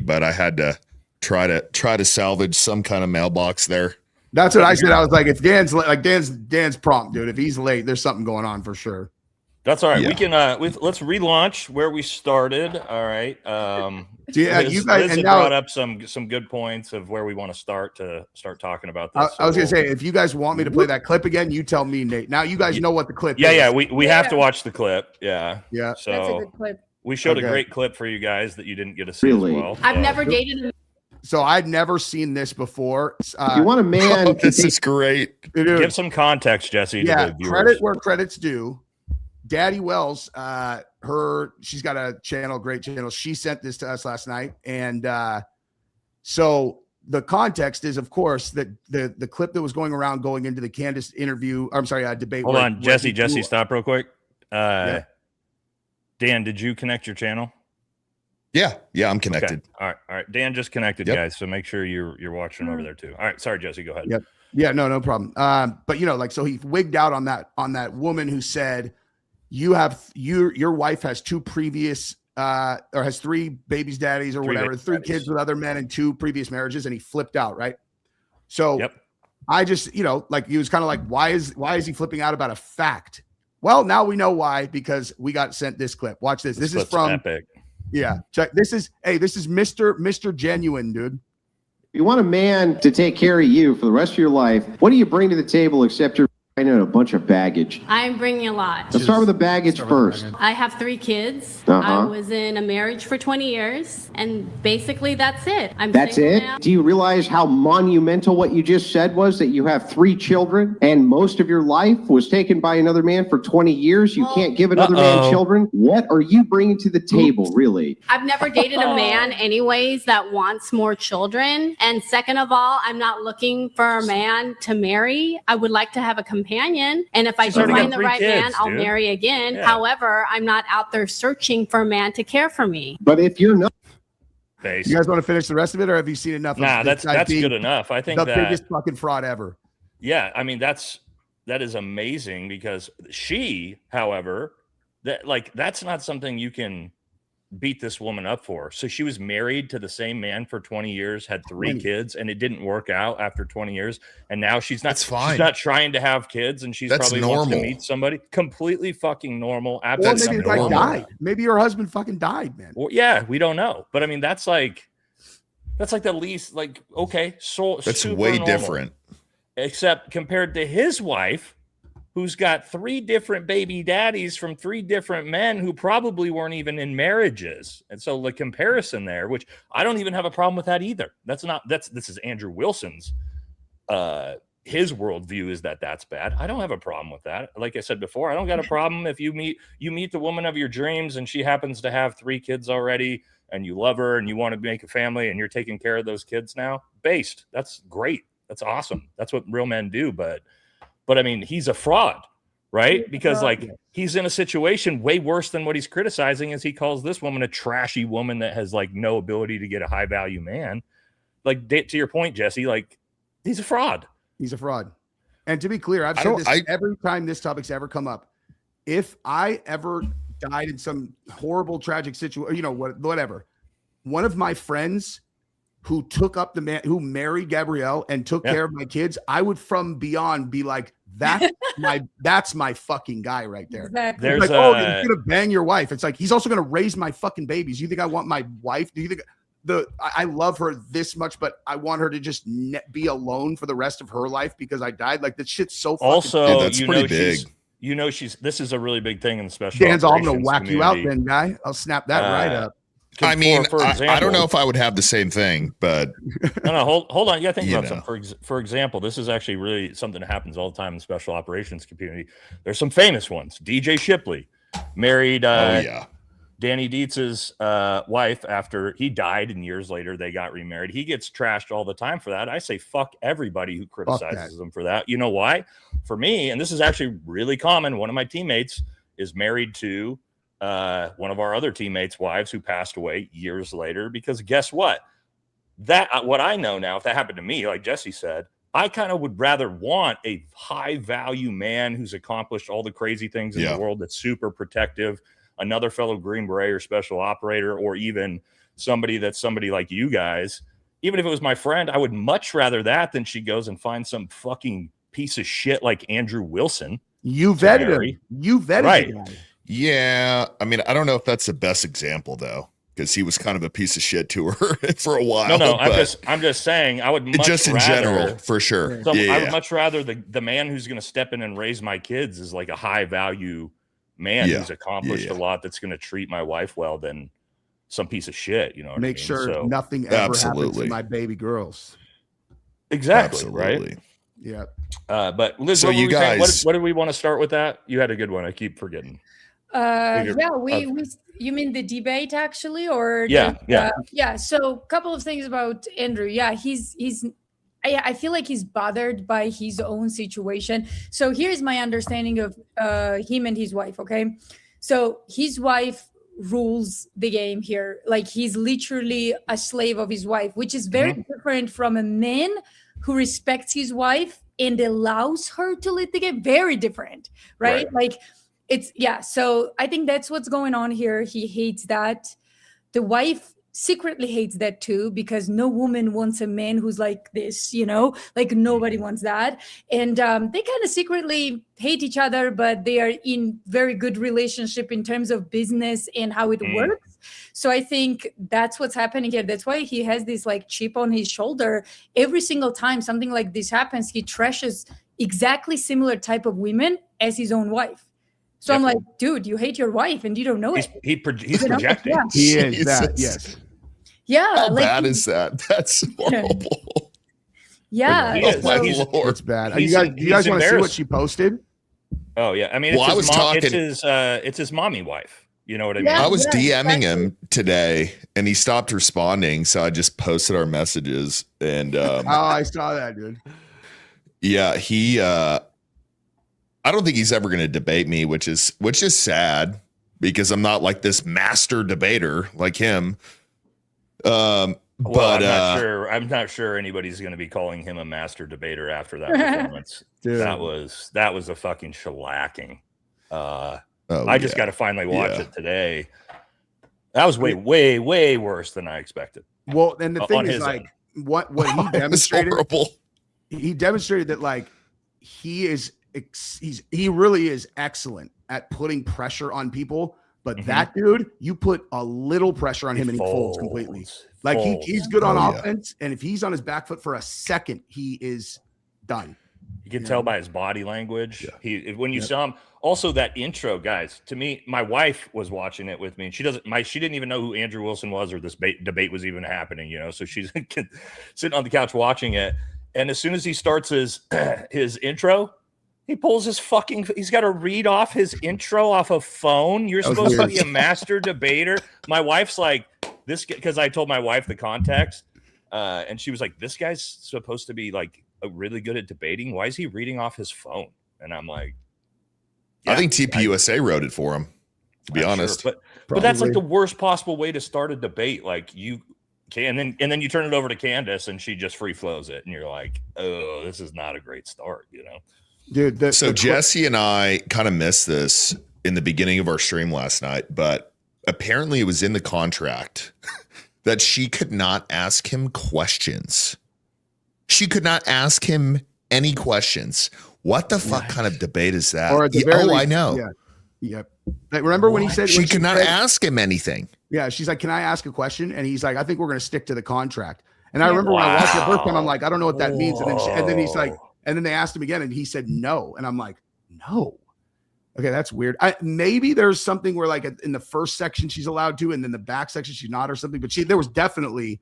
but I had to try to salvage some kind of mailbox there. That's what I said. I was like, if Dan's like Dan's prompt, dude. If he's late, there's something going on for sure. That's all right. Yeah. We can let's relaunch where we started. All right. You guys Liz brought up some good points of where we want to start talking about this. I was gonna say, if you guys want me to play that clip again, you tell me, Nate. Now you guys know what the clip is. Yeah, we have to watch the clip. Yeah. So That's a good clip. we showed a great clip for you guys that you didn't get to see as well. I've never dated a So I'd never seen this before. You want a man? This is great. Give some context, Jesse. Yeah, to the viewers. credit where credit's due. Daddy Wells, she's got a channel, great channel. She sent this to us last night, and so the context is, of course, that the clip that was going around going into the Candace interview. I'm sorry, debate. Hold on, Jesse, stop real quick. Dan, did you connect your channel? Yeah, I'm connected. Okay. All right. Dan just connected, guys. So make sure you're watching over there too. All right. Sorry, Jesse. Go ahead. Yep. Yeah. No problem. But so he wigged out on that woman who said, your wife has two previous or has three babies daddies or whatever, three kids with other men and two previous marriages, and he flipped out, right? So I just, he was kind of like, why is he flipping out about a fact? Well, now we know why, because we got sent this clip. Watch this. This is from Epic. Yeah. Check. This is Mr. Genuine, dude. You want a man to take care of you for the rest of your life. What do you bring to the table except your a bunch of baggage? I'm bringing a lot. Let's start with the baggage first. I have 3 kids. I was in a marriage for 20 years, and basically that's it. That's it? Now. Do you realize how monumental what you just said was, that you have 3 children and most of your life was taken by another man for 20 years? You can't give another man children? What are you bringing to the table, really? I've never dated a man anyways that wants more children. And second of all, I'm not looking for a man to marry. I would like to have a companion. And if I do find the right man, I'll marry again. Yeah. However, I'm not out there searching for a man to care for me. But if you're not, you guys want to finish the rest of it, or have you seen enough? Nah, that's good enough. I think the biggest fucking fraud ever. Yeah, I mean that is amazing, because she, however, that's not something you can beat this woman up for. So she was married to the same man for 20 years, had 3 kids, and it didn't work out after 20 years. And now she's not trying to have kids, and she's probably wants to meet somebody. Completely fucking normal. Absolutely. Well, maybe died. Maybe her husband fucking died, man. Well, yeah, we don't know. But I mean, that's like the least, okay, so that's way normal. Different. Except compared to his wife, who's got 3 different baby daddies from 3 different men who probably weren't even in marriages. And so the comparison there, which I don't even have a problem with that either. This is Andrew Wilson's, his worldview is that's bad. I don't have a problem with that. Like I said before, I don't got a problem if you meet the woman of your dreams and she happens to have 3 kids already and you love her and you want to make a family and you're taking care of those kids now. That's great. That's awesome. That's what real men do. But I mean, he's a fraud, right? Because he's in a situation way worse than what he's criticizing, as he calls this woman a trashy woman that has no ability to get a high value man. To your point, Jesse, he's a fraud. He's a fraud. And to be clear, I've said this every time this topic's ever come up. If I ever died in some horrible, tragic situation, whatever, one of my friends who took up the man who married Gabrielle and took care of my kids, I would from beyond be like, that's my fucking guy right there. Exactly. He's like, you're gonna bang your wife. It's like, he's also gonna raise my fucking babies. You think I want my wife? Do you think I love her this much, but I want her to just be alone for the rest of her life because I died? Like, that shit's so fucking also that's pretty big. This is a a really big thing in the special Dan's all gonna whack community. You out then, guy. I'll snap that right up. I mean, for example, I don't know if I would have the same thing, but no, hold on. You got to think about something. For example, this is actually really something that happens all the time in the special operations community. There's some famous ones. DJ Shipley married Danny Dietz's wife after he died, and years later they got remarried. He gets trashed all the time for that. I say fuck everybody who criticizes him for that. You know why? For me, and this is actually really common, one of my teammates is married to one of our other teammates' wives who passed away years later, because guess what? What I know now, if that happened to me, like Jesse said, I kind of would rather want a high value man who's accomplished all the crazy things in the world, that's super protective, another fellow Green Beret or special operator, or even somebody that's somebody like you guys. Even if it was my friend, I would much rather that than she goes and finds some fucking piece of shit like Andrew Wilson. You vetted him. You vetted the guy. Yeah. I mean, I don't know if that's the best example though, because he was kind of a piece of shit to her for a while. No, I'm just saying I would much just in rather, general, for sure. I would much rather the man who's going to step in and raise my kids is like a high value man who's accomplished a lot, that's going to treat my wife well than some piece of shit. You know what Make I mean? sure nothing ever happens to my baby girls. Exactly. Right. Yeah. But Liz, so you guys, what do we want to start with that? You had a good one. I keep forgetting. You mean the debate actually, or yeah. So a couple of things about Andrew. Yeah, I feel like he's bothered by his own situation. So here's my understanding of him and his wife. Okay, so his wife rules the game here. Like he's literally a slave of his wife, which is very different from a man who respects his wife and allows her to lead the game. Very different, right? Like it's so I think that's what's going on here. He hates that. The wife secretly hates that too, because no woman wants a man who's like this, like nobody wants that. And they kind of secretly hate each other, but they are in very good relationship in terms of business and how it works. So I think that's what's happening here. That's why he has this like chip on his shoulder. Every single time something like this happens, he trashes exactly similar type of women as his own wife. So I'm like, dude, you hate your wife and you don't know it. He's projecting. Yeah. He is that, yes. Yeah. How bad is that? That's horrible. Yeah. Oh my Lord. It's bad. Do you guys want to see what she posted? Oh yeah. I mean, it's his mommy wife. You know what I mean? I was DMing him today and he stopped responding. So I just posted our messages and I saw that, dude. Yeah, I don't think he's ever going to debate me, which is sad because I'm not like this master debater like him. But I'm not sure anybody's going to be calling him a master debater after that performance. That was a fucking shellacking. I just got to finally watch it today. That was way worse than I expected. Well, and the thing is, like, what he demonstrated, he demonstrated that like he really is excellent at putting pressure on people. But that dude, you put a little pressure on him and he folds completely. Like he's good on offense, and if he's on his back foot for a second, he is done. You can tell by his body language. Yeah. When you saw him. Also, that intro, guys. To me, my wife was watching it with me, and she didn't even know who Andrew Wilson was or this debate was even happening. So she's sitting on the couch watching it, and as soon as he starts his intro, he pulls he's got to read off his intro off a phone. You're supposed to be a master debater. My wife's like, this, because I told my wife the context, and she was like, this guy's supposed to be like really good at debating. Why is he reading off his phone? And I'm like, I think TPUSA wrote it for him, to be honest. Sure, but that's like the worst possible way to start a debate. Like you can, and then you turn it over to Candace and she just free flows it. And you're like, oh, this is not a great start, Dude, Jesse and I kind of missed this in the beginning of our stream last night, but apparently it was in the contract that she could not ask him questions. She could not ask him any questions. What the fuck kind of debate is that? Or I know. Yeah. Remember when he said she could not ask him anything? Yeah, she's like, "Can I ask a question?" And he's like, "I think we're going to stick to the contract." And I remember when I watched it the first time, I'm like, "I don't know what that means." And then he's like. And then they asked him again, and he said no. And I'm like, no. Okay, that's weird. Maybe there's something where, like, in the first section she's allowed to, and then the back section she's not, or something. But there was definitely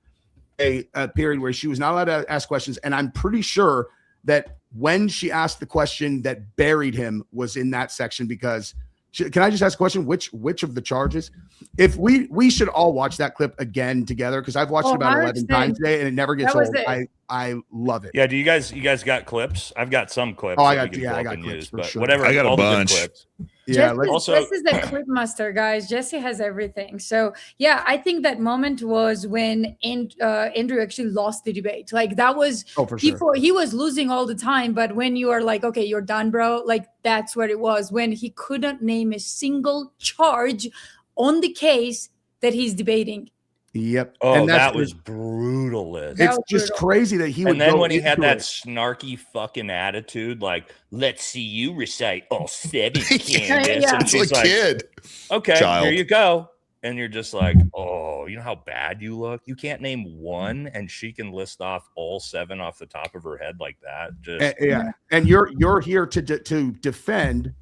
a period where she was not allowed to ask questions. And I'm pretty sure that when she asked the question that buried him was in that section because. Can I just ask a question? Which of the charges? If we should all watch that clip again together because I've watched it about 11 times today and it never gets old. I love it. Yeah. Do you guys got clips? I've got some clips. Oh, I got clips for sure. Whatever. I got a bunch. Yeah. Jesse is the clip master, guys. Jesse has everything. So yeah, I think that moment was when Andrew actually lost the debate. Like that was before he was losing all the time. But when you are like, okay, you're done, bro. Like that's what it was when he couldn't name a single charge on the case that he's debating. Yep. Oh, and that was brutal, Liz. It's just crazy that he would. And then when he had that snarky fucking attitude, like, let's see you recite all 7, Candace. Yeah. And she's like, kid. Okay, Child. here you go. And you're just like, oh, you know how bad you look? You can't name one, and she can list off all 7 off the top of her head like that. Just yeah. And you're here to defend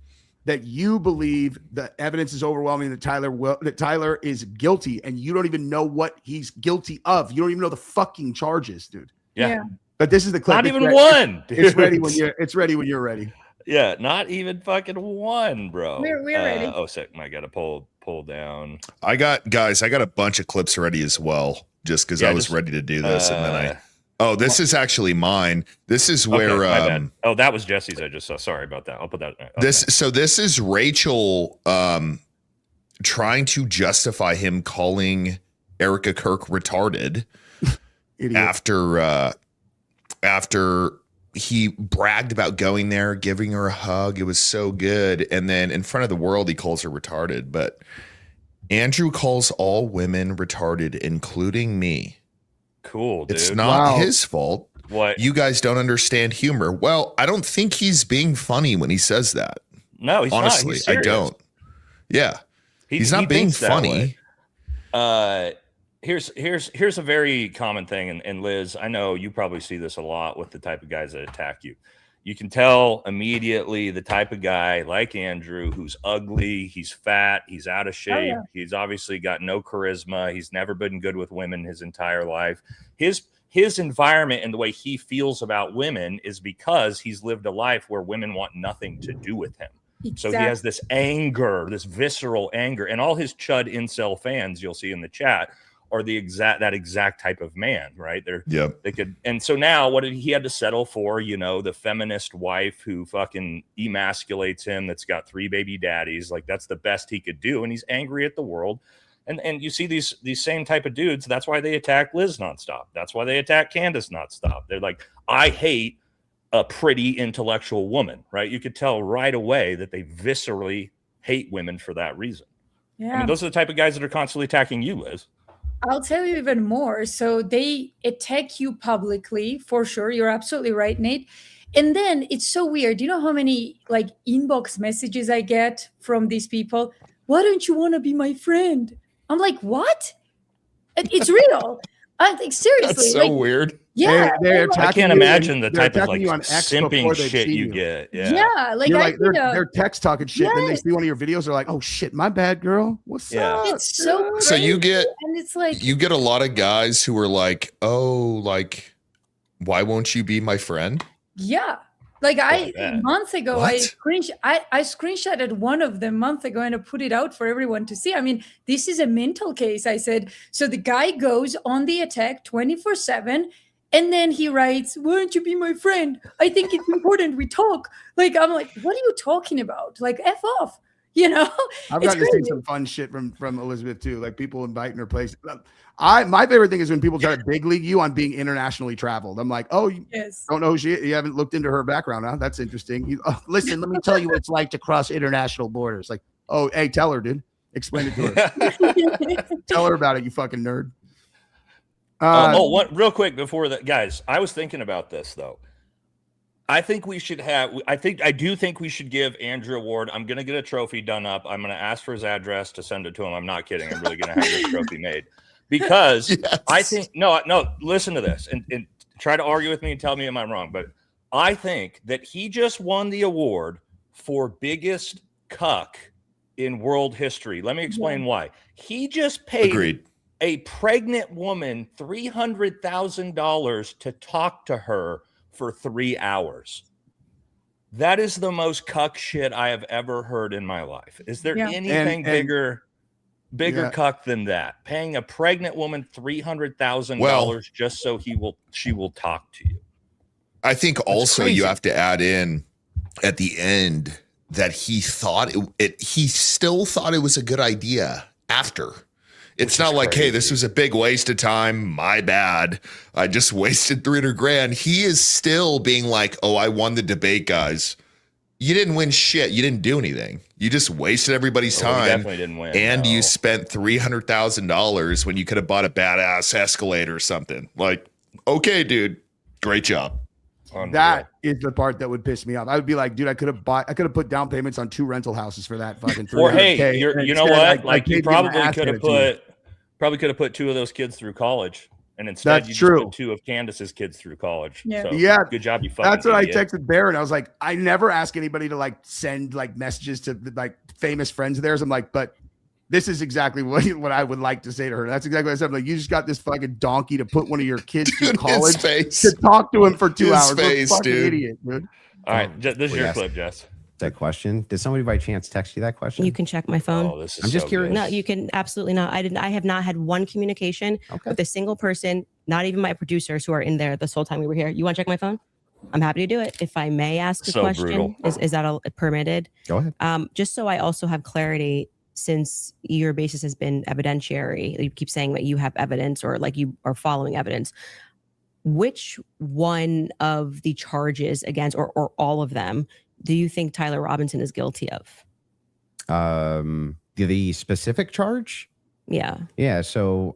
that you believe the evidence is overwhelming that Tyler is guilty, and you don't even know what he's guilty of. You don't even know the fucking charges, dude. Yeah. But this is the clip. Not even one. It's ready when you're ready. Yeah, not even fucking one, bro. We're ready. Oh, sick. I got to pull down. I got a bunch of clips ready as well, just because I was ready to do this, and then this is actually mine. This is where my bad. Oh, that was Jesse's. I just saw. Sorry about that. I'll put that. This is Rachel trying to justify him calling Erica Kirk retarded after he bragged about going there, giving her a hug. It was so good. And then in front of the world, he calls her retarded. But Andrew calls all women retarded, including me. Cool, dude. It's not his fault. What? You guys don't understand humor. Well, I don't think he's being funny when he says that. No, he's honestly, not. He's I don't. Yeah. He's not being funny. Here's a very common thing, and Liz, I know you probably see this a lot with the type of guys that attack you. You can tell immediately the type of guy like Andrew who's ugly, he's fat, he's out of shape, he's obviously got no charisma, he's never been good with women his entire life. His environment and the way he feels about women is because he's lived a life where women want nothing to do with him. Exactly. So he has this anger, this visceral anger, and all his chud incel fans you'll see in the chat are that exact type of man, right? They could, and so now he had to settle for, the feminist wife who fucking emasculates him, that's got 3 baby daddies. Like, that's the best he could do, and he's angry at the world. And you see these same type of dudes. That's why they attack Liz nonstop. That's why they attack Candace nonstop. They're like, I hate a pretty intellectual woman, right? You could tell right away that they viscerally hate women for that reason. Yeah, I mean, those are the type of guys that are constantly attacking you, Liz. I'll tell you even more. So they attack you publicly, for sure. You're absolutely right, Nate. And then it's so weird. You know how many inbox messages I get from these people? Why don't you want to be my friend? I'm like, what? It's real. I think seriously. That's so weird. Yeah, I can't imagine the type of simping shit you get. Yeah, they're text talking shit, and then they see one of your videos. They're like, "Oh shit, my bad, girl. What's up?" It's so crazy. So you get, and it's like you get a lot of guys who are like, "Oh, why won't you be my friend?" Yeah. Months ago, I screenshotted one of them months ago and I put it out for everyone to see. I mean, this is a mental case. I said, so the guy goes on the attack 24/7 and then he writes, why don't you be my friend? I think it's important we talk. I'm like, what are you talking about? F off. I've gotten to see some fun shit from Elizabeth too. Like people inviting her place. My favorite thing is when people try to big league you on being internationally traveled. I'm like, oh, you don't know who she is. You haven't looked into her background, huh? That's interesting. Listen, let me tell you what it's like to cross international borders. Like, oh, hey, tell her, dude. Explain it to her. Tell her about it, you fucking nerd. Real quick before that, guys, I was thinking about this though. I do think we should give Andrew Award. I'm going to get a trophy done up. I'm going to ask for his address to send it to him. I'm not kidding. I'm really going to have this trophy made because I think, no, listen to this and try to argue with me and tell me am I wrong. But I think that he just won the award for biggest cuck in world history. Let me explain why. He just paid a pregnant woman $300,000 to talk to her for 3 hours. That is the most cuck shit I have ever heard in my life. Is there anything bigger cuck than that? Paying a pregnant woman $300,000 just so she will talk to you. I think also you have to add in at the end that he thought he still thought it was a good idea after. It's not like, hey, this was a big waste of time. My bad. I just wasted $300,000. He is still being like, oh, I won the debate, guys. you didn't win shit. You didn't do anything. You just wasted everybody's Oh, we time. definitely didn't win. And no. you spent $300,000 when you could have bought a badass Escalade or something. Like, okay, dude, great job. Unreal. That is the part that would piss me off. I would be like, dude, I could have put down payments on 2 rental houses for that fucking. Or hey, and you know instead what? Like you paid my probably ass could have handed to me. put 2 of those kids through college, and instead That's you true. just put 2 of Candace's kids through college. Yeah. So, Yeah, good job, you fucking. That's what idiot. I texted Baron. I was like, I never ask anybody to like send like messages to like famous friends of theirs. I'm like, but this is exactly what I would like to say to her. That's exactly what I said. I'm like, you just got this fucking donkey to put one of your kids through Dude, college his face. to talk to him for 2 His hours. What a face, fucking dude. idiot, dude. All right, this is your yes. clip, Jess. That question. Did somebody by chance text you that question? You can check my phone. Oh, this is I'm just so curious. good. No, you can absolutely not. I have not had one communication Okay. with a single person, not even my producers who are in there this whole time we were here. You want to check my phone? I'm happy to do it. If I may ask a So question, brutal. is that permitted? Go ahead. Just so I also have clarity, since your basis has been evidentiary, you keep saying that you have evidence or like you are following evidence. Which one of the charges against, or all of them, do you think Tyler Robinson is guilty of? The specific charge? Yeah. Yeah. So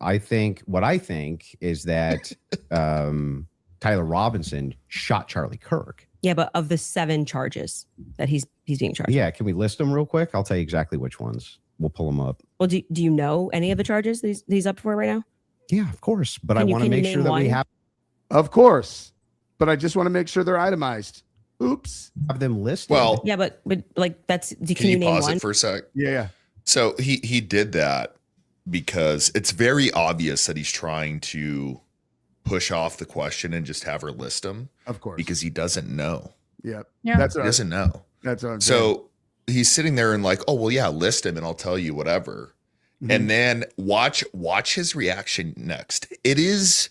what I think is that Tyler Robinson shot Charlie Kirk. Yeah, but of the 7 charges that he's being charged. Yeah. Can we list them real quick? I'll tell you exactly which ones. We'll pull them up. Well, do you know any of the charges that he's up for right now? Yeah, of course. But Can I you- want to can you make sure name that we one? have Of course. But I just want to make sure they're itemized. Oops. them listed. Well, Yeah, but like that's. Can can you name pause one? it for a sec? Yeah. So he did that because it's very obvious that he's trying to push off the question and just have her list them Of course. because he doesn't know. Yeah. Yeah. That's He what doesn't know. that's what I'm saying. So he's sitting there and like, oh well, yeah, list him and I'll tell you whatever. Mhm. And then watch his reaction next. It is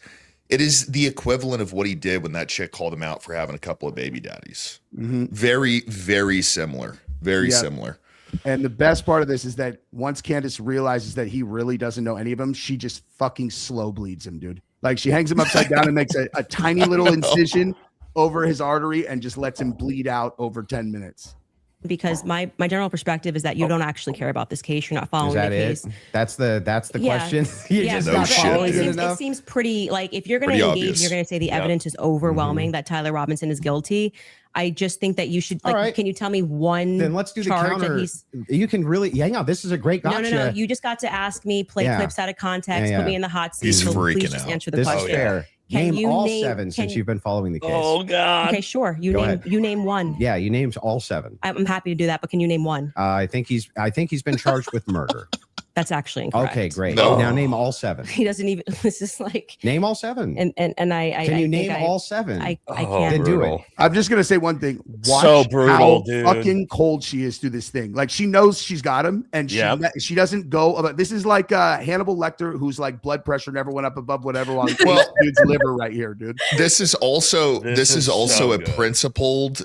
the equivalent of what he did when that chick called him out for having a couple of baby daddies. Mhm. Very, very similar. Very Yeah. similar. And the best part of this is that once Candace realizes that he really doesn't know any of them, she just fucking slow bleeds him, dude. Like she hangs him upside down and makes a tiny little incision over his artery and just lets him bleed out over 10 minutes. Because my general perspective is that you don't actually care about this case. You're not is following that the it? case. That's the Yeah. question. You're Yeah, just No not shit, following dude. it it enough. seems pretty like if you're going Pretty to engage, obvious. you're going to say the Yep. evidence is overwhelming that Tyler Robinson is guilty. I just think that you should All like. right. Can you tell me one? Then let's do the charge counter. that he's. You can really, hang on. This is a great gotcha. No. You just got to ask me, play Yeah. clips out of context, Yeah, put me yeah. in the hot seat. He's so freaking please just out. answer the This question. is fair. Can Name you all name- 7 since can- you've been following the case. Oh God. Okay, sure. Go ahead. You name one. Yeah, you named all 7. I'm happy to do that, but can you name one? I think he's been charged with murder. That's actually incorrect. Okay, great. No. Now name all 7. He doesn't even. This is like. Name all 7. And I. Can I you think name I- all 7? I Oh, can't. Then do it. brutal. I'm just gonna say one thing. Watch So brutal, how dude. fucking cold she is through this thing. Like she knows she's got him, and Yep. she doesn't go about. This is like Hannibal Lecter, who's like blood pressure never went up above whatever. While he Well- dude's liver right here, dude. This is also This is also so a good. principled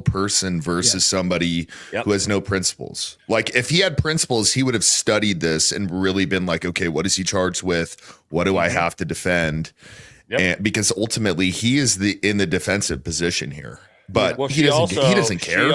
person versus somebody Yep. who has no principles. Like if he had principles, he would have studied this and really been like, okay, what is he charged with? What do I have to defend? Yep. And because ultimately he is in the defensive position here. But Well, he doesn't care.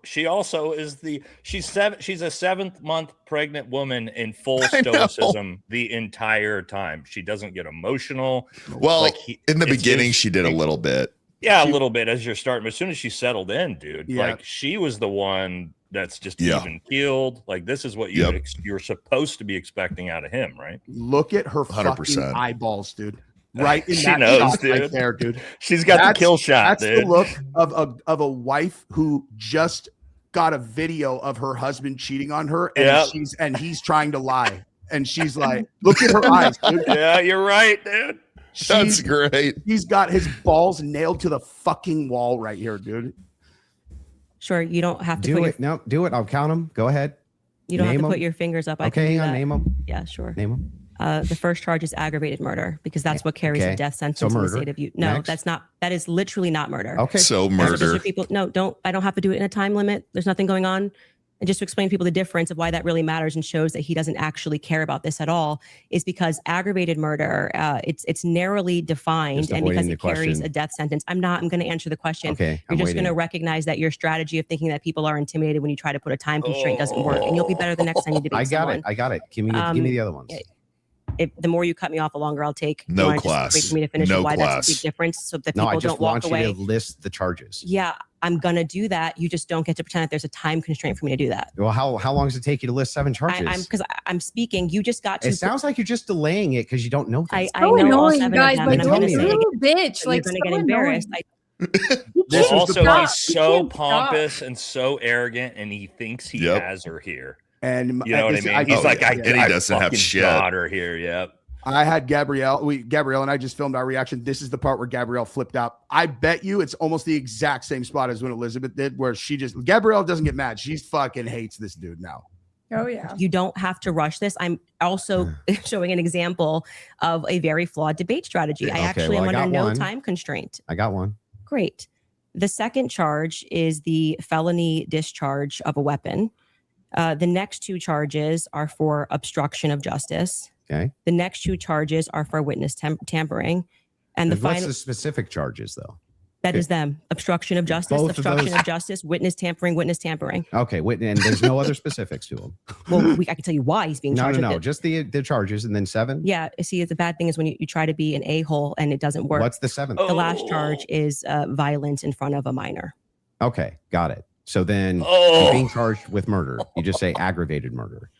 She also is she's a 7th-month pregnant woman in full I know. stoicism the entire time. She doesn't get emotional. Well, Like, in the it's beginning, his- she did a little bit. Yeah, a little bit as you're starting, but as soon as she settled in, dude, Yeah. like she was the one that's just Yeah. even keeled. Like this is what Yep. you're supposed to be expecting out of him, right? Look at her 100%. fucking eyeballs, dude. Right in She that knows, shot right dude. there, dude. She's got the kill shot, That's dude. the look of a wife who just got a video of her husband cheating on her, and Yep. he's trying to lie, and she's like, look at her eyes, dude. Yeah, you're right, dude. That's She's- great. He's got his balls nailed to the fucking wall right here, dude. Sure, you don't have to Do put it. No, do it. I'll count them. Go ahead. you don't have Name to put 'em. your fingers up. I Okay, can do hang on. that. Name them. Yeah, sure. Name them. The first charge is aggravated murder because that's what carries Okay. a death sentence So in the murder. state of Utah. No, Next. that's not. That is literally not murder. Okay. So That's what district murder. people. No, don't. I don't have to do it in a time limit. There's nothing going on. And just to explain to people the difference of why that really matters and shows that he doesn't actually care about this at all is because aggravated murder, it's narrowly defined, and because it carries a death sentence. I'm going to answer the question. Okay, You're just going to recognize that your strategy of thinking that people are intimidated when you try to put a time constraint doesn't work, and you'll be better the next time you debate someone. I got it. Give me the other ones. The more you cut me off, the longer I'll take. No class. Wait for me to finish why that's a big difference, so that people don't walk away. I just want you to list the charges. Yeah, I'm gonna do that. You just don't get to pretend that there's a time constraint for me to do that. Well, how long does it take you to list 7 charges? Because I'm speaking. You just got to. It sounds like you're just delaying it because you don't know things. I know all 7 guys, of them, and I'm gonna say, bitch. Like, you're gonna get embarrassed. Well, also, he's so pompous and so arrogant, and he thinks he has her here. And you know what I mean? He's like, and he doesn't have shit. Got her here. Yep. I had Gabrielle and I just filmed our reaction. This is the part where Gabrielle flipped out. I bet you it's almost the exact same spot as when Elizabeth did, where Gabrielle doesn't get mad. She fucking hates this dude now. Oh, yeah. You don't have to rush this. I'm also showing an example of a very flawed debate strategy. I actually am under no time constraint. I got one. Great. The second charge is the felony discharge of a weapon. The next 2 charges are for obstruction of justice. Okay. The next 2 charges are for witness tampering. And what's the specific charges, though? That is them. Obstruction of justice, obstruction of justice, witness tampering. Okay, and there's no other specifics to them. Well, I can tell you why he's being charged. No, just the charges and then 7? Yeah, see, the bad thing is when you try to be an a-hole and it doesn't work. What's the 7th? The last charge is violence in front of a minor. Okay, got it. So then you're being charged with murder. You just say aggravated murder.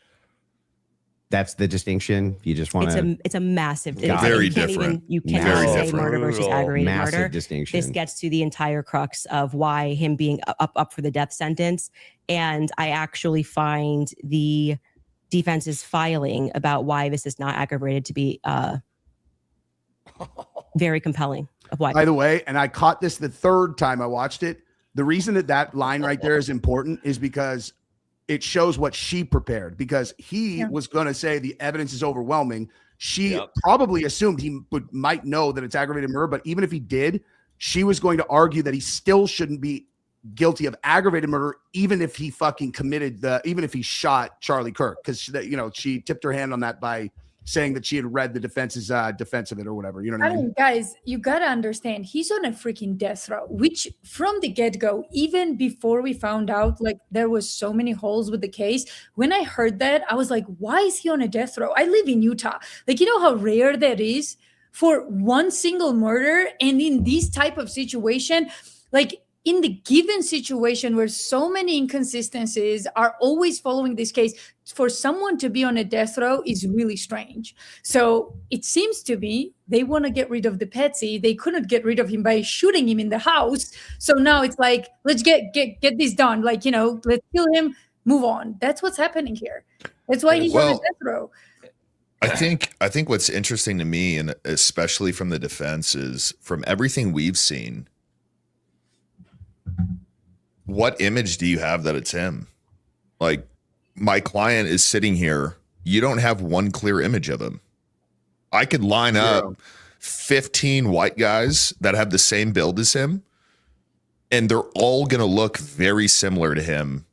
That's the distinction. You just want to. It's a massive. Very different. You cannot say different. murder versus aggravated massive murder. Distinction. This gets to the entire crux of why him being up for the death sentence. And I actually find the defense's filing about why this is not aggravated to be very compelling. Of why. By the way, and I caught this the 3rd time I watched it. The reason that line right there is important is because it shows what she prepared, because he was going to say the evidence is overwhelming. She probably assumed he might know that it's aggravated murder, but even if he did, she was going to argue that he still shouldn't be guilty of aggravated murder, even if he fucking even if he shot Charlie Kirk, because she tipped her hand on that by saying that she had read the defense's defense of it or whatever. You know what I mean? Guys, you got to understand, he's on a freaking death row, which from the get-go, even before we found out, like, there was so many holes with the case. When I heard that, I was like, why is he on a death row? I live in Utah. Like, you know how rare that is for one single murder? And in this type of situation, like, in the given situation where so many inconsistencies are always following this case, for someone to be on a death row is really strange. So it seems to me they want to get rid of the Patsy. They couldn't get rid of him by shooting him in the house. So now it's like, let's get this done. Like, let's kill him, move on. That's what's happening here. That's why he's on a death row. I think what's interesting to me, and especially from the defense, is from everything we've seen, what image do you have that it's him? Like, my client is sitting here. You don't have one clear image of him. I could line up 15 white guys that have the same build as him, and they're all going to look very similar to him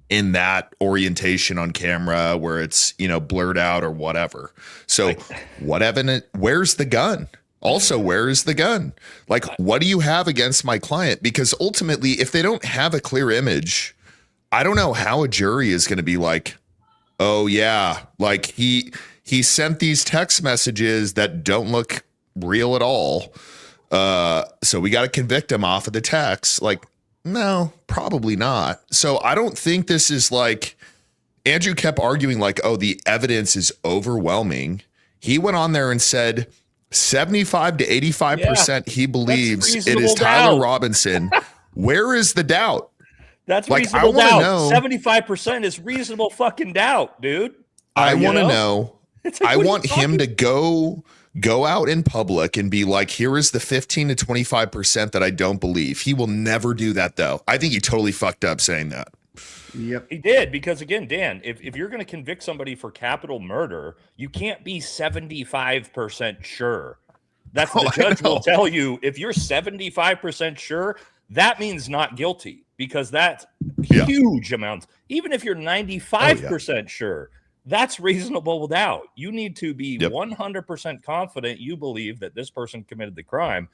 in that orientation on camera where it's, blurred out or whatever. So what evidence? Where's the gun? Also, where is the gun? Like, what do you have against my client? Because ultimately, if they don't have a clear image, I don't know how a jury is going to be like, oh yeah, like he sent these text messages that don't look real at all. So we got to convict him off of the text. Like, no, probably not. So I don't think this is like, Andrew kept arguing like, oh, the evidence is overwhelming. He went on there and said 75 to 85% he believes it is Tyler Robinson. Where is the doubt? That's reasonable doubt. 75% is reasonable fucking doubt, dude. I want to know. I want him to go out in public and be like, here is the 15 to 25% that I don't believe. He will never do that, though. I think he totally fucked up saying that. Yep. He did, because again, Dan, if you're going to convict somebody for capital murder, you can't be 75% sure. That's the judge will tell you. If you're 75% sure, that means not guilty, because that's huge amounts. Even if you're 95% sure, that's reasonable doubt. You need to be 100% confident you believe that this person committed the crime.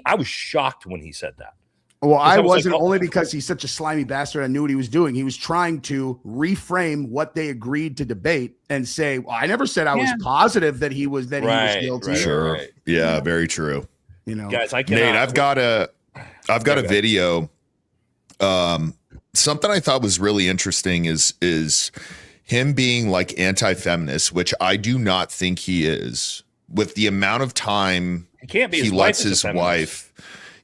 I was shocked when he said that. Well, I wasn't, only because he's such a slimy bastard. I knew what he was doing. He was trying to reframe what they agreed to debate and say, well, I never said I was positive that he was guilty. Right, sure. Right. Yeah, very true. You know, guys, I cannot. Nate, I've got a video. Something I thought was really interesting is him being like anti-feminist, which I do not think he is, with the amount of time he lets his wife.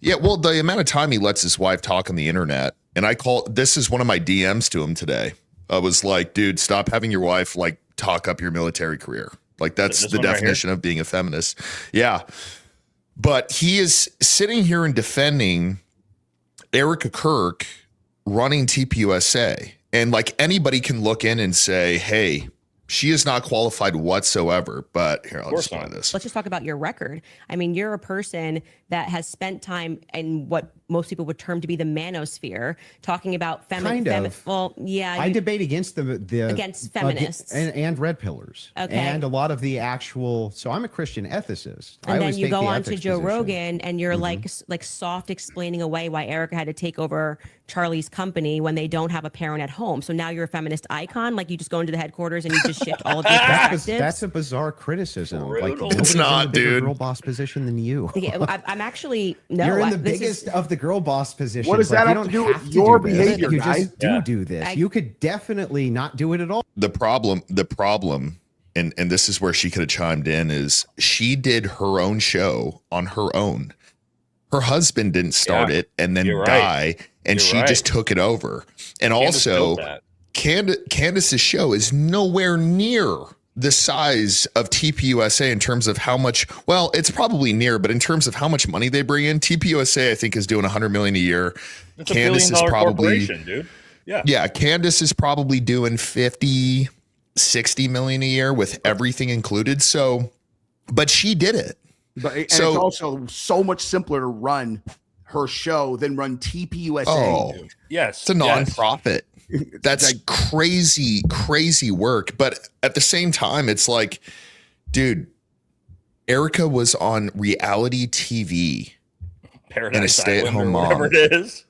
Yeah, well, the amount of time he lets his wife talk on the internet. And this is one of my DMs to him today. I was like, dude, stop having your wife like talk up your military career. Like that's the definition of being a feminist. Yeah. But he is sitting here and defending Erica Kirk running TPUSA. And like anybody can look in and say, hey, she is not qualified whatsoever. But here, I'll just find this. Let's just talk about your record. I mean, you're a person that has spent time in what most people would term to be the manosphere, talking about well, yeah. I debate against against feminists and red pillars. Okay. And a lot of the actual. So I'm a Christian ethicist. And then you go on to Joe Rogan, and you're like soft explaining away why Erica had to take over Charlie's company when they don't have a parent at home. So now you're a feminist icon. Like you just go into the headquarters and you just shift all of your perspectives. That's a bizarre criticism. Like, it's not, dude. Girl boss position than you. I'm actually You're in the biggest of the girl boss positions. What does that have to do with your behavior, You guy? just do this. You could definitely not do it at all. The problem, and this is where she could have chimed in, is she did her own show on her own. Her husband didn't start it and then die, and she just took it over. And also, Candace's show is nowhere near the size of TPUSA in terms of how much, well, it's probably near, but in terms of how much money they bring in, TPUSA, I think, is doing $100 million a year. That's Candace is probably, dude. Yeah. Candace is probably doing 50, 60 million a year with everything included. So, but she did it. But it's also so much simpler to run her show than run TPUSA. Oh, yes. It's a nonprofit. That's like crazy work. But at the same time, it's like, dude, Erica was on reality TV and a stay-at-home mom. Whatever it is.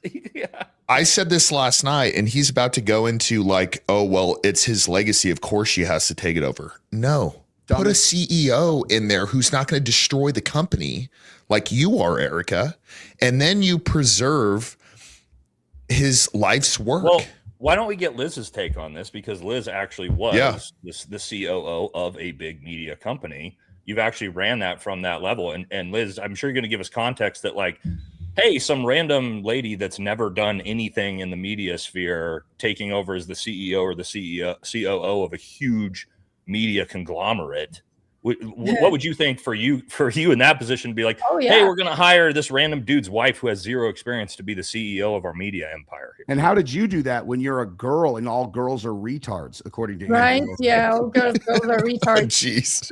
I said this last night, and he's about to go into like, oh, well, it's his legacy. Of course she has to take it over. No. Put a CEO in there who's not going to destroy the company like you are, Erica, and then you preserve his life's work. Well, why don't we get Liz's take on this? Because Liz actually was the COO of a big media company. You've actually ran that from that level. And Liz, I'm sure you're going to give us context that like, hey, some random lady that's never done anything in the media sphere taking over as the CEO or the COO of a huge media conglomerate. What would you think for you in that position to be like, hey, we're going to hire this random dude's wife who has zero experience to be the CEO of our media empire here? And how did you do that when you're a girl and all girls are retards, according to you? Right? Yeah, all girls are retards. Jeez.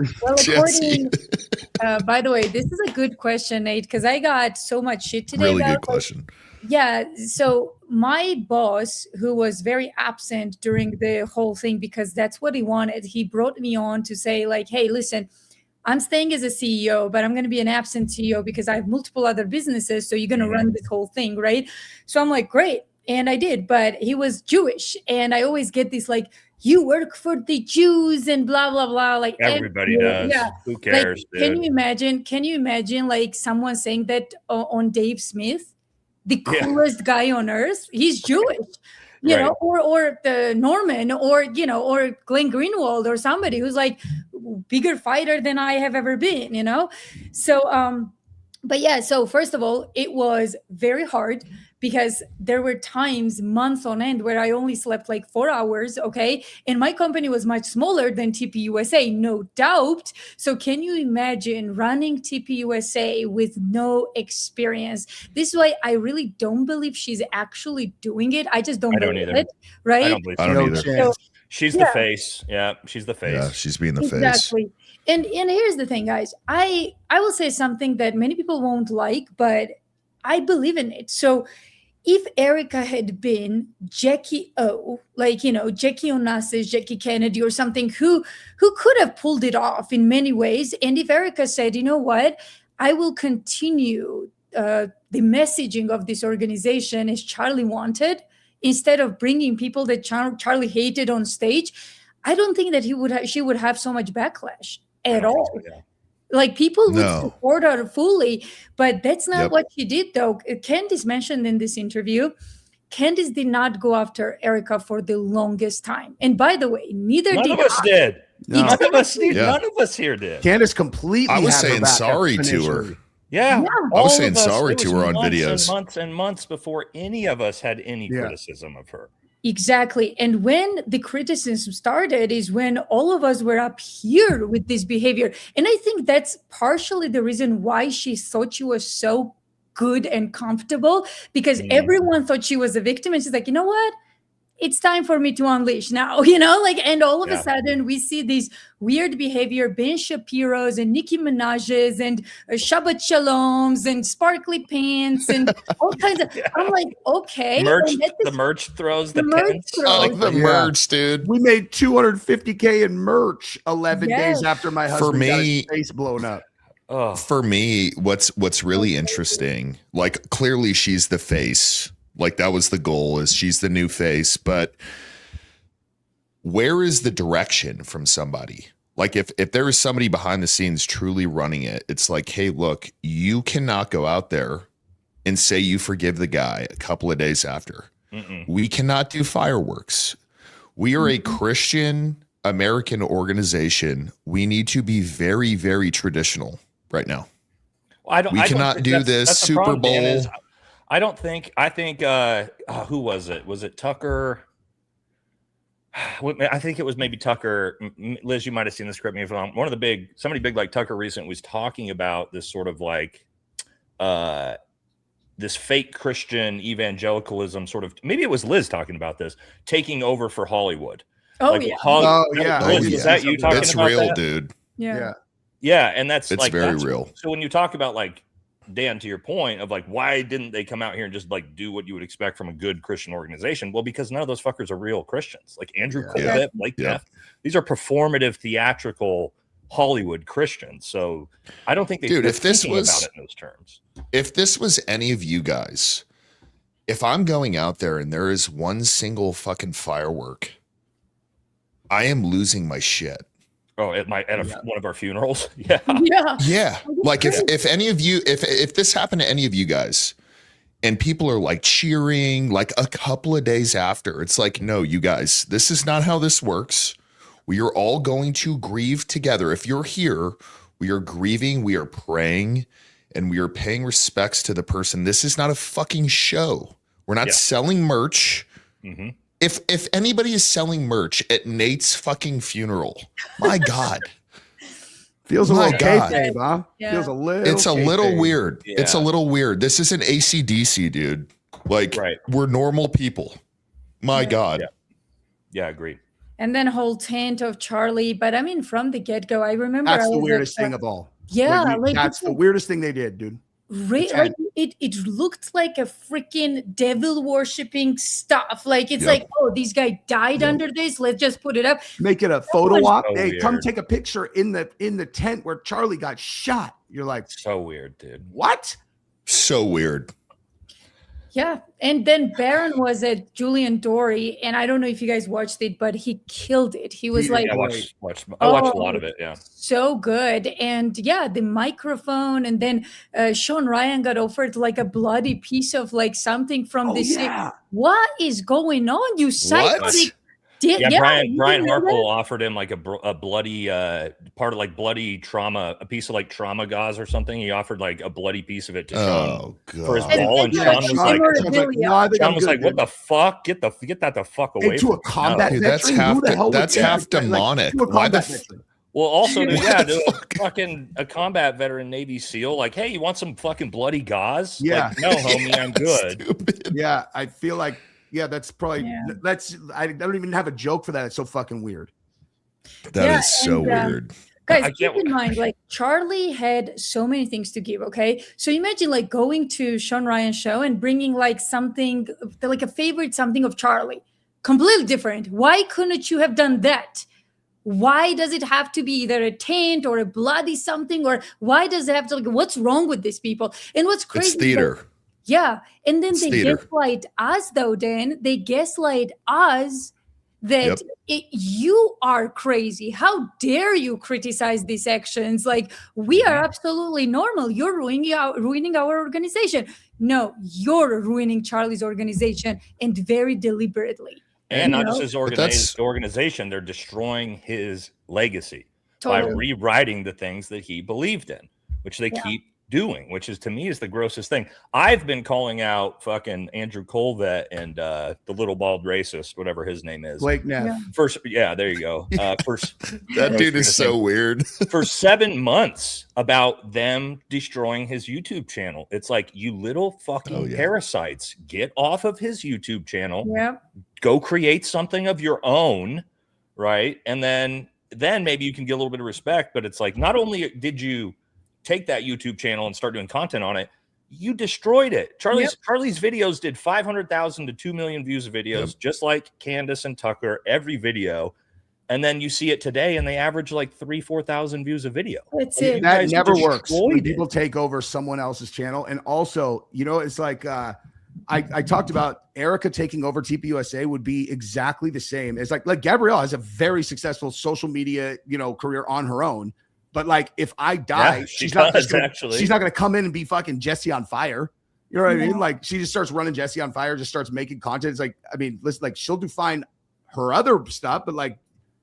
Well, by the way, this is a good question, Nate, because I got so much shit today. Really good question. Yeah. So my boss, who was very absent during the whole thing, because that's what he wanted, he brought me on to say like, hey, listen, I'm staying as a CEO, but I'm going to be an absent CEO because I have multiple other businesses. So you're going to run this whole thing, right? So I'm like, great. And I did, but he was Jewish. And I always get this like, you work for the Jews and blah, blah, blah. Like everybody does. Yeah. Who cares? Like, can you imagine like someone saying that on Dave Smith? The coolest guy on earth. He's Jewish, you know, or the Norman, or or Glenn Greenwald, or somebody who's like bigger fighter than I have ever been, you know. So, but yeah. So first of all, it was very hard because there were times, months on end, where I only slept like 4 hours. Okay, and my company was much smaller than TPUSA, no doubt. So can you imagine running TPUSA with no experience? This is why I really don't believe she's actually doing it. I just don't believe it. Right? I don't believe I don't either. She's the face. Yeah, she's the face. Yeah, she's being the face. Exactly. And here's the thing, guys. I will say something that many people won't like, but I believe in it. So if Erica had been Jackie O, like, Jackie Onassis, Jackie Kennedy or something, who could have pulled it off in many ways. And if Erica said, you know what, I will continue the messaging of this organization as Charlie wanted, instead of bringing people that Charlie hated on stage, I don't think that she would have so much backlash at all. So, yeah. Like, people would support her fully, but that's not what she did, though. Candace mentioned in this interview, Candace did not go after Erica for the longest time. And by the way, none of us did. No. None of us here did. Candace completely. I was saying sorry to her. Yeah. I was saying sorry to her on videos. Months and months before any of us had any criticism of her. Exactly. And when the criticism started is when all of us were up here with this behavior. And I think that's partially the reason why she thought she was so good and comfortable, because everyone thought she was a victim. And she's like, you know what? It's time for me to unleash now, and all of a sudden we see these weird behavior, Ben Shapiro's and Nicki Minaj's and Shabbat Shalom's and sparkly pants and all kinds of, I'm like, okay. The merch throws, the pants. I like the merch, dude. We made $250K in merch 11 days after my husband got his face blown up. Oh. For me, what's really interesting, like, clearly she's the face. Like, that was the goal, is she's the new face. But where is the direction from somebody? Like, if there is somebody behind the scenes truly running it, it's like, hey, look, you cannot go out there and say you forgive the guy a couple of days after. We cannot do fireworks. We are a Christian American organization. We need to be very, very traditional right now. Well, we cannot do this Super Bowl. I think who was it? Was it Tucker? I think it was maybe Tucker. Liz, you might have seen this. Correct me if I'm wrong. Somebody big like Tucker recently was talking about this sort of like this fake Christian evangelicalism sort of, maybe it was Liz talking about this, taking over for Hollywood. Oh, like, yeah. Liz, is that you talking that's about real, that? Dude. Yeah. And it's like, very real. So when you talk about, like, Dan, to your point of like, why didn't they come out here and just like do what you would expect from a good Christian organization? Well, because none of those fuckers are real Christians. Like Andrew Colbert, Blake Neff, these are performative, theatrical Hollywood Christians. So I don't think they if this was about it in those terms. If this was any of you guys, if I'm going out there and there is one single fucking firework, I am losing my shit. Oh, at one of our funerals. Yeah. Like if any of you, if this happened to any of you guys and people are like cheering like a couple of days after, it's like, no, you guys, this is not how this works. We are all going to grieve together. If you're here, we are grieving, we are praying, and we are paying respects to the person. This is not a fucking show. We're not selling merch. Mm-hmm. If anybody is selling merch at Nate's fucking funeral, my God. Feels a little kayfabe, huh? Yeah. Feels a little. It's a little weird. Yeah. It's a little weird. This isn't AC/DC, dude. Like, we're normal people. My God. Yeah, agreed. And then whole tent of Charlie. But I mean, from the get-go, I remember. That's the weirdest thing of all. Yeah. That's the weirdest thing they did, dude. Like it looked like a freaking devil worshipping stuff. Like it's like, oh, these guy died under this. Let's just put it up. Make it a photo op. Hey, come take a picture in the tent where Charlie got shot. You're like, so weird, dude. What? So weird. Yeah. And then Baron was at Julian Dory, and I don't know if you guys watched it, but he killed it. He was I watched a lot of it. Yeah. So good. And the microphone. And then Sean Ryan got offered like a bloody piece of like something from this. What is going on? You psychotic. Brian Harple offered him like a bloody part of like bloody trauma, a piece of like trauma gauze or something. He offered like a bloody piece of it to Sean for his ball, and Sean was like, "What the fuck? Get that the fuck away!" Into a combat veteran? That's half demonic. Why well, also, fucking a combat veteran Navy SEAL, like, hey, you want some fucking bloody gauze? Yeah, like, no, homie, I'm good. Stupid. Yeah, I feel like. Yeah, that's probably I don't even have a joke for that. It's so fucking weird. That is so weird. Guys, keep in mind, like Charlie had so many things to give. Okay, so imagine like going to Sean Ryan's show and bringing like something, like a favorite something of Charlie, completely different. Why couldn't you have done that? Why does it have to be either a taint or a bloody something, or why does it have to? Like, what's wrong with these people? And what's crazy? It's theater. Yeah, and then they theater. gaslight us, though. Dan, they gaslight us. That you are crazy. How dare you criticize these actions? Like, we are absolutely normal. You're ruining our organization. No, you're ruining Charlie's organization, and very deliberately. And not just his organization, they're destroying his legacy by rewriting the things that he believed in, which they keep doing, which is, to me, is the grossest thing. I've been calling out fucking Andrew Colvett and the little bald racist, whatever his name is. Blake Neff. There you go. That dude is so weird. For 7 months about them destroying his YouTube channel. It's like, you little fucking parasites, get off of his YouTube channel. Yeah. Go create something of your own, right? And then maybe you can get a little bit of respect. But it's like, not only did you take that YouTube channel and start doing content on it, you destroyed it. Charlie's videos did 500,000 to 2 million views of videos, just like Candace and Tucker, every video. And then you see it today and they average like 3,000-4,000 views a video. That's it. That never works when people take over someone else's channel. And also, it's like I talked about Erica taking over TPUSA would be exactly the same. It's like Gabrielle has a very successful social media, career on her own. But like, if I die, she's not going to come in and be fucking Jesse on fire. You know what I mean? Like, she just starts running Jesse on fire, just starts making content. It's like, I mean, listen, like, she'll do fine her other stuff, but like,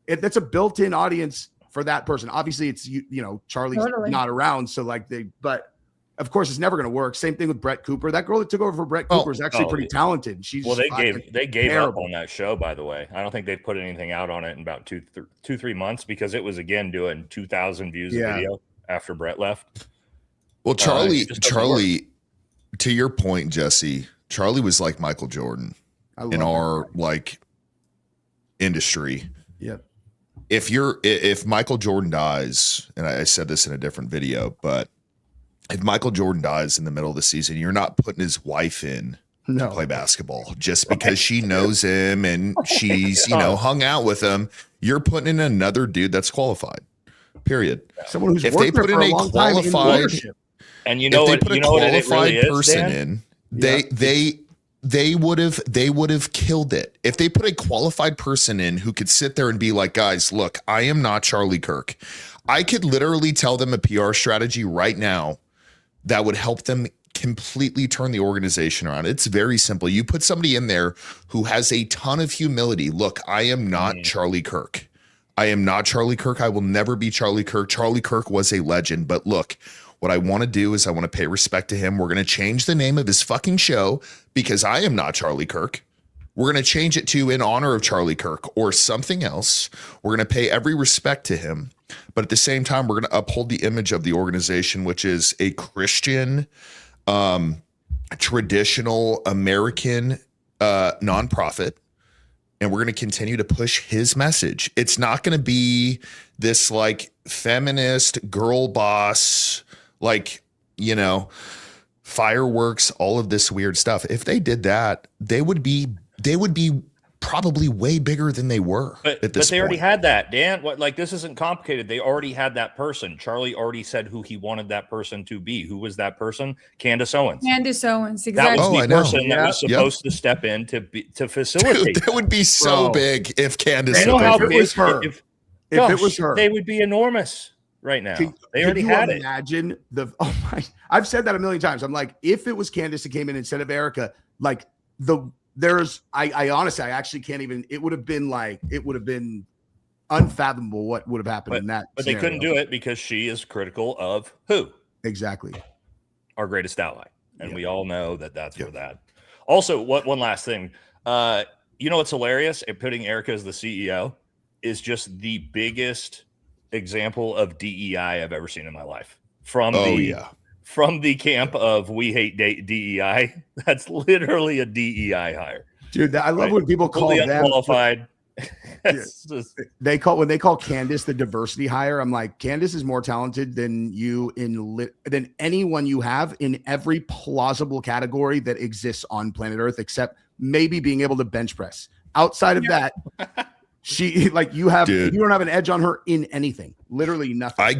that's a built-in audience for that person. Obviously, it's Charlie's not around, so like but of course, it's never going to work. Same thing with Brett Cooper. That girl that took over for Brett Cooper is actually pretty talented. She's they gave up on that show, by the way. I don't think they've put anything out on it in about 2-3 months, because it was again doing 2,000 views a video after Brett left. Well, Charlie, to your point, Jesse, Charlie was like Michael Jordan in our like industry. Yep. If Michael Jordan dies, and I said this in a different video, but if Michael Jordan dies in the middle of the season, you're not putting his wife in to play basketball just because she knows him and she's, hung out with him. You're putting in another dude that's qualified. Period. Someone who's if they put in a qualified, and if they put a qualified person in, they would have killed it. If they put a qualified person in who could sit there and be like, guys, look, I am not Charlie Kirk. I could literally tell them a PR strategy right now that would help them completely turn the organization around. It's very simple. You put somebody in there who has a ton of humility. Look, I am not Charlie Kirk. I am not Charlie Kirk. I will never be Charlie Kirk. Charlie Kirk was a legend. But look, what I want to do is I want to pay respect to him. We're going to change the name of his fucking show because I am not Charlie Kirk. We're going to change it to in honor of Charlie Kirk or something else. We're going to pay every respect to him. But at the same time, we're going to uphold the image of the organization, which is a Christian, traditional American nonprofit. And we're going to continue to push his message. It's not going to be this like feminist girl boss, like, fireworks, all of this weird stuff. If they did that, they would be probably way bigger than they were at this point. But they already had that, Dan. This isn't complicated. They already had that person. Charlie already said who he wanted that person to be. Who was that person? Candace Owens. Candace Owens, exactly. That was the person that was supposed to step in to facilitate. Dude, that would be so big if Candace. If it was her, they would be enormous right now. They already had it. Imagine I've said that a million times. I'm like, if it was Candace that came in instead of Erica, like I honestly, I actually can't even, it would have been unfathomable what would have happened in that. But scenario. They couldn't do it because she is critical of who? Exactly. Our greatest ally. And we all know that's for that. Also, one last thing. What's hilarious at putting Erica as the CEO is just the biggest example of DEI I've ever seen in my life. From the camp of we hate DEI, that's literally a DEI hire. Dude, I love when people call them unqualified. They call Candace the diversity hire. I'm like, Candace is more talented than you than anyone you have in every plausible category that exists on planet Earth, except maybe being able to bench press. Outside of that, she you don't have an edge on her in anything. Literally nothing. I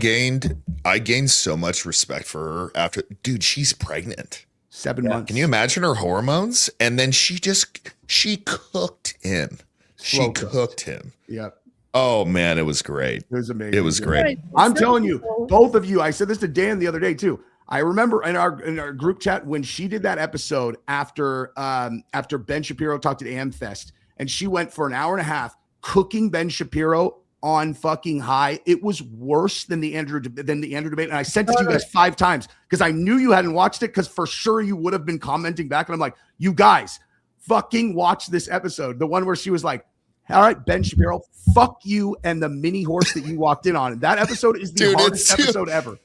gained so much respect for her after. Dude, she's pregnant. 7 months. Can you imagine her hormones? And then she cooked him. She cooked him. Yep. Oh man, it was great. It was amazing. It was great. I'm telling you, both of you. I said this to Dan the other day too. I remember in our group chat when she did that episode after Ben Shapiro talked at AmFest, and she went for an hour and a half cooking Ben Shapiro on fucking high. It was worse than the Andrew debate. And I sent it to you guys 5 times because I knew you hadn't watched it, because for sure you would have been commenting back. And I'm like, you guys fucking watch this episode. The one where she was like, all right, Ben Shapiro, fuck you and the mini horse that you walked in on. That episode is the hardest episode ever.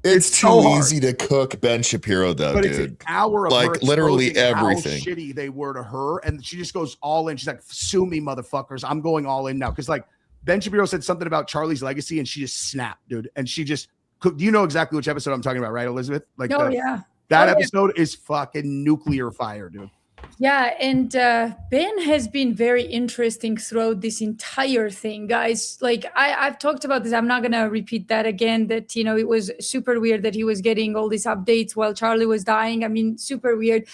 It's too easy to cook Ben Shapiro, though, but dude. It's an hour of like her literally everything. How shitty they were to her, and she just goes all in. She's like, "Sue me, motherfuckers! I'm going all in now." Because like Ben Shapiro said something about Charlie's legacy, and she just snapped, dude. And she just cooked. You know exactly which episode I'm talking about, right, Elizabeth? Like, that episode is fucking nuclear fire, dude. Yeah, and Ben has been very interesting throughout this entire thing, guys. Like I've talked about this. I'm not gonna repeat that again. That it was super weird that he was getting all these updates while Charlie was dying. I mean, super weird.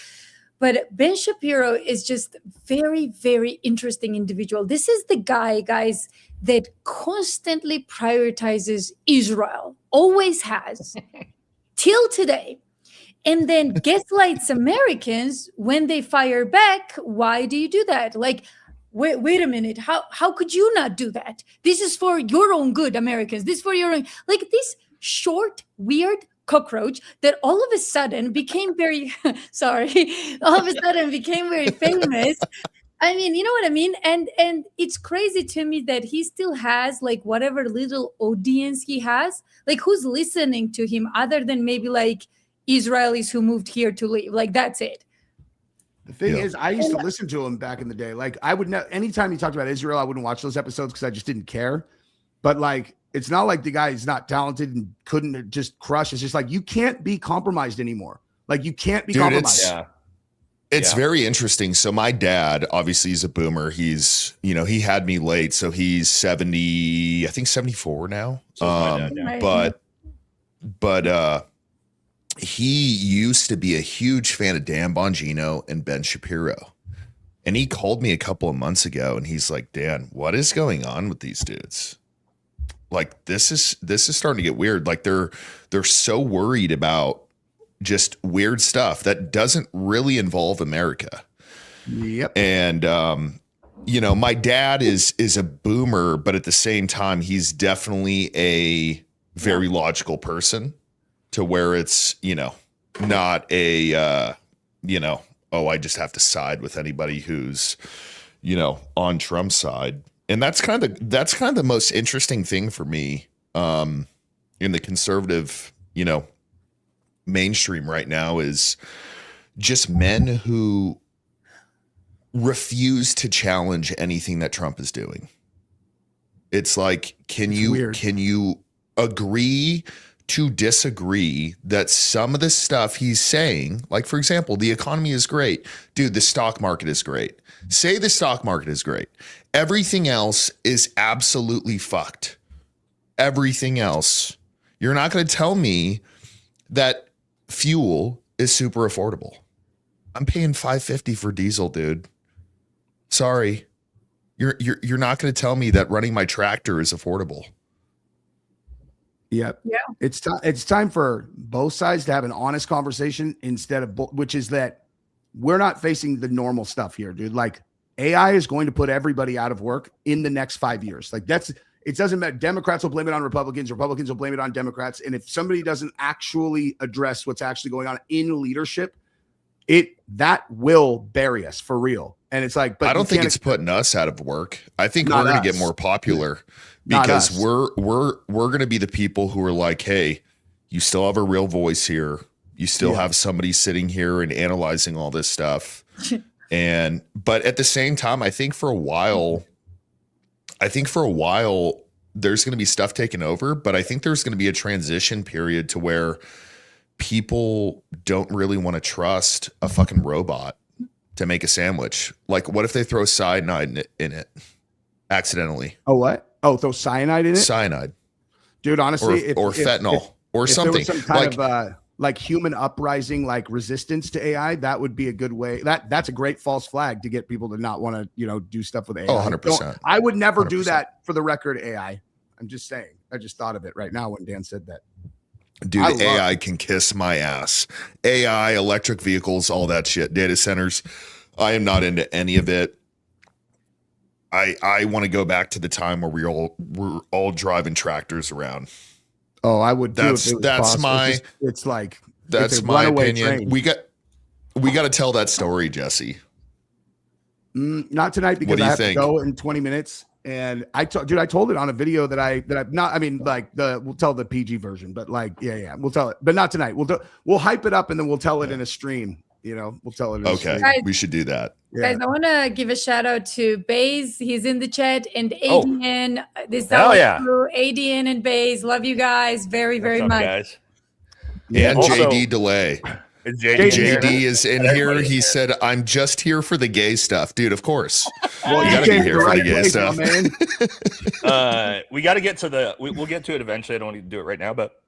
But Ben Shapiro is just very, very interesting individual. This is the guy, guys, that constantly prioritizes Israel, always has, till today. And then gaslights Americans when they fire back. Why do you do that? Like, wait a minute. How could you not do that? This is for your own good, Americans. This is for your own. Like this short, weird cockroach that all of a sudden became very, all of a sudden became very famous. I mean, you know what I mean? And it's crazy to me that he still has like whatever little audience he has. Like who's listening to him other than maybe like Israelis who moved here to live. Like that's it. The thing is, I used to listen to him back in the day. Like I would anytime he talked about Israel, I wouldn't watch those episodes because I just didn't care. But like, it's not like the guy is not talented and couldn't just crush. It's just like, you can't be compromised anymore. Like you can't be compromised. It's very interesting. So my dad, obviously he's a boomer. He's, he had me late. So he's 70, I think 74 now. But he used to be a huge fan of Dan Bongino and Ben Shapiro. And he called me a couple of months ago and he's like, Dan, what is going on with these dudes? Like, this is starting to get weird. Like they're so worried about just weird stuff that doesn't really involve America. Yep. And, my dad is a boomer, but at the same time, he's definitely a very logical person. To where it's, not a, I just have to side with anybody who's, on Trump's side. And that's kind of the most interesting thing for me in the conservative, mainstream right now is just men who refuse to challenge anything that Trump is doing. It's like, can you agree to disagree that some of the stuff he's saying, like, for example, the economy is great. Dude, the stock market is great. Say the stock market is great. Everything else is absolutely fucked. Everything else. You're not going to tell me that fuel is super affordable. I'm paying $5.50 for diesel, dude. Sorry. You're not going to tell me that running my tractor is affordable. Yep. Yeah. It's time for both sides to have an honest conversation instead of which is that we're not facing the normal stuff here, dude. Like AI is going to put everybody out of work in the next 5 years. Like it doesn't matter. Democrats will blame it on Republicans. Republicans will blame it on Democrats. And if somebody doesn't actually address what's actually going on in leadership, that will bury us for real. And it's like, but I don't think it's putting us out of work. I think we're going to get more popular. Because we're going to be the people who are like, hey, you still have a real voice here. You still have somebody sitting here and analyzing all this stuff. But at the same time, I think for a while, I think for a while there's going to be stuff taken over, but I think there's going to be a transition period to where people don't really want to trust a fucking robot to make a sandwich. Like, what if they throw cyanide in it accidentally? Oh, what? Oh, throw cyanide in it? Cyanide. Dude, honestly, or fentanyl or something. There was some kind of like human uprising, like resistance to AI, that would be a good way. That's a great false flag to get people to not want to, do stuff with AI. Oh, 100%. I would never 100%. do that, for the record, AI. I'm just saying. I just thought of it right now when Dan said that. Dude, AI can kiss my ass. AI, electric vehicles, all that shit, data centers. I am not into any of it. I want to go back to the time where we're all driving tractors around. Oh, I would. That's my. It's like that's my opinion. Train. We got to tell that story, Jesse. Not tonight, because I have to go in 20 minutes. And I told it on a video that I've not. I mean, like we'll tell the PG version, but like, yeah, we'll tell it, but not tonight. We'll hype it up and then we'll tell it in a stream. We'll tell it. Okay, we should do that. Yeah. Guys, I want to give a shout out to Baze. He's in the chat, and ADN. This is crew. ADN and Baze. Love you guys very, very much. Guys? And also, JD Delay. JD is in here. He said, "I'm just here for the gay stuff, dude." Of course, well, you gotta be here for the gay stuff, man. We got to get to the. We'll get to it eventually. I don't need to do it right now, but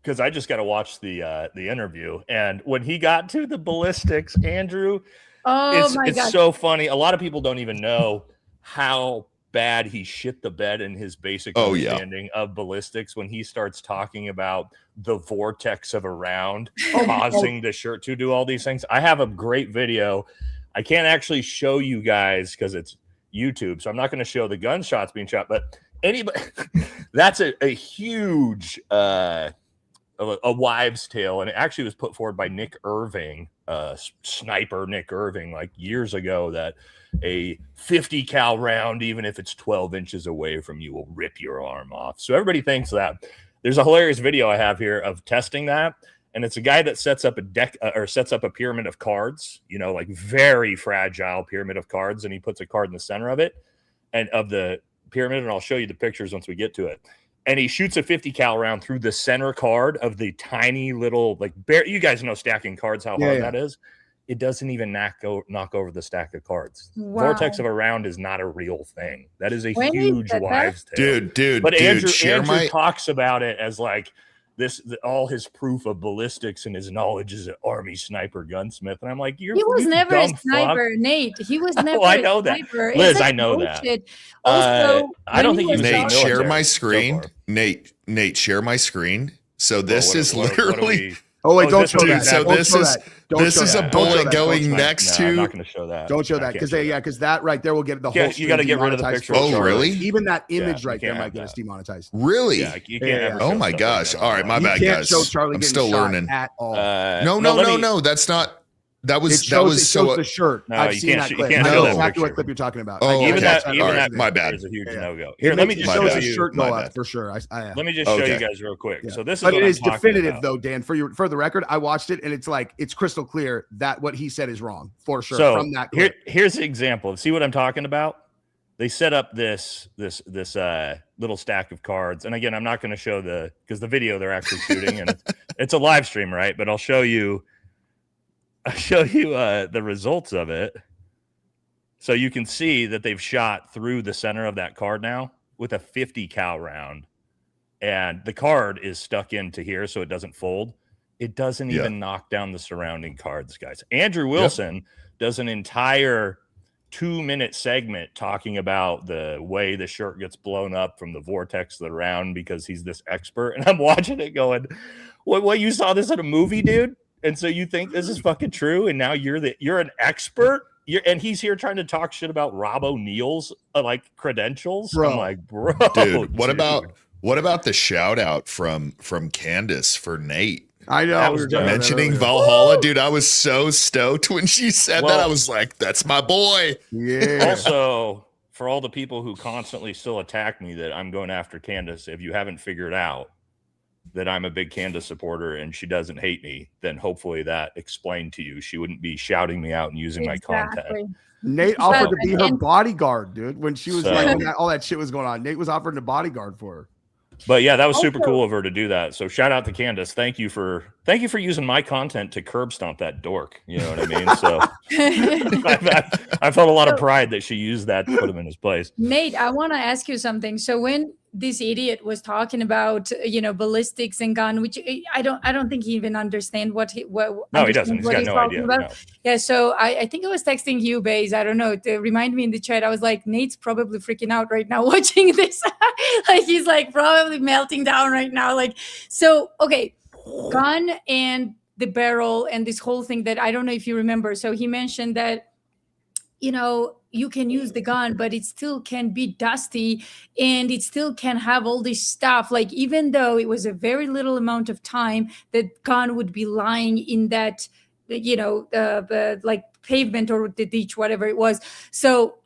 because I just got to watch the interview, and when he got to the ballistics, Andrew, it's so funny. A lot of people don't even know how bad he shit the bed in his basic understanding of ballistics when he starts talking about the vortex of a round causing the shirt to do all these things. I have a great video. I can't actually show you guys because it's YouTube, so I'm not going to show the gunshots being shot, but anybody, that's a huge a wives' tale, and it actually was put forward by Nick Irving, sniper Nick Irving, like years ago, that a 50 cal round, even if it's 12 inches away from you, will rip your arm off. So everybody thinks that. There's a hilarious video I have here of testing that, and it's a guy that sets up a deck or sets up a pyramid of cards, like very fragile pyramid of cards, and he puts a card in the center of it and of the pyramid, and I'll show you the pictures once we get to it. And he shoots a 50 cal round through the center card of the tiny little, you guys know stacking cards, how hard that is. It doesn't even knock over the stack of cards. Wow. Vortex of a round is not a real thing. That is a huge wives' tale. Dude. But Andrew talks about it as like all his proof of ballistics and his knowledge is an army sniper gunsmith. And I'm like, he was never a sniper, Nate. He was never I know that. Liz, I know that. Also, I don't think he was Nate, share my screen. Nate, share my screen. So this is literally... Oh wait! Don't show that. So this is a bullet going next to. I'm not going to show that. Don't show that because that right there will get the whole. You got to get rid of the picture. Oh really? Even that image right there might get us demonetized. Really? Yeah, you can't. Oh my gosh! All right, my bad, guys. I'm still learning. At all. No. That's not. That was so the shirt. No, I've seen that clip. I know exactly what clip you're talking about. Oh, even that my bad. Is a huge no-go. Here, let me just show you. Shirt go up for sure. Let me just show you guys real quick. Yeah. So this is, but it is definitive though, Dan. For the record, I watched it and it's crystal clear that what he said is wrong for sure. So from that clip. Here's the example. See what I'm talking about? They set up this little stack of cards, and again, I'm not going to show because the video they're actually shooting, and it's a live stream, right? But I'll show you the results of it, so you can see that they've shot through the center of that card now with a 50 cal round, and the card is stuck into here so it doesn't fold. It doesn't even knock down the surrounding cards, guys. Andrew Wilson does an entire 2-minute segment talking about the way the shirt gets blown up from the vortex of the round because he's this expert, and I'm watching it going, what you saw this in a movie, dude? And so you think this is fucking true, and now you're an expert, and he's here trying to talk shit about Rob O'Neill's credentials. Bro. I'm like, bro, dude, what about the shout out from Candace for Nate? I know mentioning Valhalla, dude. I was so stoked when she said that. I was like, that's my boy. Yeah. Also, for all the people who constantly still attack me that I'm going after Candace, if you haven't figured out, that I'm a big Candace supporter and she doesn't hate me, then hopefully that explained to you. She wouldn't be shouting me out and using my content. Nate offered to be her bodyguard, dude, when she was when all that shit was going on. Nate was offering to bodyguard for her. But yeah, that was super cool of her to do that. So shout out to Candace. Thank you for using my content to curb stomp that dork. You know what I mean? So I felt a lot of pride that she used that to put him in his place. Nate, I want to ask you something. So when this idiot was talking about, ballistics and gun, which I don't think he even understands what he doesn't. He's got no idea. No. Yeah. So I think I was texting you, Baze. I don't know. To remind me in the chat, I was like, Nate's probably freaking out right now watching this. Like he's like probably melting down right now. Like, so, okay. Gun and the barrel and this whole thing that I don't know if you remember. So he mentioned that, you can use the gun, but it still can be dusty and it still can have all this stuff. Like, even though it was a very little amount of time, that gun would be lying in that, like pavement or the ditch, whatever it was. So,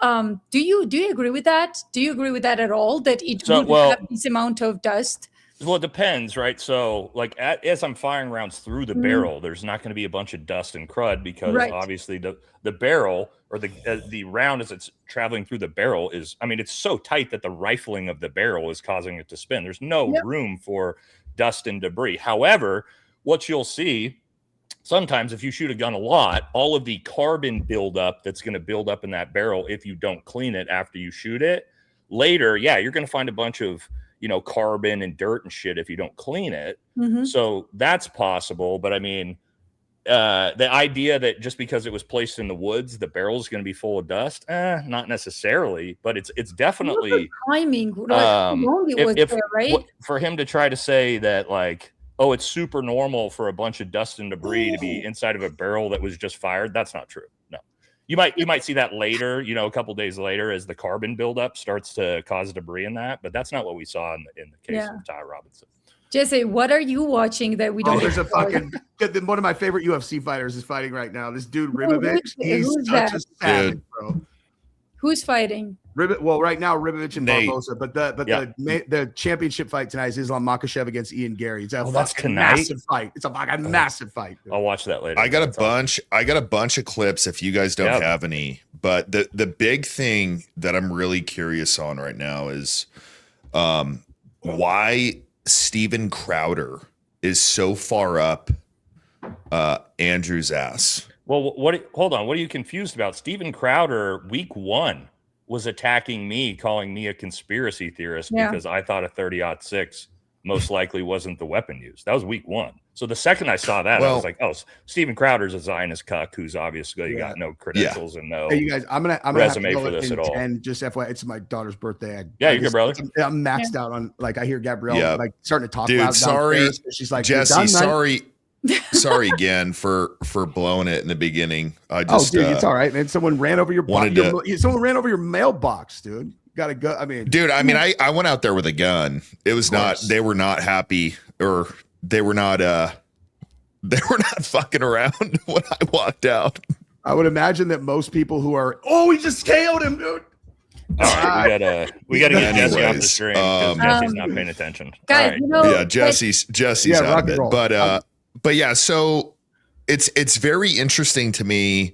do you agree with that? Do you agree with that at all? That it would have this amount of dust? Well, it depends, right? So, like, as I'm firing rounds through the barrel, there's not going to be a bunch of dust and crud because obviously the barrel or the round as it's traveling through the barrel is, it's so tight that the rifling of the barrel is causing it to spin. There's no room for dust and debris. However, what you'll see sometimes if you shoot a gun a lot, all of the carbon buildup that's going to build up in that barrel if you don't clean it after you shoot it later, you're going to find a bunch of carbon and dirt and shit if you don't clean it. Mm-hmm. So that's possible. But the idea that just because it was placed in the woods, the barrel is going to be full of dust, not necessarily, but it's definitely timing. Right? For him to try to say that like, oh, it's super normal for a bunch of dust and debris to be inside of a barrel that was just fired. That's not true. No. You might see that later, a couple days later as the carbon buildup starts to cause debris in that, but that's not what we saw in the case of Ty Robinson. Jesse, what are you watching that we don't? There's a fucking one of my favorite UFC fighters is fighting right now. This dude Ribovich, he's such a savage, bro. Who's fighting? Right now Ribovich and Barbosa, but the championship fight tonight is Islam Makhachev against Ian Gary. It's a massive fight. It's a fucking massive fight. Dude. I'll watch that later. I got a bunch of clips if you guys don't have any. But the big thing that I'm really curious on right now is why Steven Crowder is so far up Andrew's ass. Well, hold on. What are you confused about? Steven Crowder, week 1, was attacking me, calling me a conspiracy theorist because I thought a 30-06 most likely wasn't the weapon used. That was week 1. So the second I saw that, I was like, oh, Steven Crowder's a Zionist cuck who's obviously got no credentials and no you guys, I'm gonna resume for this at all. And just FYI, it's my daughter's birthday. You're good, brother. I'm maxed out on, like, I hear Gabrielle like starting to talk loud. Sorry. She's like, Jesse, sorry. Sorry again for blowing it in the beginning. It's all right, man. Someone ran over your someone ran over your mailbox, dude. Gotta go. Dude, I went out there with a gun. It was not. They were not happy, or they were not fucking around when I walked out. I would imagine that most people who are, we just KO'd him, dude. All right, we gotta get Jesse off the stream because Jesse's not paying attention. Guys, Jesse's out of it, but yeah, so it's very interesting to me.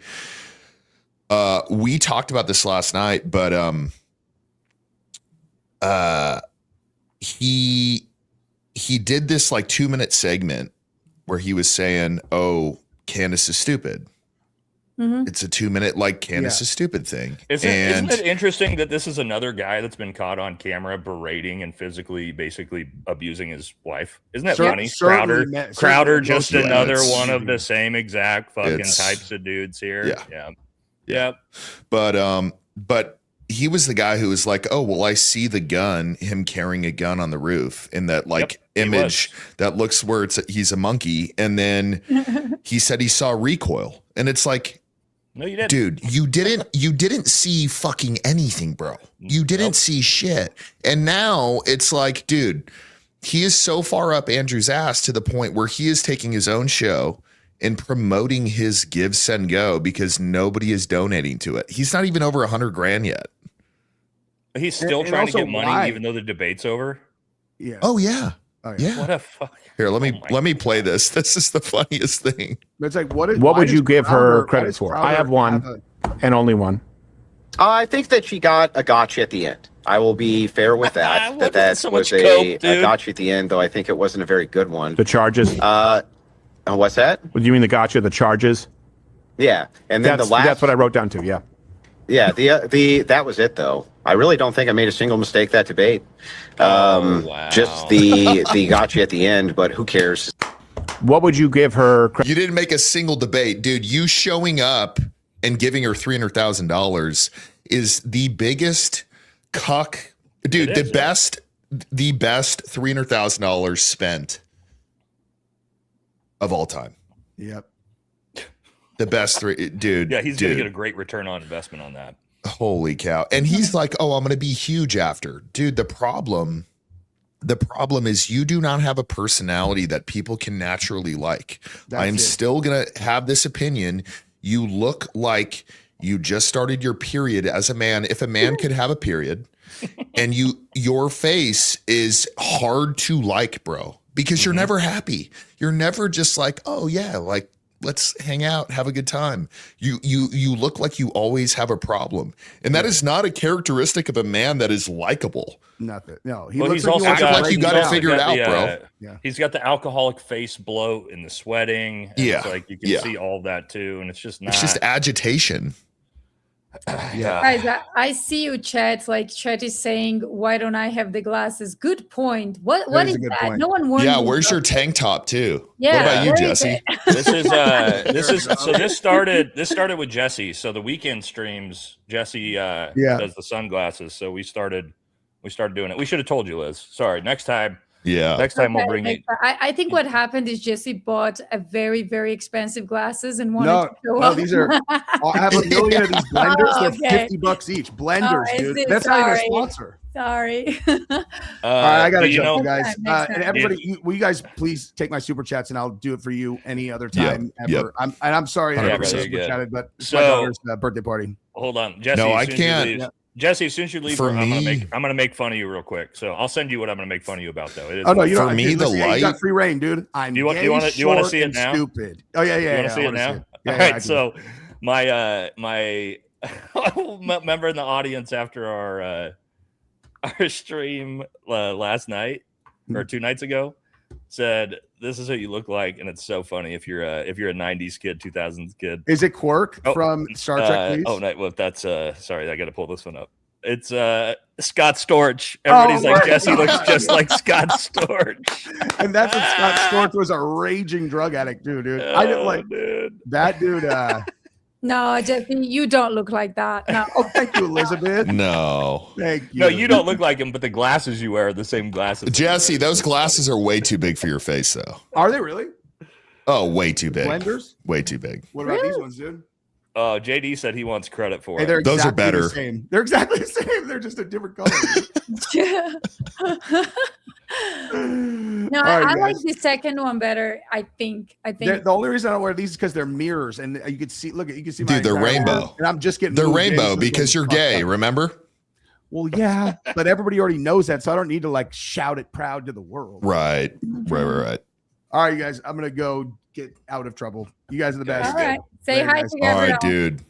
We talked about this last night, but he did this like 2-minute segment where he was saying, "Oh, Candace is stupid." Mm-hmm. It's a 2-minute like Candace is stupid thing. Isn't it interesting that this is another guy that's been caught on camera berating and physically basically abusing his wife? Isn't that funny? Crowder, just another one of the same exact fucking types of dudes here. Yeah. But he was the guy who was like, "Oh, well, I see the gun, him carrying a gun on the roof in that image that looks where he's a monkey." And then he said he saw recoil. And it's like, no, you didn't. Dude, you didn't see fucking anything, bro. You didn't see shit. And now it's like, dude, he is so far up Andrew's ass to the point where he is taking his own show and promoting his Give, Send, Go because nobody is donating to it. He's not even over $100,000 yet. He's still trying to get money even though the debate's over. Yeah. Oh yeah. Oh, Yeah. What a fuck. Here, let me play this. This is the funniest thing. It's like what would you give her credit for? I have one and only one. I think that she got a gotcha at the end. I will be fair with that. that so was much a coke, gotcha at the end, though I think it wasn't a very good one. The charges. What's that? What do you mean the gotcha? The charges? Yeah, and then that's, the last. That's what I wrote down too. Yeah. Yeah, that was it though. I really don't think I made a single mistake that debate. Wow. Just the gotcha at the end, but who cares? What would you give her? You didn't make a single debate, dude. You showing up and giving her $300,000 is the biggest cuck, dude. The best $300,000 spent of all time. Yep. The best dude. Yeah, he's gonna get a great return on investment on that. Holy cow. And he's like, oh, I'm gonna be huge after. Dude, the problem is you do not have a personality that people can naturally like. I'm still gonna have this opinion. You look like you just started your period as a man. If a man could have a period, and your face is hard to like, bro, because you're never happy. You're never just like, oh yeah, like let's hang out, have a good time. You look like you always have a problem, and that is not a characteristic of a man that is likable. Nothing. No, he looks like you got it figured out, bro. Yeah, he's got the alcoholic face bloat and the sweating. And yeah, it's like you can see all that too, and it's just not. It's just agitation. Guys, I see you, Chet. Like Chet is saying, "Why don't I have the glasses?" Good point. What is that? Point. No one warned Yeah, me. Where's your tank top too? Yeah, what about you, Jesse? This started with Jesse. So the weekend streams, Jesse does the sunglasses. So we started doing it. We should have told you, Liz. Sorry. Next time. Yeah. Next time we'll bring it. I think what happened is Jesse bought a very, very expensive glasses and wanted to show No, up. these are. I have a million of these blenders. They're $50 each. Blenders, dude. That's not even a sponsor. Sorry. All right, I gotta jump, you guys. Next time. And everybody, will you guys please take my super chats, and I'll do it for you any other time ever. I'm sorry I never super chatted, but it's my daughter's birthday party. Hold on, Jesse. No, I can't. Jesse, as soon as you leave, For I'm me, gonna make fun of you real quick. So I'll send you what I'm gonna make fun of you about, though. It is oh no, you for don't. me the light. You got free reign, dude. I'm. Do you want to see it now? Stupid. Oh yeah. You want to see it now? Yeah, all right. So my member in the audience after our stream last night or 2 nights ago said, "This is what you look like," and it's so funny if you're a 90s kid, 2000s kid. Is it Quark from Star Trek? Please? Oh no, well that's sorry, I got to pull this one up. It's Scott Storch. Everybody's like, Jesse looks just like Scott Storch. And that's when Scott Storch was a raging drug addict, dude. I didn't like that dude. No, Jesse, you don't look like that. No. Oh, thank you, Elizabeth. No. Thank you. No, you don't look like him, but the glasses you wear are the same glasses. Jesse, those glasses are way too big for your face, though. Are they really? Oh, way too big. Blenders? Way too big. What about these ones, dude? Oh, JD said he wants credit for Hey, it. Those are better. The same. They're exactly the same. They're just a different color. No, I like the second one better. I think the only reason I don't wear these is because they're mirrors, and you can see. Look, you can see. Dude, they're rainbow. And I'm just getting. They're rainbow because you're gay. Remember? Well, yeah, but everybody already knows that, so I don't need to like shout it proud to the world. Right. All right, you guys. I'm gonna go get out of trouble. You guys are the best. All right, say hi to everyone. All right, everyone. dude.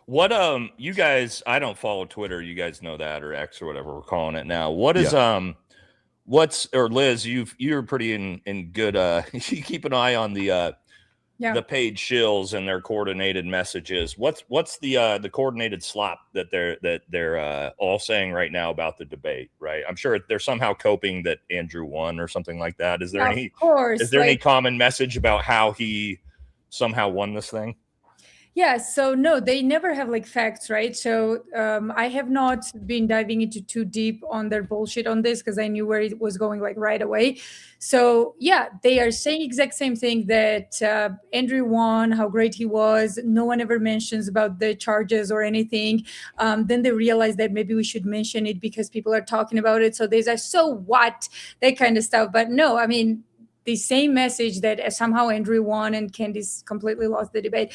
What you guys? I don't follow Twitter. You guys know that, or X, or whatever we're calling it now. What is what's or Liz? You're pretty in good. You keep an eye on the paid shills and their coordinated messages. What's the coordinated slop that they're all saying right now about the debate? Right, I'm sure they're somehow coping that Andrew won or something like that. Is there any common message about how he somehow won this thing? Yeah, so no, they never have like facts, right? So I have not been diving into too deep on their bullshit on this because I knew where it was going like right away. So yeah, they are saying exact same thing that Andrew won, how great he was. No one ever mentions about the charges or anything. Then they realize that maybe we should mention it because people are talking about it. So they say, so what? That kind of stuff. But no, I mean, the same message that somehow Andrew won and Candace completely lost the debate.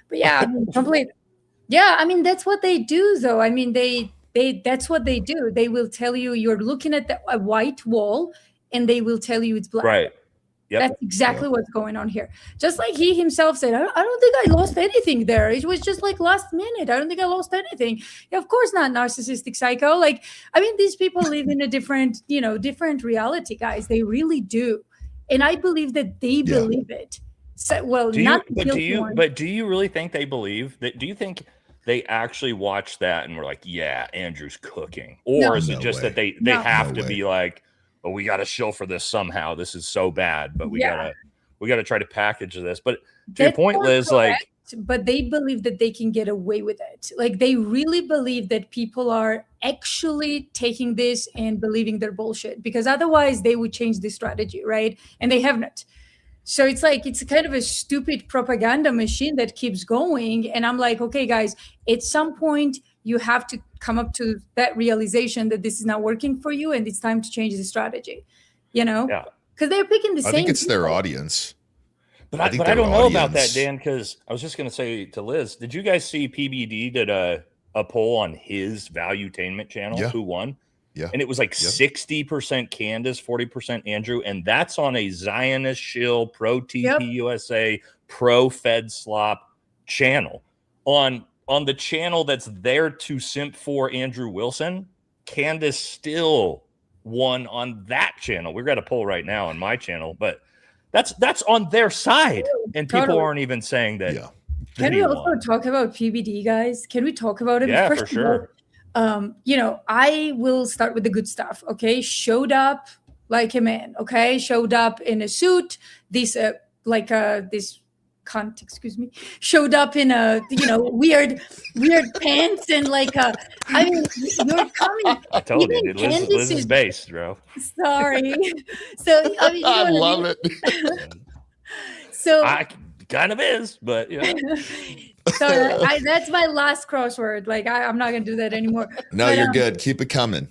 But yeah, I mean, that's what they do though. I mean, they that's what they do. They will tell you you're looking at a white wall and they will tell you it's black. Right. Yep. That's exactly what's going on here. Just like he himself said, I don't think I lost anything there. It was just like last minute. I don't think I lost anything. Yeah, of course not, narcissistic psycho. Like, I mean, these people live in a different, different reality, guys. They really do. And I believe that they believe it. So, well, do you really think they believe that? Do you think they actually watched that and were like, yeah, Andrew's cooking? Or is it just that they have to be like, oh, we got to show for this somehow. This is so bad, but we gotta try to package this. But to your point, Liz, correct, but they believe that they can get away with it. Like they really believe that people are actually taking this and believing their bullshit, because otherwise they would change the strategy, right? And they haven't. So it's like, it's kind of a stupid propaganda machine that keeps going. And I'm like, okay, guys, at some point you have to come up to that realization that this is not working for you and it's time to change the strategy, because they're picking the same. I think it's people. their audience. But I don't know about that, Dan, because I was just going to say to Liz, did you guys see PBD did a poll on his Valuetainment channel? Who won? Yeah. And it was like 60% Candace, 40% Andrew. And that's on a Zionist shill, pro TP USA, pro Fed slop channel. On the channel that's there to simp for Andrew Wilson, Candace still won on that channel. We've got a poll right now on my channel, but that's on their side. And people aren't even saying that. Yeah. Can we also talk about PBD, guys? Can we talk about it? Yeah, for sure. I will start with the good stuff. Okay. Showed up like a man. Okay. Showed up in a suit. This cunt, excuse me, showed up in a weird pants and I mean, you're coming. I told you, Liz is based, bro. Sorry. So I mean, I love it. So I kind of is, but So that's my last crossword. Like I'm not gonna do that anymore. No, you're good. Keep it coming.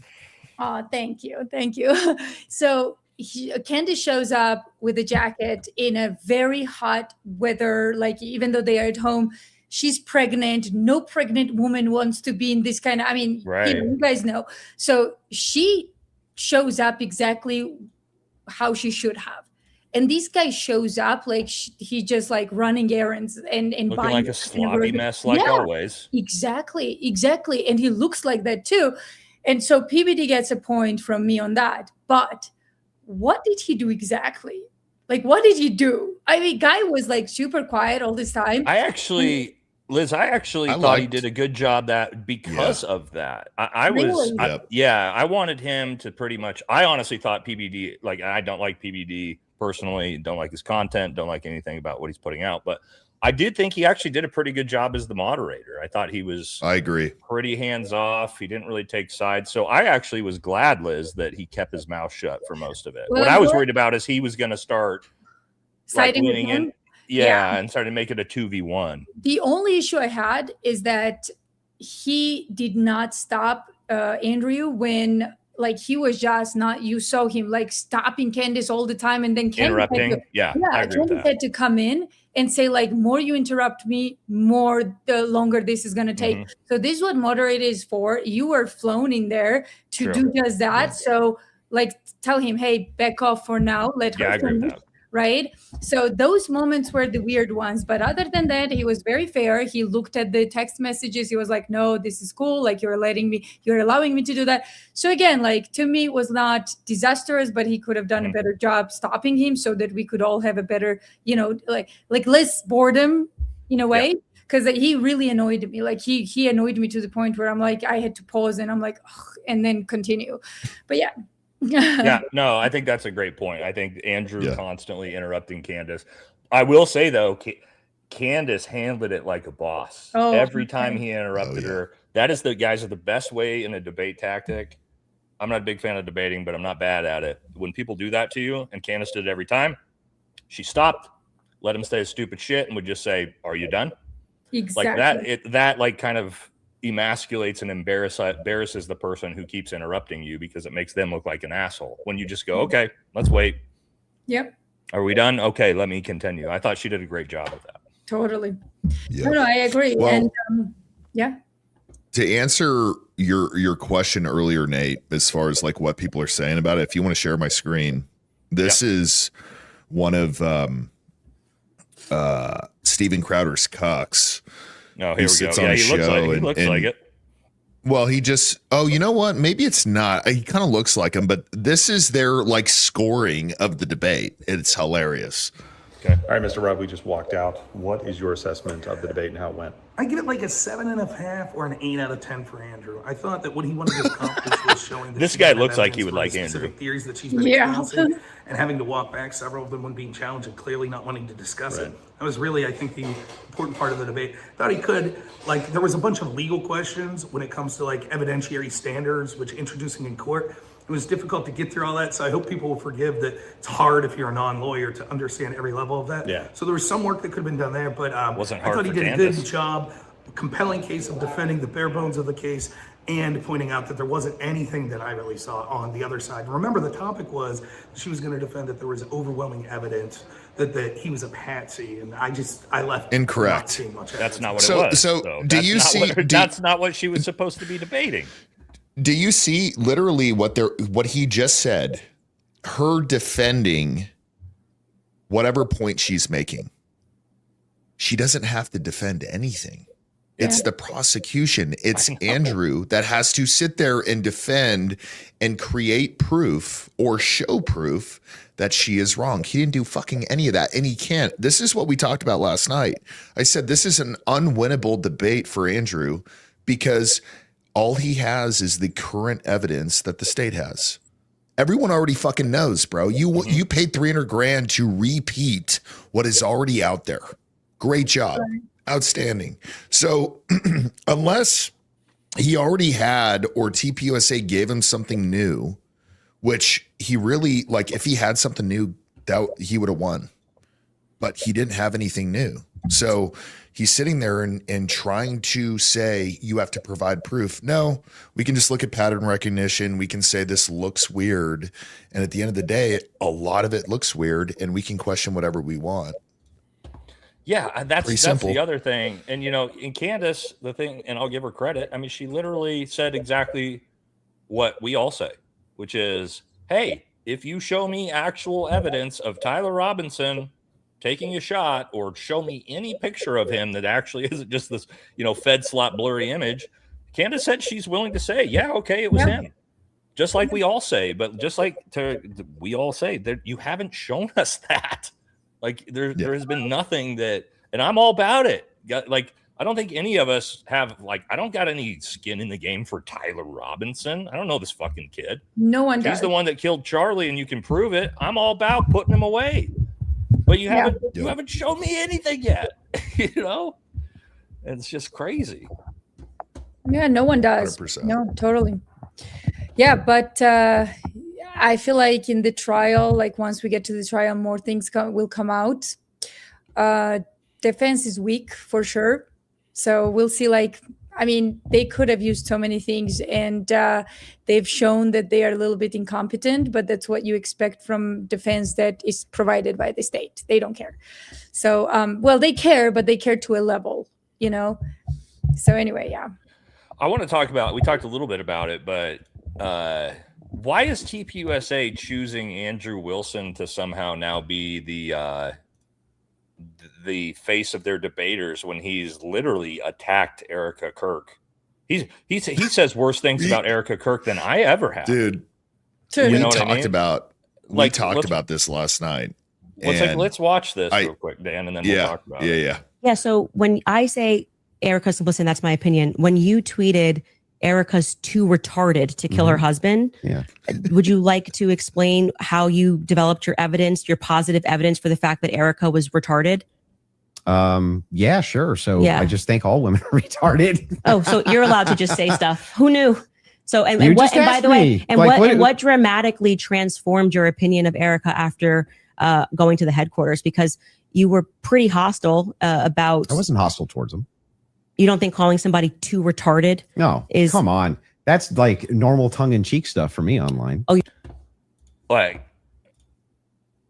Oh, thank you. So Candace shows up with a jacket in a very hot weather. Like even though they are at home, she's pregnant. No pregnant woman wants to be in this kind of. I mean, you guys know. So she shows up exactly how she should have. And this guy shows up like he just like running errands and looking buying like a sloppy mess, like always. Exactly. And he looks like that too. And so PBD gets a point from me on that. But what did he do exactly? Like, what did he do? I mean, guy was like super quiet all this time. Liz, I thought he did a good job because of that. I wanted him to pretty much, I honestly thought PBD, like, I don't like PBD personally, don't like his content, don't like anything about what he's putting out, but I did think he actually did a pretty good job as the moderator. I thought he was pretty hands off. He didn't really take sides. So I actually was glad, Liz, that he kept his mouth shut for most of it. What I was worried about is he was going to start siding with him. And started to make it a 2v1. The only issue I had is that he did not stop Andrew when like he was just not, you saw him like stopping Candace all the time, and then Candace interrupting. Candace had to come in and say like, more you interrupt me, more the longer this is going to take. So this is what moderator is for. You were flown in there to do just that. So like tell him, hey, back off for now. Let her finish. Right. So those moments were the weird ones. But other than that, he was very fair. He looked at the text messages. He was like, no, this is cool. Like you're allowing me to do that. So again, like to me, it was not disastrous, but he could have done a better job stopping him so that we could all have a better, like less boredom in a way. Because he really annoyed me. Like he annoyed me to the point where I'm like, I had to pause and I'm like, and then continue. But no, I think that's a great point. I think Andrew constantly interrupting Candace. I will say though, Candace handled it like a boss. Every time he interrupted her, that is the best way in a debate tactic. I'm not a big fan of debating, but I'm not bad at it. When people do that to you, and Candace did it every time, she stopped, let him say his stupid shit, and would just say, "Are you done?" Exactly. Like that like kind of emasculates and embarrasses the person who keeps interrupting you, because it makes them look like an asshole. When you just go, okay, let's wait. Yep. Are we done? Okay, let me continue. I thought she did a great job of that. Totally. No, I agree. Well, and to answer your question earlier, Nate, as far as like what people are saying about it, if you want to share my screen, This is one of Steven Crowder's cucks. Oh, here we go. Yeah, he looks like it. Well, he just, you know what? Maybe it's not. He kind of looks like him, but this is their like scoring of the debate. It's hilarious. Okay. All right, Mr. Rudd, we just walked out. What is your assessment of the debate and how it went? I give it like a 7.5 or an 8 out of 10 for Andrew. I thought that what he wanted to accomplish was showing that this guy looks like he would like Andrew. Theories that she's been experiencing and having to walk back, several of them when being challenged and clearly not wanting to discuss it. That was really, I think, the important part of the debate. Thought he could, like, there was a bunch of legal questions when it comes to like evidentiary standards, which introducing in court. It was difficult to get through all that, so I hope people will forgive that it's hard if you're a non-lawyer to understand every level of that. Yeah. So there was some work that could have been done there, but I thought he did Candace. a good job, compelling case of defending the bare bones of the case and pointing out that there wasn't anything that I really saw on the other side. Remember, the topic was she was going to defend that there was overwhelming evidence that he was a patsy, and I left incorrect. Not seeing much That's not evidence. what it was. So do you see? That's not what she was supposed to be debating. Do you see literally what he just said? Her defending whatever point she's making. She doesn't have to defend anything. It's the prosecution. It's Andrew that has to sit there and defend and create proof or show proof that she is wrong. He didn't do fucking any of that, and he can't. This is what we talked about last night. I said this is an unwinnable debate for Andrew because all he has is the current evidence that the state has. Everyone already fucking knows, bro. You paid $300,000 to repeat what is already out there. Great job. Outstanding. So unless he already had or TPUSA gave him something new, which he really, like, if he had something new, that he would have won. But he didn't have anything new. So he's sitting there and trying to say, you have to provide proof. No, we can just look at pattern recognition. We can say this looks weird. And at the end of the day, a lot of it looks weird, and we can question whatever we want. Yeah, that's the other thing. And, in Candace, the thing, and I'll give her credit, I mean, she literally said exactly what we all say, which is, hey, if you show me actual evidence of Tyler Robinson taking a shot, or show me any picture of him that actually isn't just this, Fed slot blurry image, Candace said she's willing to say, yeah, okay, it was him. Just like we all say, but just like we all say that you haven't shown us that. Like there has been nothing that, and I'm all about it. Like, I don't think any of us have, like, I don't got any skin in the game for Tyler Robinson. I don't know this fucking kid. No one does. He's the one that killed Charlie, and you can prove it. I'm all about putting him away. But you haven't shown me anything yet. It's just crazy. Yeah, no one does. 100%. No, totally. Yeah, but I feel like in the trial, like once we get to the trial, more things will come out. Defense is weak for sure. So we'll see. They could have used so many things, and they've shown that they are a little bit incompetent, but that's what you expect from defense that is provided by the state. They don't care. So, they care, but they care to a level, So anyway, yeah. I want to talk about, we talked a little bit about it, but why is TPUSA choosing Andrew Wilson to somehow now be the face of their debaters when he's literally attacked Erica Kirk? He says worse things about Erica Kirk than I ever have. Dude, we talked about this last night. Let's watch this real quick, Dan, and then we'll talk about it. Yeah. So when I say Erica's complicit, that's my opinion. When you tweeted Erica's too retarded to kill her husband, would you like to explain how you developed your evidence, your positive evidence for the fact that Erica was retarded? Yeah, sure. So I just think all women are retarded. Oh, so you're allowed to just say stuff. Who knew? So and by the way, what dramatically transformed your opinion of Erica after going to the headquarters? Because you were pretty hostile about. I wasn't hostile towards them. You don't think calling somebody too retarded? No, come on. That's like normal tongue-in-cheek stuff for me online. Oh, like.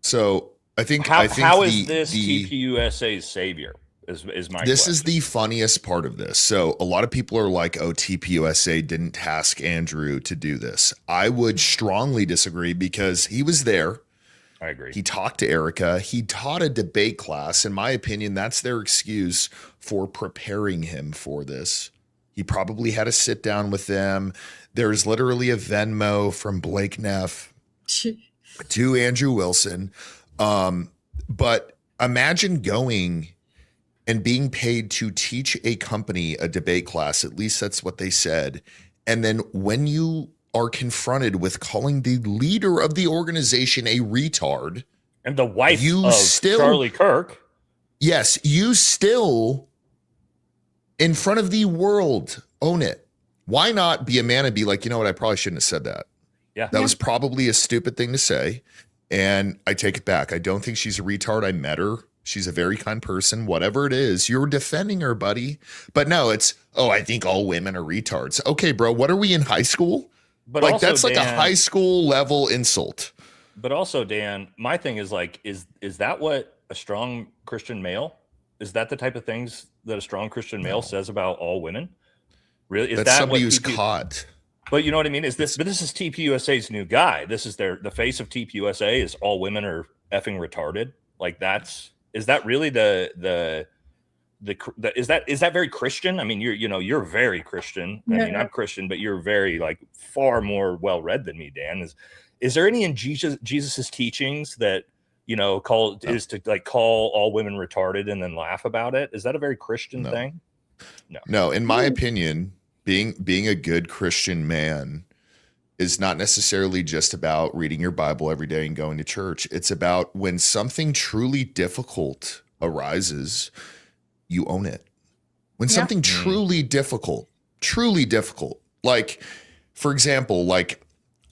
So I think how is this TPUSA's savior? Is my this question. Is the funniest part of this. So a lot of people are like, "Oh, TPUSA didn't task Andrew to do this." I would strongly disagree because he was there. I agree. He talked to Erica. He taught a debate class. In my opinion, that's their excuse for preparing him for this. He probably had to sit down with them. There's literally a Venmo from Blake Neff to Andrew Wilson. But imagine going and being paid to teach a company a debate class. At least that's what they said. And then when you are confronted with calling the leader of the organization a retard, and the wife of Charlie Kirk. Yes, you still, in front of the world, own it. Why not be a man and be like, you know what, I probably shouldn't have said that. Yeah. That was probably a stupid thing to say. And I take it back. I don't think she's a retard. I met her. She's a very kind person. Whatever it is, you're defending her, buddy. But no, it's, I think all women are retards. Okay, bro, what are we in high school? But like also, that's like Dan, a high school level insult. But also, Dan, my thing is like, is that what a strong Christian male? Is that the type of things that a strong Christian male says about all women? Really? Is That's that somebody what who's caught. But you know what I mean? Is this? But this is TPUSA's new guy. This is the face of TPUSA is all women are effing retarded. Like is that really is that very Christian? I mean, you're very Christian. I mean, I'm Christian, but you're very like far more well read than me, Dan. Is there any in Jesus's teachings that is to like call all women retarded and then laugh about it? Is that a very Christian thing? No. In my opinion, being a good Christian man is not necessarily just about reading your Bible every day and going to church. It's about when something truly difficult arises, you own it. When something truly difficult, like, for example, like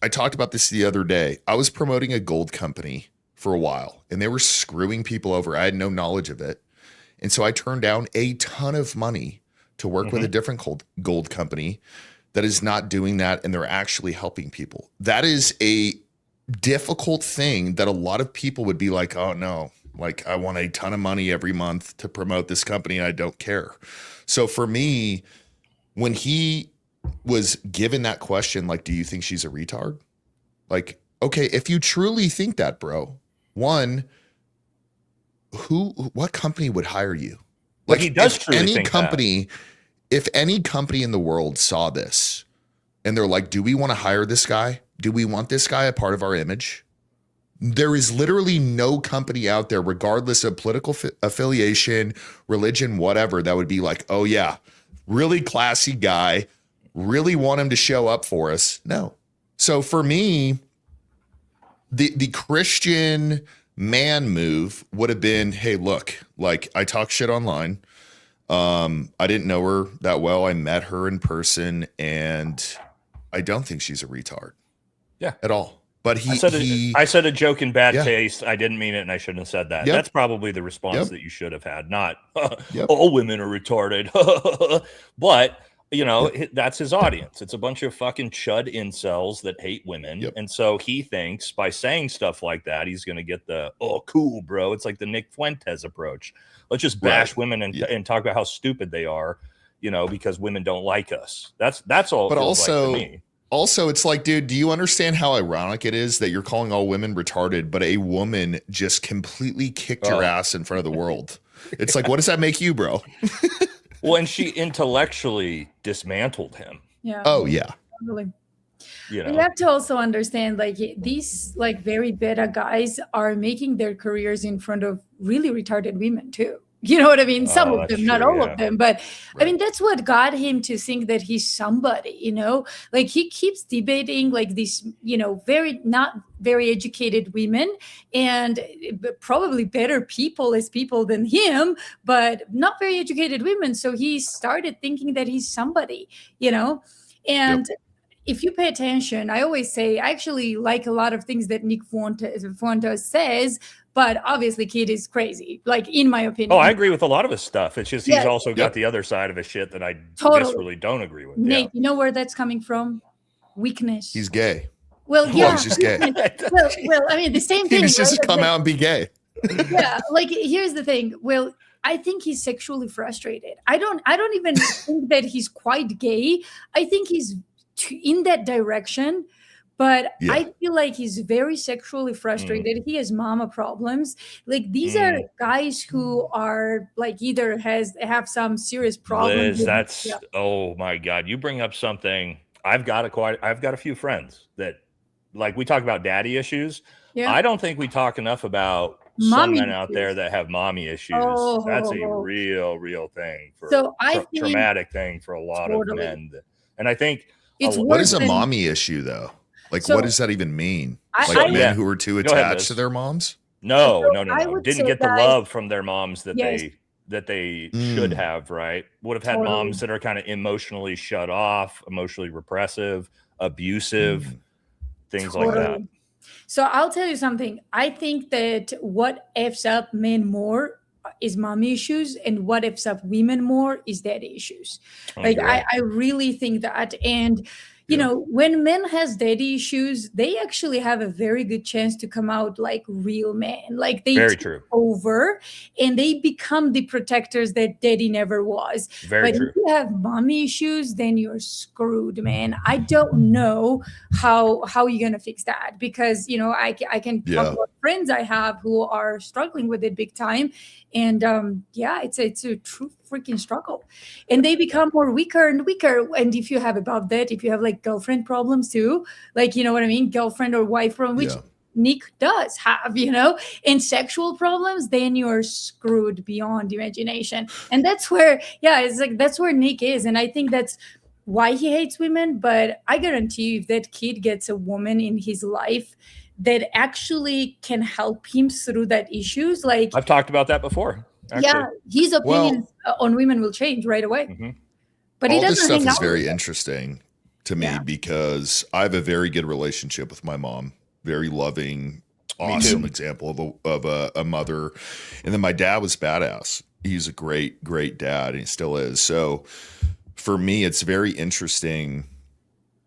I talked about this the other day. I was promoting a gold company for a while and they were screwing people over. I had no knowledge of it. And so I turned down a ton of money to work with a different gold company that is not doing that, and they're actually helping people. That is a difficult thing that a lot of people would be like, oh no, like I want a ton of money every month to promote this company and I don't care. So for me, when he was given that question, like, do you think she's a retard? Like, okay, if you truly think that, bro, one, what company would hire you? Like, he does truly think company, if any company in the world saw this and they're like, do we want to hire this guy? Do we want this guy a part of our image? There is literally no company out there, regardless of political affiliation, religion, whatever, that would be like, oh yeah, really classy guy, really want him to show up for us. No. So for me, the Christian man move would have been, hey, look, like I talk shit online. I didn't know her that well. I met her in person and I don't think she's a retard. Yeah. At all. But I said a joke in bad taste. I didn't mean it and I shouldn't have said that. That's probably the response that you should have had. Not all women are retarded. But that's his audience. It's a bunch of fucking chud incels that hate women. And so he thinks by saying stuff like that, he's going to get the, oh, cool, bro. It's like the Nick Fuentes approach. Let's just bash women and talk about how stupid they are, because women don't like us. That's all. But also, like to me. Also, it's like, dude, do you understand how ironic it is that you're calling all women retarded, but a woman just completely kicked your ass in front of the world? It's like, what does that make you, bro? Well, and she intellectually dismantled him. Yeah. Oh, yeah. Totally. You have to also understand, like, these like very beta guys are making their careers in front of really retarded women too. You know what I mean? Some of them, not all of them, but I mean, that's what got him to think that he's somebody, like he keeps debating like these, not very educated women and probably better people as people than him, but not very educated women. So he started thinking that he's somebody, and if you pay attention, I always say, I actually like a lot of things that Nick Fuentes says, but obviously Kid is crazy, like in my opinion. Oh, I agree with a lot of his stuff. It's just he's also got the other side of his shit that I just really don't agree with. Nate, you know where that's coming from? Weakness. He's gay. Well, yeah. He's just gay. well, I mean, the same thing. He needs just come out and be gay. Yeah, like here's the thing. Well, I think he's sexually frustrated. I don't even think that he's quite gay. I think he's in that direction, But I feel like he's very sexually frustrated. He has mama problems. Like these are guys who are like either have some serious problems. Liz, that's oh my God. You bring up something. I've got a few friends that, like, we talk about daddy issues. Yeah. I don't think we talk enough about some men out there that have mommy issues. That's a real thing for traumatic thing for a lot of men. And I think what is a mommy issue though? Like, what does that even mean? Like men who are too attached to their moms? No. Didn't get the love from their moms that they should have, right? Would have had moms that are kind of emotionally shut off, emotionally repressive, abusive, things like that. So I'll tell you something. I think that what F's up men more is mommy issues, and what F's up women more is daddy issues. I really think that. And you know, when men has daddy issues, they actually have a very good chance to come out like real men. Like they take over and they become the protectors that daddy never was. But if you have mommy issues, then you're screwed, man. I don't know how you're gonna fix that, because you know I can talk about friends I have who are struggling with it big time, and it's a true freaking struggle, and they become more weaker and weaker. And if you have above that, if you have like girlfriend problems too, like, you know what I mean, girlfriend or wife problem, which Nick does have, you know, and sexual problems, then you're screwed beyond imagination. And that's where it's like that's where Nick is, and I think that's why he hates women. But I guarantee you, if that kid gets a woman in his life that actually can help him through that issues, like I've talked about that before. Actually. His opinions on women will change right away. But all this stuff is very interesting to me because I have a very good relationship with my mom. Very loving, awesome example of a mother. And then my dad was badass. He's a great dad, and he still is. So for me, it's very interesting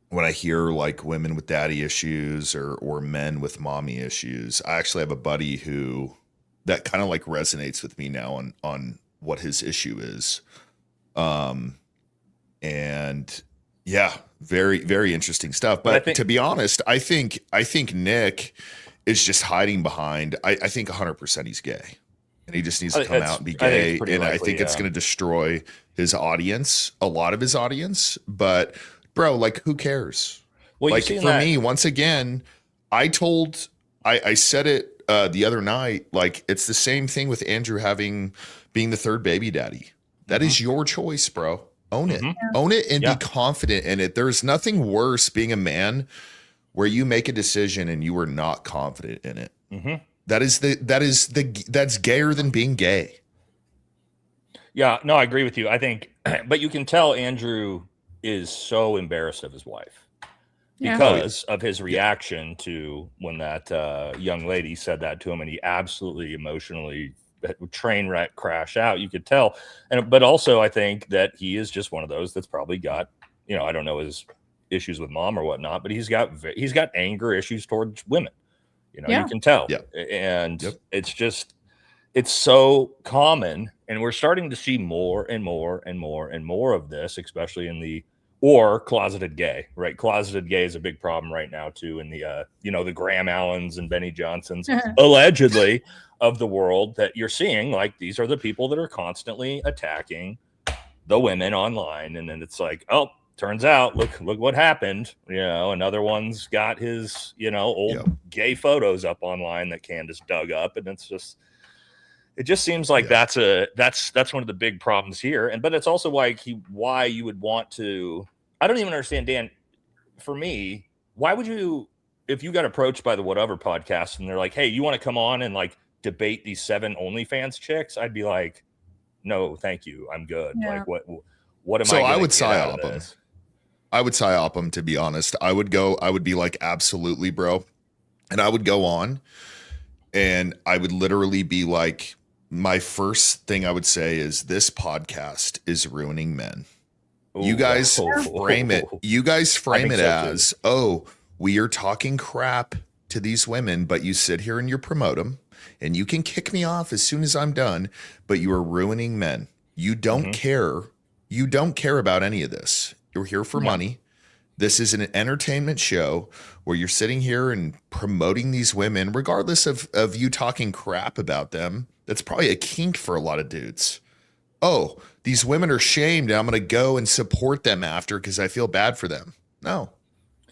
when I hear like women with daddy issues or men with mommy issues. I actually have a buddy who that kind of like resonates with me now on what his issue is. And yeah, very, very interesting stuff. But to be honest, I think Nick is just hiding behind, I think 100% he's gay, and he just needs to come out and be gay. And I think it's going to destroy his audience, a lot of his audience. But bro, like, who cares? Well, like for me, once again, I said it the other night, like it's the same thing with Andrew being the third baby daddy. That is your choice, bro. Own it. Own it and be confident in it. There's nothing worse being a man where you make a decision and you are not confident in it. That's gayer than being gay. Yeah, no, I agree with you. I think, but you can tell Andrew is so embarrassed of his wife because of his reaction to when that young lady said that to him, and he absolutely emotionally train wreck crash out. You could tell. But also I think that he is just one of those that's probably got, you know, I don't know his issues with mom or whatnot, but he's got anger issues towards women. You know, you can tell. And it's so common, and we're starting to see more and more and more and more of this, especially in or closeted gay, right? Closeted gay is a big problem right now too, in the the Graham Allens and Benny Johnsons allegedly of the world, that you're seeing, like, these are the people that are constantly attacking the women online. And then it's like, oh, turns out, look what happened. You know, another one's got his, old gay photos up online that Candace dug up. And it just seems like that's one of the big problems here. But it's also why you would want to, I don't even understand, Dan, for me, why would you, if you got approached by the Whatever podcast and they're like, hey, you want to come on and like debate these 7 OnlyFans chicks? I'd be like, no, thank you. I'm good. Like, what am I? So I would psyop them. I would psyop them, to be honest. I would be like, absolutely, bro. And I would go on and I would literally be like, my first thing I would say is, this podcast is ruining men. Ooh, you guys frame it. You guys frame it as, oh, we are talking crap to these women, but you sit here and you promote them, and you can kick me off as soon as I'm done, but you are ruining men. You don't care. You don't care about any of this. You're here for money. This is an entertainment show where you're sitting here and promoting these women, regardless of you talking crap about them. That's probably a kink for a lot of dudes. Oh, these women are shamed, and I'm going to go and support them after because I feel bad for them. No.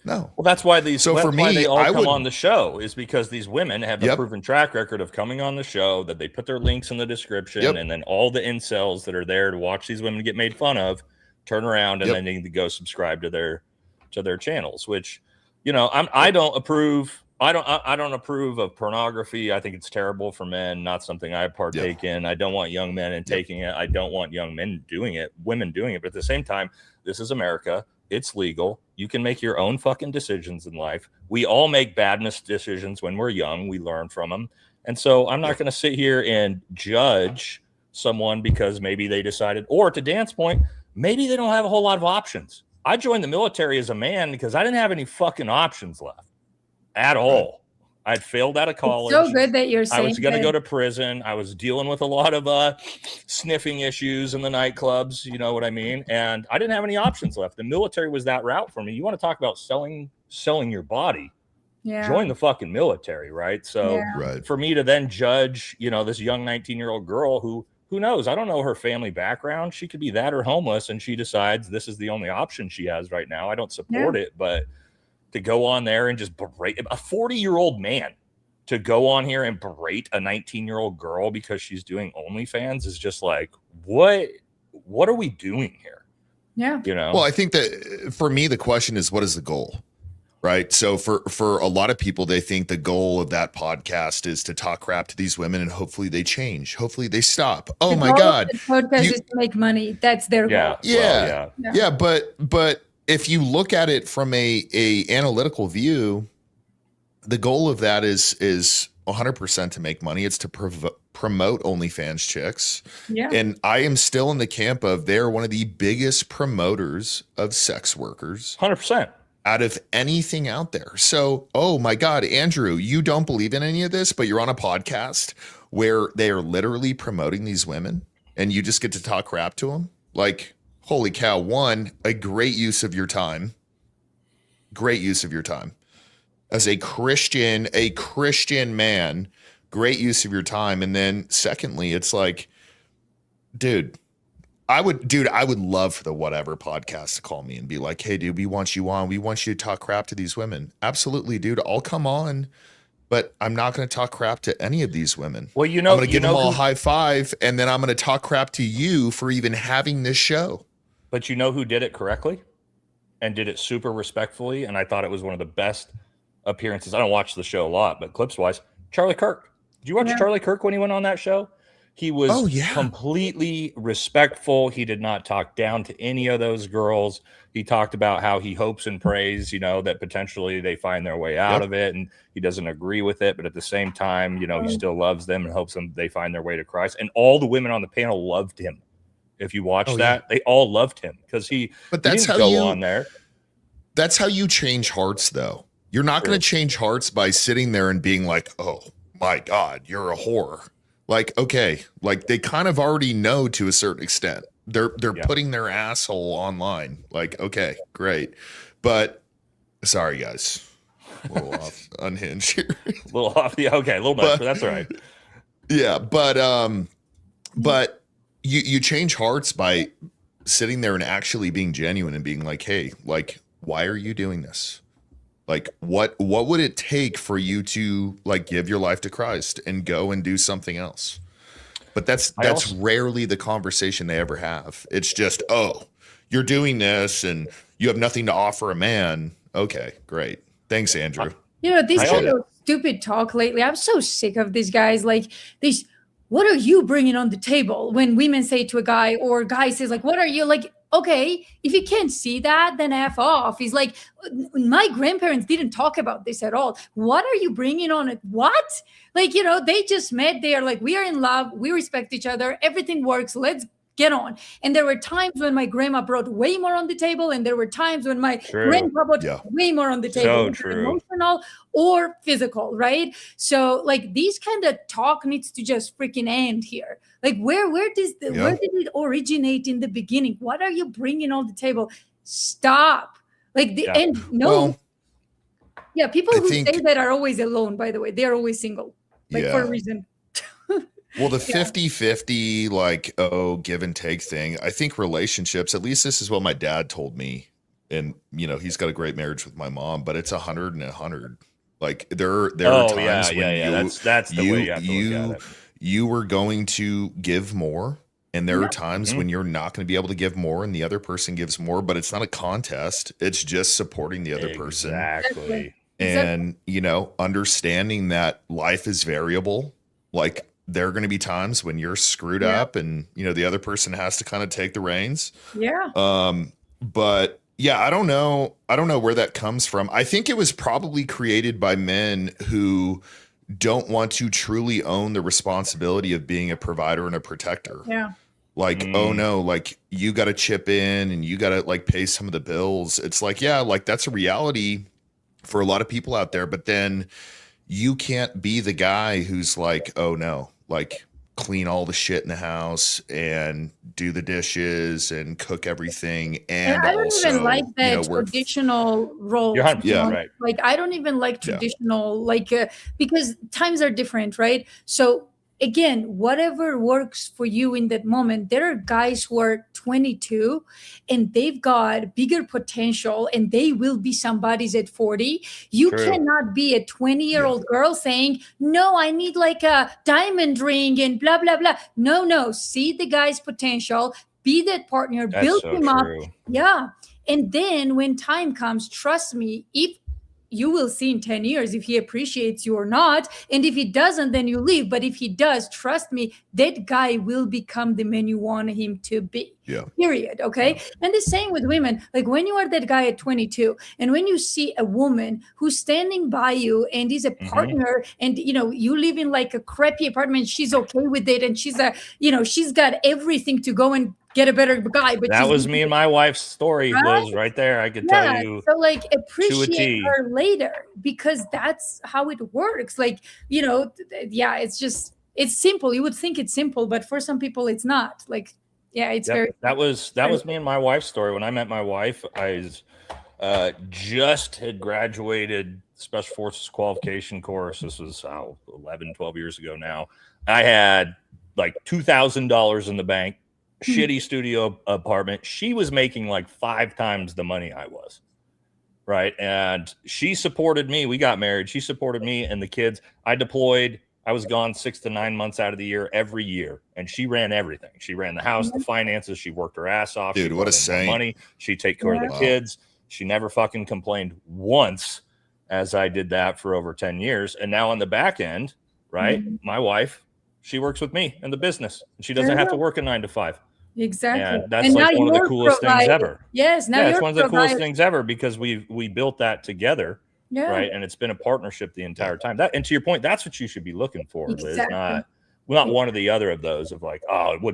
Well, that's why these. So for me, they all come on the show is because these women have a proven track record of coming on the show, that they put their links in the description, and then all the incels that are there to watch these women get made fun of turn around and then they need to go subscribe to their channels. Which, I don't approve. I don't approve of pornography. I think it's terrible for men. Not something I partake in. I don't want young men taking it. I don't want young men doing it. Women doing it. But at the same time, this is America. It's legal. You can make your own fucking decisions in life. We all make bad decisions when we're young. We learn from them. And so I'm not going to sit here and judge someone because maybe they decided, or to Dan's point, maybe they don't have a whole lot of options. I joined the military as a man because I didn't have any fucking options left at all. I'd failed out of college. It's so good that you're saying I was going to go to prison. I was dealing with a lot of sniffing issues in the nightclubs. You know what I mean? And I didn't have any options left. The military was that route for me. You want to talk about selling your body? Yeah. Join the fucking military, right? So for me to then judge, this young 19-year-old girl who knows? I don't know her family background. She could be that or homeless, and she decides this is the only option she has right now. I don't support it, but to go on there and just berate a 40-year-old man, to go on here and berate a 19-year-old girl because she's doing OnlyFans is just like, what are we doing here? Yeah. Well, I think that for me, the question is, what is the goal? Right. So for a lot of people, they think the goal of that podcast is to talk crap to these women and hopefully they change. Hopefully they stop. Oh my God. The podcast is to make money. That's their goal. Yeah. But if you look at it from a analytical view, the goal of that is 100% to make money. It's to promote OnlyFans chicks. Yeah. And I am still in the camp of they're one of the biggest promoters of sex workers. 100%. Out of anything out there. So, oh my God, Andrew, you don't believe in any of this, but you're on a podcast where they are literally promoting these women and you just get to talk crap to them. Like, holy cow. One, a great use of your time. Great use of your time. As a Christian man, great use of your time. And then secondly, it's like, dude, I would love for the Whatever podcast to call me and be like, hey, dude, we want you on. We want you to talk crap to these women. Absolutely, dude. I'll come on, but I'm not going to talk crap to any of these women. Well, I'm going to give them all a high five, and then I'm going to talk crap to you for even having this show. But you know who did it correctly and did it super respectfully? And I thought it was one of the best appearances. I don't watch the show a lot, but clips-wise, Charlie Kirk. Did you watch Charlie Kirk when he went on that show? He was completely respectful. He did not talk down to any of those girls. He talked about how he hopes and prays, that potentially they find their way out of it, and he doesn't agree with it. But at the same time, he still loves them and hopes they find their way to Christ. And all the women on the panel loved him. If you watch they all loved him because he didn't go on there. That's how you change hearts, though. You're not going to change hearts by sitting there and being like, oh my God, you're a whore. Like, okay, like they kind of already know to a certain extent. They're putting their asshole online. Like, okay, great. But sorry, guys. A little off unhinged here. A little off. Yeah, okay, a little much, but that's all right. Yeah, but you change hearts by sitting there and actually being genuine and being like, hey, like, why are you doing this? Like, what would it take for you to like give your life to Christ and go and do something else? But that's rarely the conversation they ever have. It's just, oh, you're doing this and you have nothing to offer a man. Okay, great. Thanks, Andrew. This kind of stupid talk lately. I'm so sick of these guys. Like this, what are you bringing on the table? When women say to a guy or guy says like, what are you like? Okay, if you can't see that, then F off. He's like, my grandparents didn't talk about this at all. What are you bringing on it? What? Like, they just met. They are like, we are in love. We respect each other. Everything works. Let's get on. And there were times when my grandma brought way more on the table. And there were times when my grandpa brought way more on the table. So true. Emotional or physical, right? So like these kind of talk needs to just freaking end here. Like where did it originate in the beginning? What are you bringing on the table? Stop. Like the and no. Well, yeah, people who say that are always alone, by the way. They're always single. Like for a reason. Well, the 50-50, like, give and take thing, I think relationships, at least this is what my dad told me. And, you know, he's got a great marriage with my mom, but it's 100 and 100. Like there are times when that's the way you have to look at it. You were going to give more. And there are times when you're not going to be able to give more and the other person gives more, but it's not a contest. It's just supporting the other person. Exactly. And, you know, understanding that life is variable. Like there are going to be times when you're screwed up and, you know, the other person has to kind of take the reins. Yeah. But yeah, I don't know where that comes from. I think it was probably created by men who don't want to truly own the responsibility of being a provider and a protector. Yeah. Like, oh no, like you got to chip in and you got to like pay some of the bills. It's like, yeah, like that's a reality for a lot of people out there. But then you can't be the guy who's like, oh no, like clean all the shit in the house and do the dishes and cook everything. And I don't also, even like that traditional role. Right. Like I don't even like traditional, because times are different, right? So again, whatever works for you in that moment. There are guys who are 22 and they've got bigger potential and they will be somebody's at 40. You cannot be a 20-year-old girl saying, no, I need like a diamond ring and blah, blah, blah. No. See the guy's potential, be that partner, build him up. Yeah. And then when time comes, trust me, if you will see in 10 years if he appreciates you or not. And if he doesn't, then you leave. But if he does, trust me, that guy will become the man you want him to be. Yeah. Period. Okay. Yeah. And the same with women. Like when you are that guy at 22 and when you see a woman who's standing by you and is a partner and, you know, you live in like a crappy apartment, she's okay with it. And she's she's got everything to go and get a better guy. But that was me and my wife's story, Liz, right there. I could tell you. So like appreciate her later because that's how it works. Like, you know, it's simple. You would think it's simple, but for some people it's not. Like, it's very. That was me and my wife's story. When I met my wife, I just had graduated Special Forces qualification course. This was 11, 12 years ago now. I had like $2,000 in the bank. Shitty studio apartment. She was making like 5 times the money I was. Right. And she supported me. We got married. She supported me and the kids. I deployed. I was gone 6 to 9 months out of the year every year. And she ran everything. She ran the house, the finances. She worked her ass off. Dude, what a saint. Money. She take care of the kids. She never fucking complained once as I did that for over 10 years. And now on the back end, right, my wife, she works with me in the business. She doesn't have to work a 9 to 5. Exactly. And that's like one of the coolest things ever. Yes. Now it's one of the coolest things ever because we built that together. Yeah. Right. And it's been a partnership the entire time. And to your point, that's what you should be looking for, Liz. Exactly. Not one or the other of those of like,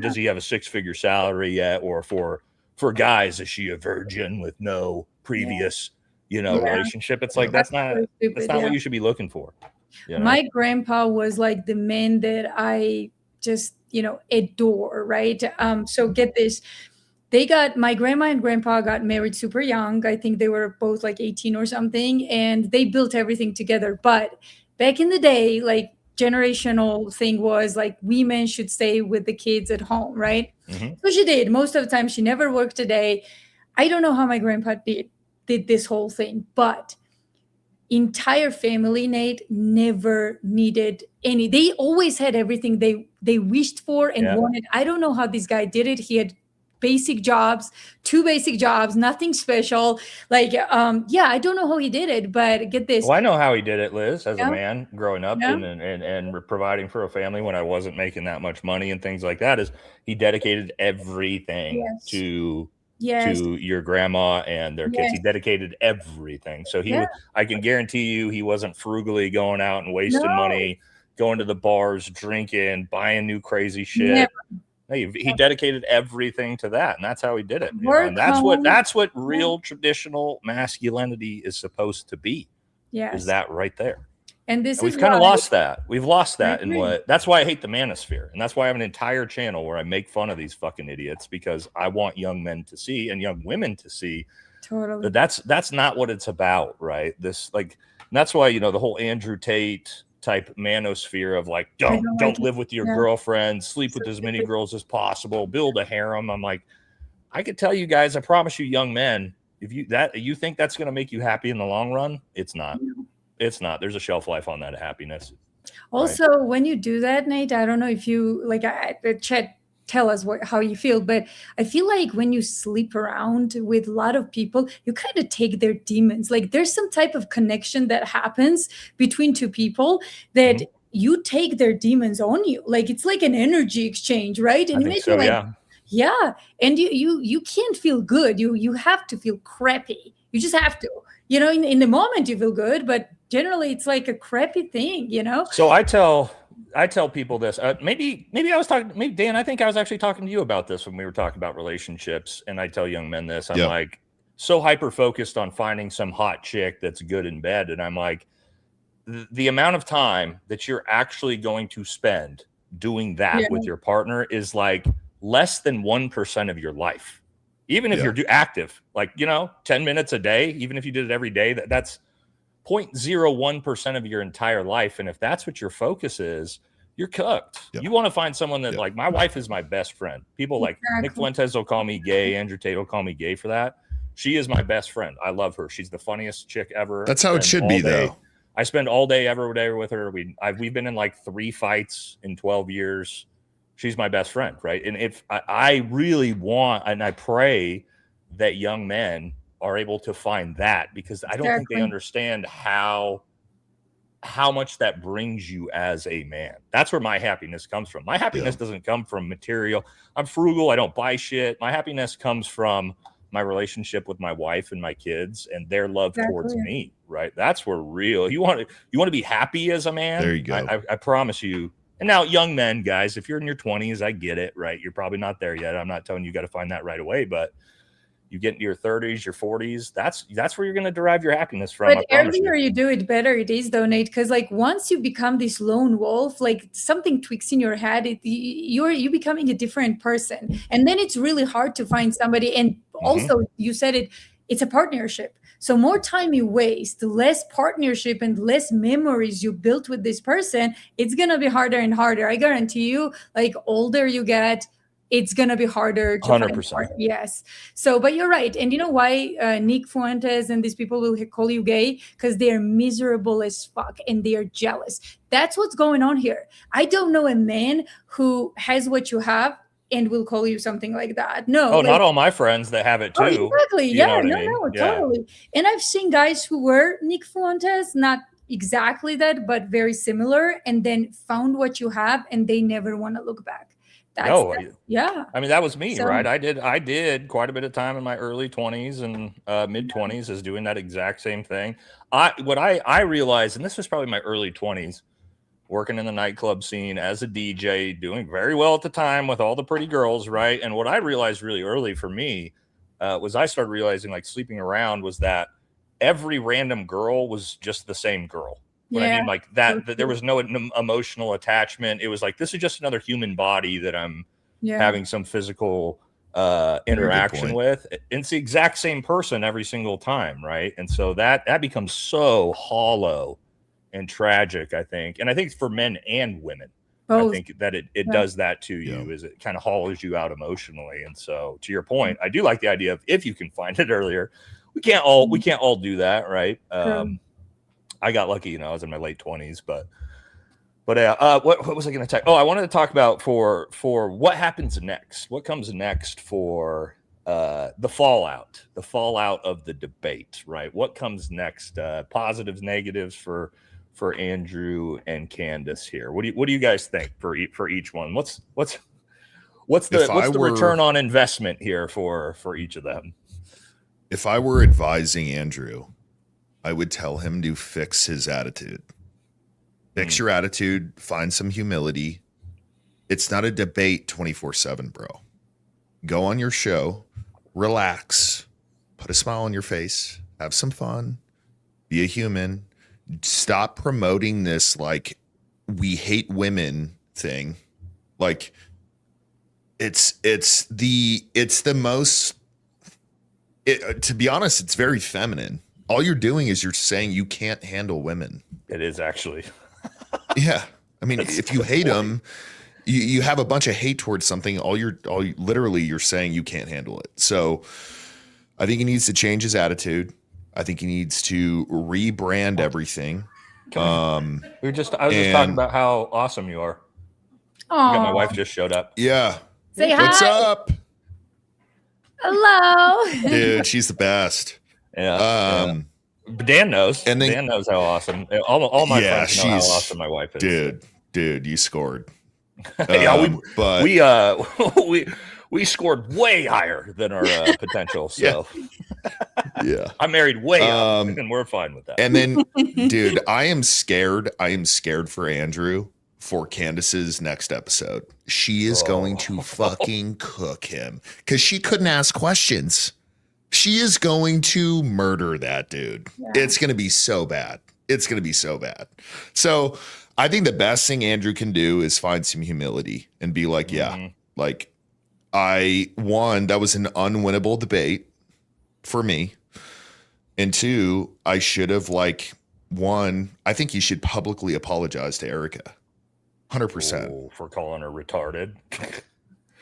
does he have a 6-figure salary yet? Or for guys, is she a virgin with no previous, relationship? It's like that's not what you should be looking for. You know? My grandpa was like the man that I just adore, right? So get this. My grandma and grandpa got married super young. I think they were both like 18 or something, and they built everything together. But back in the day, like generational thing was like women should stay with the kids at home, right? So she did. Most of the time, she never worked a day. I don't know how my grandpa did this whole thing, but entire family, Nate, never needed any. They always had everything they wished for and wanted. I don't know how this guy did it. He had 2 basic jobs, nothing special. Like, I don't know how he did it, but get this. Well, I know how he did it, Liz, as a man growing up and providing for a family when I wasn't making that much money and things like that, is he dedicated everything to your grandma and their kids. He dedicated everything. So I can guarantee you he wasn't frugally going out and wasting money, going to the bars, drinking, buying new crazy shit. He dedicated everything to that, and that's how he did it. And that's what real traditional masculinity is supposed to be. Is that right there? And we've kind of lost that. We've lost that that's why I hate the manosphere. And that's why I have an entire channel where I make fun of these fucking idiots, because I want young men to see and young women to see Totally. That's not what it's about, right? This that's why, you know, the whole Andrew Tate type manosphere of like, don't live with your girlfriend, sleep with as many girls as possible, build a harem. I'm like, I could tell you guys, I promise you, young men, if you think that's going to make you happy in the long run, it's not. It's not. There's a shelf life on that happiness. Also, right? When you do that, Nate, I don't know if you Chet, tell us how you feel, but I feel like when you sleep around with a lot of people, you kind of take their demons. Like there's some type of connection that happens between two people that you take their demons on you. Like it's like an energy exchange, right? And I think so, yeah. And you can't feel good. You have to feel crappy. You just have to. You know, in the moment you feel good, but generally it's like a crappy thing, you know? So I tell people this. Maybe I was talking. Maybe Dan, I think I was actually talking to you about this when we were talking about relationships. And I tell young men this. I'm like so hyper focused on finding some hot chick that's good in bed, and I'm like, the amount of time that you're actually going to spend doing that with your partner is like less than 1% of your life. Even if you're active, like 10 minutes a day, even if you did it every day, that's 0.01% of your entire life. And if that's what your focus is, you're cooked. You want to find someone that like, my wife is my best friend. People like Nick Fuentes will call me gay. Andrew Tate will call me gay for that. She is my best friend. I love her. She's the funniest chick ever. That's how it should be, though. I spend all day every day with her. We've been in like 3 fights in 12 years. She's my best friend, right? And if I really want, and I pray that young men are able to find that, because I don't think they understand how much that brings you as a man. That's where my happiness comes from. My happiness doesn't come from material. I'm frugal. I don't buy shit. My happiness comes from my relationship with my wife and my kids and their love towards me, right? That's where real, you want to be happy as a man. There you go. I promise you. And now young men, guys, if you're in your 20s, I get it, right? You're probably not there yet. I'm not telling you got to find that right away, but you get into your 30s, your 40s, that's where you're going to derive your happiness from. But earlier you do it, better it is, though, Nate, because like once you become this lone wolf, like something tweaks in your head, you're becoming a different person. And then it's really hard to find somebody. And also you said it's a partnership. So more time you waste, less partnership and less memories you built with this person, it's going to be harder and harder. I guarantee you, like older you get, it's going to be harder to 100%. find. Yes. So, but you're right. And you know why Nick Fuentes and these people will call you gay? Because they're miserable as fuck and they are jealous. That's what's going on here. I don't know a man who has what you have and will call you something like that. No. Oh, not all my friends that have it too. Oh, exactly. Totally. And I've seen guys who were Nick Fuentes, not exactly that, but very similar, and then found what you have and they never want to look back. Yeah. I mean, that was me, right? I did quite a bit of time in my early 20s and mid 20s as doing that exact same thing. What I realized, and this was probably my early 20s, working in the nightclub scene as a DJ, doing very well at the time with all the pretty girls, right? And what I realized really early for me was I started realizing, like, sleeping around was that every random girl was just the same girl. What I mean, like that there was no emotional attachment. It was like, this is just another human body that I'm having some physical interaction with. It's the exact same person every single time, right? And so that becomes so hollow and tragic, I think. And I think for men and women, I think that it does that to you, is it kind of hollows you out emotionally. And so to your point, I do like the idea of, if you can find it earlier, we can't all do that, right? I got lucky, I was in my late 20s, but what was I going to talk? Oh, I wanted to talk about for what happens next. What comes next for the fallout of the debate, right? What comes next? Positives, negatives for Andrew and Candace here. What do you guys think for each one? What's the return on investment here for each of them? If I were advising Andrew, I would tell him to fix his attitude. Fix your attitude, find some humility. It's not a debate 24/7, bro. Go on your show, relax, put a smile on your face, have some fun, be a human. Stop promoting this like we hate women thing. Like it's the most to be honest, it's very feminine. All you're doing is you're saying you can't handle women. It is actually. Yeah. I mean, if you hate them, you have a bunch of hate towards something. Literally you're saying you can't handle it. So I think he needs to change his attitude. I think he needs to rebrand everything. I was just talking about how awesome you are. My wife just showed up. Yeah. Say hi. What's up? Hello. Dude, she's the best. Yeah. Dan knows. And then, Dan knows how awesome. All my friends know how awesome my wife is. Dude, you scored. We scored way higher than our potential. So yeah, I married way up, and we're fine with that. And then, dude, I am scared. I am scared for Andrew for Candace's next episode. She is going to fucking cook him because she couldn't ask questions. She is going to murder that dude. Yeah. It's going to be so bad. It's going to be so bad. So I think the best thing Andrew can do is find some humility and be like, like that was an unwinnable debate for me. And two, I should have I think you should publicly apologize to Erica. 100%. For calling her retarded.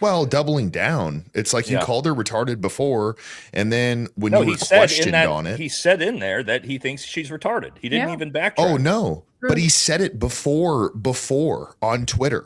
Well, doubling down. It's like you called her retarded before, and then when you were questioned on it. He said in there that he thinks she's retarded. He didn't even backtrack. Oh, no. But he said it before on Twitter.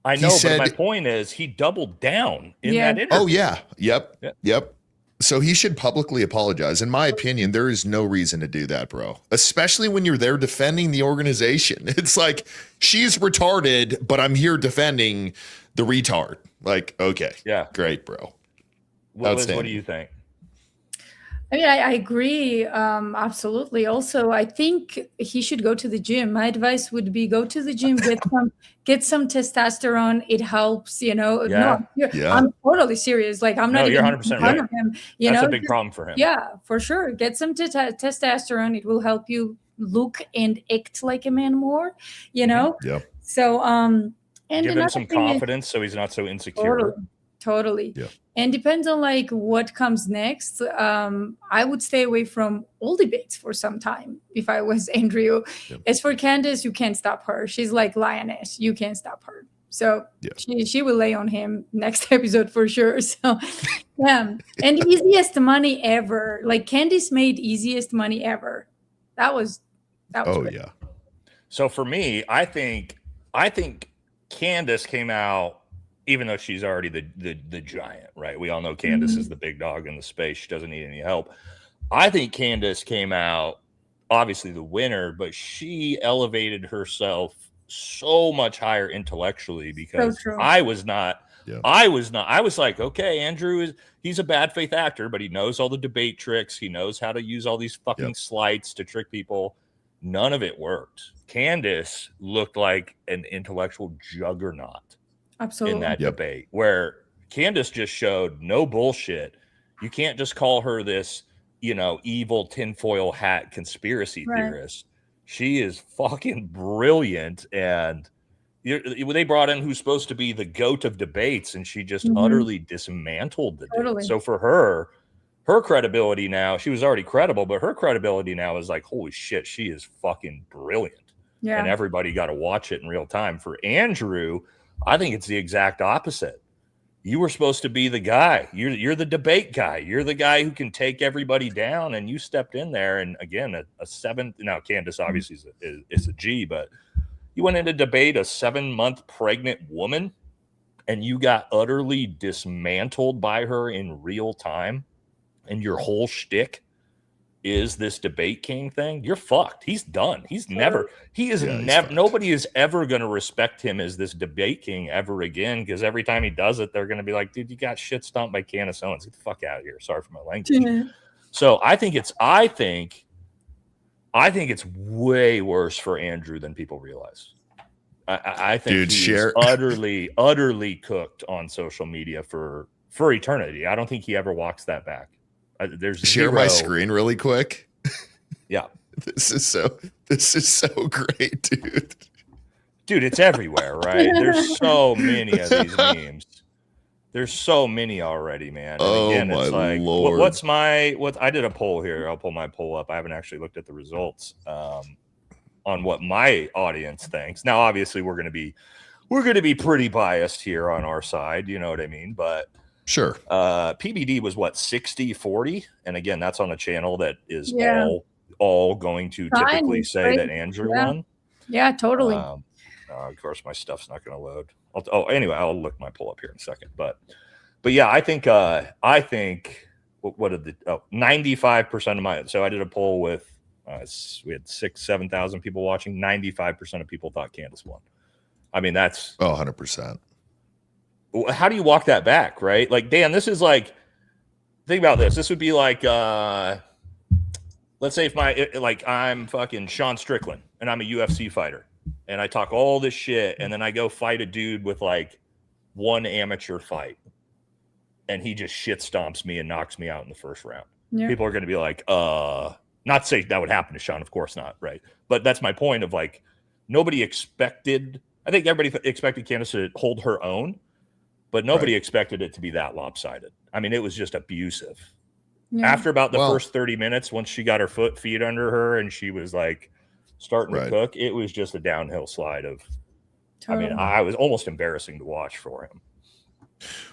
I know, but my point is he doubled down in that interview. Oh, yeah. Yep. So he should publicly apologize. In my opinion, there is no reason to do that, bro. Especially when you're there defending the organization. It's like, she's retarded, but I'm here defending the retard. Like, okay. Yeah. Great, bro. Liz, what do you think? I mean, I agree. Absolutely. Also, I think he should go to the gym. My advice would be go to the gym, get some testosterone. It helps, Yeah. I'm totally serious. Like, I'm not you're even 100% right. of him. That's a big problem for him. Yeah, for sure. Get some testosterone. It will help you look and act like a man more, Yeah. So, and give him some confidence so he's not so insecure. Totally. Yeah. And depends on what comes next. I would stay away from all debates for some time if I was Andrew. Yeah. As for Candace, you can't stop her. She's like lioness. You can't stop her. So she will lay on him next episode for sure. So and easiest money ever. Like Candace made easiest money ever. That was great. Yeah. So for me, I think Candace came out, even though she's already the giant, right? We all know Candace is the big dog in the space. She doesn't need any help. I think Candace came out obviously the winner, but she elevated herself so much higher intellectually because I was not. Yeah. I was like, okay, Andrew he's a bad faith actor, but he knows all the debate tricks. He knows how to use all these fucking slights to trick people. None of it worked. Candace looked like an intellectual juggernaut. Absolutely. In that debate, where Candace just showed no bullshit. You can't just call her this, evil tinfoil hat conspiracy theorist. She is fucking brilliant. And they brought in who's supposed to be the goat of debates, and she just utterly dismantled the dude. So for her credibility now, she was already credible, but her credibility now is like, holy shit, she is fucking brilliant. Yeah. And everybody got to watch it in real time. For Andrew, I think it's the exact opposite. You were supposed to be the guy. You're the debate guy. You're the guy who can take everybody down, and you stepped in there. And again, a 7. Now Candace obviously is a G, but you went in to debate a 7-month pregnant woman, and you got utterly dismantled by her in real time. And your whole shtick is this debate king thing. You're fucked. He's done. Nobody is ever going to respect him as this debate king ever again, because every time he does it, they're going to be like, dude, you got shit stomped by Candace Owens. Get the fuck out of here. Sorry for my language. So I think it's way worse for Andrew than people realize. I think he's utterly cooked on social media for eternity. I don't think he ever walks that back. Share my screen really quick. Yeah. This is so great, dude. Dude, it's everywhere, right? There's so many of these memes. There's so many already, man. And Oh, again, my it's like, Lord. I did a poll here. I'll pull my poll up. I haven't actually looked at the results on what my audience thinks. Now, obviously, we're going to be pretty biased here on our side. You know what I mean? But sure. PBD was what, 60-40? And again, that's on a channel that is all going to typically say that Andrew won. Yeah, totally. Of course, my stuff's not going to load. Anyway, I'll look my pull up here in a second. But yeah, I think what did 95% of my, so I did a poll with we had 7,000 people watching. 95% of people thought Candace won. I mean, that's 100%. How do you walk that back, right? Like, Dan, this is like, think about this. This would be like, let's say if I'm fucking Sean Strickland and I'm a UFC fighter and I talk all this shit and then I go fight a dude with like one amateur fight and he just shit stomps me and knocks me out in the first round. Yeah. People are going to be like, not to say that would happen to Sean, of course not, right? But that's my point of like, nobody expected, I think everybody expected Candace to hold her own, but nobody expected it to be that lopsided. I mean, it was just abusive. Yeah. After about the first 30 minutes, once she got her feet under her and she was like starting to cook, it was just a downhill slide of, totally. I mean, I was almost embarrassing to watch for him.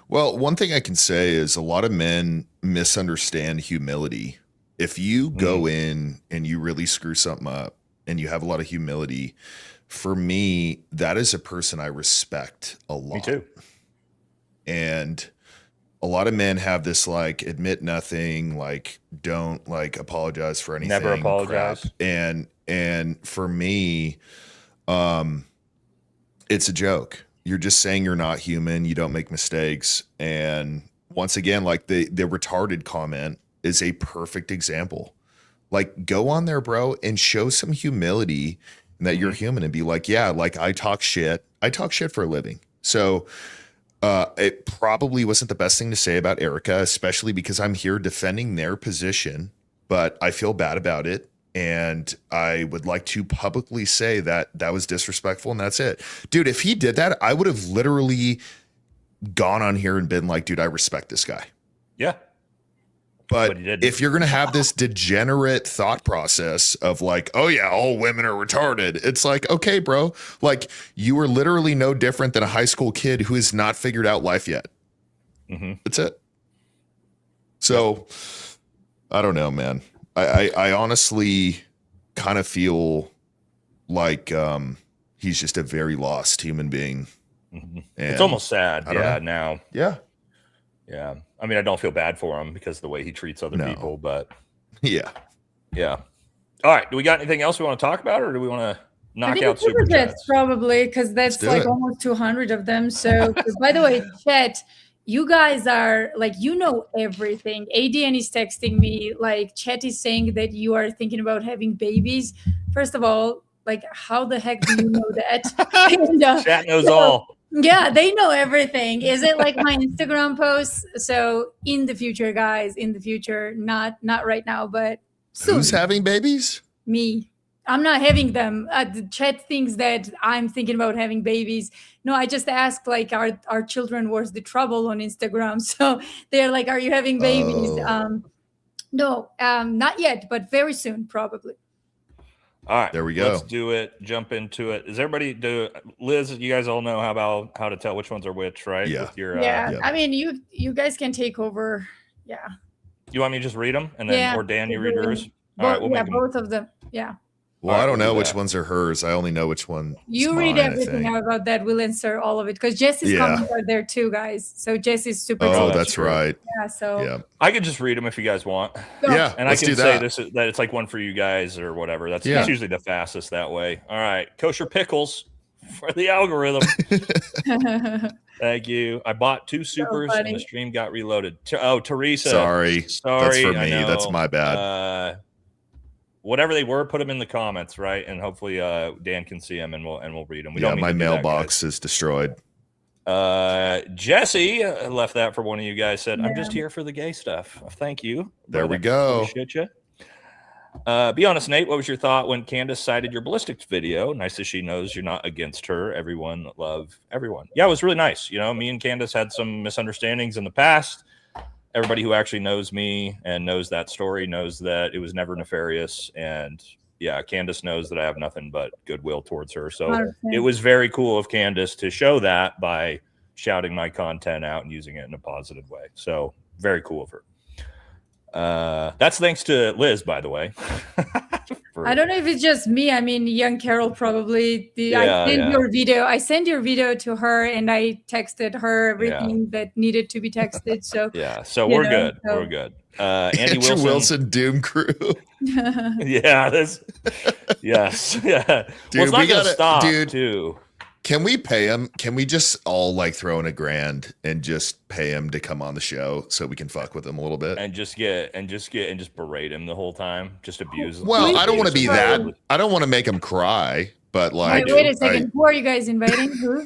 Well, one thing I can say is a lot of men misunderstand humility. If you go in and you really screw something up and you have a lot of humility, for me, that is a person I respect a lot. Me too. And a lot of men have this like admit nothing, like don't like apologize for anything. Never apologize. Crap. And for me, it's a joke. You're just saying you're not human. You don't make mistakes. And once again, like the retarded comment is a perfect example. Like, go on there, bro, and show some humility and that you're human and be like, yeah, like I talk shit. I talk shit for a living. So it probably wasn't the best thing to say about Erica, especially because I'm here defending their position, but I feel bad about it. And I would like to publicly say that that was disrespectful and that's it. Dude, if he did that, I would have literally gone on here and been like, dude, I respect this guy. Yeah. But if you're going to have this degenerate thought process of like, oh yeah, all women are retarded. It's like, okay, bro, like you are literally no different than a high school kid who has not figured out life yet. That's it. So I don't know, man. I honestly kind of feel like he's just a very lost human being. It's almost sad. Yeah. Now. Yeah. Yeah. I mean, I don't feel bad for him because of the way he treats other people, but yeah. All right. Do we got anything else we want to talk about, or do we want to knock out super chats? Probably, because that's like almost 200 of them. So, by the way, chat, you guys are like, you know everything. ADN is texting me, like, chat is saying that you are thinking about having babies. First of all, like, how the heck do you know that? And, chat knows all. Yeah, they know everything. Is it like my Instagram posts? So in the future, guys, in the future, not right now, but soon. Who's having babies? Me. I'm not having them. The chat thinks that I'm thinking about having babies. No, I just asked, like, our children worth the trouble on Instagram? So they're like, are you having babies? No, not yet, but very soon, probably. All right, there we go. Let's do it. Jump into it. Is everybody Liz? You guys all know how to tell which ones are which, right? Yeah. With your, I mean, you guys can take over. Yeah. You want me to just read them and then, or Dan, you read yours? All right, we'll make them. Both of them. Yeah. Well, I don't know which ones are hers. I only know which one. You read everything about that. We'll answer all of it because Jesse's comments are there too, guys. So Jesse's super. Oh, that's right. Yeah. So I could just read them if you guys want. Yeah, and I can say that it's like one for you guys or whatever. That's usually the fastest that way. All right, kosher pickles for the algorithm. Thank you. I bought 2 supers and the stream got reloaded. Oh, Teresa. Sorry. That's for me. That's my bad. Whatever they were, put them in the comments, right? And hopefully Dan can see them and we'll read them. My mailbox is destroyed. Jesse left that for one of you guys. Said, I'm just here for the gay stuff. Thank you. There we go. Appreciate you. Be honest, Nate. What was your thought when Candace cited your ballistics video? Nice that she knows you're not against her. Everyone love everyone. Yeah, it was really nice. You know, me and Candace had some misunderstandings in the past. Everybody who actually knows me and knows that story knows that it was never nefarious. And yeah, Candace knows that I have nothing but goodwill towards her. So 100%. it was very cool of Candace to show that by shouting my content out and using it in a positive way. So very cool of her. That's thanks to Liz, by the way. I don't know if it's just me. I mean, young Carol probably. I sent your video to her, and I texted her everything that needed to be texted. So yeah, so we're good. We're good. Andy Wilson Doom Crew. Yeah, this. Yes, yeah. Dude, well, it's not we gonna gotta, stop, dude. Too. Can we pay him? Can we just all like throw in $1,000 and just pay him to come on the show so we can fuck with him a little bit and just berate him the whole time, just abuse him? Well, I don't want to be that. I don't want to make him cry, but like, wait a second. Who are you guys inviting? Who?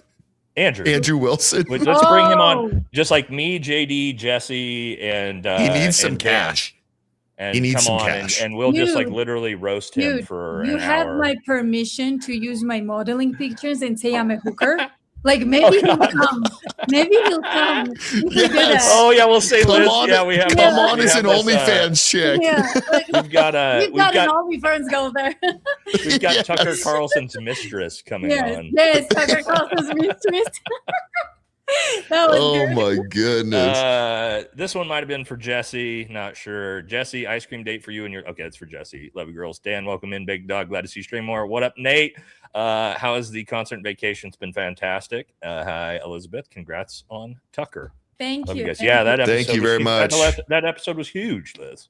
Andrew Wilson. Let's bring him on, just like me, JD, Jesse, and he needs some and cash. And he needs come some on cash, and we'll just like literally roast him for an hour. You have my permission to use my modeling pictures and say I'm a hooker. Like maybe he'll come. Maybe he'll come. Yes. Oh yeah, we'll say Liz. We have come on as an OnlyFans chick. Yeah, like, we've got an OnlyFans girl there. We've got Tucker Carlson's mistress coming on. Yes, Tucker Carlson's mistress. Oh my goodness. This one might have been for Jesse. Not sure. Jesse, ice cream date for you and your. Okay, it's for Jesse. Love you, girls. Dan, welcome in. Big dog. Glad to see you stream more. What up, Nate? How has the concert vacation? It's been fantastic. Hi, Elizabeth. Congrats on Tucker. Thank you. Guys. Yeah, that episode. Thank you very much. That episode was huge, Liz.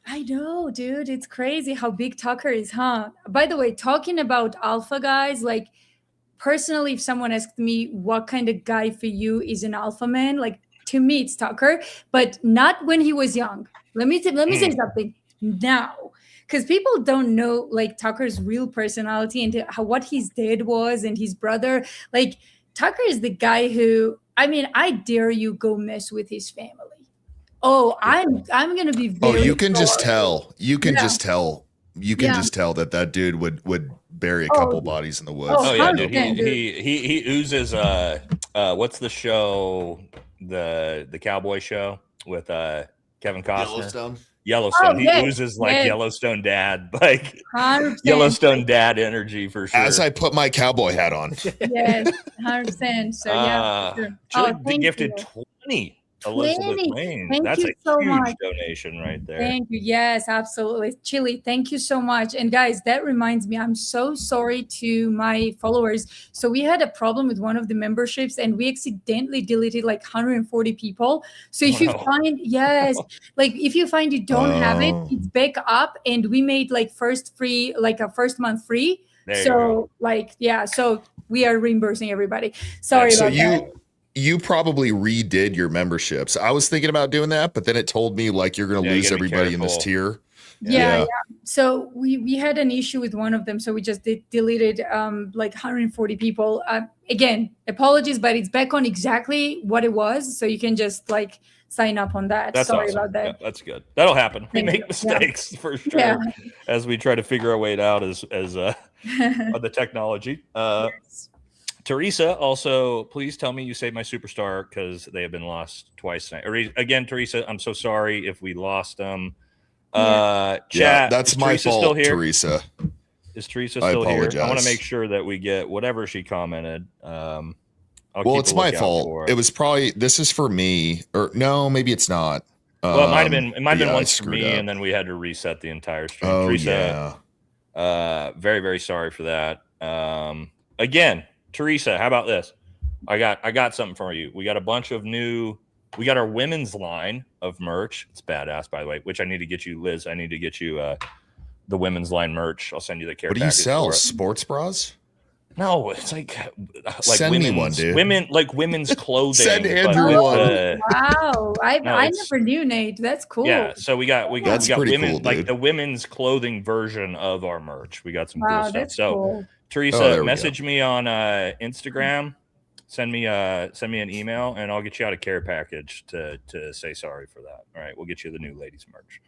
I know, dude. It's crazy how big Tucker is, huh? By the way, talking about alpha guys, like. Personally, if someone asked me what kind of guy for you is an alpha man, like to me it's Tucker, but not when he was young. Let me say something now, because people don't know like Tucker's real personality and what his dad was and his brother. Like Tucker is the guy who, I mean, I dare you go mess with his family. Oh, I'm gonna be. Very you can sorry. just tell. You can just tell. You can just tell that dude would bury a couple bodies in the woods. Oh yeah, dude. He oozes. What's the show? The cowboy show with Kevin Costner. Yellowstone. He oozes like Yellowstone dad, like 100%. Yellowstone dad energy for sure. As I put my cowboy hat on. Yes, 100%. So yeah. Chili gifted 20. Elizabeth Wayne. That's a huge donation right there. Thank you. Yes, absolutely. Chili, thank you so much. And guys, that reminds me, I'm so sorry to my followers. So we had a problem with one of the memberships and we accidentally deleted like 140 people. So if you find, like if you find you don't have it, it's back up and we made like first month free. So so we are reimbursing everybody. Sorry about that. You probably redid your memberships. I was thinking about doing that, but then it told me like you're going to lose everybody in this tier. Yeah. So we had an issue with one of them, so we just deleted like 140 people. Again, apologies, but it's back on exactly what it was, so you can just like sign up on that. That's Sorry awesome. about that. Yeah, that's good. That'll happen. We make mistakes for sure as we try to figure our way out as the technology. Yes. Teresa, also, please tell me you saved my superstar because they have been lost twice tonight. Again, Teresa, I'm so sorry if we lost them. Chat, that's my fault, still here? Teresa. Is Teresa still here? I want to make sure that we get whatever she commented. It's my fault. It was probably, this is for me. Or no, maybe it's not. Well, it might have been once for me, and then we had to reset the entire stream. Oh, Teresa, very, very sorry for that. Again, Teresa, how about this? I got something for you. We got a bunch of we got our women's line of merch. It's badass, by the way, which I need to get you, Liz. I need to get you the women's line merch. I'll send you the care package. What do you sell? Sports bras? No, it's like send me one, dude. Women's clothing. Send Andrew one. Wow, I never knew, Nate. That's cool. Yeah, so we got women cool, like the women's clothing version of our merch. We got some cool stuff. That's so cool. Teresa, message me on Instagram. Send me an email, and I'll get you out a care package to say sorry for that. All right, we'll get you the new ladies merch.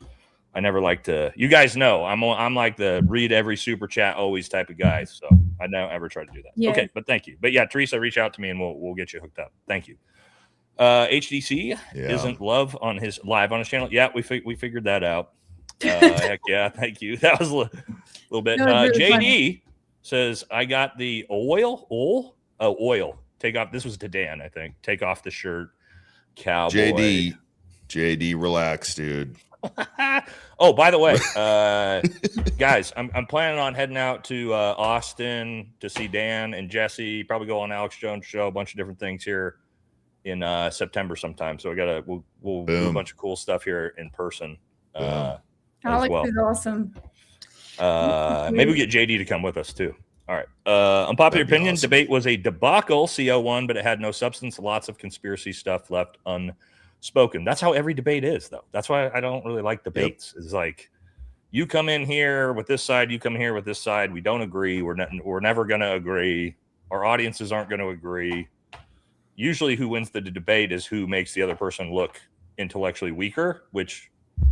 I never like to. You guys know I'm like the read every super chat always type of guy. So I don't ever try to do that. Yeah. Okay, but thank you. But yeah, Teresa, reach out to me and we'll get you hooked up. Thank you. HDC isn't live on his channel. Yeah, we figured that out. Heck yeah, thank you. That was a little bit. Really JD funny. says I got the oil. Take off. This was to Dan, I think. Take off the shirt, cowboy. JD, relax, dude. Oh, by the way, guys, I'm planning on heading out to Austin to see Dan and Jesse. Probably go on Alex Jones' show. A bunch of different things here in September sometime. So we'll do a bunch of cool stuff here in person. Alex is awesome. Maybe we get JD to come with us too. All right. Unpopular opinion. Awesome. Debate was a debacle. CO won, but it had no substance. Lots of conspiracy stuff left unspoken. That's how every debate is, though. That's why I don't really like debates. It's like you come in here with this side, you come here with this side. We don't agree. We're never going to agree. Our audiences aren't going to agree. Usually, who wins the debate is who makes the other person look intellectually weaker, which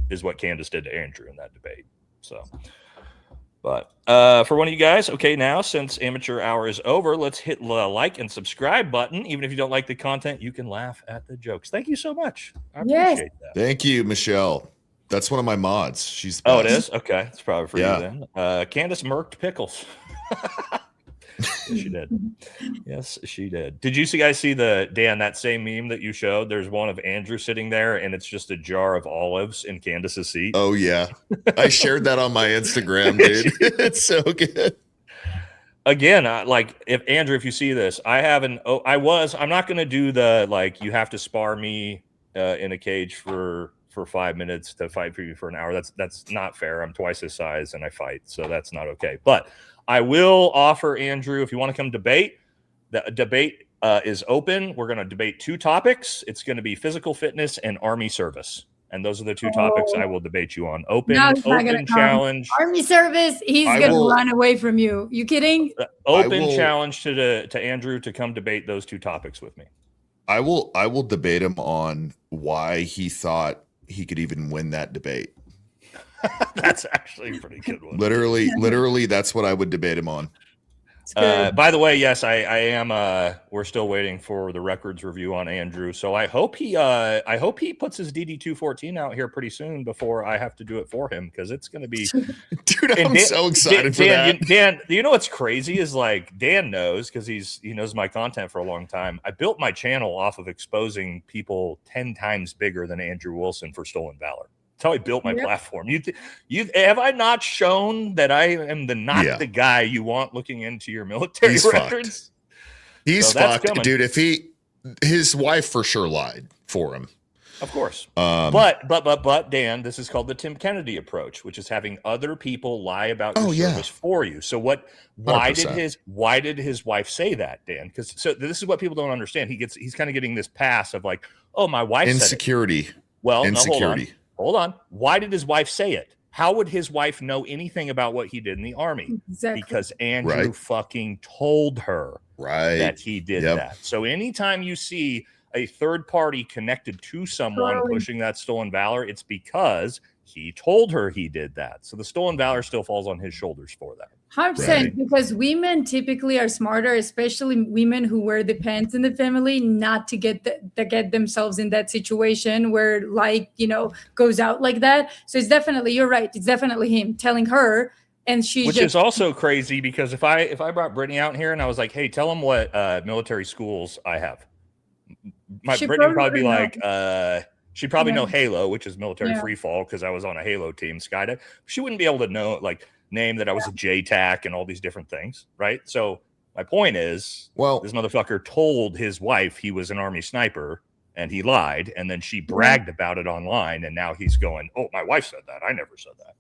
is what Candace did to Andrew in that debate. So. But for one of you guys, okay, now since amateur hour is over, let's hit the like and subscribe button. Even if you don't like the content, you can laugh at the jokes. Thank you so much. I appreciate that. Thank you, Michelle. That's one of my mods. She's the best. Oh, it is? Okay. It's probably for you then. Candace murked pickles. Yes, she did. Yes, she did. Did you guys see that same meme that you showed? There's one of Andrew sitting there, and it's just a jar of olives in Candace's seat. Oh, yeah. I shared that on my Instagram, dude. It's so good. Again, if you see this, I'm not going to do the, you have to spar me in a cage for 5 minutes to fight for you for an hour. That's not fair. I'm twice his size and I fight, so that's not okay. But I will offer Andrew, if you want to come debate, the debate is open. We're going to debate 2 topics. It's going to be physical fitness and Army service. And those are the 2 topics I will debate you on. Open challenge. Army service, he's going to run away from you. You kidding? Open challenge to Andrew to come debate those 2 topics with me. I will debate him on why he thought he could even win that debate. That's actually a pretty good one. Literally, that's what I would debate him on. By the way, yes, I am. We're still waiting for the records review on Andrew, so I hope he puts his DD-214 out here pretty soon before I have to do it for him, because it's going to be. Dude, I'm so excited for that. Dan, you know what's crazy is Dan knows, because he knows my content for a long time. I built my channel off of exposing people 10 times bigger than Andrew Wilson for stolen valor. That's how I built my platform. You have I not shown that I am the guy you want looking into your military records? He's fucked, dude. If his wife for sure lied for him, of course. But Dan, this is called the Tim Kennedy approach, which is having other people lie about your service for you. So why 100%. did his wife say that, Dan? Because this is what people don't understand. He's kind of getting this pass of my wife insecurity. Said it. Well, insecurity. Hold on. Why did his wife say it? How would his wife know anything about what he did in the Army? Exactly. Because Andrew fucking told her that he did that. So anytime you see a third party connected to someone pushing that stolen valor, it's because he told her he did that. So the stolen valor still falls on his shoulders for that. 100%, because women typically are smarter, especially women who wear the pants in the family, not to get themselves in that situation where goes out like that. So it's definitely, you're right, it's definitely him telling her, and which is also crazy, because if I brought Brittany out here and I was like, hey, tell them what military schools I have, Brittany would probably be like, she'd probably know Halo, which is military free fall, because I was on a Halo team, skydive. She wouldn't be able to know name that I was a JTAC and all these different things, right? So my point is, this motherfucker told his wife he was an Army sniper, and he lied, and then she bragged about it online, and now he's going, oh, my wife said that. I never said that.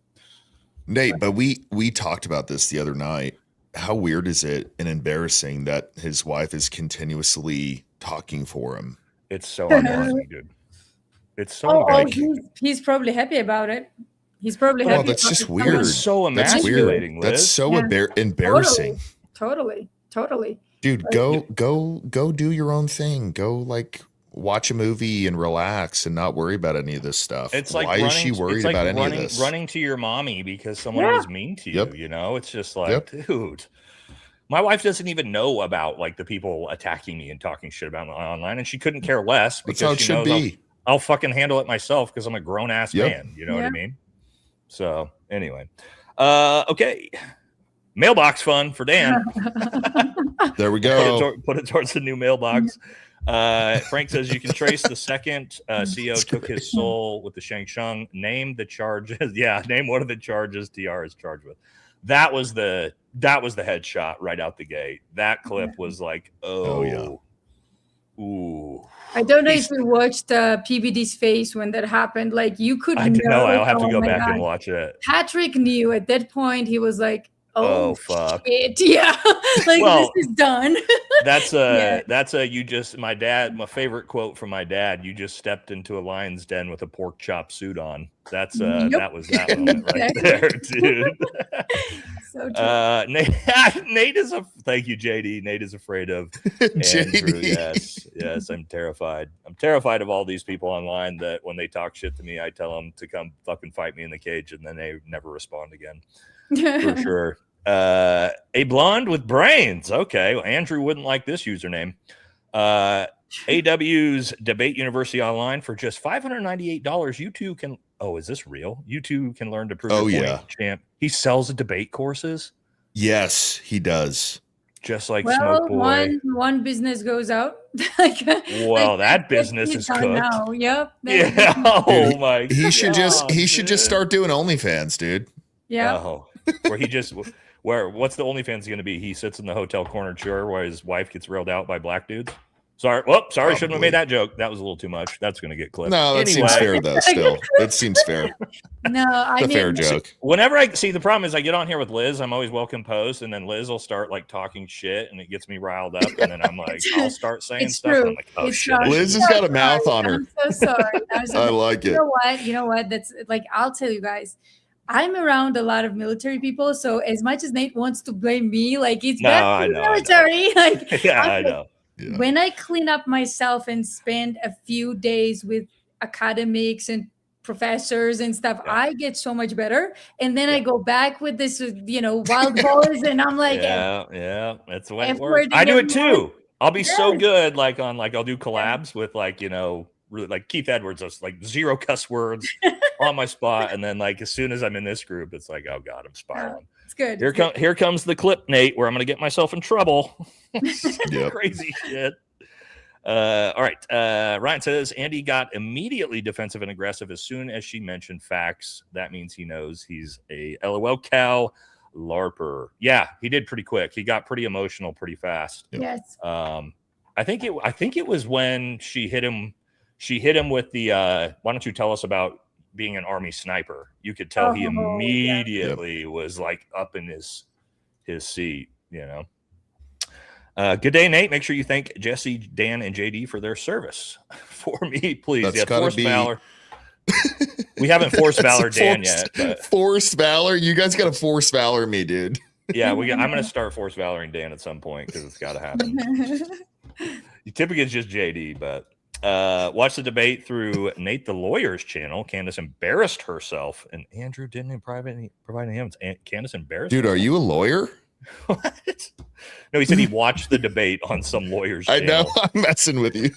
Nate, but we talked about this the other night. How weird is it and embarrassing that his wife is continuously talking for him? It's so embarrassing, dude. It's so embarrassing. He's probably happy about it. He's probably happy. That's just weird. That's so emasculating, Liz. That's so embarrassing. Totally. Dude, go do your own thing. Go watch a movie and relax and not worry about any of this stuff. It's like why is she worried about any of this? Running to your mommy because someone was mean to you. Yep. You know, it's just like, dude. My wife doesn't even know about like the people attacking me and talking shit about me online, and she couldn't care less because That's how it she should knows be. I'll fucking handle it myself because I'm a grown ass man. You know what I mean? So anyway, okay. Mailbox fun for Dan. There we go. Put it towards the new mailbox. Frank says you can trace the second CO took his soul with the Shang Sheng. Name the charges. Yeah, name one of the charges TR is charged with. That was the headshot right out the gate. That clip was like, ooh. I don't know if you watched PBD's face when that happened. Like you could know. I'll have to go back and watch it. Patrick knew at that point. He was like, "Oh fuck, shit. Yeah, like this is done." That's my favorite quote from my dad. You just stepped into a lion's den with a pork chop suit on. That's that was that moment right there, dude. So true. Nate is thank you, JD. Nate is afraid of Andrew. Yes, I'm terrified. I'm terrified of all these people online that when they talk shit to me, I tell them to come fucking fight me in the cage, and then they never respond again. For sure. A blonde with brains. Okay, well, Andrew wouldn't like this username. AW's Debate University Online for just $598. You two can. Oh, is this real? You two can learn to prove your point, champ. He sells debate courses. Yes, he does. Just like Smoke Boy. One business goes out. That business is cooked. Now. Yep. Yeah. Oh my. He should just start doing OnlyFans, dude. Yeah. Oh, what's the OnlyFans going to be? He sits in the hotel corner chair while his wife gets railed out by black dudes. Sorry. Shouldn't have made that joke. That was a little too much. That's going to get clipped. No, that seems fair though. Still, it seems fair. No, it's a fair joke. Whenever I see the problem is I get on here with Liz, I'm always well composed, and then Liz will start like talking shit, and it gets me riled up, and then I'm like, I'll start saying stuff. And I'm like, oh shit. Liz has got a mouth on her. I'm so sorry. I like it. You know what? That's like I'll tell you guys. I'm around a lot of military people, so as much as Nate wants to blame me, like it's back to the military. Like I know. Yeah. When I clean up myself and spend a few days with academics and professors and stuff, I get so much better. And then I go back with this, wild boys, and I'm like, yeah, that's the way it works. I do it too. I'll be so good, like I'll do collabs with really like Keith Edwards, like 0 cuss words on my spot, and then like as soon as I'm in this group, it's like, oh god, I'm spiraling. It's good. Here comes the clip, Nate, where I'm going to get myself in trouble. Crazy shit. All right. Ryan says Andy got immediately defensive and aggressive as soon as she mentioned facts. That means he knows he's a LOL cow LARPer. Yeah, he did pretty quick. He got pretty emotional pretty fast. Yes. I think it was when she hit him. She hit him with the. Why don't you tell us about being an Army sniper? You could tell he immediately was like up in his seat. Good day, Nate. Make sure you thank Jesse, Dan, and JD for their service for me, please. That's Forced Valor. We haven't forced Valor Dan yet. But... Forced Valor? You guys got to force Valor me, dude. Yeah, I'm going to start forced Valoring Dan at some point because it's got to happen. Typically, it's just JD, but watch the debate through Nate the Lawyer's channel. Candace embarrassed herself, and Andrew didn't provide any evidence. Candace embarrassed Dude, herself. Are you a lawyer? What? No, he said he watched the debate on some lawyer's channel. I know. I'm messing with you.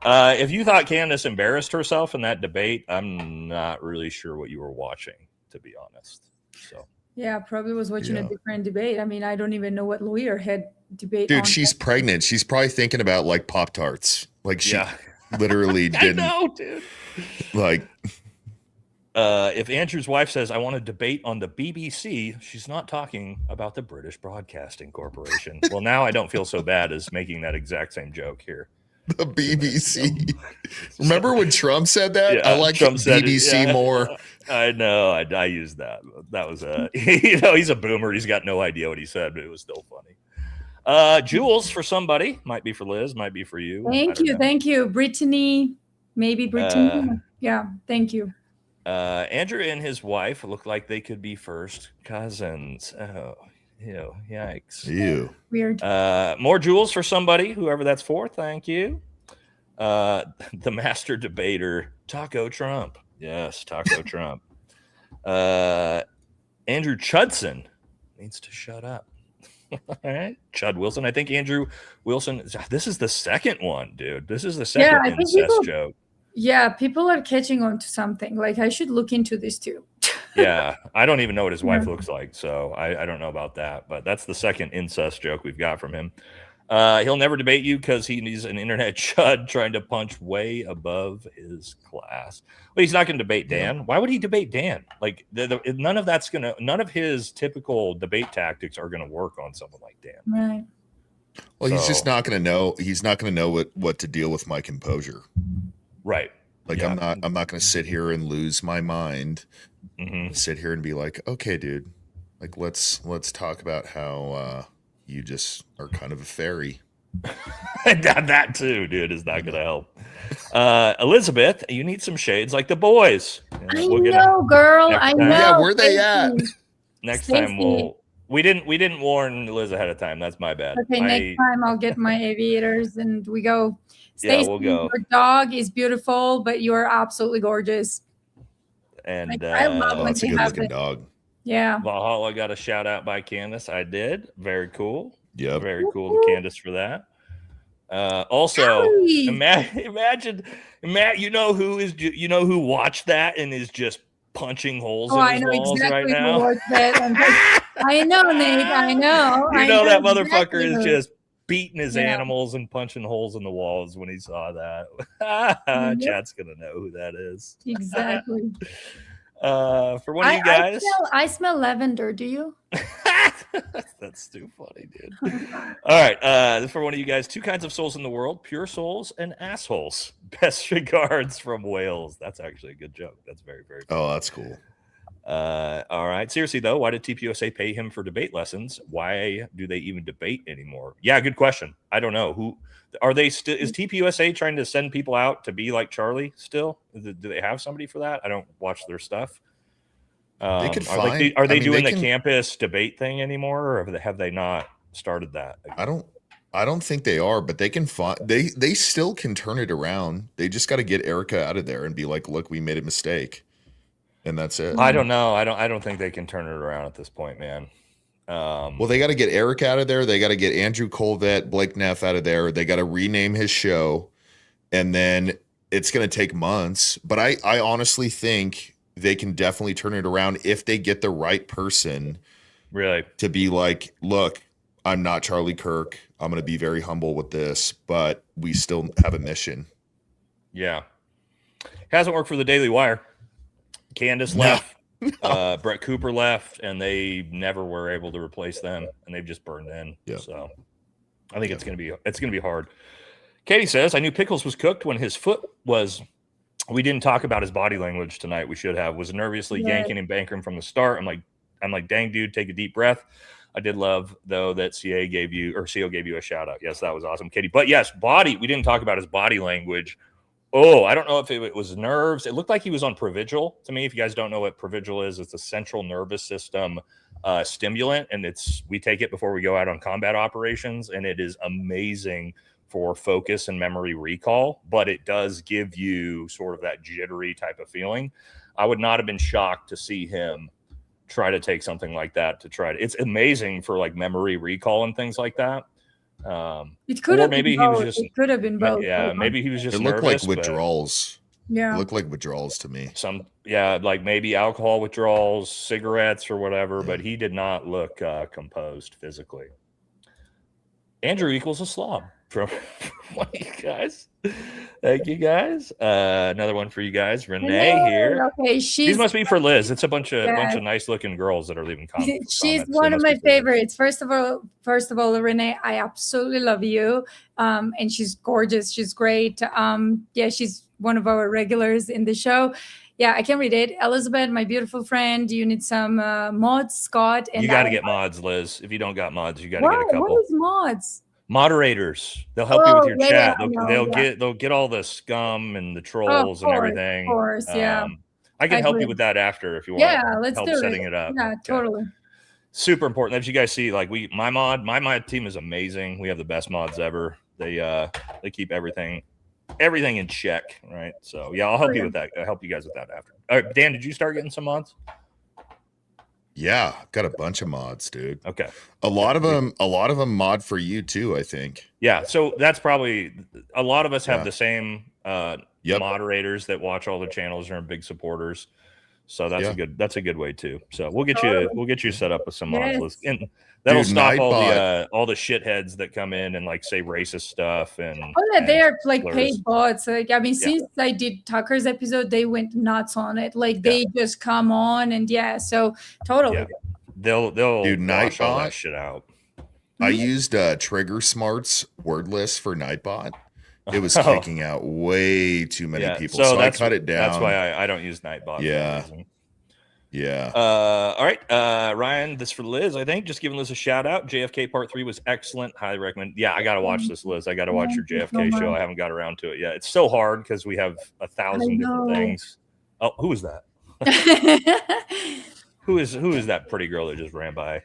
If you thought Candace embarrassed herself in that debate, I'm not really sure what you were watching, to be honest. So yeah, probably was watching a different debate. I mean, I don't even know what lawyer had debate. Dude, she's pregnant. She's probably thinking about like Pop-Tarts. Like she literally didn't. I know, dude. Like. If Andrew's wife says, I want to debate on the BBC, she's not talking about the British Broadcasting Corporation. Well, now I don't feel so bad as making that exact same joke here. The BBC. Remember when Trump said that? Yeah, I like the BBC more. I know. I used that. That was he's a boomer. He's got no idea what he said, but it was still funny. Jules for somebody. Might be for Liz. Might be for you. Thank you. Brittany. Maybe Brittany. Yeah. Thank you. Andrew and his wife look like they could be first cousins. Oh, ew, yikes. Ew. Weird. More jewels for somebody, whoever that's for. Thank you. The master debater, Taco Trump. Yes, Taco Trump. Andrew Chudson needs to shut up. All right. Chud Wilson. I think Andrew Wilson. This is the second one, dude. This is the second incest joke. Yeah, people are catching on to something. Like, I should look into this too. Yeah, I don't even know what his wife looks like, so I don't know about that. But that's the second incest joke we've got from him. He'll never debate you because he's an internet chud trying to punch way above his class. Well, he's not going to debate Dan. Yeah. Why would he debate Dan? Like, none of his typical debate tactics are going to work on someone like Dan. Right. Well, he's just not going to know. He's not going to know what to deal with my composure. Right. Like, yeah. I'm not going to sit here and lose my mind. Sit here and be like, okay, dude, like let's talk about how you just are kind of a fairy. That too, dude, is not going to help. Elizabeth, you need some shades like the boys. I know, girl. I know. Yeah, where they at? Next time we didn't warn Liz ahead of time. That's my bad. Okay, next time I'll get my aviators and we go. Stacey, we'll go. Your dog is beautiful, but you are absolutely gorgeous. And I love when that's a good looking dog. Yeah. Valhalla got a shout out by Candace. I did. Very cool. Yeah. Very cool to Candace for that. Also, imagine, you know who watched that and is just punching holes in his walls right now. I know, Nate. I know. You know that motherfucker is just beating his animals and punching holes in the walls when he saw that. Chat's gonna know who that is. Exactly. For one of you guys, I smell lavender. Do you? That's too funny, dude. All right. For one of you guys, 2 kinds of souls in the world: pure souls and assholes. Best regards from Wales. That's actually a good joke. That's very, very cool. Oh, that's cool. All right. Seriously though, why did TPUSA pay him for debate lessons? Why do they even debate anymore? Yeah, good question. I don't know. Who are they still? Is TPUSA trying to send people out to be like Charlie still? Do they have somebody for that? I don't watch their stuff. They could find. Are they doing the campus debate thing anymore, or have they not started that? I don't think they are, but they can find. They still can turn it around. They just got to get Erica out of there and be like, "Look, we made a mistake." And that's it. I don't know. I don't think they can turn it around at this point, man. Well, they got to get Eric out of there. They got to get Andrew Colvett, Blake Neff out of there. They got to rename his show. And then it's going to take months. But I honestly think they can definitely turn it around if they get the right person. Really? To be like, look, I'm not Charlie Kirk. I'm going to be very humble with this, but we still have a mission. Yeah. Hasn't worked for the Daily Wire. Candace left, Brett Cooper left, and they never were able to replace them, and they've just burned in. Yeah. So I think it's gonna be hard. Katie says, I knew Pickles was cooked when his foot was. We didn't talk about his body language tonight. We should have. Was nervously yanking and bankering from the start. I'm like, dang, dude, take a deep breath. I did love though that CO gave you a shout out. Yes, that was awesome, Katie. But yes, body. We didn't talk about his body language. Oh, I don't know if it was nerves. It looked like he was on Provigil to me. If you guys don't know what Provigil is, it's a central nervous system stimulant, and we take it before we go out on combat operations, and it is amazing for focus and memory recall, but it does give you sort of that jittery type of feeling. I would not have been shocked to see him try to take something like that it's amazing for like memory recall and things like that. It could have been both. It could have been both. Yeah, maybe he was just. It looked like withdrawals. Yeah, it looked like withdrawals to me. Like maybe alcohol withdrawals, cigarettes, or whatever. Yeah. But he did not look composed physically. Andrew equals a slob from one of you guys. Thank you guys. Another one for you guys. Renee here. Okay, these must be for Liz. It's a bunch of nice looking girls that are leaving comments. She's one of my favorites. First of all, Renee, I absolutely love you. And she's gorgeous. She's great. She's one of our regulars in the show. Yeah, I can read it. Elizabeth, my beautiful friend, you need some mods, Scott. And you got to get mods, Liz. If you don't got mods, you got to get a couple. What is mods? Moderators. They'll help you with your chat. They'll get all the scum and the trolls and everything. Of course, yeah. I can help you with that after if you want. Yeah, let's help do setting it up. Yeah, totally. Super important. As you guys see, like my mod team is amazing. We have the best mods ever. They keep everything everything in check, right? So yeah, I'll help you with that. I'll help you guys with that after. All right, Dan, did you start getting some mods? Yeah, got a bunch of mods, dude. Okay. A lot of them mod for you too, I think. Yeah, so that's probably a lot of us have the same moderators that watch all the channels and are big supporters. So that's a good way too. So we'll get you set up with some mods, and that'll stop all the shitheads that come in and like say racist stuff and they are like paid bots. Like I mean, since I did Tucker's episode, they went nuts on it. Like they just come on and so totally. Yeah. They'll wash all that shit out. I used Trigger Smart's wordless for Nightbot. It was kicking out way too many people, so I cut it down. That's why I don't use Nightbot. Yeah. All right. Ryan, this for Liz, I think. Just giving Liz a shout out. JFK Part 3 was excellent. Highly recommend. Yeah, I got to watch this, Liz. I got to watch your JFK show. I haven't got around to it yet. It's so hard because we have 1,000 different things. Oh, who is that? Who is that pretty girl that just ran by?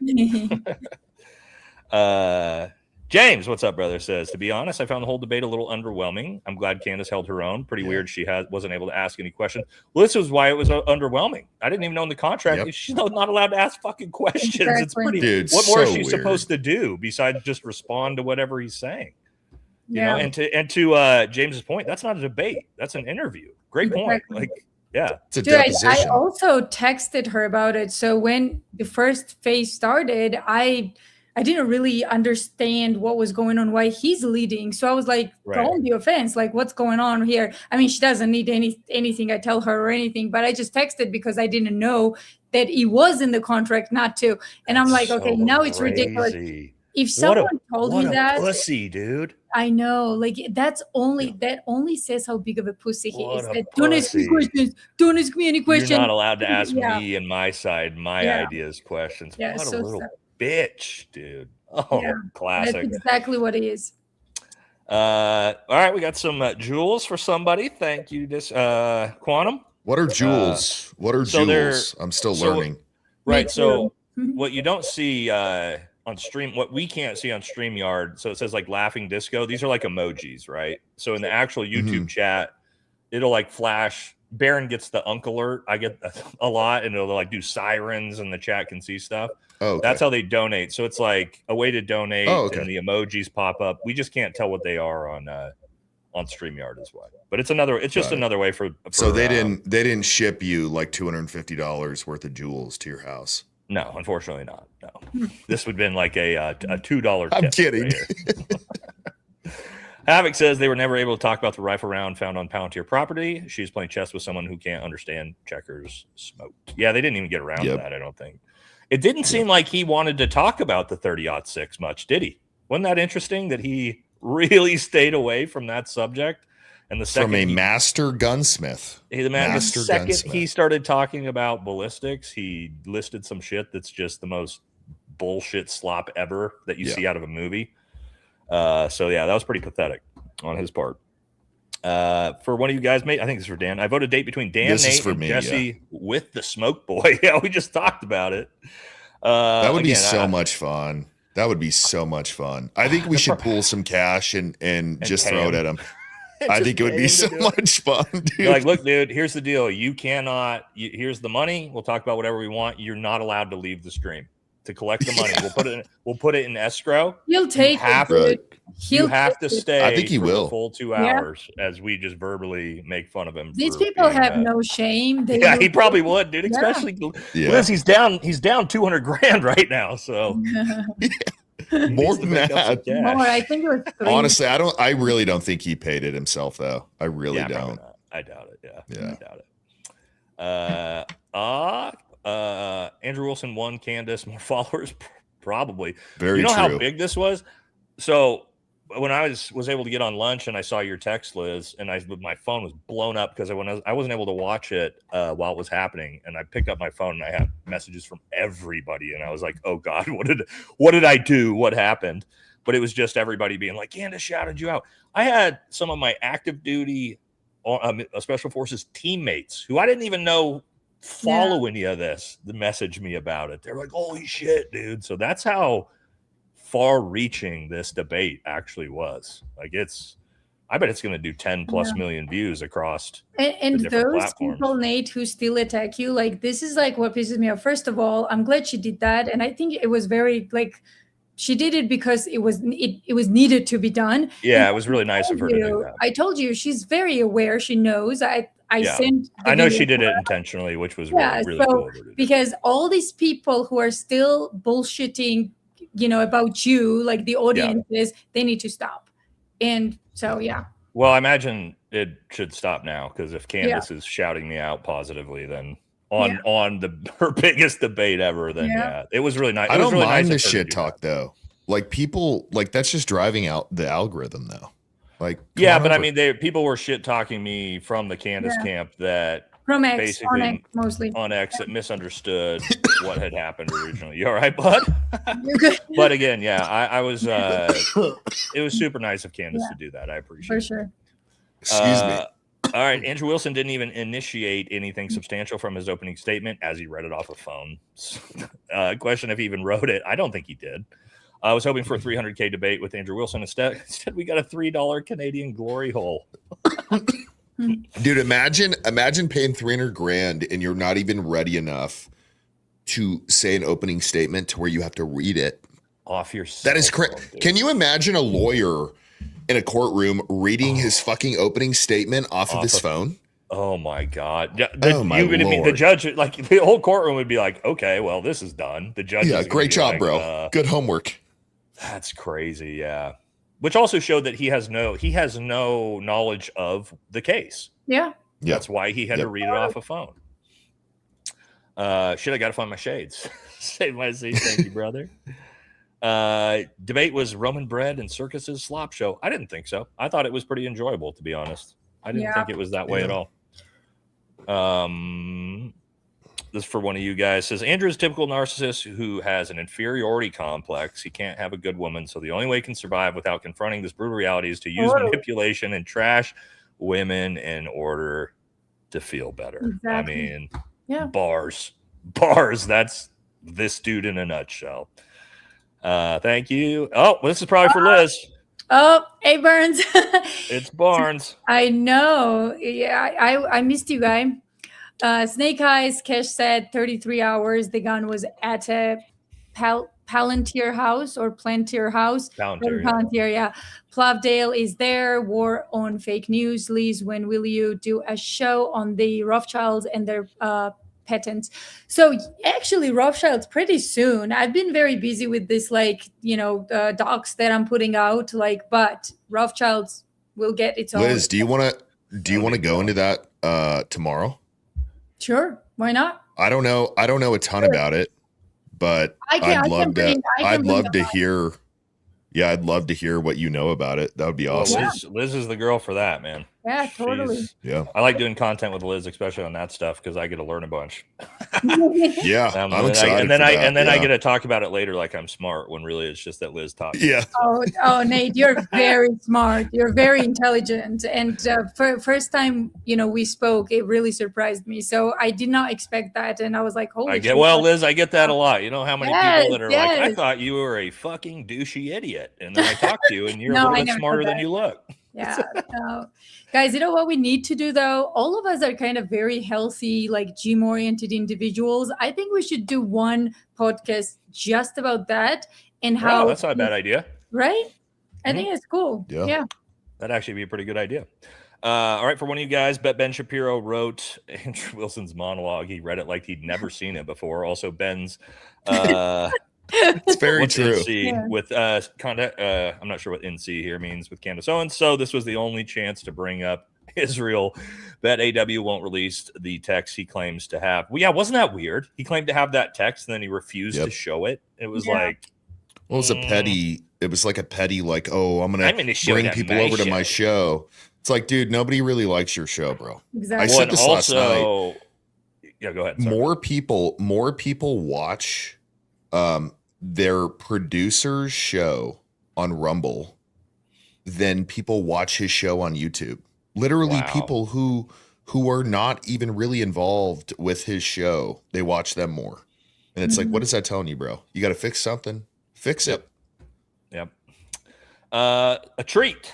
James, what's up, brother? Says, to be honest, I found the whole debate a little underwhelming. I'm glad Candace held her own. Pretty weird she wasn't able to ask any questions. Well, this was why it was underwhelming. I didn't even know in the contract she's not allowed to ask fucking questions. Exactly. It's pretty. Dude, what more is she supposed to do besides just respond to whatever he's saying? You know, and to James's point, that's not a debate. That's an interview. Great point. Like, it's a deposition. I also texted her about it. So when the first phase started, I didn't really understand what was going on, why he's leading. So I was like, don't be offense. Like, what's going on here? I mean, she doesn't need anything I tell her or anything, but I just texted because I didn't know that it was in the contract not to. And I'm like, okay, now it's ridiculous. If someone told me that, pussy, dude. I know, like that only says how big of a pussy he is. Don't ask me questions. Don't ask me any questions. You're not allowed to ask me and my side, my ideas, questions. Yeah, what so a little bitch, dude. Oh, classic. That's exactly what it is. All right, we got some jewels for somebody. Thank you, this Quantum. What are jewels? Jewels? I'm still learning. Right. So what you don't see on stream, what we can't see on StreamYard, so it says like laughing disco. These are like emojis, right? So in the actual YouTube chat, it'll like flash. Baron gets the unk alert. I get a lot, and it'll like do sirens, and the chat can see stuff. Oh, okay. That's how they donate. So it's like a way to donate, and the emojis pop up. We just can't tell what they are on StreamYard as well. But it's just another way for. So they didn't ship you like $250 worth of jewels to your house. No, unfortunately not. No, this would have been like a $2. I'm kidding. Right. Havoc says they were never able to talk about the rifle round found on Palantir property. She's playing chess with someone who can't understand checkers smoked. Yeah, they didn't even get around to that, I don't think. It didn't seem like he wanted to talk about the 30-06 much, did he? Wasn't that interesting that he really stayed away from that subject? And the second from a master gunsmith. The second he started talking about ballistics, he listed some shit that's just the most bullshit slop ever that you see out of a movie. So yeah, that was pretty pathetic on his part. For one of you guys, mate, I think this is for Dan. I voted date between Dan, Nate, and Jesse with the smoke boy. Yeah, we just talked about it. That would be so much fun. That would be so much fun. I think we should pool some cash and just throw it at him. I think it would be so much fun, dude. You're like, look, dude, here's the deal. You cannot, here's the money. We'll talk about whatever we want. You're not allowed to leave the stream to collect the money. We'll put it in escrow. He'll take it. You have to stay. I think he will. The full 2 hours as we just verbally make fun of him. These people have no shame. He probably would, dude. Especially Liz, he's down $200,000 right now. So more than that. More, I think it was 3. Honestly, I really don't think he paid it himself, though. I really don't. I doubt it. Yeah. I doubt it. Andrew Wilson won. Candace more followers, probably. Very you know true. How big this was? So when I was able to get on lunch and I saw your text, Liz, and my phone was blown up because I wasn't able to watch it while it was happening, and I picked up my phone and I had messages from everybody, and I was like, oh God, what did I do? What happened? But it was just everybody being like, Candace shouted you out. I had some of my active duty special forces teammates who I didn't even know follow any of this that messaged me about it. They're like, holy shit, dude. So that's how far reaching this debate actually was. Like, it's I bet it's going to do 10 plus million views across and the those platforms. People, Nate, who still attack you, like this is like what pisses me off. First of all, I'm glad she did that, and I think it was very like she did it because it was needed to be done. Yeah, and it was really nice of her to do that. I told you she's very aware. She knows. I sent. I know she did it intentionally, which was really cool. Because all these people who are still bullshitting, about you, like the audiences, they need to stop. And so, yeah. Well, I imagine it should stop now because if Candace is shouting me out positively, then on her biggest debate ever, then it was really nice. I don't really mind nice the shit talk though. Like people, like that's just driving out the algorithm though. Like but I mean, people were shit talking me from the Candace camp that from X, basically on X mostly on X that misunderstood what had happened originally. You all right, bud? You're good. But again, I was. It was super nice of Candace to do that. I appreciate for it. sure. Excuse me. All right, Andrew Wilson didn't even initiate anything substantial from his opening statement as he read it off a phone. Question if he even wrote it. I don't think he did. I was hoping for a 300K debate with Andrew Wilson. Instead we got a $3 Canadian glory hole. Dude, imagine paying $300,000 and you're not even ready enough to say an opening statement to where you have to read it off your. That is crazy. Can you imagine a lawyer in a courtroom reading his fucking opening statement off of his phone? Oh my God! The judge, like the whole courtroom, would be like, "Okay, well, this is done." The judge, great job, bro. Good homework. That's crazy, yeah. Which also showed that he has no knowledge of the case. Yeah. That's why he had to read it off a phone. Shit, I got to find my shades. Save my seat. Thank you, brother. Debate was Roman bread and circuses slop show. I didn't think so. I thought it was pretty enjoyable, to be honest. I didn't think it was that way at all. This is for one of you guys. Says Andrew is typical narcissist who has an inferiority complex. He can't have a good woman, so the only way he can survive without confronting this brutal reality is to use manipulation and trash women in order to feel better. Exactly. I mean, bars. That's this dude in a nutshell. Thank you. Oh, well, this is probably for Liz. Oh, hey, Burns. It's Barnes. I know. Yeah, I missed you, guy. Snake Eyes, Kesh said 33 hours. The gun was at a Palantir house or Plantier house. Palantir, yeah. Plovdale is there. War on fake news. Liz, when will you do a show on the Rothschilds and their patents? So actually, Rothschilds pretty soon. I've been very busy with this, docs that I'm putting out. But Rothschilds will get its own. Liz, do you want to go into that tomorrow? Sure, why not? I don't know a ton about it, but I'd love to hear. Yeah, I'd love to hear what you know about it. That would be awesome. Liz is the girl for that, man. Yeah, totally. I like doing content with Liz, especially on that stuff, because I get to learn a bunch. Yeah, I'm excited. I get to talk about it later like I'm smart, when really it's just that Liz talks. Yeah. Oh, Nate, you're very smart. You're very intelligent. And first time we spoke, it really surprised me. So I did not expect that, and I was like, "Holy!" Liz, I get that a lot. You know how many people that are like, "I thought you were a fucking douchey idiot," and then I talk to you, and you're a little bit smarter than you look. Yeah. Guys, you know what we need to do though? All of us are kind of very healthy, gym oriented individuals. I think we should do one podcast just about that and how. Oh, that's not a bad idea. Right? I think it's cool. Yeah. That'd actually be a pretty good idea. All right. For one of you guys, Ben Shapiro wrote Andrew Wilson's monologue. He read it like he'd never seen it before. Also, Ben's. It's very true. With I'm not sure what NC here means with Candace Owens. So this was the only chance to bring up Israel. Bet AW won't release the text he claims to have. Well, yeah, wasn't that weird? He claimed to have that text and then he refused to show it. It was like, well, it was like a petty, oh, I'm gonna bring people over to my show. It's like, dude, nobody really likes your show, bro. Exactly. I said this last night. Yeah, go ahead. Sorry. More people watch their producer's show on Rumble than people watch his show on YouTube. Literally, people who are not even really involved with his show, they watch them more. And it's like, what is that telling you, bro? You got to fix something. Fix it. Yep. A treat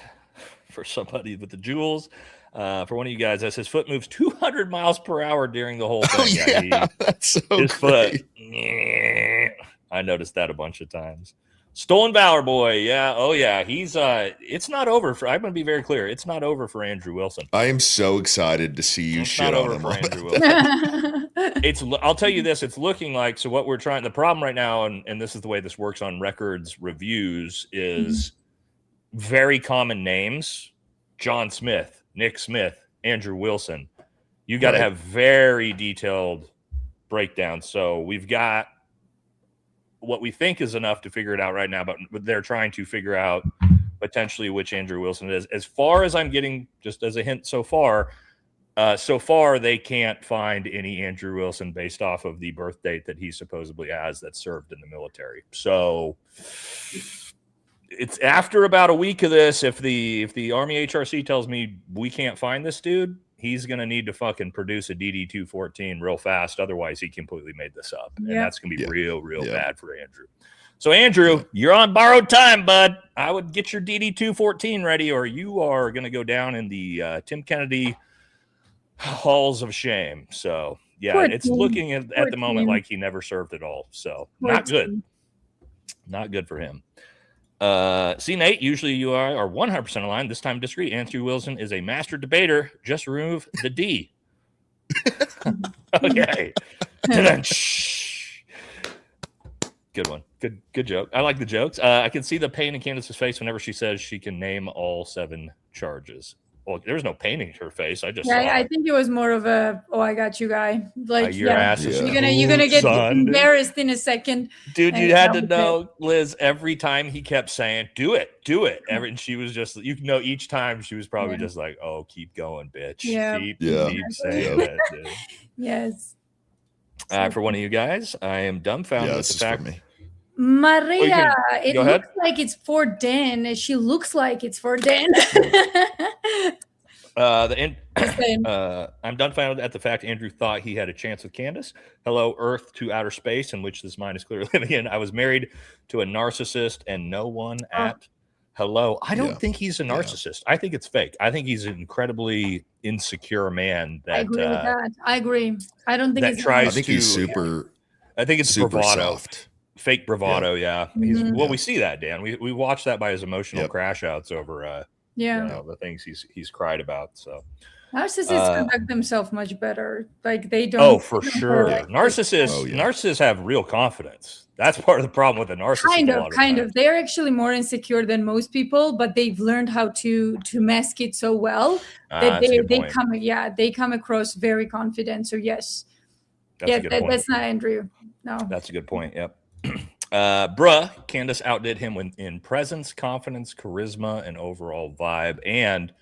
for somebody with the jewels. For one of you guys, that says foot moves 200 miles per hour during the whole thing. Oh, yeah, that's so his great. Foot. I noticed that a bunch of times. Stolen Valor boy. Yeah. Oh, yeah. He's it's not over for. I'm going to be very clear. It's not over for Andrew Wilson. I am so excited to see you It's shit not on over him. for Andrew Wilson. I'll tell you this. It's looking like, so what we're trying, the problem right now, and this is the way this works on records reviews, is very common names. John Smith, Nick Smith, Andrew Wilson. You got to have very detailed breakdowns. So we've got what we think is enough to figure it out right now, but they're trying to figure out potentially which Andrew Wilson it is. As far as I'm getting, just as a hint so far they can't find any Andrew Wilson based off of the birth date that he supposedly has that served in the military. So it's after about a week of this. If the Army HRC tells me we can't find this dude, he's going to need to fucking produce a DD-214 real fast. Otherwise, he completely made this up. And that's going to be real bad for Andrew. So, Andrew, you're on borrowed time, bud. I would get your DD-214 ready, or you are going to go down in the Tim Kennedy halls of shame. So, yeah, it's looking at the moment like he never served at all. So, not good. Not good for him. See, Nate, usually you are 100% aligned. This time disagree. Andrew Wilson is a master debater. Just remove the D. Okay. Good one. Good joke. I like the jokes. I can see the pain in Candace's face whenever she says she can name all 7 charges. Well, there was no pain in her face. I think it was more of a I got you guy. Like your ass is you're gonna get embarrassed in a second. Dude, you had to know, Liz, every time he kept saying, do it. And she was just, each time she was probably just like, oh, keep going, bitch. Yeah. Keep saying that, dude. Yes. For one of you guys, I am dumbfounded with the fact. Maria, it looks like it's for Dan. She looks like it's for Dan. I'm dumbfounded at the fact Andrew thought he had a chance with Candace. Hello, Earth to outer space, in which this mind is clearly living in. I was married to a narcissist and no one at hello. I don't think he's a narcissist. I think it's fake. I think he's an incredibly insecure man. That, I agree with that. I agree. I don't think I think he's super. I think it's super bravado. Soft. Fake bravado, we see that, Dan. We watched that by his emotional crash outs over the things he's cried about. So narcissists conduct themselves much better. Like they don't. Oh, for sure. Narcissists have real confidence. That's part of the problem with a narcissist. Kind of. They're actually more insecure than most people, but they've learned how to mask it so well that they come across very confident. So yes, that's not Andrew. No, that's a good point. Yep. Bruh, Candace outdid him in presence, confidence, charisma, and overall vibe, and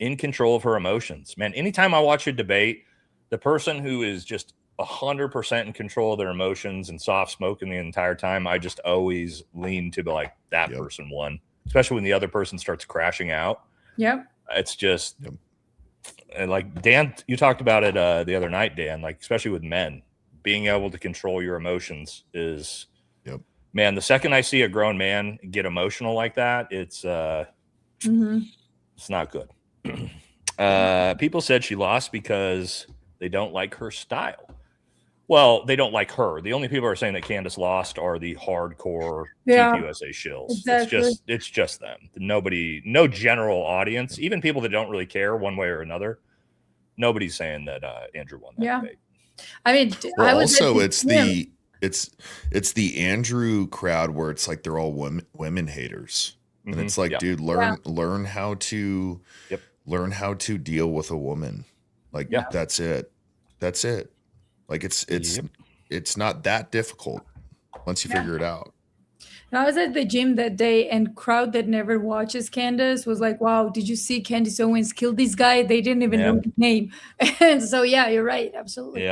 in control of her emotions. Man, anytime I watch a debate, the person who is just 100% in control of their emotions and soft smoking the entire time, I just always lean to be like, that person won, especially when the other person starts crashing out. Yep. It's just like Dan, you talked about it the other night, Dan, like especially with men, being able to control your emotions is man, the second I see a grown man get emotional like that, it's not good. People said she lost because they don't like her style. Well, they don't like her. The only people who are saying that Candace lost are the hardcore TQSA shills. Exactly. It's just them. No general audience, even people that don't really care one way or another. Nobody's saying that Andrew won that debate. I mean, it's the Andrew crowd where it's like they're all women haters, and it's like, dude, learn how to deal with a woman. Like that's it. Like it's not that difficult once you figure it out. I was at the gym that day, and crowd that never watches Candace was like, wow, did you see Candace Owens kill this guy? They didn't even know his name. And so you're right, absolutely.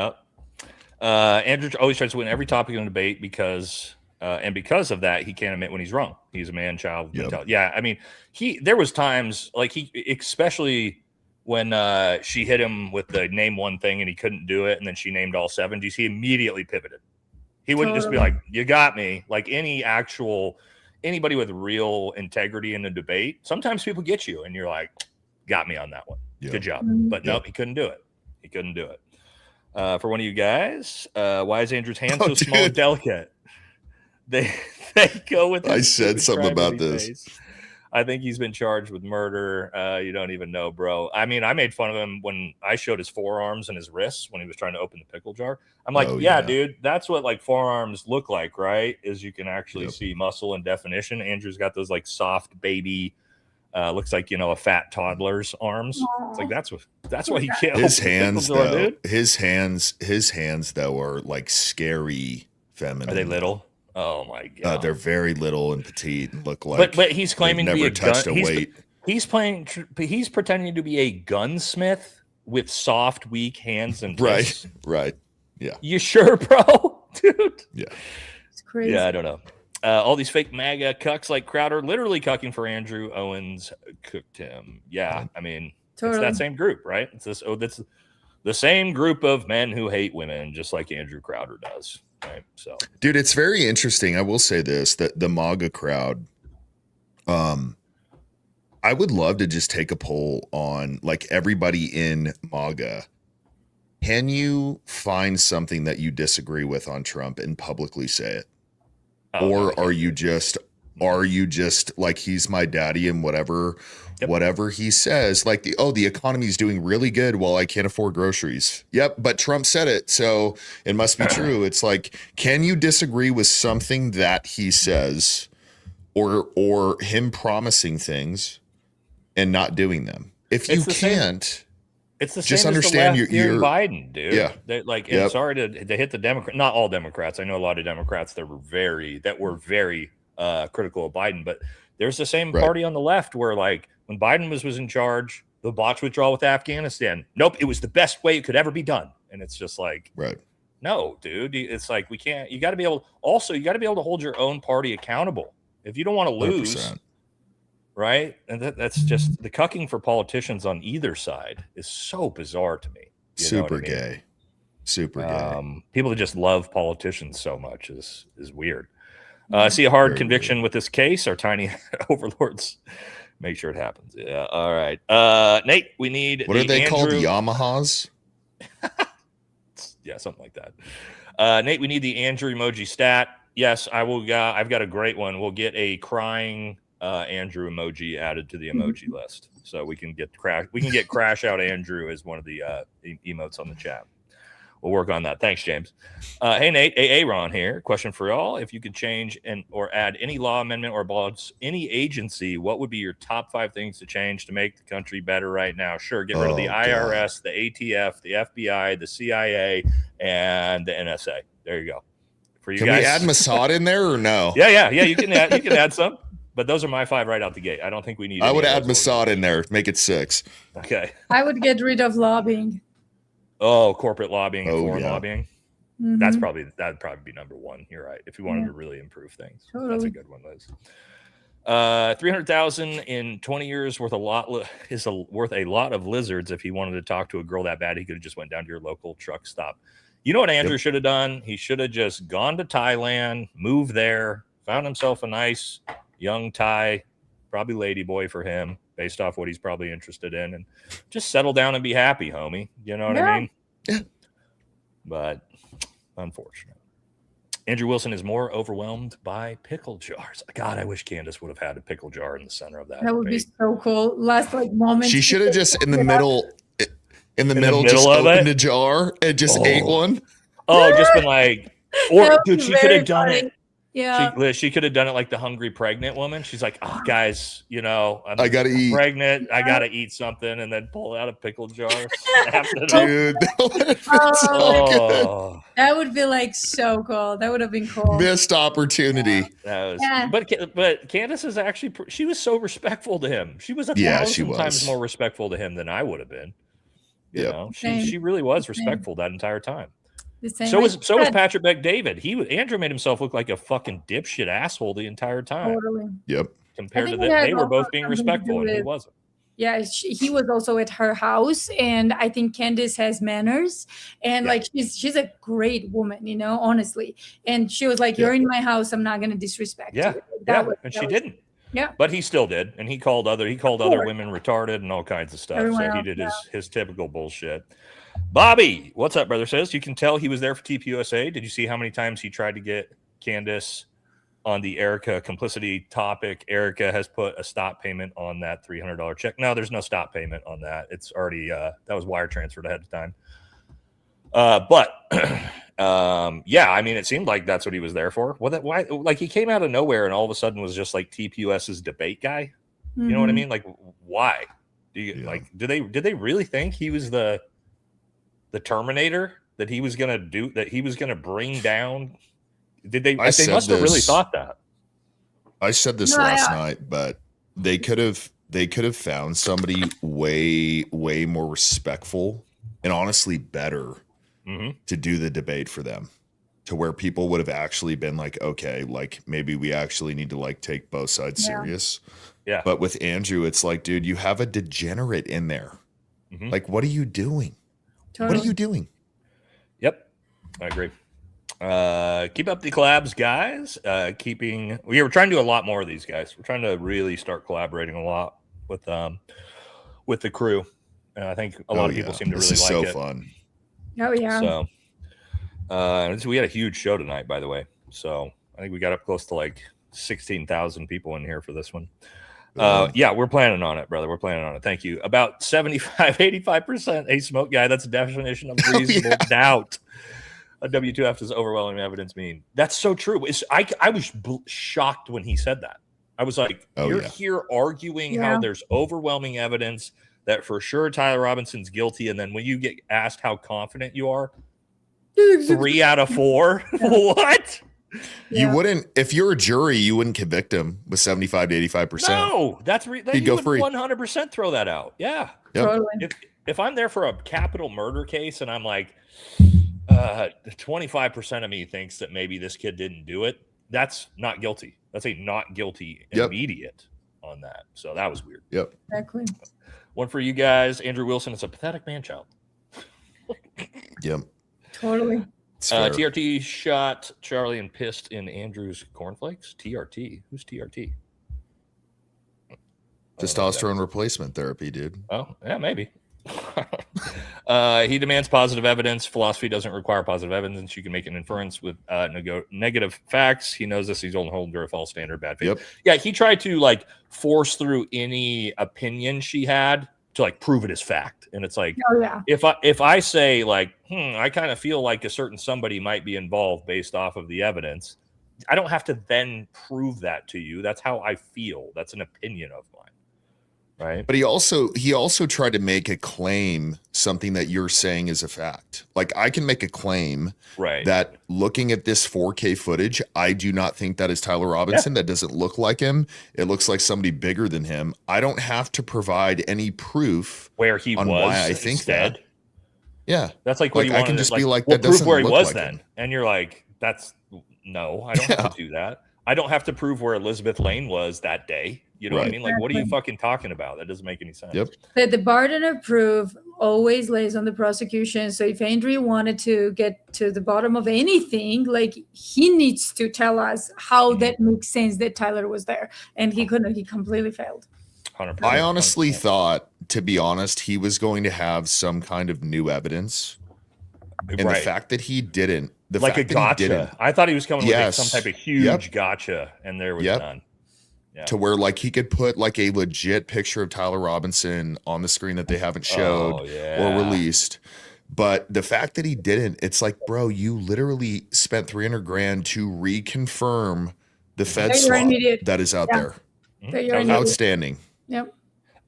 Andrew always tries to win every topic in a debate because of that, he can't admit when he's wrong. He's a man child mentality. Yeah, I mean, there was times like especially when she hit him with the name one thing and he couldn't do it, and then she named all 7. Do you see? He immediately pivoted. He wouldn't just be like, "You got me." Like any actual anybody with real integrity in the debate, sometimes people get you and you're like, got me on that one. Yeah. Good job. But nope, he couldn't do it. He couldn't do it. For one of you guys, why is Andrew's hand so small and delicate? They go with. I said something about this. Face. I think he's been charged with murder. You don't even know, bro. I mean, I made fun of him when I showed his forearms and his wrists when he was trying to open the pickle jar. I'm like, yeah, dude, that's what like forearms look like, right? Is you can actually see muscle and definition. Andrew's got those like soft baby, looks like, you know, a fat toddler's arms. It's like that's why he can't. His hands, though, his hands though are like scary feminine. Are they little? Oh my god, they're very little and petite and look like. But he's claiming to be a touched gun. a weight. He's pretending to be a gunsmith with soft, weak hands and fists. Right. Yeah. You sure, bro, dude? Yeah. It's crazy. Yeah, I don't know. All these fake MAGA cucks like Crowder, literally cucking for Andrew. Owens cooked him. Yeah, I mean, it's that same group, right? It's this. Oh, that's the same group of men who hate women, just like Andrew Crowder does. Right. So, dude, it's very interesting. I will say this: that the MAGA crowd, I would love to just take a poll on like everybody in MAGA. Can you find something that you disagree with on Trump and publicly say it? Or are you just like, he's my daddy and whatever he says, like the economy is doing really good while I can't afford groceries. Yep. But Trump said it, so it must be true. It's like, can you disagree with something that he says or him promising things and not doing them? If you can't, it's the same just as understand the left you're Biden, dude. Yeah. And sorry to hit the Democrat, not all Democrats. I know a lot of Democrats that were very critical of Biden, but there's the same party on the left where like when Biden was in charge, the botched withdrawal with Afghanistan. Nope, it was the best way it could ever be done. And it's just like, no, dude. It's like we can't. You got to be able. Also, you got to be able to hold your own party accountable. If you don't want to lose. 100%. Right. And that's just the cucking for politicians on either side is so bizarre to me. Super gay. Super gay. People that just love politicians so much is weird. I see a hard conviction with this case. Our tiny overlords make sure it happens. Yeah. All right. Nate, we need. What are they called? Yamahas? Yeah, something like that. Nate, we need the Andrew emoji stat. Yes, I will. I've got a great one. We'll get a crying Andrew emoji added to the emoji list, so we can get crash out Andrew as one of the emotes on the chat. We'll work on that. Thanks, James. Hey, Nate, Aaron here. Question for y'all: if you could change or add any law amendment or abolish any agency, what would be your top 5 things to change to make the country better right now? Sure, get rid of the IRS, the ATF, the FBI, the CIA, and the NSA. There you go. For you can guys, we add Mossad in there or no? Yeah. You can add some. But those are my 5 right out the gate. I don't think we need. I would add Mossad in there. Make it 6. Okay. I would get rid of lobbying. Oh, corporate lobbying and foreign lobbying. Mm-hmm. That'd probably be number 1. You're right. If you wanted to really improve things, that's a good one, Liz. 300,000 in 20 years worth worth a lot of lizards. If he wanted to talk to a girl that bad, he could have just went down to your local truck stop. You know what Andrew should have done? He should have just gone to Thailand, moved there, found himself a nice young Thai, probably lady boy for him, based off what he's probably interested in, and just settle down and be happy, homie. You know what I mean? Yeah. But unfortunate. Andrew Wilson is more overwhelmed by pickle jars. God, I wish Candace would have had a pickle jar in the center of that. That would be so cool. Last moment. She should have just in the middle, just opened a jar and just ate one. Oh, just been like, or dude, she could have done it. Yeah, she could have done it like the hungry pregnant woman. She's like, oh, guys, I gotta eat. Pregnant, I gotta eat something, and then pull out a pickle jar. Dude, that would be like so cool. That would have been cool. Missed opportunity. But Candace is actually she was so respectful to him. She was 1,000 times more respectful to him than I would have been. You know, she really was respectful that entire time. So was Patrick Bet-David. Andrew made himself look like a fucking dipshit asshole the entire time. Totally. Yep. Compared to that, they were both being respectful and he wasn't. Yeah, he was also at her house, and I think Candace has manners, and like she's a great woman, you know, honestly. And she was like, "You're in my house. I'm not going to disrespect you." She didn't. Yeah, but he still did, and he called other women retarded and all kinds of stuff. Everyone so he else, did his typical bullshit. Bobby, what's up, brother? Says you can tell he was there for TPUSA. Did you see how many times he tried to get Candace on the Erica complicity topic? Erica has put a stop payment on that $300 check. No, there's no stop payment on that. It's already that was wire transferred ahead of time. Yeah, I mean, it seemed like that's what he was there for. Why? Like he came out of nowhere and all of a sudden was just like TPUS's debate guy. You know what I mean? Like, why? Did they really think he was the Terminator that he was gonna do? That he was gonna bring down? Did they? They must have really thought that. I said this last night, but they could have found somebody way more respectful and honestly better to do the debate for them, to where people would have actually been like, okay, like maybe we actually need to like take both sides serious. Yeah. But with Andrew, it's like, dude, you have a degenerate in there. Like, what are you doing? Totally. What are you doing? Yep, I agree. Keep up the collabs, guys. We were trying to do a lot more of these guys. We're trying to really start collaborating a lot with the crew. And I think a lot of people seem to really like it. This is so fun. Oh yeah. So we had a huge show tonight, by the way. So I think we got up close to like 16,000 people in here for this one. Yeah, we're planning on it, brother. We're planning on it. Thank you. About 75-85%. A smoke guy. That's a definition of reasonable doubt. A W2F does overwhelming evidence mean? That's so true. I was shocked when he said that. I was like, you're here arguing how there's overwhelming evidence that for sure Tyler Robinson's guilty, and then when you get asked how confident you are, 3 out of 4. What? You wouldn't, if you're a jury, you wouldn't convict him with 75 to 85%. No, he'd go free. 100% throw that out. Yeah, totally. If I'm there for a capital murder case and I'm like, 25% of me thinks that maybe this kid didn't do it, that's not guilty. That's a not guilty immediate on that. So that was weird. Yep. Exactly. One for you guys. Andrew Wilson is a pathetic man-child. Yep. Totally. TRT shot Charlie and pissed in Andrew's cornflakes. TRT. Who's TRT? Testosterone replacement therapy, dude. Oh, yeah, maybe. He demands positive evidence. Philosophy doesn't require positive evidence. You can make an inference with negative facts. He knows this. He's only holding to a false standard, bad faith. Yep. Yeah, he tried to like force through any opinion she had to like prove it as fact. And it's like, if I say like, I kind of feel like a certain somebody might be involved based off of the evidence, I don't have to then prove that to you. That's how I feel. That's an opinion of mine. Right. But he also tried to make a claim, something that you're saying is a fact. Like I can make a claim that looking at this 4K footage, I do not think that is Tyler Robinson. That doesn't look like him. It looks like somebody bigger than him. I don't have to provide any proof where he was why I think instead. That. Yeah. That's like what I can just be like, we'll that doesn't prove where he look was like then. him. And you're like, no, I don't have to do that. I don't have to prove where Elizabeth Lane was that day. You know what I mean? Like, what are you fucking talking about? That doesn't make any sense. Yep. But the burden of proof always lays on the prosecution. So if Andrew wanted to get to the bottom of anything, like he needs to tell us how that makes sense that Tyler was there. And he couldn't. He completely failed. 100%. I honestly thought, to be honest, he was going to have some kind of new evidence. And the fact that he didn't, like a gotcha. I thought he was coming with like some type of huge gotcha, and there was none. Yeah. To where like he could put like a legit picture of Tyler Robinson on the screen that they haven't showed or released. But the fact that he didn't, it's like, bro, you literally spent $300,000 to reconfirm the Fed swap that is out there. Outstanding. Yep.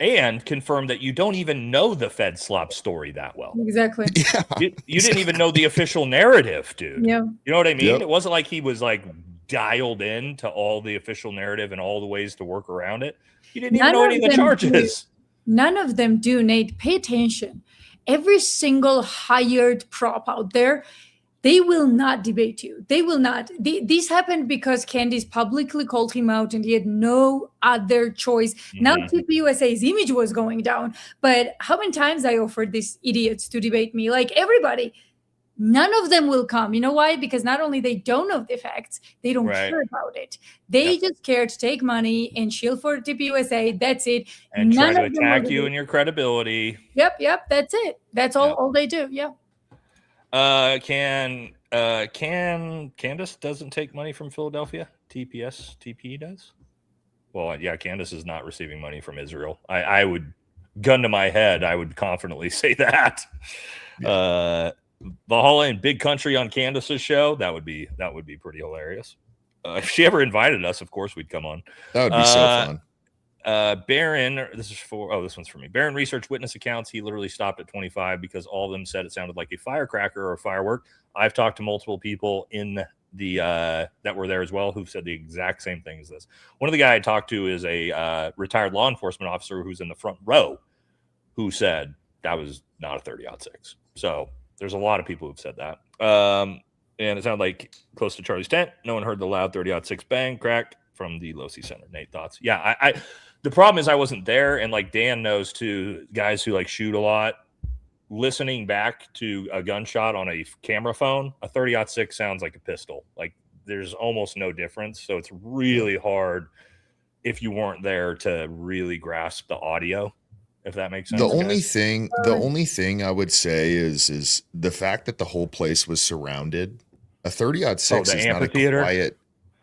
And confirm that you don't even know the Fed slop story that well. Exactly. Yeah. You didn't even know the official narrative, dude. Yeah. You know what I mean? Yep. It wasn't like he was like dialed in to all the official narrative and all the ways to work around it. You didn't even know any of the charges. None of them do, Nate. Pay attention. Every single hired prop out there, They will not debate you. They will not. This happened because Candace publicly called him out and he had no other choice. Now TPUSA's image was going down. But how many times I offered these idiots to debate me? Like everybody, none of them will come. You know why? Because not only they don't know the facts, they don't care about it. They just care to take money and shield for TPUSA. That's it. And try to attack you and your credibility. Yep. That's it. That's all they do. Yeah. Candace doesn't take money from Philadelphia? TP does? Well, yeah, Candace is not receiving money from Israel. I would, gun to my head, I would confidently say that. Valhalla and Big Country on Candace's show, that would be pretty hilarious. If she ever invited us, of course we'd come on. That would be so fun. Barron, this one's for me. Barron researched witness accounts. He literally stopped at 25 because all of them said it sounded like a firecracker or a firework. I've talked to multiple people in the that were there as well who've said the exact same thing as this. One of the guys I talked to is a retired law enforcement officer who's in the front row who said that was not a 30-06. So there's a lot of people who've said that. And it sounded like close to Charlie's tent. No one heard the loud 30-06 bang crack from the Losi Center. Nate, thoughts? Yeah, I the problem is I wasn't there, and like Dan knows too, guys who like shoot a lot, listening back to a gunshot on a camera phone, a 30-06 sounds like a pistol. Like there's almost no difference. So it's really hard if you weren't there to really grasp the audio, if that makes sense. The only thing I would say is the fact that the whole place was surrounded. A 30-06 is not a quiet.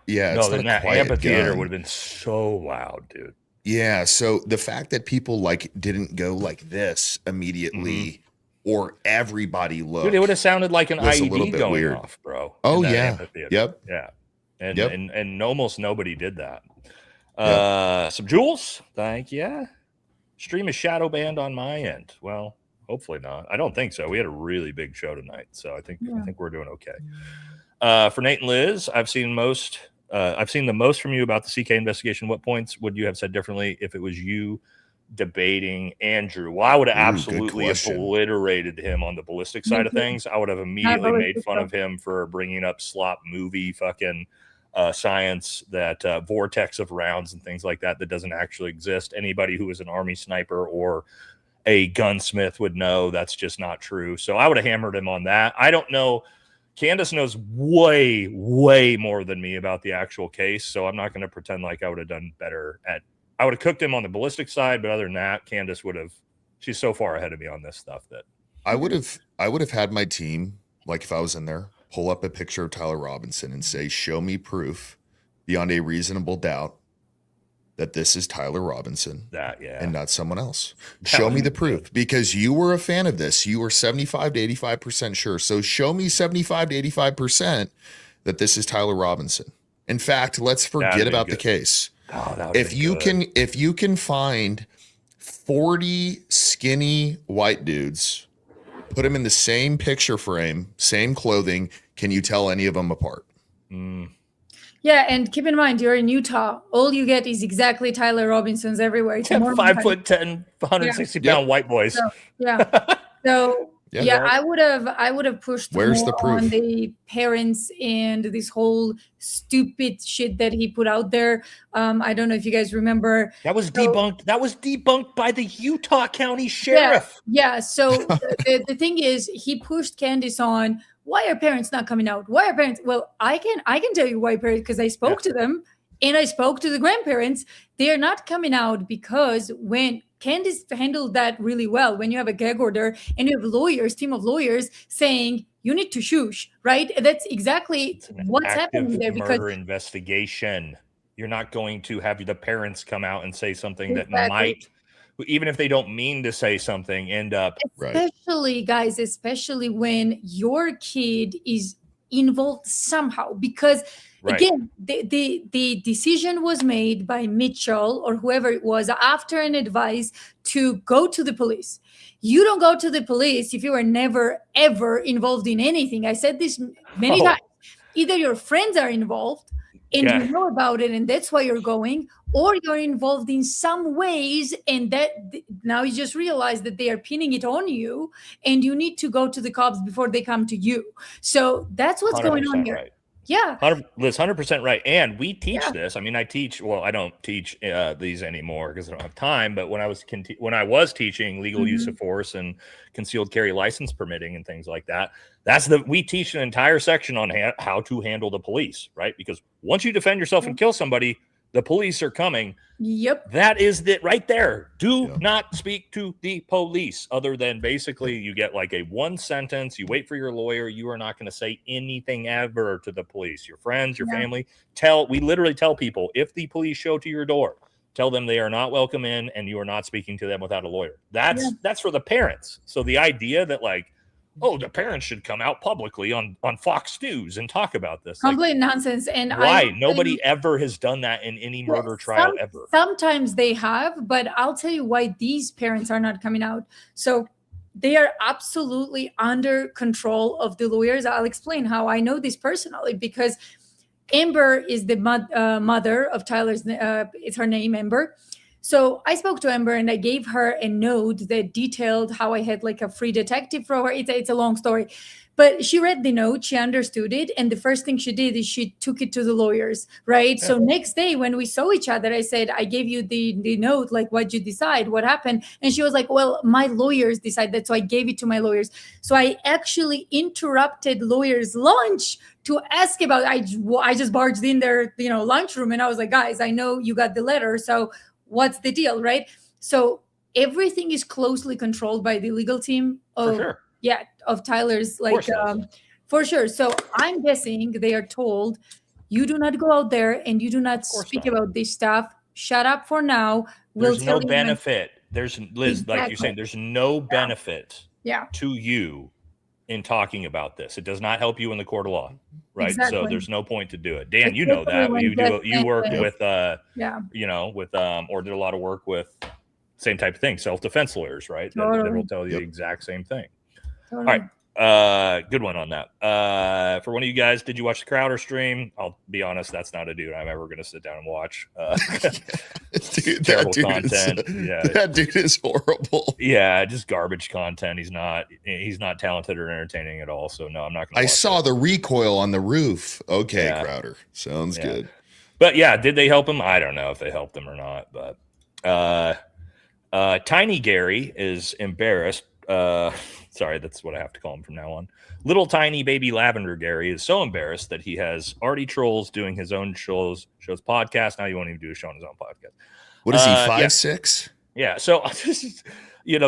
Yeah, no, then that amphitheater would have been so loud, dude. Yeah, so the fact that people like didn't go like this immediately, or everybody looked, dude, it would have sounded like an IED going weird. Off, bro. Oh yeah, yep, yeah, and almost nobody did that. Some jewels, thank you. Stream is shadow banned on my end. Well, hopefully not. I don't think so. We had a really big show tonight, so I think we're doing okay. For Nate and Liz, I've seen the most from you about the CK investigation. What points would you have said differently if it was you debating Andrew? Well, I would have absolutely obliterated him on the ballistic side of things. I would have immediately made fun of him for bringing up slop movie fucking science, that vortex of rounds and things like that doesn't actually exist. Anybody who is an Army sniper or a gunsmith would know that's just not true. So I would have hammered him on that. I don't know. Candace knows way, way more than me about the actual case, so I'm not going to pretend like I would have done better I would have cooked him on the ballistic side, but other than that, Candace she's so far ahead of me on this stuff that I would have had my team, like if I was in there, pull up a picture of Tyler Robinson and say, show me proof beyond a reasonable doubt that this is Tyler Robinson and not someone else. Show me the proof, because you were a fan of this. You were 75 to 85% sure. So show me 75 to 85% that this is Tyler Robinson. In fact, let's forget about the case. If you can find 40 skinny white dudes, put them in the same picture frame, same clothing, can you tell any of them apart? Yeah, and keep in mind, you're in Utah. All you get is exactly Tyler Robinson's everywhere. It's 5'10", 160 pound white boys. So I would have pushed Where's more the proof? on the parents and this whole stupid shit that he put out there. I don't know if you guys remember. That was debunked. That was debunked by the Utah County Sheriff. Yeah. So the thing is, he pushed Candace on. Why are parents not coming out? Why are parents? Well, I can tell you why parents, because I spoke to them and I spoke to the grandparents. They are not coming out because when Candace handled that really well, when you have a gag order and you have team of lawyers saying you need to shush, right? That's exactly what's happening there. Because murder investigation, you're not going to have the parents come out and say something that might, even if they don't mean to say something, end up especially when your kid is involved somehow, because again, the decision was made by Mitchell or whoever it was after an advice to go to the police. You don't go to the police if you are never ever involved in anything. I said this many times. Either your friends are involved and you know about it, and that's why you're going, or you're involved in some ways, and that now you just realize that they are pinning it on you, and you need to go to the cops before they come to you. So that's what's going on here. Right. Yeah. Liz, 100% right. And we teach this. I mean, I teach, well, I don't teach these anymore because I don't have time. But when I was teaching legal use of force and concealed carry license permitting and things like that, we teach an entire section on how to handle the police, right? Because once you defend yourself and kill somebody, the police are coming. Yep. That is it right there. Do not speak to the police, other than basically you get like a one sentence. You wait for your lawyer. You are not going to say anything ever to the police. Your friends, your family. We literally tell people, if the police show to your door, tell them they are not welcome in and you are not speaking to them without a lawyer. That's for the parents. So the idea that like, oh, the parents should come out publicly on Fox News and talk about this. Complete nonsense. And why? Nobody ever has done that in any murder trial ever. Sometimes they have, but I'll tell you why these parents are not coming out. So they are absolutely under control of the lawyers. I'll explain how I know this personally, because Amber is the mother of Tyler's. It's her name, Amber. So I spoke to Amber and I gave her a note that detailed how I had like a free detective for her. It's a long story, but she read the note, she understood it. And the first thing she did is she took it to the lawyers, right? Yeah. So next day when we saw each other, I said, I gave you the note, like, what'd you decide? What happened? And she was like, well, my lawyers decided. So I gave it to my lawyers. So I actually interrupted lawyers' lunch to ask about, I just barged in their, lunchroom. And I was like, guys, I know you got the letter. So what's the deal, right? So everything is closely controlled by the legal team of Tyler's, like, for sure. So I'm guessing they are told, you do not go out there and you do not speak about this stuff. Shut up for now. There's no benefit. There's Liz, like you're saying, there's no benefit to you in talking about this. It does not help you in the court of law, right? Exactly. So there's no point to do it. Dan, you know that. You worked with or did a lot of work with same type of thing, self-defense lawyers, right? That will tell you the exact same thing. Totally. All right. Good one on that. For one of you guys, did you watch the Crowder stream? I'll be honest, that's not a dude I'm ever going to sit down and watch. Dude, terrible that dude content. That dude is horrible. Yeah, just garbage content. He's not talented or entertaining at all. So no, I'm not going to. I saw the recoil on the roof. Okay, Crowder, sounds good. But yeah, did they help him? I don't know if they helped him or not. But Tiny Gary is embarrassed. Sorry, that's what I have to call him from now on. Little tiny baby Lavender Gary is so embarrassed that he has already trolls doing his own shows podcast. Now he won't even do a show on his own podcast. What is he, 5'6"? Yeah. So,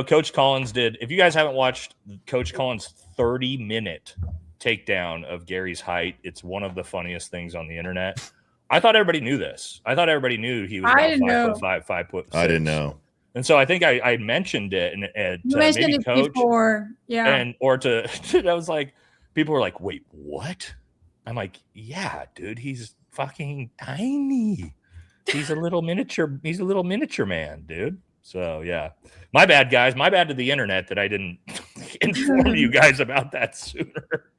Coach Collins did. If you guys haven't watched Coach Collins' 30-minute takedown of Gary's height, it's one of the funniest things on the internet. I thought everybody knew this. I thought everybody knew he was about 5'5", 5'6". I didn't know. And so I think I mentioned it and you mentioned maybe it Coach before, I was like, people were like, wait, what? I'm like, yeah, dude, he's fucking tiny. He's a little miniature. He's a little miniature man, dude. So yeah, my bad, guys. My bad to the internet that I didn't inform you guys about that sooner.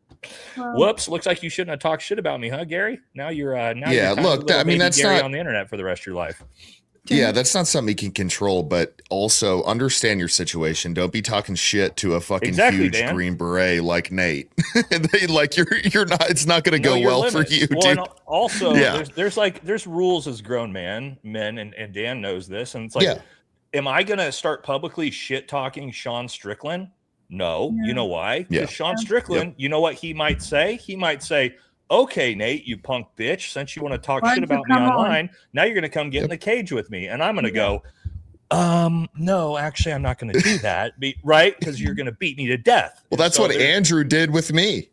Whoops! Looks like you shouldn't have talked shit about me, huh, Gary? Now you're look. I mean, that's Gary not on the internet for the rest of your life. Yeah, that's not something you can control, but also understand your situation. Don't be talking shit to a fucking huge Dan. Green Beret like Nate. You're not. It's not going to go well for you, well, dude. And also, there's rules as grown men, and Dan knows this. And it's like, am I going to start publicly shit talking Sean Strickland? No. You know why? Because Sean Strickland, you know what he might say? He might say, okay, Nate, you punk bitch, since you want to talk shit about me online, now you're going to come get in the cage with me. And I'm going to go, no, actually, I'm not going to do that. Right? Because you're going to beat me to death. Well, that's what Andrew did with me.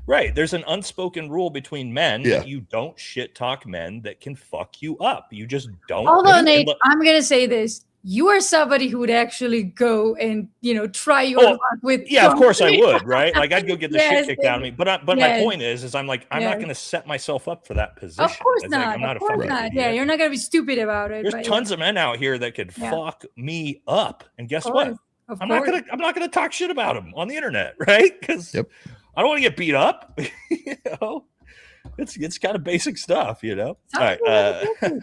Right. There's an unspoken rule between men that you don't shit talk men that can fuck you up. You just don't. Although, Nate, I'm going to say this. You are somebody who would actually go and, try your luck with. Yeah, of course I would, right? Like I'd go get the shit kicked out of me. But my point is I'm like, I'm not going to set myself up for that position. Of course not. Like, I'm not of course not. Yeah, you're not going to be stupid about it. There's tons of men out here that could fuck me up. And guess what? I'm not gonna talk shit about them on the internet, right? Because I don't want to get beat up. It's kind of basic stuff, you know. Sounds All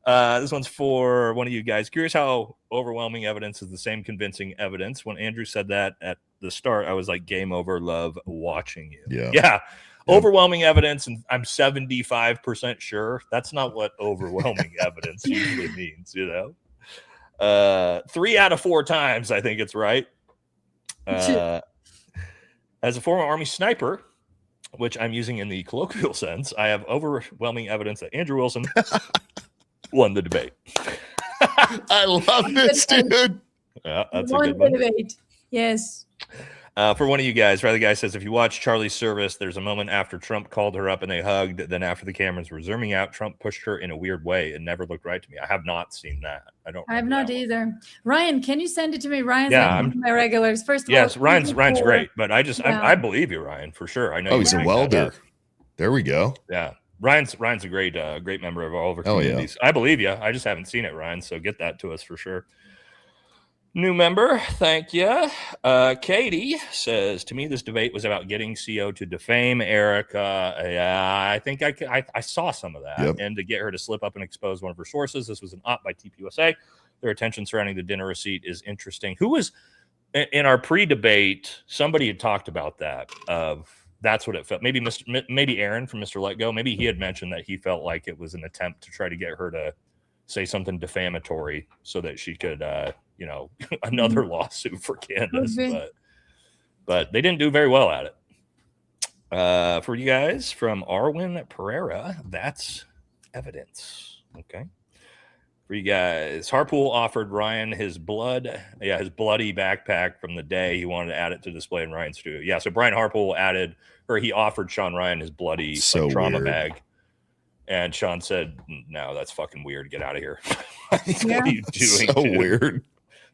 right. This one's for one of you guys. Curious how overwhelming evidence is the same convincing evidence. When Andrew said that at the start, I was like, game over, love watching you. Yeah. Overwhelming evidence, and I'm 75% sure that's not what overwhelming evidence usually means, you know. 3 out of 4 times, I think it's right. As a former Army sniper, which I'm using in the colloquial sense, I have overwhelming evidence that Andrew Wilson won the debate. I love this, dude. Yeah, that's a good one. Debate. Yes. For one of you guys, Riley Guy says, if you watch Charlie's Service, there's a moment after Trump called her up and they hugged. Then after the cameras were zooming out, Trump pushed her in a weird way. It never looked right to me. I have not seen that. I have not either. Ryan, can you send it to me? Ryan's one of my regulars. First of all, yes, Ryan's great, but I believe you, Ryan, for sure. I know. Oh, he's a welder. There we go. Yeah. Ryan's a great member of all of our communities. I believe you. I just haven't seen it, Ryan. So get that to us for sure. New member, thank you. Katie says, to me, this debate was about getting CO to defame Erica. I think I saw some of that. And to get her to slip up and expose one of her sources. This was an op by TPUSA. Their attention surrounding the dinner receipt is interesting. Who was, in our pre-debate, somebody had talked about that. That's what it felt. Maybe Aaron from Mr. Let Go. Maybe he had mentioned that he felt like it was an attempt to try to get her to say something defamatory so that she could another lawsuit for Candace, but they didn't do very well at it. For you guys from Arwin Pereira, that's evidence. Okay. For you guys, Harpool offered Ryan his bloody backpack from the day he wanted to add it to display in Ryan's studio. Yeah, so Brian Harpool he offered Sean Ryan his bloody trauma bag. And Sean said, no, that's fucking weird. Get out of here. What are you doing? So weird.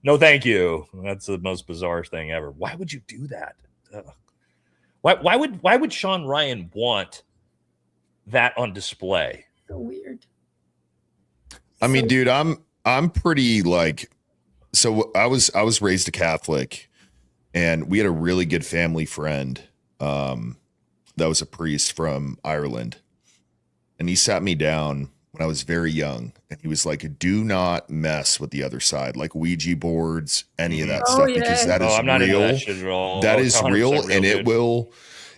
No, thank you. That's the most bizarre thing ever. Why would you do that? Why would Sean Ryan want that on display? So weird. I mean, dude, I'm pretty so I was raised a Catholic, and we had a really good family friend that was a priest from Ireland. And he sat me down when I was very young, and he was like, do not mess with the other side, like Ouija boards, any of that stuff, because that is I'm not real. Into that shit at all. That is real, and dude.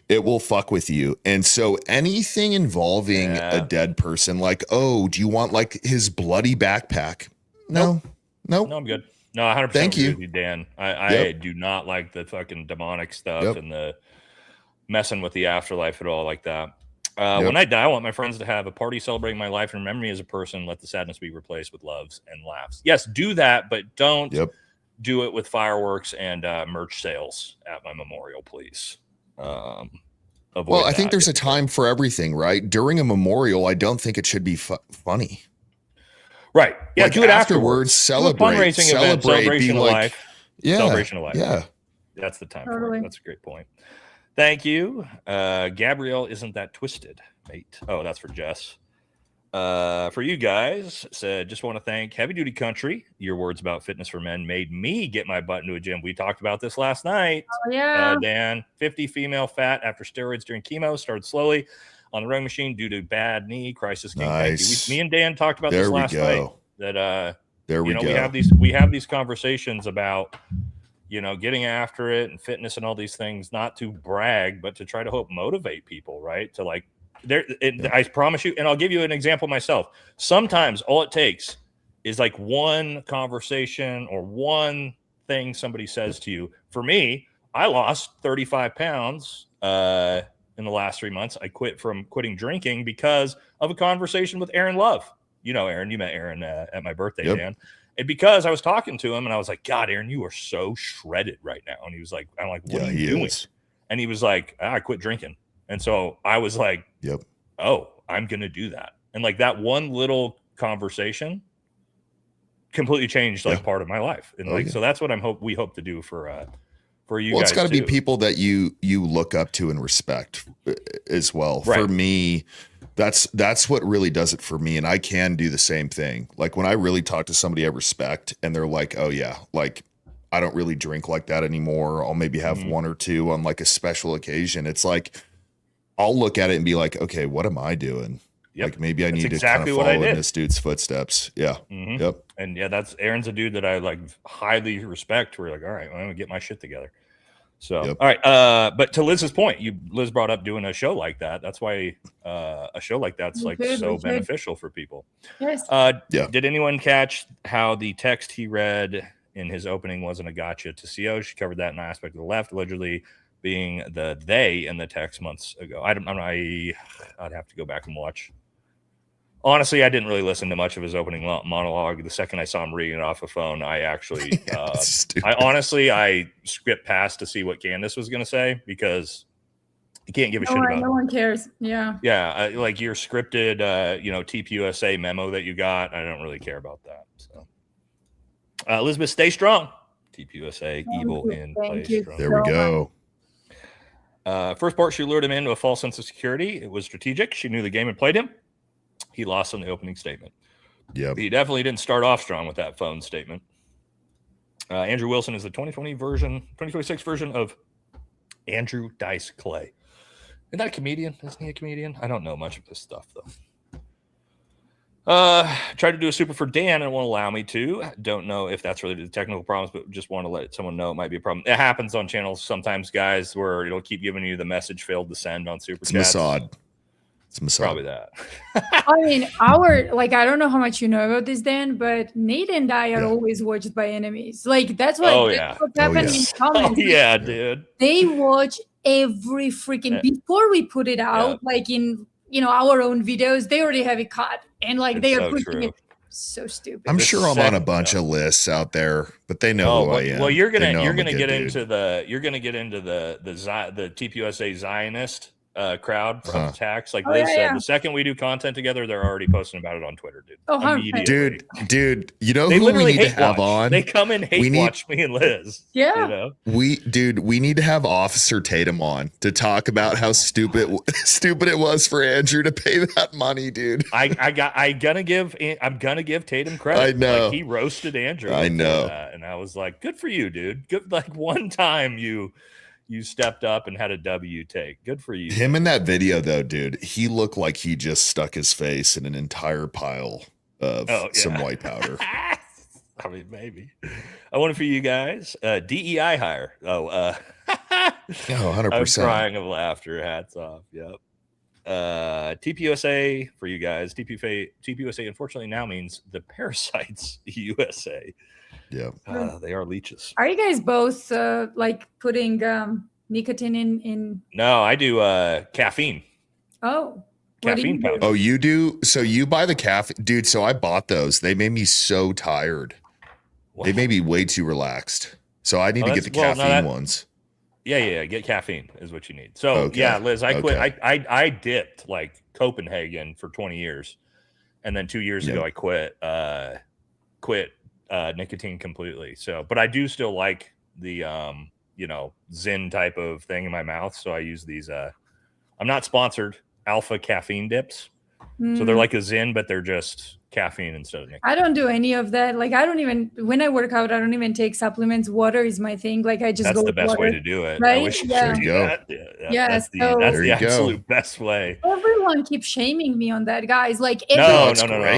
it will fuck with you. And so anything involving a dead person, like, oh, do you want like his bloody backpack? No, I'm good. No, 100% Thank you. With you, Dan. I do not like the fucking demonic stuff and the messing with the afterlife at all like that. When I die, I want my friends to have a party celebrating my life and remember me as a person. Let the sadness be replaced with loves and laughs. Yes, do that, but don't do it with fireworks and merch sales at my memorial, please. I think there's a time for everything, right? During a memorial, I don't think it should be funny. Right. Yeah, like do it afterwards. Celebrate. Fundraising event, celebration of life. Yeah. Celebration of life. Yeah. That's the time for it. That's a great point. Thank you. Gabrielle isn't that twisted, mate. Oh, that's for Jess. For you guys, said, just want to thank Heavy Duty Country. Your words about fitness for men made me get my butt into a gym. We talked about this last night. Oh, yeah. Dan, 50 female fat after steroids during chemo, started slowly on the rowing machine due to bad knee crisis. Nice. Me and Dan talked about this last night. That we have these conversations about getting after it and fitness and all these things, not to brag, but to try to motivate people, right? To I promise you, and I'll give you an example myself. Sometimes all it takes is like one conversation or one thing somebody says to you. For me, I lost 35 pounds in the last 3 months. I quitting drinking because of a conversation with Aaron Love. Aaron, you met Aaron at my birthday, Dan. And because I was talking to him and I was like, God, Aaron, you are so shredded right now. And he was like, I'm like, what are you doing? And he was like, I quit drinking. And so I was like, oh, I'm going to do that. And like that one little conversation completely changed part of my life. And so that's what we hope to do for you guys. Well, it's got to be people that you look up to and respect as well. Right. For me, that's what really does it for me. And I can do the same thing. Like when I really talk to somebody I respect and they're like, oh yeah, like I don't really drink like that anymore. I'll maybe have one or two on like a special occasion. It's like, I'll look at it and be like, okay, what am I doing? Yep. Like maybe I That's need exactly to what kind I of follow in did. this dude's footsteps. Yeah. Mhm. Yep. And yeah, that's Aaron's a dude that I like highly respect. We're like, all right, well, I'm gonna get my shit together. So, Yep. all right. But to Liz's point, Liz brought up doing a show like that. That's why a show like that's like so beneficial for people. Yes. Yeah. Did anyone catch how the text he read in his opening wasn't a gotcha to CO? She covered that in an aspect of the left, allegedly being the they in the text months ago. I'd have to go back and watch. Honestly, I didn't really listen to much of his opening monologue. The second I saw him reading it off a phone, I actually, I skipped past to see what Candace was going to say because you can't give a shit about it. No one cares. Yeah. Yeah. Like your scripted, TPUSA memo that you got. I don't really care about that. So, Elizabeth, stay strong. TPUSA, evil in place. There we go. First part, she lured him into a false sense of security. It was strategic. She knew the game had played him. He lost on the opening statement. Yeah, he definitely didn't start off strong with that phone statement. Andrew Wilson is the 2026 version of Andrew Dice Clay. Isn't that a comedian? Isn't he a comedian? I don't know much of this stuff though. Tried to do a super for Dan and it won't allow me to. Don't know if that's related to technical problems, but just want to let someone know it might be a problem. It happens on channels sometimes, guys, where it'll keep giving you the message failed to send on super chats. It's Mossad. Probably that. I mean, I don't know how much you know about this, Dan, but Nate and I are always watched by enemies. Like that's what, that's what's happening in comments. Oh yeah, dude. They watch every freaking before we put it out, like in our own videos, they already have it caught. And like they are pushing it. So stupid. I'm sure I'm on a bunch of lists out there, but they know who I am. Well, you're gonna get into the TPUSA Zionist crowd from attacks. Like Liz said, the second we do content together, they're already posting about it on Twitter, dude. Oh, dude, you know they who literally we need to have on? They come and watch me and Liz. Yeah. We need to have Officer Tatum on to talk about how stupid it was for Andrew to pay that money, dude. I'm gonna give Tatum credit. I know. Like, he roasted Andrew. I know. And I was like, good for you, dude. Good. Like one time you stepped up and had a W take. Good for you. Him in that video, though, dude, he looked like he just stuck his face in an entire pile of some white powder. I mean, maybe. I want it for you guys. DEI hire. 100%. I'm crying of laughter. Hats off. Yep. TPUSA for you guys. TPUSA unfortunately now means the parasites USA. Yeah, they are leeches. Are you guys both like putting nicotine in? No, I do caffeine. Oh, caffeine powder. Oh, you do? So you buy the caffeine, dude? So I bought those. They made me so tired. What? They made me way too relaxed. So I need to get the caffeine ones. Yeah. Get caffeine is what you need. So yeah, Liz, I quit. I dipped like Copenhagen for 20 years, and then 2 years ago I quit. Nicotine completely. So, but I do still like the Zyn type of thing in my mouth. So I use these. I'm not sponsored. Alpha caffeine dips. So they're like a Zyn, but they're just caffeine instead of nicotine. I don't do any of that. Like I don't even when I work out, I don't even take supplements. Water is my thing. Like I just that's go the best water, way to do it. Right? I wish you could do that. That's the absolute best way. Everyone keeps shaming me on that, guys. Like no.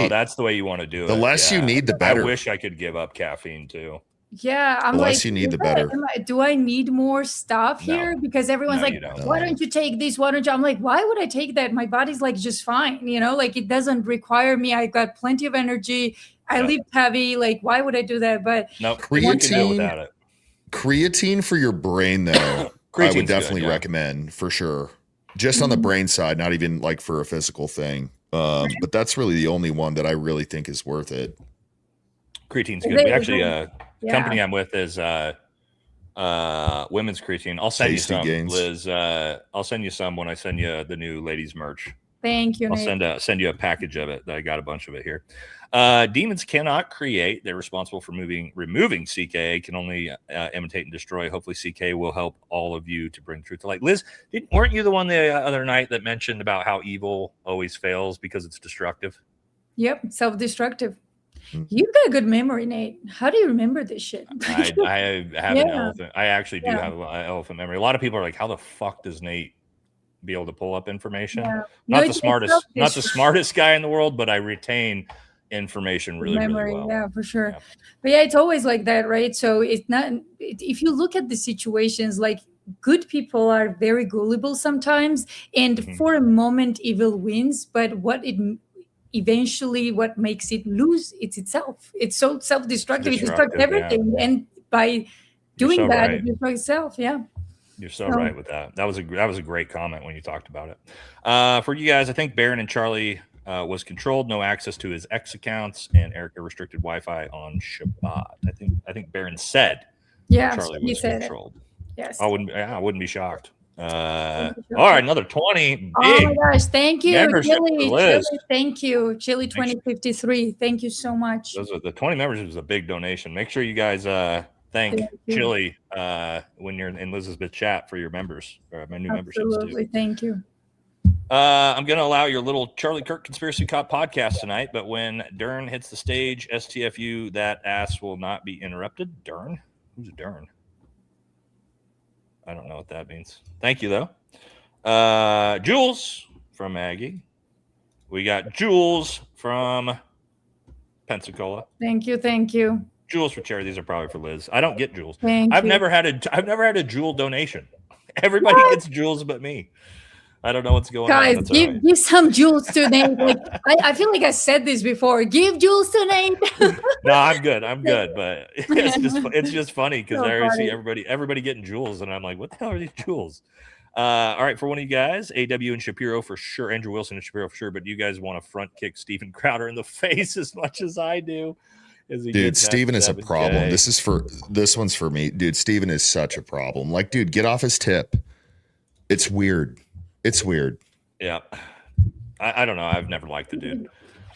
That's the way you want to do it. The less you need, the better. I wish I could give up caffeine too. Yeah, I'm the like, less you need, the better. Do I need more stuff here? Because everyone's like, why don't you take this? Why don't you? I'm like, why would I take that? My body's like just fine, like it doesn't require me. I got plenty of energy. I lift heavy. Like, why would I do that? But no, creatine for your brain, though, I would definitely recommend for sure. Just on the brain side, not even like for a physical thing. But that's really the only one that I really think is worth it. Creatine's good. We actually company I'm with is women's creatine. I'll send you some, Liz. I'll send you some when I send you the new ladies merch. Thank you. I'll send you a package of it. I got a bunch of it here. Demons cannot create. They're responsible for removing CK. Can only imitate and destroy. Hopefully CK will help all of you to bring truth to light. Liz, weren't you the one the other night that mentioned about how evil always fails because it's destructive? Yep, self-destructive. You've got a good memory, Nate. How do you remember this shit? I have an elephant. I actually do have an elephant memory. A lot of people are like, how the fuck does Nate be able to pull up information. Yeah. Not the smartest guy in the world, but I retain information really well. Yeah, for sure. Yeah. But yeah, it's always like that, right? So it's not, if you look at the situations, like good people are very gullible sometimes, and for a moment evil wins, but what makes it lose, it's itself. It's so self-destructive. It destructs everything. Yeah. And by doing that, it destroys itself. Yeah. You're so right with that. That was a great comment when you talked about it. For you guys, I think Baron and Charlie was controlled, no access to his X accounts, and Erica restricted Wi-Fi on Shabbat. I think Baron said Charlie was controlled. Yes. I wouldn't be shocked. All right, another 20. Oh my gosh, thank you, Chili, thank you, Chili 2053. Thank you so much. Those are the 20 members. Is a big donation. Make sure you guys thank Chili when you're in Elizabeth chat for your members, or my new memberships too. Absolutely, thank you. I'm going to allow your little Charlie Kirk Conspiracy Cop podcast tonight, but when Dern hits the stage, STFU, that ass will not be interrupted. Dern? Who's Dern? I don't know what that means. Thank you, though. Jules from Maggie. We got Jules from Pensacola. Thank you. Jules for Cherry. These are probably for Liz. I don't get Jules. I've never had a Jewel donation. Everybody gets Jules but me. I don't know what's going on. Guys, give some Jules to Nate. Like I feel like I said this before. Give Jules to Nate. No, I'm good. But it's just funny because I see everybody getting Jules, and I'm like, what the hell are these Jules? All right, for one of you guys, AW and Shapiro for sure, Andrew Wilson and Shapiro for sure, but you guys want to front kick Steven Crowder in the face as much as I do. Dude, Steven is a problem. This one's for me. Dude, Steven is such a problem. Like, dude, get off his tip. It's weird. Yeah. I don't know. I've never liked the dude.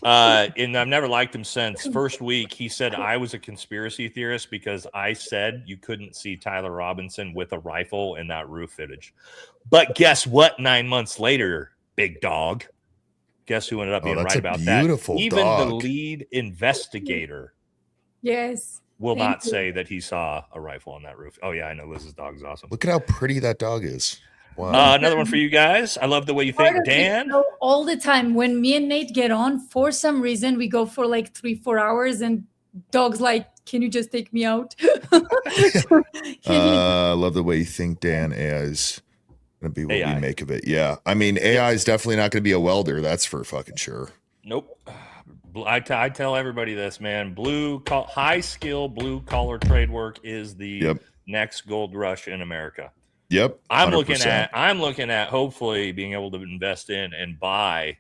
And I've never liked him since first week. He said I was a conspiracy theorist because I said you couldn't see Tyler Robinson with a rifle in that roof footage. But guess what? 9 months later, big dog. Guess who ended up being right about that? Even the lead investigator will not say that he saw a rifle on that roof. Oh, yeah, I know Liz's dog's awesome. Look at how pretty that dog is. Wow. Another one for you guys. I love the way you think, Dan. All the time when me and Nate get on, for some reason, we go for like 3-4 hours, and dog's like, "Can you just take me out?" I love the way you think, Dan. AI is gonna be what we make of it. Yeah, I mean, AI is definitely not gonna be a welder. That's for fucking sure. Nope. I tell everybody this, man. High skill blue collar trade work is the next gold rush in America. Yep. 100%. I'm looking at hopefully being able to invest in and buy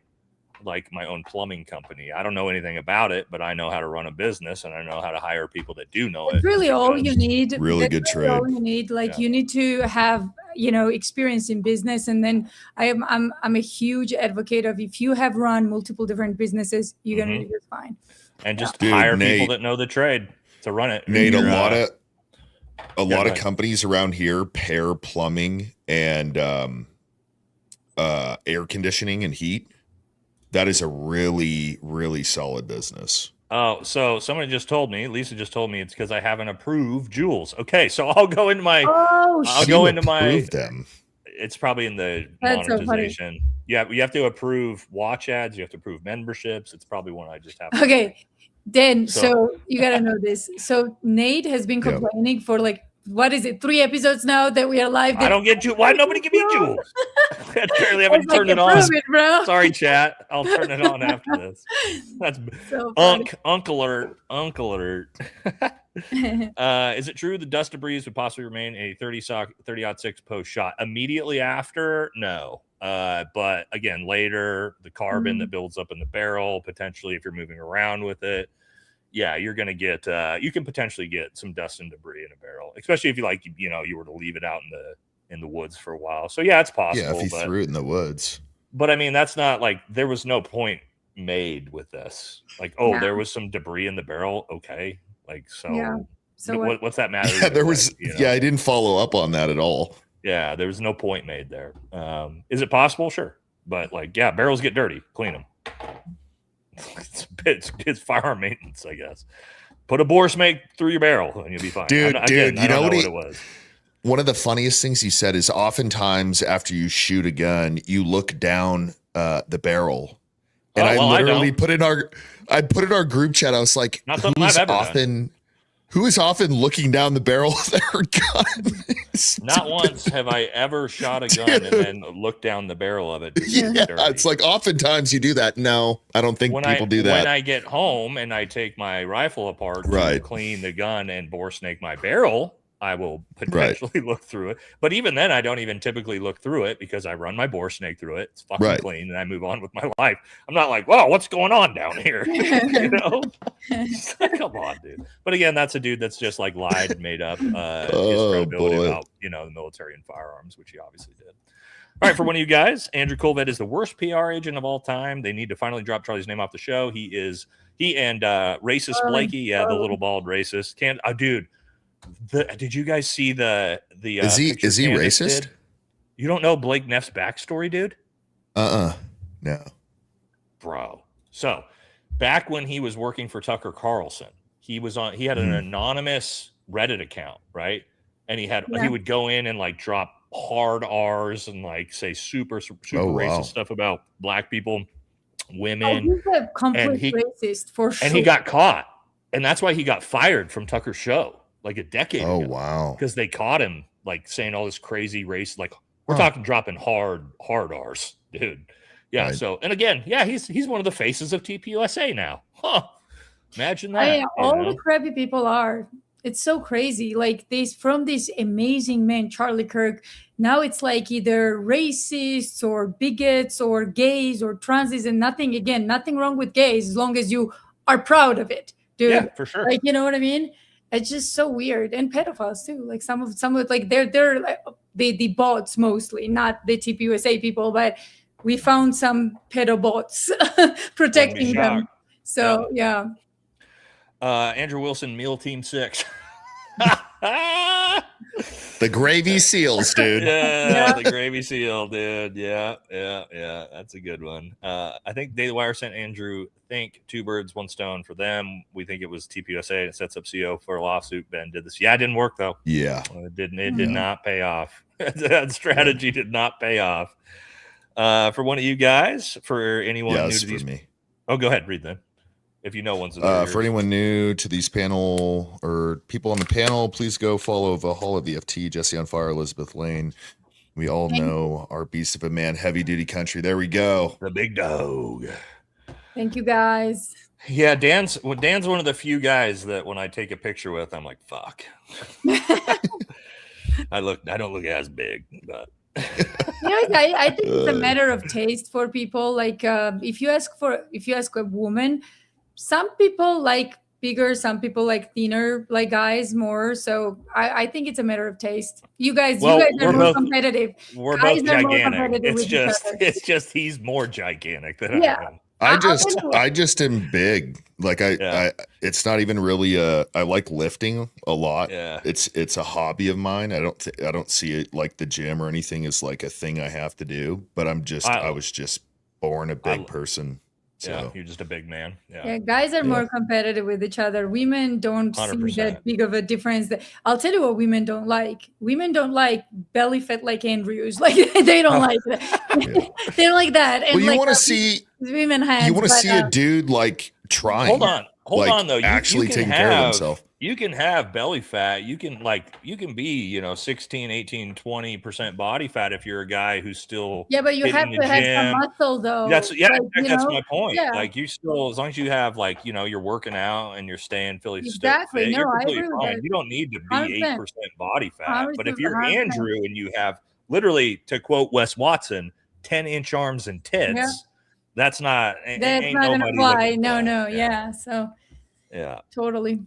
like my own plumbing company. I don't know anything about it, but I know how to run a business and I know how to hire people that do know it. It's really all you need. Really good trade. All you need. Like you need to have, experience in business. And then I'm a huge advocate of if you have run multiple different businesses, you're gonna do just fine. And just hire people that know the trade to run it. Nate, a lot of companies around here pair plumbing and air conditioning and heat. That is a really, really solid business. Oh, so somebody just told me, Lisa just told me it's because I haven't approved Jules. Okay, so I'll go into my them. It's probably in the monetization. So yeah, you have to approve watch ads, you have to approve memberships. It's probably one I just have. Okay. Dan, so you got to know this. So Nate has been complaining for like, what is it, 3 episodes now that we are live? I don't get you. Why nobody give me Jules? I apparently haven't turned it on. Bro. Sorry, chat. I'll turn it on after this. That's so Uncle alert. Is it true the dust debris would possibly remain a 30-06 post shot immediately after? No. But again, later, the carbon that builds up in the barrel, potentially if you're moving around with it, you're going to get, you can potentially get some dust and debris in a barrel, especially if you were to leave it out in the woods for a while. So yeah, it's possible. Yeah, if you threw it in the woods. But I mean, that's not like, there was no point made with this. Like, there was some debris in the barrel. Okay. Like, so what's that matter? Yeah, there was, I didn't follow up on that at all. Yeah, there was no point made there. Is it possible? Sure. But like, barrels get dirty. Clean them. It's firearm maintenance, I guess. Put a bore snake through your barrel and you'll be fine. Dude, you know what it was? one of the funniest things you said is oftentimes after you shoot a gun, you look down the barrel. And I literally put in our group chat. I was like, who is often looking down the barrel of their gun? Not once have I ever shot a gun and then looked down the barrel of it. Yeah, it's like oftentimes you do that. No, I don't think people do that. When I get home and I take my rifle apart to clean the gun and bore snake my barrel, I will potentially look through it. But even then, I don't even typically look through it because I run my bore snake through it. It's fucking clean, and I move on with my life. I'm not like, whoa, what's going on down here? You know? Come on, dude. But again, that's a dude that's just like lied and made up his credibility about, the military and firearms, which he obviously did. All right, for one of you guys, Andrew Colvett is the worst PR agent of all time. They need to finally drop Charlie's name off the show. He and racist Blakey, the little bald racist. Dude. Did you guys see the is he racist? You don't know Blake Neff's backstory, dude? No, bro. So back when he was working for Tucker Carlson, he had an anonymous Reddit account, right? And he would go in and like drop hard R's and like say super racist stuff about black people, women. He's a complete racist for sure. And he got caught, and that's why he got fired from Tucker's show. Like a decade ago. Oh, wow. Because they caught him like saying all this crazy race. Like we're talking dropping hard R's, dude. Yeah. Right. So, and again, he's one of the faces of TPUSA now. Huh. Imagine that. All the crappy people are. It's so crazy. Like from this amazing man, Charlie Kirk. Now it's like either racists or bigots or gays or transies and nothing wrong with gays as long as you are proud of it, dude. Yeah, for sure. Like, you know what I mean? It's just so weird, and pedophiles too. Like some of like they're like the bots mostly, not the TPUSA people, but we found some pedo bots protecting them. So yeah. Andrew Wilson, Meal Team 6. The Gravy Seals, dude. Yeah, the Gravy Seal, dude. Yeah. That's a good one. I think Daily Wire sent Andrew, think 2 birds, 1 stone for them. We think it was TPUSA and it sets up CO for a lawsuit. Ben did this. Yeah, it didn't work though. Yeah. It didn't. It did not pay off. That strategy did not pay off. For one of you guys, for anyone new to these. Me. Oh, go ahead, read them. If you know one's for anyone new to these panel or people on the panel, please go follow Valhalla VFT, Jesse on Fire, Elizabeth Lane. We all know our beast of a man, heavy duty country. There we go. The big dog. Thank you guys. Yeah, Dan's one of the few guys that when I take a picture with, I'm like, fuck. I don't look as big, but I think it's a matter of taste for people. Like if you ask a woman, some people like bigger, some people like thinner, like guys more. So I think it's a matter of taste. You guys are more competitive. We're both gigantic. It's just he's more gigantic than I am. I just am big. Like I it's not even really I like lifting a lot. Yeah. It's a hobby of mine. I don't see it like the gym or anything is like a thing I have to do, but I was just born a big person. So. Yeah, you're just a big man. Yeah, guys are more competitive with each other. Women don't 100%. See that big of a difference. I'll tell you what women don't like. Women don't like belly fat like Andrews. Like they don't like that. They don't like that. And well, you want to see women hands. You want to see a dude like trying. Hold on though. Actually taking care of himself. You can have belly fat. You can be, 16, 18, 20% body fat if you're a guy who's still but you have to have some muscle though. That's my point. Yeah. Like you still, as long as you have you're working out and you're staying fit, you're completely fine. You don't need to be 8% body fat. 100%. But if you're Andrew and you have literally, to quote Wes Watson, 10-inch arms and tits, that's not gonna fly. No. Yeah. So yeah. Totally.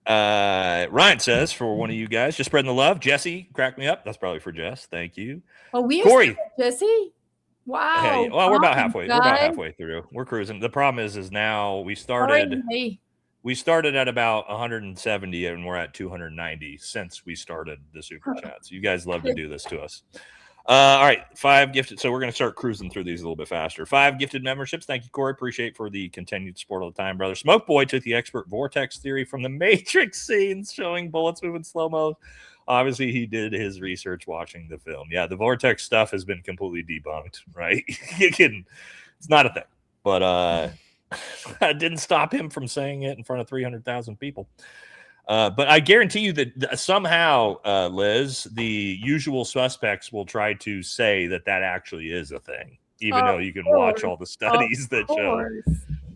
Ryan says, for one of you guys, just spreading the love. Jesse, crack me up. That's probably for Jess. Thank you. Oh, Corey, Jesse. Wow. Hey, well, we're about halfway. We're about halfway through. We're cruising. The problem is now we started at about 170 and we're at 290 since we started the super chats. You guys love to do this to us. All right, 5 gifted. So we're going to start cruising through these a little bit faster. 5 gifted memberships. Thank you, Corey. Appreciate for the continued support all the time, brother. Smoke Boy took the expert vortex theory from the Matrix scenes showing bullets moving slow-mo. Obviously, he did his research watching the film. Yeah, the vortex stuff has been completely debunked, right? It's not a thing. But it didn't stop him from saying it in front of 300,000 people. But I guarantee you that somehow, Liz, the usual suspects will try to say that actually is a thing, even though you can watch all the studies that show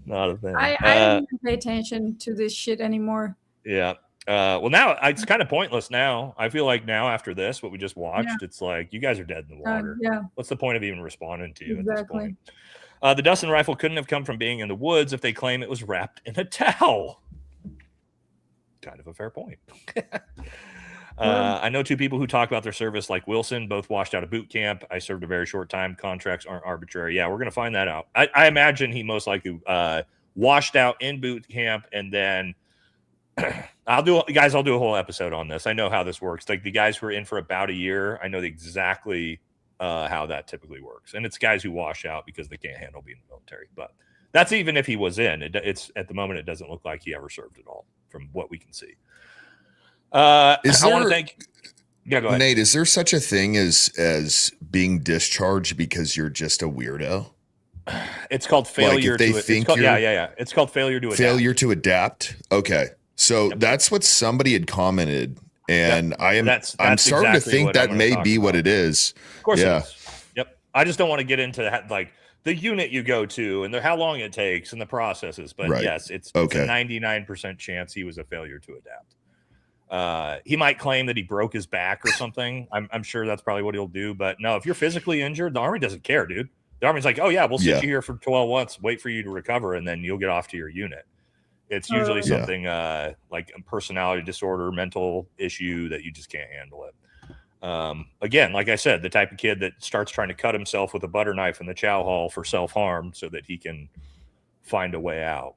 not a thing. I don't even pay attention to this shit anymore. Yeah. Well, now it's kind of pointless now. I feel like now after this, what we just watched, it's like you guys are dead in the water. Yeah. What's the point of even responding to you at this point? The Dustin rifle couldn't have come from being in the woods if they claim it was wrapped in a towel. Kind of a fair point. I know 2 people who talk about their service like Wilson, both washed out of boot camp. I served a very short time. Contracts aren't arbitrary. Yeah, we're going to find that out. I imagine he most likely washed out in boot camp, and then I'll do a whole episode on this. I know how this works. Like the guys who are in for about a year, I know exactly how that typically works. And it's guys who wash out because they can't handle being in the military. But that's even if he was in. It's at the moment, it doesn't look like he ever served at all, from what we can see. I want to thank. Yeah, go ahead. Nate, is there such a thing as being discharged because you're just a weirdo? It's called failure. Like if they think you're, It's called failure to adapt. Failure to adapt. Okay, so that's what somebody had commented, and I'm starting to think that may be what it is. Of course, it is. Yep. I just don't want to get into like the unit you go to and how long it takes and the processes. But yes, it's a 99% chance he was a failure to adapt. He might claim that he broke his back or something. I'm sure that's probably what he'll do. But no, if you're physically injured, the Army doesn't care, dude. The Army's like, oh yeah, we'll sit you here for 12 months, wait for you to recover, and then you'll get off to your unit. It's usually something like a personality disorder, mental issue that you just can't handle it. Again, like I said, the type of kid that starts trying to cut himself with a butter knife in the chow hall for self-harm so that he can find a way out.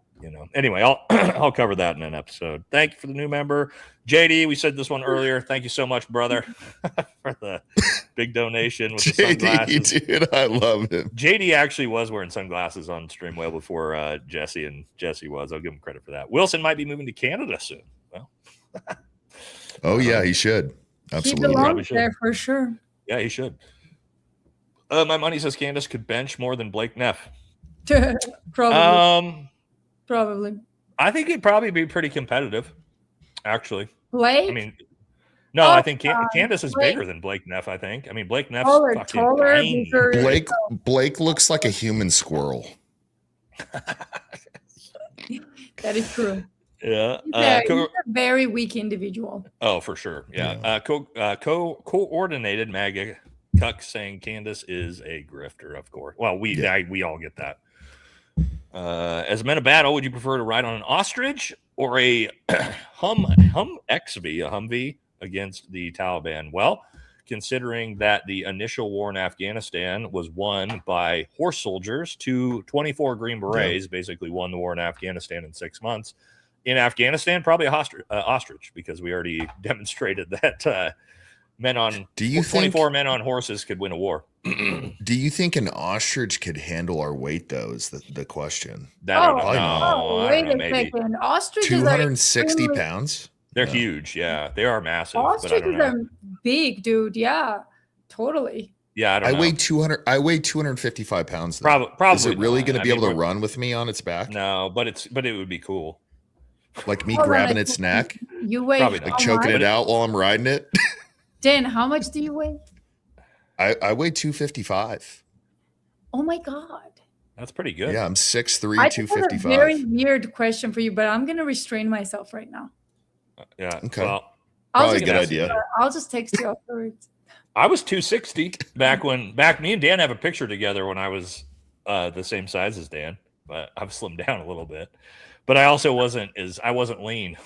Anyway, I'll cover that in an episode. Thank you for the new member, JD. We said this one earlier. Thank you so much, brother, for the big donation with the sunglasses. Dude, I love him. JD actually was wearing sunglasses on stream well before Jesse was. I'll give him credit for that. Wilson might be moving to Canada soon. Well, oh yeah, he should. Absolutely, he belongs there for sure. Yeah, he should. My money says Candace could bench more than Blake Neff. Probably. Probably. I think he'd probably be pretty competitive, actually. Blake? I mean, no, I think Candace is bigger than Blake Neff, I think. I mean, Blake Neff's fucking tiny. Blake looks like a human squirrel. That is true. Yeah. He's a very weak individual. Oh, for sure. Yeah. Coordinated MAGA cuck saying Candace is a grifter, of course. Well, we all get that. As men of battle, would you prefer to ride on an ostrich or a Humvee against the Taliban? Well, considering that the initial war in Afghanistan was won by horse soldiers, 24 Green Berets basically won the war in Afghanistan in 6 months. In Afghanistan, probably a ostrich, because we already demonstrated that 24 men on horses could win a war. Do you think an ostrich could handle our weight, though, is the question? Wait a second. Ostriches 260 pounds? They're huge. Yeah, they are massive. Ostriches are big, dude. Yeah, totally. Yeah, I weigh 255 pounds. Probably. Is it really going to be able to run with me on its back? No, but it would be cool. Like me grabbing its neck? You weigh like choking it out while I'm riding it? Dan, how much do you weigh? I weigh 255. Oh my God. That's pretty good. Yeah, I'm 6'3", I 255. have a very weird question for you, but I'm going to restrain myself right now. Yeah. Okay. Well, probably a good idea. I'll just text you afterwards. I was 260 back me and Dan have a picture together when I was the same size as Dan, but I've slimmed down a little bit. But I also wasn't lean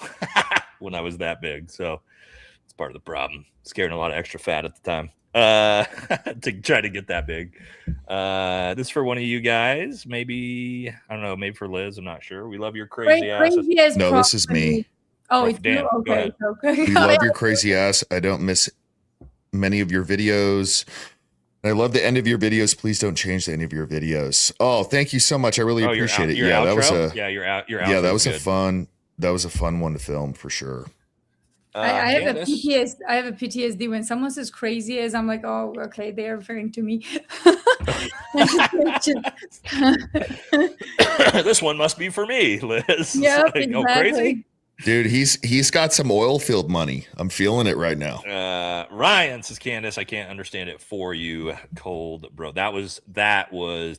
when I was that big. So it's part of the problem. Scaring a lot of extra fat at the time to try to get that big. This is for one of you guys. Maybe, I don't know, maybe for Liz. I'm not sure. We love your crazy ass. No, this is me. Oh, it's Dan. Okay. We love your crazy ass. I don't miss many of your videos. I love the end of your videos. Please don't change the end of your videos. Oh, thank you so much. I really appreciate it. Yeah, that was that was a fun one to film for sure. I have a PTSD when someone says crazy as I'm like, oh, okay, they're referring to me. This one must be for me, Liz. Yeah, like, exactly. Oh, crazy. Dude, he's got some oil field money. I'm feeling it right now. Ryan says, Candace, I can't understand it for you, cold bro. That was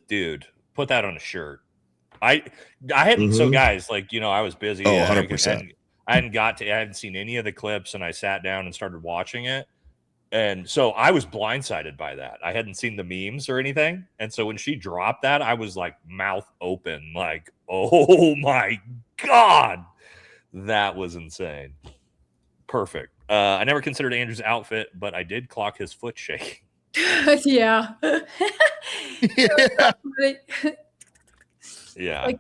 dude. Put that on a shirt. I hadn't. So guys, like I was busy. 100%. I hadn't seen any of the clips, and I sat down and started watching it. And so I was blindsided by that. I hadn't seen the memes or anything. And so when she dropped that, I was like mouth open, like, oh my God. That was insane. Perfect. I never considered Andrew's outfit, but I did clock his foot shaking. Yeah. Yeah. Like,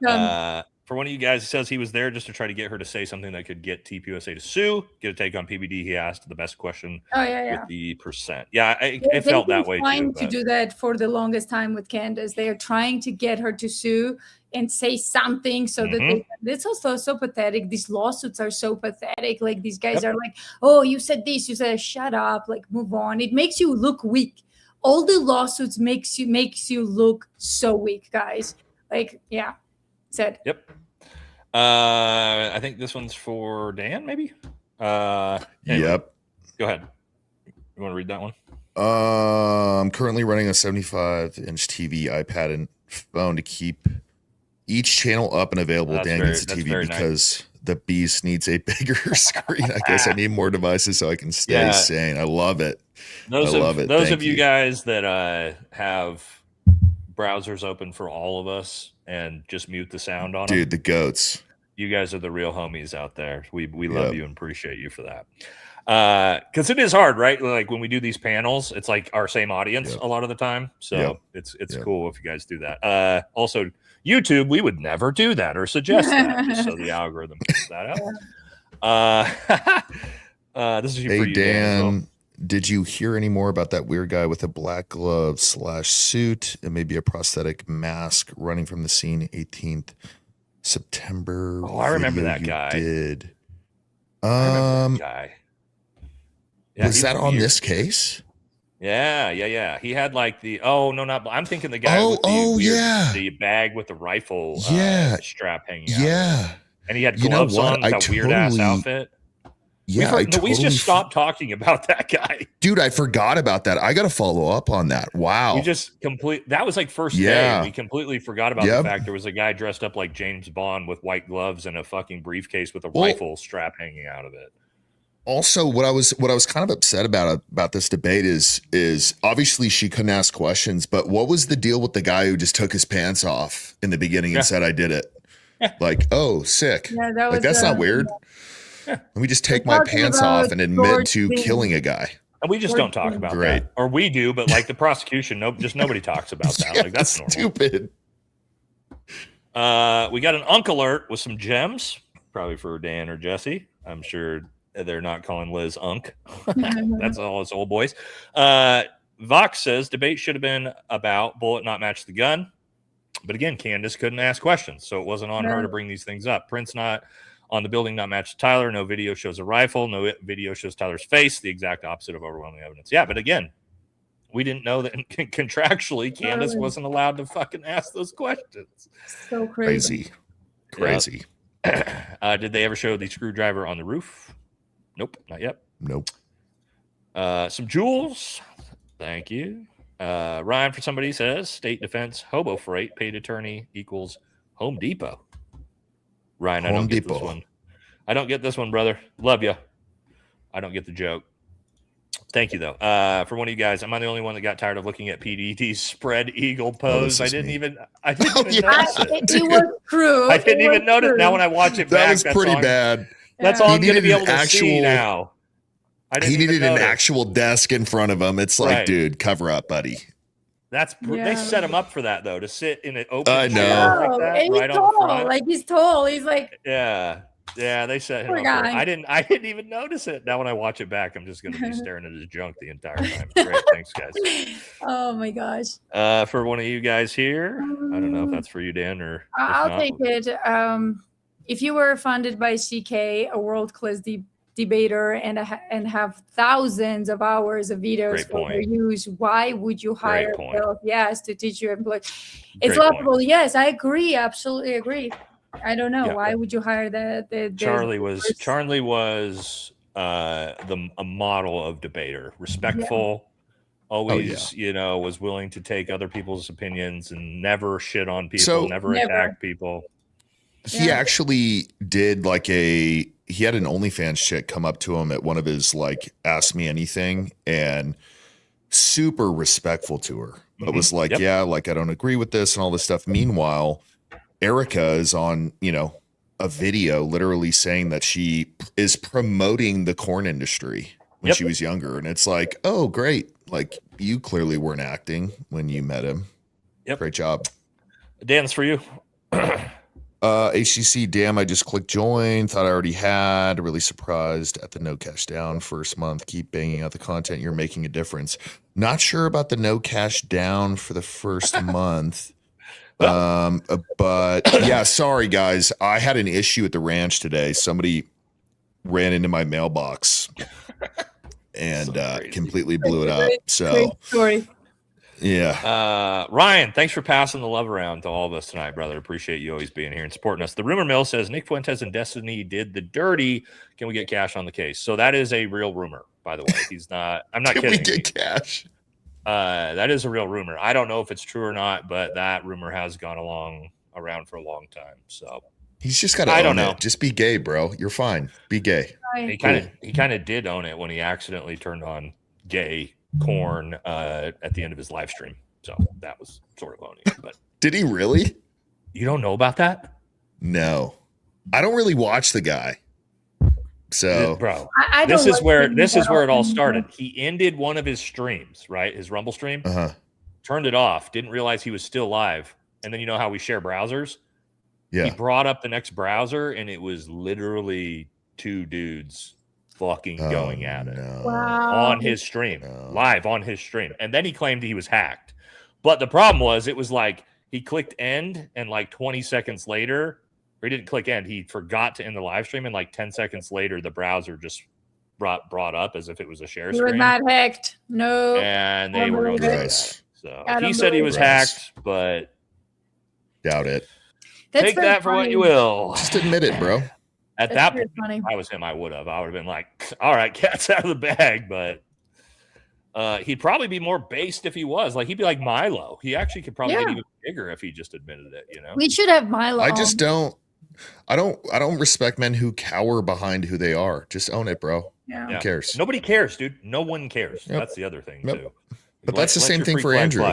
for one of you guys, it says he was there just to try to get her to say something that could get TPUSA to sue, get a take on PBD. He asked the best question with the percent. Yeah, it felt that way too. They're trying to do that for the longest time with Candace. They are trying to get her to sue and say something so that it's also so pathetic. These lawsuits are so pathetic. Like these guys are like, oh, you said this, you said shut up, like move on. It makes you look weak. All the lawsuits makes you look so weak, guys. Like, yeah. Said. Yep. I think this one's for Dan, maybe. Anyway, yep. Go ahead. You want to read that one? I'm currently running a 75-inch TV, iPad, and phone to keep each channel up and available. Dan needs a TV because the beast needs a bigger screen. I guess I need more devices so I can stay sane. I love it. Those of you guys that have browsers open for all of us and just mute the sound on them. Dude, the goats. You guys are the real homies out there. We love you and appreciate you for that. Because it is hard, right? Like when we do these panels, it's like our same audience a lot of the time. So it's cool if you guys do that. Also, YouTube, we would never do that or suggest that, just so the algorithm picks that out. This is for you, Dan. Did you hear any more about that weird guy with a black glove / suit and maybe a prosthetic mask running from the scene 18th September? Oh, I remember that guy. Did. I remember that guy. Yeah, was that on this case? Yeah. He had like I'm thinking the guy with the bag with the rifle strap hanging out. And he had gloves on with that weird ass outfit. Yeah, we just stopped talking about that guy. Dude, I forgot about that. I got to follow up on that. Wow. We just that was like first day. We completely forgot about the fact there was a guy dressed up like James Bond with white gloves and a fucking briefcase with a rifle strap hanging out of it. Also, what I was kind of upset about this debate is obviously she couldn't ask questions, but what was the deal with the guy who just took his pants off in the beginning and said, I did it? Like, oh, sick. Yeah, that's not weird. Let me just take my pants off and admit to killing a guy. And we just don't talk about that. Or we do, but like the prosecution, nobody talks about that. Like that's normal. Stupid. We got an Unk alert with some gems, probably for Dan or Jesse. I'm sure they're not calling Liz Unk. That's all us old boys. Vox says debate should have been about bullet not match the gun. But again, Candace couldn't ask questions, so it wasn't on her to bring these things up. Prince not on the building not matched Tyler. No video shows a rifle. No video shows Tyler's face. The exact opposite of overwhelming evidence. Yeah, but again, we didn't know that contractually Candace wasn't allowed to fucking ask those questions. So crazy. Did they ever show the screwdriver on the roof? Nope, not yet. Nope. Some jewels. Thank you. Ryan, for somebody, says state defense hobo freight paid attorney equals Home Depot. Ryan, I don't get this one. I don't get this one, brother. Love you. I don't get the joke. Thank you, though. For one of you guys, am I the only one that got tired of looking at PDT's spread eagle pose? I didn't even notice it. It was true. I didn't even notice. Now when I watch it back, that was pretty bad. That's all I'm going to be able to see now. He needed an actual desk in front of him. It's like, dude, cover up, buddy. They set him up for that though, to sit in an open I know. chair like that, and he's tall. Like he's tall. He's like, yeah. Yeah, they set him Poor up. guy. I didn't even notice it. Now when I watch it back, I'm just going to be staring at his junk the entire time. Great, thanks, guys. Oh my gosh. For one of you guys here, I don't know if that's for you, Dan, or I'll not. take it. If you were funded by CK, a world-class debater, and have thousands of hours of videos for their use, why would you hire Bill? Yes, to teach your employees. It's laughable. Yes, I agree. Absolutely agree. I don't know. Why would you hire the Charlie was a model of debater, respectful, always, was willing to take other people's opinions and never shit on people, never attack people. He actually did he had an OnlyFans chick come up to him at one of his Ask Me Anything and super respectful to her. But was I don't agree with this and all this stuff. Meanwhile, Erica is on, a video literally saying that she is promoting the corn industry when she was younger. And it's like, oh, great. You clearly weren't acting when you met him. Yep. Great job. Dan's for you. HCC, damn, I just clicked join. Thought I already had. Really surprised at the no cash down first month. Keep banging out the content. You're making a difference. Not sure about the no cash down for the first month. But yeah, sorry guys. I had an issue at the ranch today. Somebody ran into my mailbox and completely blew it up. So story. Yeah. Ryan, thanks for passing the love around to all of us tonight, brother. Appreciate you always being here and supporting us. The rumor mill says Nick Fuentes and Destiny did the dirty. Can we get cash on the case? So that is a real rumor, by the way. He's not. I'm not kidding. Can we get cash? That is a real rumor. I don't know if it's true or not, but that rumor has gone around for a long time. So he's just got to. I don't know. Just be gay, bro. You're fine. Be gay. He kind of did own it when he accidentally turned on gay corn at the end of his live stream. So that was sort of owning it. But did he really? You don't know about that? No, I don't really watch the guy. So, bro, this is where it all started. He ended one of his streams, right? His Rumble stream. Turned it off. Didn't realize he was still live. And then you know how we share browsers? Yeah. He brought up the next browser, and it was literally two dudes fucking going at it on his stream, live on his stream. And then he claimed he was hacked. But the problem was, it was he clicked end, and 20 seconds later, or he didn't click end, he forgot to end the live stream, and 10 seconds later, the browser just brought up as if it was a share screen. You were not hacked. No. And they were going to that. So he said he was hacked, but doubt it. Take that for what you will. Just admit it, bro. At that point, if I was him, I would have been like, all right, cat's out of the bag. But he'd probably be more based if he was. He'd be like Milo. He actually could probably get even bigger if he just admitted it, We should have Milo. I just don't respect men who cower behind who they are. Just own it, bro. Yeah. Who cares? Nobody cares, dude. No one cares. Yep. That's the other thing, too. But that's the same thing for Andrew.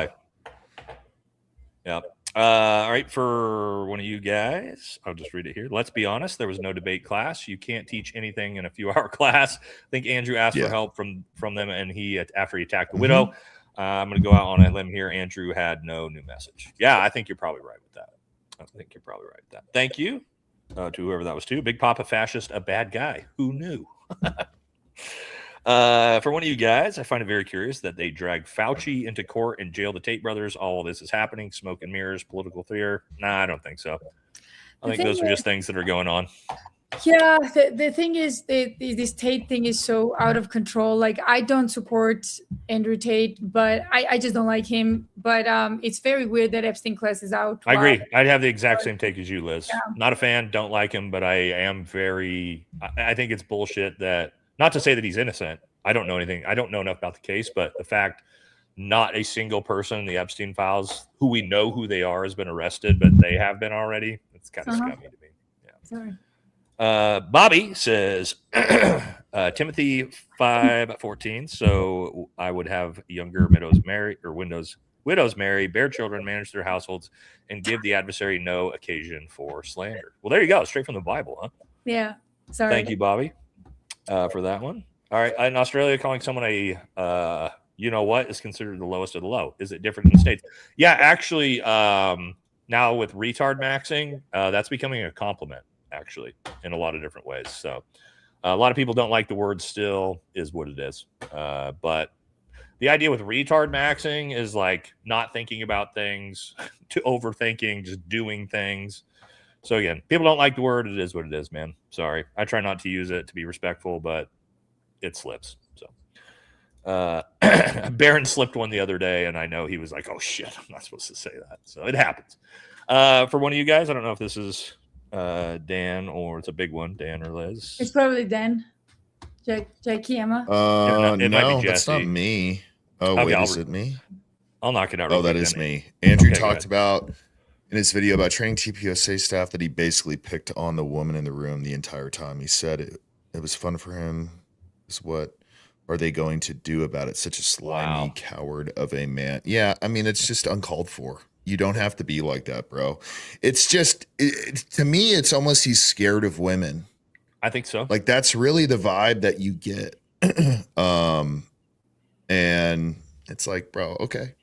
Yep. All right, for one of you guys, I'll just read it here. Let's be honest, there was no debate class. You can't teach anything in a few-hour class. I think Andrew asked for help from them, and after he attacked the widow. I'm going to go out on a limb here. Andrew had no new message. Yeah, I think you're probably right with that. Thank you to whoever that was to. Big Papa Fascist, a bad guy. Who knew? For one of you guys, I find it very curious that they drag Fauci into court and jail the Tate brothers. All of this is happening. Smoke and mirrors, political fear. Nah, I don't think so. I think those are just things that are going on. Yeah, the thing is, this Tate thing is so out of control. I don't support Andrew Tate, but I just don't like him. But it's very weird that Epstein class is out. I agree. I'd have the exact same take as you, Liz. Yeah. Not a fan, don't like him, but I think it's bullshit that, not to say that he's innocent. I don't know anything. I don't know enough about the case, but the fact not a single person in the Epstein files who we know who they are has been arrested, but they have been already. It's kind of scummy to me. Yeah. Sorry. Bobby says, Timothy 5:14. So I would have younger widows marry, bear children, manage their households, and give the adversary no occasion for slander. Well, there you go. Straight from the Bible, huh? Yeah. Sorry. Thank you, Bobby, for that one. All right. In Australia, calling someone a is considered the lowest of the low. Is it different in the States? Yeah, actually, now with retard maxing, that's becoming a compliment. actually, in a lot of different ways. So a lot of people don't like the word still, is what it is. But the idea with retard maxing is like not thinking about things to overthinking, just doing things. So again, people don't like the word. It is what it is, man. Sorry. I try not to use it to be respectful, but it slips. So Baron slipped one the other day, and I know he was like, oh shit, I'm not supposed to say that. So it happens. For one of you guys, I don't know if this is Dan or it's a big one, Dan or Liz. It's probably Dan. Jackie Emma. It might be No, that's Jesse. not me. Oh, Okay, wait, is it me? I'll knock it out. Oh, that is me. Andrew talked about in his video about training TPUSA staff that he basically picked on the woman in the room the entire time. He said it was fun for him. What are they going to do about it? Such a slimy coward of a man. Yeah, I mean, it's just uncalled for. You don't have to be like that, bro. It's just, to me, it's almost he's scared of women. I think so. Like, that's really the vibe that you get. And it's like, bro, okay,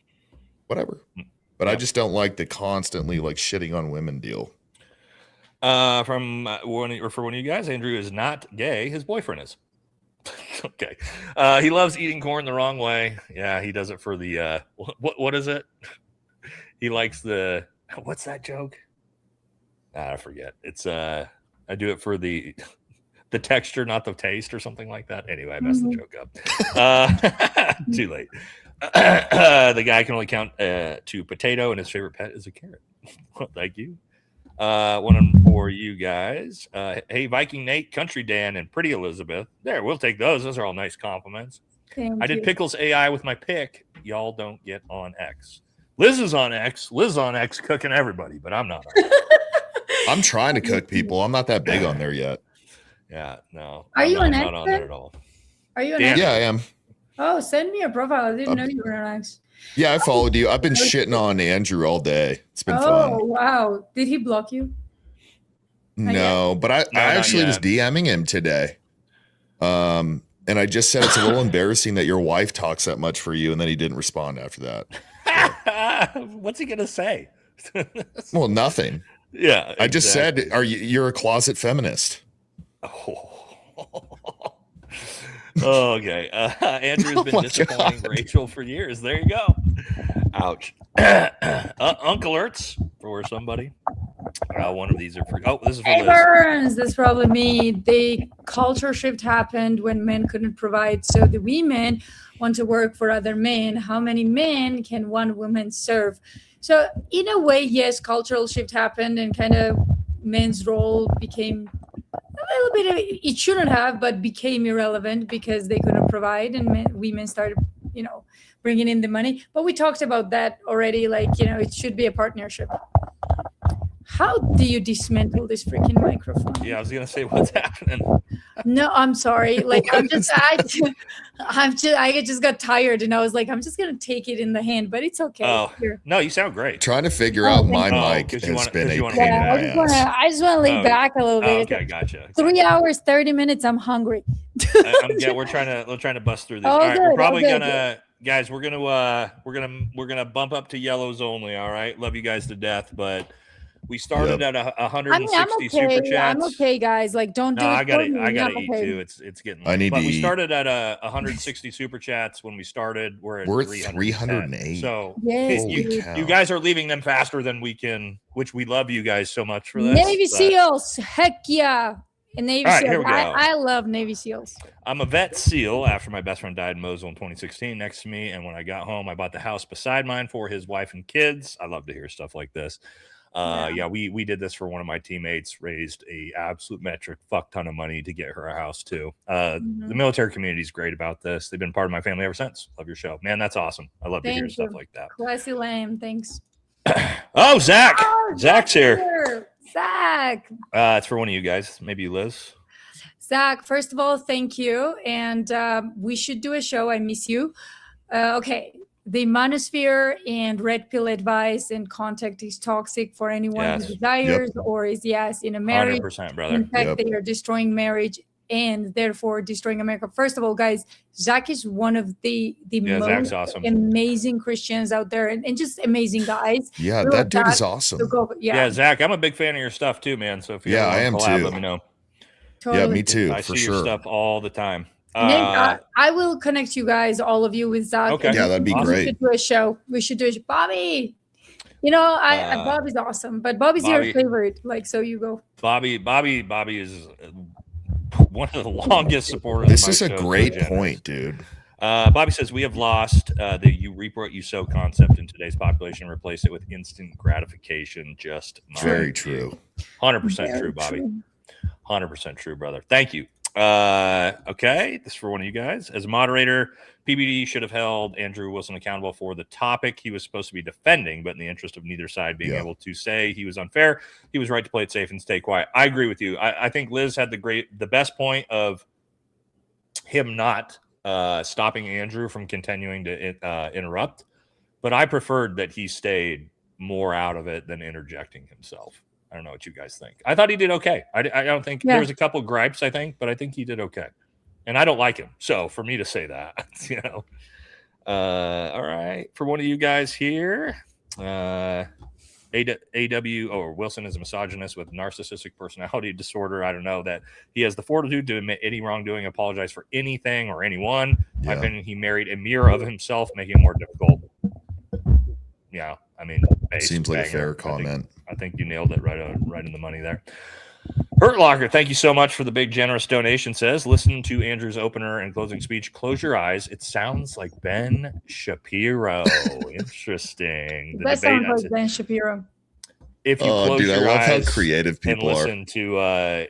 whatever. But I just don't like the constantly like shitting on women deal. For one of you guys, Andrew is not gay. His boyfriend is. Okay. He loves eating corn the wrong way. Yeah, he does it for the what is it? He likes the what's that joke? I forget. It's I do it for the texture, not the taste, or something like that. Anyway, I messed the joke up. Too late. The guy can only count to potato, and his favorite pet is a carrot. Well, thank you. One for you guys. Hey, Viking Nate, Country Dan, and Pretty Elizabeth. There, we'll take those. Those are all nice compliments. Thank I did you. Pickles AI with my pick. Y'all don't get on X. Liz is on X. Liz on X cooking everybody, but I'm not on X. I'm trying to cook people. I'm not that big on there yet. Yeah, no. Are you on X? Not on there at all. Are you on Dan. X? Yeah, I am. Oh, send me a profile. I didn't know you were on X. Yeah, I followed you. I've been shitting on Andrew all day. It's been Oh, fun. wow. Did he block you? No, but I actually was DMing him today. And I just said it's a little embarrassing that your wife talks that much for you, and then he didn't respond after that. What's he gonna say? Well, nothing. Yeah, I just said, you're a closet feminist. Okay. Andrew's been disappointing Rachel for years. There you go. Ouch. Uncle Alerts for somebody. One of these are for. Oh, this is for Hey, Liz. Burns, that's probably me. The culture shift happened when men couldn't provide, so the women want to work for other men. How many men can one woman serve? So in a way, yes, cultural shift happened and kind of men's role became a little bit of, it shouldn't have, but became irrelevant because they couldn't provide, and women started, bringing in the money. But we talked about that already. Like, it should be a partnership. How do you dismantle this freaking microphone? Yeah, I was gonna say, what's happening? No, I'm sorry. Like, I just got tired, and I was like, I'm just gonna take it in the hand, but it's okay. Oh, Here. no, you sound great. Trying to figure out my mic has been a pain in my ass. I just want to lay back a little bit. Okay, gotcha. 3 hours, 30 minutes. I'm hungry. Yeah, we're trying to bust through this. Oh, All right, good, we're probably good. gonna, guys. We're gonna bump up to yellows only. All right, love you guys to death, but. We started at 160 super chats. I'm okay, guys. Like, don't do it. I gotta eat okay. too. It's getting late. I need but to we eat. started at 160 super chats when we started. We're at 308. So Yes, you guys are leaving them faster than we can, which we love you guys so much for this. Navy SEALs, heck yeah. And Navy All right, SEALs. here we go. I love Navy SEALs. I'm a vet SEAL after my best friend died in Mosul in 2016 next to me. And when I got home, I bought the house beside mine for his wife and kids. I love to hear stuff like this. We did this for one of my teammates, raised a absolute metric fuck ton of money to get her a house too. The military community is great about this. They've been part of my family ever since. Love your show, man. That's awesome. I love to hear stuff like that. Classy lame. Thanks. Oh, Zach. Zach's here. Zach. It's for one of you guys. Maybe Liz. Zach, first of all, thank you. And we should do a show. I miss you. Okay. The manosphere and red pill advice and contact is toxic for anyone who desires or is in a marriage. 100%, brother. In fact, they are destroying marriage. and therefore destroying America. First of all, guys, Zach is one of the most awesome. amazing Christians out there, and just amazing guys. Yeah, that dude is awesome. Yeah, Zach, I'm a big fan of your stuff too, man. So if you I am collab, too. let me know. Totally. Yeah, me too. I for see sure. your stuff all the time. I will connect you guys, all of you, with Zach. Okay. Yeah, that'd be great. We should do a show. We should do it. Bobby. You know, Bobby's awesome, but Bobby's your favorite. Like, so you go. Bobby is one of the longest supporters. This is a great point, dude. Bobby says we have lost the "you reap what you sow" concept in today's population and replaced it with instant gratification. Just very true. 100% true, Bobby. 100% true, brother. Thank you. Okay, this is for one of you guys. As a moderator, PBD should have held Andrew Wilson accountable for the topic he was supposed to be defending, but in the interest of neither side being able to say he was unfair, he was right to play it safe and stay quiet. I agree with you. I think Liz had the best point of him not stopping Andrew from continuing to interrupt, but I preferred that he stayed more out of it than interjecting himself. I don't know what you guys think. I thought he did okay. I don't think there was a couple gripes, I think, but I think he did okay. And I don't like him. So for me to say that, you know. All right. For one of you guys here, AW or Wilson is a misogynist with narcissistic personality disorder. I don't know that he has the fortitude to admit any wrongdoing, apologize for anything or anyone. In my opinion, he married a mirror of himself, making it more difficult. Yeah, I mean, seems like a fair comment. I think you nailed it right in the money there. Hurt Locker, thank you so much for the big generous donation. Says, listen to Andrew's opener and closing speech. Close your eyes. It sounds like Ben Shapiro. Interesting. That sounds like Ben Shapiro. If you close your I love eyes how creative people and listen to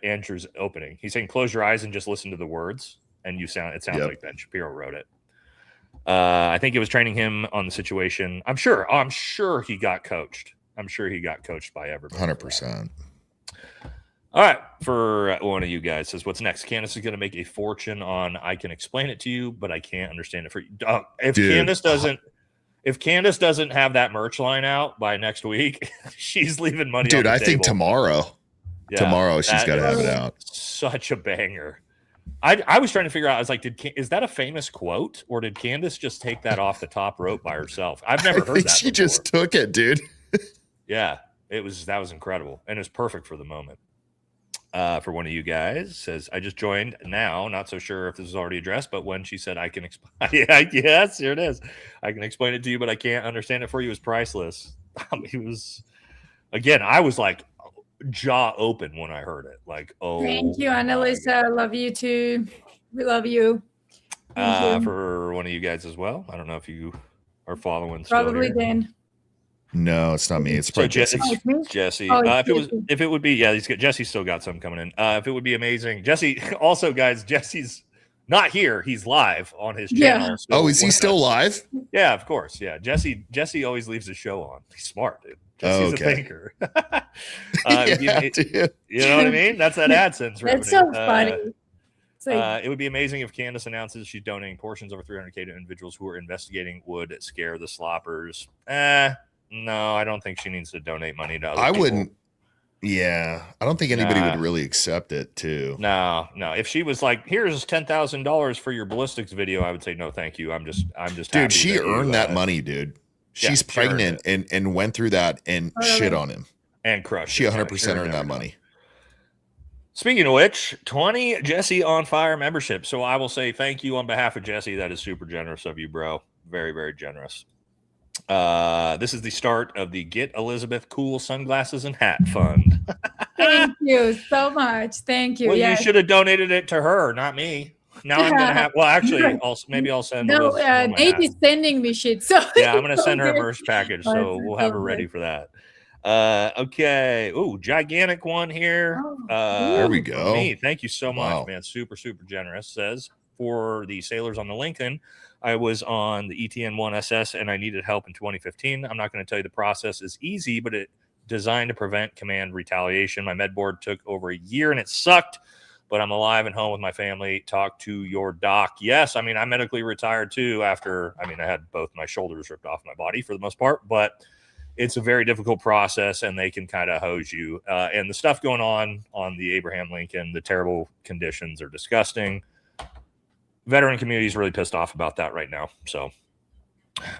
Andrew's opening, he's saying close your eyes and just listen to the words, and it sounds like Ben Shapiro wrote it. I think it was training him on the situation. I'm sure he got coached. I'm sure he got coached by everybody. 100%. All right. For one of you guys says, what's next? Candace is going to make a fortune on I can explain it to you, but I can't understand it for you. If Candace doesn't have that merch line out by next week, she's leaving money on the table. Think tomorrow. Yeah, tomorrow she's got to have it out. Such a banger. I was trying to figure out, I was like, is that a famous quote, or did Candace just take that off the top rope by herself? I've never heard that. She just took it, dude. Yeah, that was incredible, and it was perfect for the moment. For one of you guys says, I just joined now, not so sure if this is already addressed, but when she said I can explain, yes, here it is. I can explain it to you, but I can't understand it for you, is priceless. It was, again, I was like jaw open when I heard it. Like, oh, thank you, Annalisa. Love you too. We love you. For one of you guys as well. I don't know if you are following. Probably Dan. No, it's not me. It's probably Jesse. Jesse. Oh, if it would be, Jesse's still got some coming in. If it would be amazing, Jesse. Also, guys, Jesse's not here. He's live on his channel. So is he still live? Yeah, of course. Yeah, Jesse always leaves the show on. He's smart, dude. Jesse's a thinker. Dude. You know what I mean? That's that AdSense revenue. That's so funny. It would be amazing if Candace announces she's donating portions over $300K to individuals who are investigating would scare the sloppers. No, I don't think she needs to donate money to other people. Wouldn't. Yeah, I don't think anybody would really accept it too. No. If she was like, "Here's $10,000 for your ballistics video," I would say no, thank you. I'm just. Dude, she earned that money, dude. She's pregnant and went through that and shit on him and crushed. She 100% earned that money. Speaking of which, 20 Jesse on Fire membership. So I will say thank you on behalf of Jesse. That is super generous of you, bro. Very, very generous. This is the start of the Get Elizabeth Cool Sunglasses and Hat Fund. Thank you so much. Thank you. Well, you should have donated it to her, not me. Now I'm gonna have. Well, actually, I'll send. No, Nate is sending me shit. So yeah, I'm gonna send her a merch package, so we'll have her ready for that. Okay. Ooh, gigantic one here. There we go. Me. Thank you so much, man. Super, super generous. Says, for the sailors on the Lincoln, I was on the ETN-1 SS and I needed help in 2015. I'm not going to tell you the process is easy, but it's designed to prevent command retaliation. My med board took over a year and it sucked, but I'm alive and home with my family. Talk to your doc. Yes, I mean, I'm medically retired too after, I had both my shoulders ripped off my body for the most part, but it's a very difficult process, and they can kind of hose you. And the stuff going on the Abraham Lincoln, the terrible conditions are disgusting. Veteran community is really pissed off about that right now. So,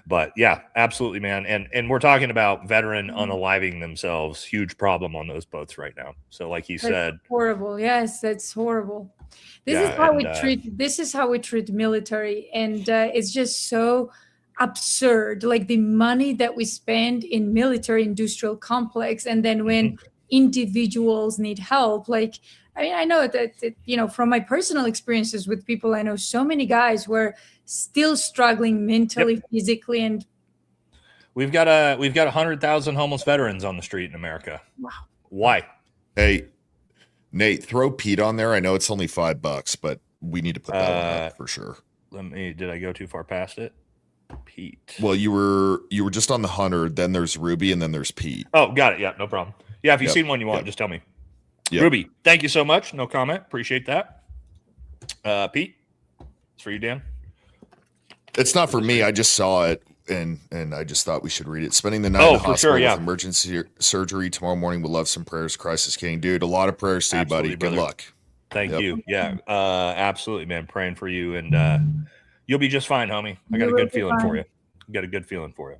but yeah, absolutely, man. And we're talking about veteran unaliving themselves. Huge problem on those boats right now. So, like he said, horrible. Yes, that's horrible. This is how we treat military, and it's just so absurd. Like the money that we spend in military industrial complex, and then when individuals need help, like I mean, I know that from my personal experiences with people, I know so many guys who are still struggling mentally, physically, and we've got 100,000 homeless veterans on the street in America. Wow. Why? Hey, Nate, throw Pete on there. I know it's only $5, but we need to put that on there for sure. Did I go too far past it? Pete. Well, you were just on the 100. Then there's Ruby, and then there's Pete. Oh, got it. Yeah, no problem. Yeah, if you've seen one you want, just tell me. Yep. Ruby, thank you so much. No comment. Appreciate that. Pete, it's for you, Dan. It's not for me. I just saw it, and I just thought we should read it. Spending the night in the hospital with emergency surgery tomorrow morning. Would love some prayers. Crisis King, dude. A lot of prayers to you, buddy. Brother. Good luck. Thank you. Yeah, absolutely, man. Praying for you, and you'll be just fine, homie. I got a good feeling for you. Got a good feeling for you.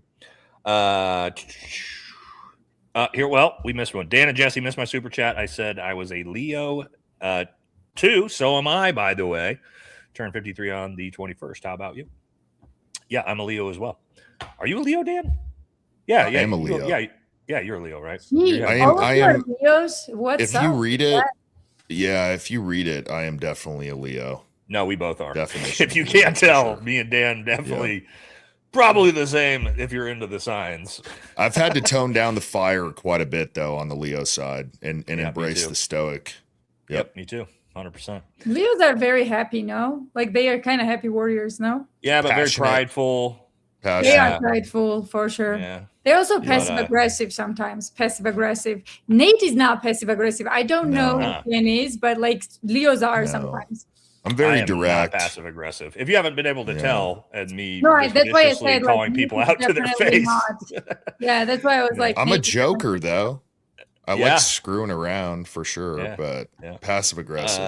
Here, well, we missed one. Dan and Jesse missed my super chat. I said I was a Leo too. So am I, by the way. Turned 53 on the 21st. How about you? Yeah, I'm a Leo as well. Are you a Leo, Dan? Yeah, I am a Leo. Yeah, you're a Leo, right? I am. Leos. What's up? If you read it, if you read it, I am definitely a Leo. No, we both are. Definition. If you can't tell, me and Dan definitely. Yeah. Probably the same if you're into the signs. I've had to tone down the fire quite a bit, though, on the Leo side and embrace the stoic. Yep, me too. 100%. Leos are very happy, no? Like they are kind of happy warriors, no? Yeah, but very prideful. They are prideful, for sure. Yeah. They're also passive-aggressive sometimes. Passive-aggressive. Nate is not passive-aggressive. I don't know who Ken is, but like Leos are sometimes. I'm very direct, passive aggressive. If you haven't been able to tell, and me, that's why I said calling people out to their face. Yeah, that's why I was like, I'm a joker though. I like screwing around for sure, but passive aggressive.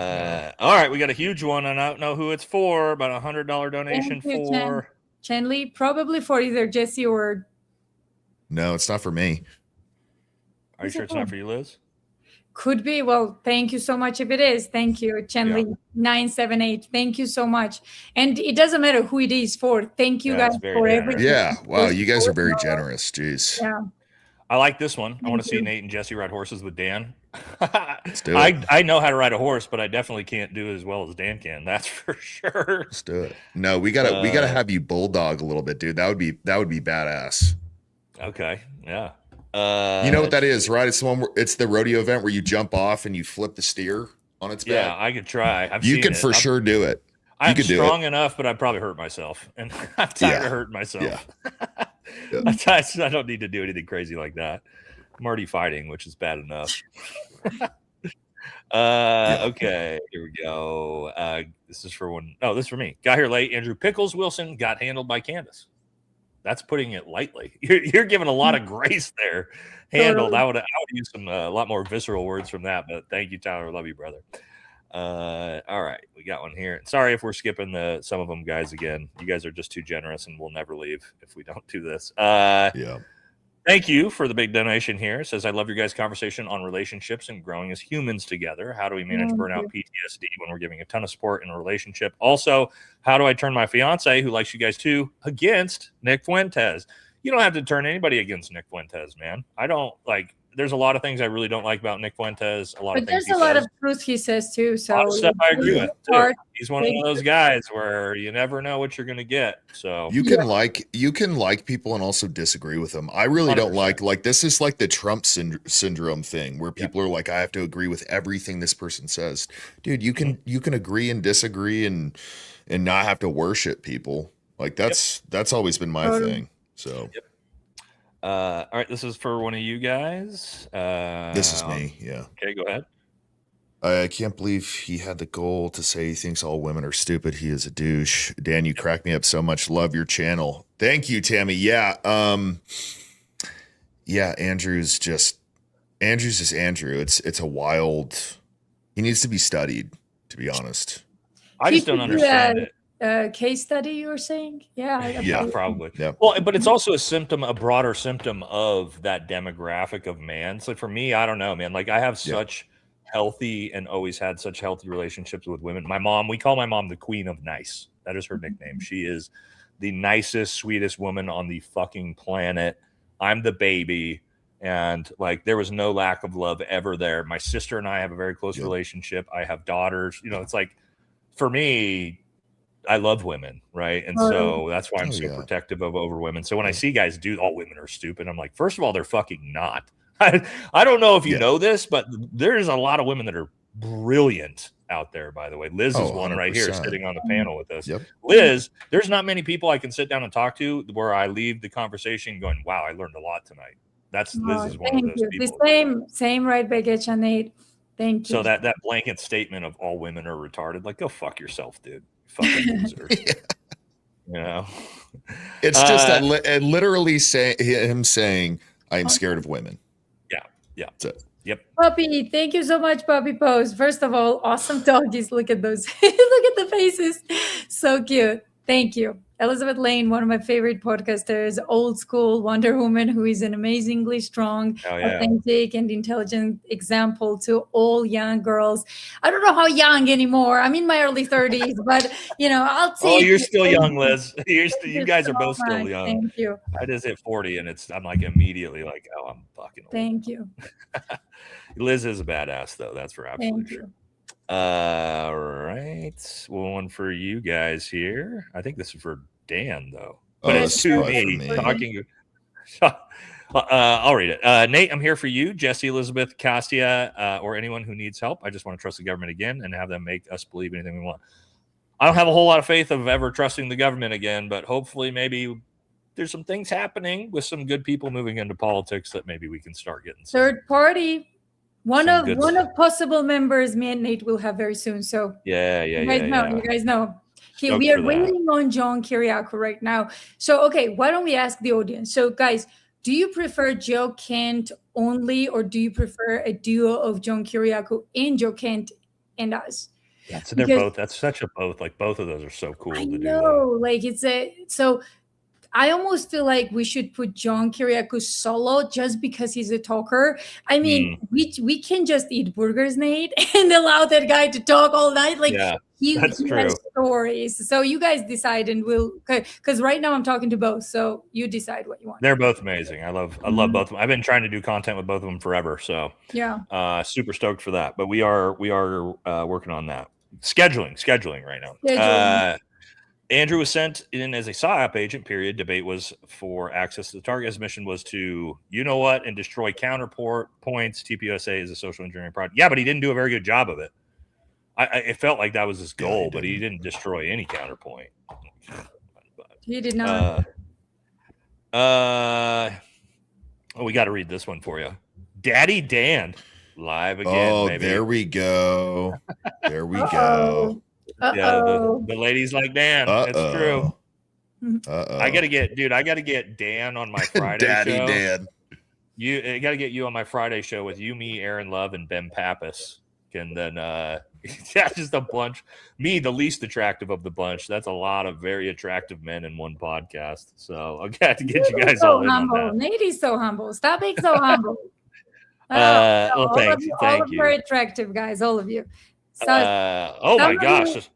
All right, we got a huge one. I don't know who it's for. About $100 donation for Chenley, probably for either Jesse or. No, it's not for me. Are you sure it's not for you, Liz? Could be. Well, thank you so much if it is. Thank you, Chenley 978. Thank you so much. And it doesn't matter who it is for. Thank you guys for everything. Yeah. Wow. You guys are very generous. Jeez. Yeah. I like this one. I want to see Nate and Jesse ride horses with Dan. Let's do it. I know how to ride a horse, but I definitely can't do it as well as Dan can. That's for sure. Let's do it. No, we gotta have you bulldog a little bit, dude. That would be badass. Okay. Yeah. You know what that is, right? It's the one it's the rodeo event where you jump off and you flip the steer on its back. Yeah, I could try. You could for sure do it. I'm strong enough, but I'd probably hurt myself. And I'm tired of hurting myself. Yeah. I don't need to do anything crazy like that. I'm already fighting, which is bad enough. Okay, here we go. This is for one. No, this is for me. Got here late. Andrew Pickles Wilson got handled by Candace. That's putting it lightly. You're giving a lot of grace there. Handled. I would use some a lot more visceral words from that, but thank you, Tyler. Love you, brother. All right, we got one here. Sorry if we're skipping some of them, guys. Again, you guys are just too generous, and we'll never leave if we don't do this. Thank you for the big donation here. It says, I love your guys' conversation on relationships and growing as humans together. How do we manage burnout PTSD when we're giving a ton of support in a relationship? Also, how do I turn my fiance, who likes you guys too, against Nick Fuentes? You don't have to turn anybody against Nick Fuentes, man. I don't like. There's a lot of things I really don't like about Nick Fuentes. But there's a lot of truth he says too. So a lot of stuff I agree with too. He's one of those guys where you never know what you're going to get. So you can like people and also disagree with them. I really 100%. Don't like this is like the Trump syndrome thing where people are like, I have to agree with everything this person says. Dude, you can agree and disagree and not have to worship people. Like that's always been my thing. So. All right, this is for one of you guys. This is me, yeah. Okay, go ahead. I can't believe he had the goal to say he thinks all women are stupid. He is a douche. Dan, you crack me up so much. Love your channel. Thank you, Tammy. Yeah. yeah, Andrew's just Andrew. It's a wild. He needs to be studied, to be honest. I just don't understand it. Case study, you were saying? Yeah, probably. Yeah. Well, but it's also a broader symptom of that demographic of man. So for me, I don't know, man. Like I have such healthy and always had such healthy relationships with women. My mom, we call my mom the Queen of Nice. That is her nickname. She is the nicest, sweetest woman on the fucking planet. I'm the baby. And like there was no lack of love ever there. My sister and I have a very close relationship. I have daughters. It's like for me, I love women, right? And so that's why I'm so protective over women. So when I see guys do all women are stupid, I'm like, first of all, they're fucking not. I don't know if you know this, but there's a lot of women that are brilliant out there, by the way. Liz is one right here sitting on the panel with us. Yep. Liz, there's not many people I can sit down and talk to where I leave the conversation going, wow, I learned a lot tonight. Liz is one of those people. The same right, Beckett and Nate. Thank you. So that blanket statement of all women are retarded, like go fuck yourself, dude. Fucking loser. It's just that literally him saying, I am scared of women. Yeah. That's it. Yep. Puppy, thank you so much, Puppy Pose. First of all, awesome doggies. Look at those. Look at the faces. So cute. Thank you. Elizabeth Lane, one of my favorite podcasters, old school Wonder Woman, who is an amazingly strong, authentic, and intelligent example to all young girls. I don't know how young anymore. I'm in my early 30s, but I'll take. Oh, you're still young, Liz. You guys are both still young. Thank you. I just hit 40, and I'm like immediately like, oh, I'm fucking old. Thank you. Liz is a badass, though. That's for absolute sure. All right, one for you guys here. I think this is for Dan, though, but it's to me talking. I'll read it. Nate, I'm here for you. Jesse, Elizabeth, Cassia, or anyone who needs help. I just want to trust the government again and have them make us believe anything we want. I don't have a whole lot of faith of ever trusting the government again, but hopefully maybe there's some things happening with some good people moving into politics that maybe we can start getting third party. One of possible members me and Nate will have very soon. So you guys know. We are waiting on John Kiriakou right now. So why don't we ask the audience? So guys, do you prefer Joe Kent only, or do you prefer a duo of John Kiriakou and Joe Kent and us? Yeah, so that's such a both. Like both of those are so cool to do. Like so I almost feel like we should put John Kiriakou solo just because he's a talker. I mean, we can just eat burgers, Nate, and allow that guy to talk all night. Like he has stories. So you guys decide, and because right now I'm talking to both. So you decide what you want. They're both amazing. I love both of them. I've been trying to do content with both of them forever. So super stoked for that. But we are working on that. Scheduling right now. Andrew was sent in as a PSYOP agent, period. Debate was for access to the target. His mission was to, and destroy counterpoints. TPUSA is a social engineering project. Yeah, but he didn't do a very good job of it. It felt like that was his goal, but he didn't destroy any counterpoint. He did not. We got to read this one for you. Daddy Dan, live again. Oh, baby. There we go. There we go. Yeah, the ladies like Dan. That's true. I gotta get Dan on my Friday Daddy show. Dan. I gotta get you on my Friday show with you, me, Aaron Love, and Ben Pappas. And then just a bunch. Me, the least attractive of the bunch. That's a lot of very attractive men in one podcast. So I got to get you guys all in on that. Nate is so humble. Stop being so humble. Thank you. All of you very attractive guys, all of you. Oh my gosh!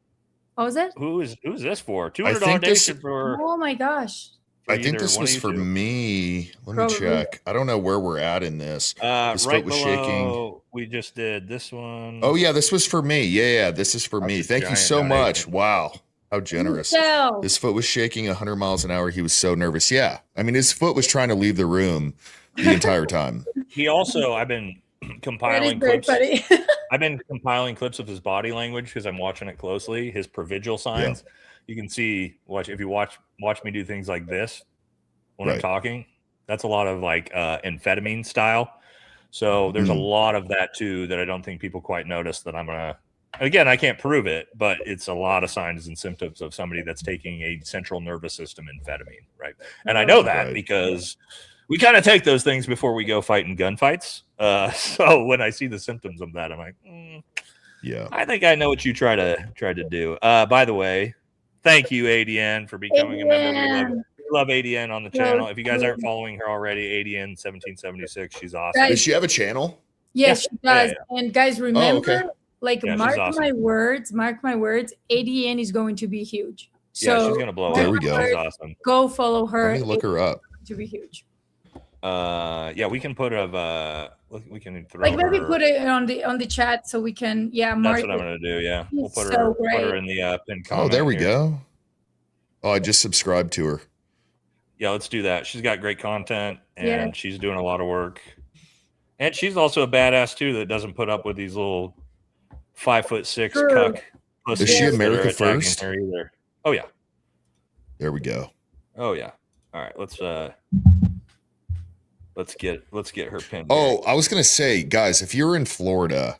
What was it? Who's this for? $200 donation for. Oh my gosh! I think this was for me. Let me check. I don't know where we're at in this. This right foot was below, shaking. we just did this one. Oh yeah, this was for me. Yeah, this is for me. Thank you so much. Wow, how generous. His foot was shaking 100 miles an hour. He was so nervous. Yeah, I mean his foot was trying to leave the room the entire time. He also, I've been compiling clips. I've been compiling clips of his body language because I'm watching it closely. His provisional signs. Yeah. You can see if you watch me do things like this when I'm talking. That's a lot of like amphetamine style. So there's a lot of that too that I don't think people quite notice that I'm gonna. Again, I can't prove it, but it's a lot of signs and symptoms of somebody that's taking a central nervous system amphetamine, right? And I know that because We kind of take those things before we go fight in gunfights. So when I see the symptoms of that, I'm like, yeah, I think I know what you try to do. By the way, thank you, ADN, for becoming a member. We love ADN on the channel. If you guys aren't following her already, ADN 1776, she's awesome. Does she have a channel? Yes, she does. Yeah. And guys, remember, mark awesome. my words, ADN is going to be huge. So she's gonna blow up. There we go. She's awesome. Go follow her. Let me look her up. To be huge. We can put we can throw maybe her. Put it on the chat so we can mark. That's what I'm gonna do. Yeah, we'll put so her in the pinned comment. Oh, there we here. go. Oh, I just subscribed to her. Yeah, let's do that. She's got great content and she's doing a lot of work. And she's also a badass too that doesn't put up with these little 5'6" cuck. Is she America First? Either. Oh yeah. There we go. Oh yeah. All right, let's get her pinned. Oh, I was gonna say, guys, if you're in Florida,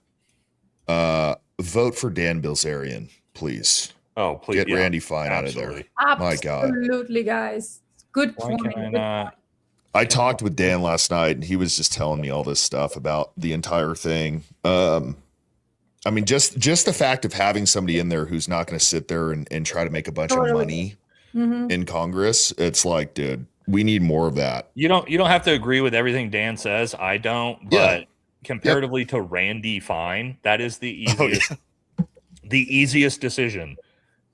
vote for Dan Bilzerian, please. Oh, please get Randy Fine out of there. My God. Absolutely, guys. Good point. I talked with Dan last night, and he was just telling me all this stuff about the entire thing. I mean, just the fact of having somebody in there who's not going to sit there and try to make a bunch of money in Congress. It's like, dude, we need more of that. You don't have to agree with everything Dan says. I don't, but comparatively to Randy Fine, that is the easiest decision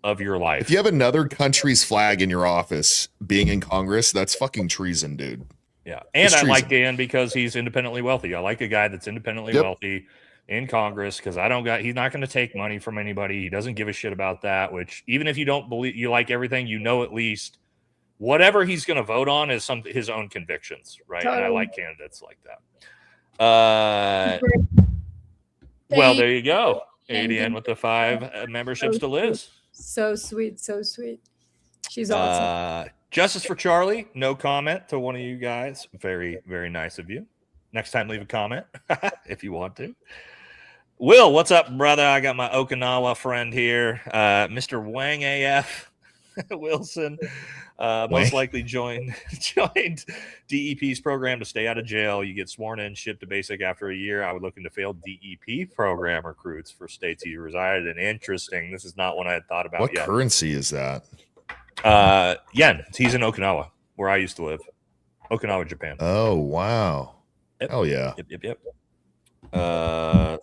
of your life. If you have another country's flag in your office being in Congress, that's fucking treason, dude. Yeah. And I like Dan because he's independently wealthy. I like a guy that's independently wealthy in Congress because he's not going to take money from anybody. He doesn't give a shit about that, which even if you don't believe you like everything, at least whatever he's going to vote on is his own convictions. Right. Totally. And I like candidates like that. Well, there you go. ADN with the 5 memberships to Liz. So sweet. She's awesome. Justice for Charlie. No comment to one of you guys. Very, very nice of you. Next time, leave a comment if you want to. Will, what's up, brother? I got my Okinawa friend here, Mr. Wang AF Wilson. Most likely joined DEP's program to stay out of jail. You get sworn in, shipped to basic after a year. I would look into failed DEP program recruits for states he resided in. Interesting. This is not one I had thought about yet. What currency is that? Yen. He's in Okinawa, where I used to live. Okinawa, Japan. Oh, wow. Yep. Hell yeah. Yep.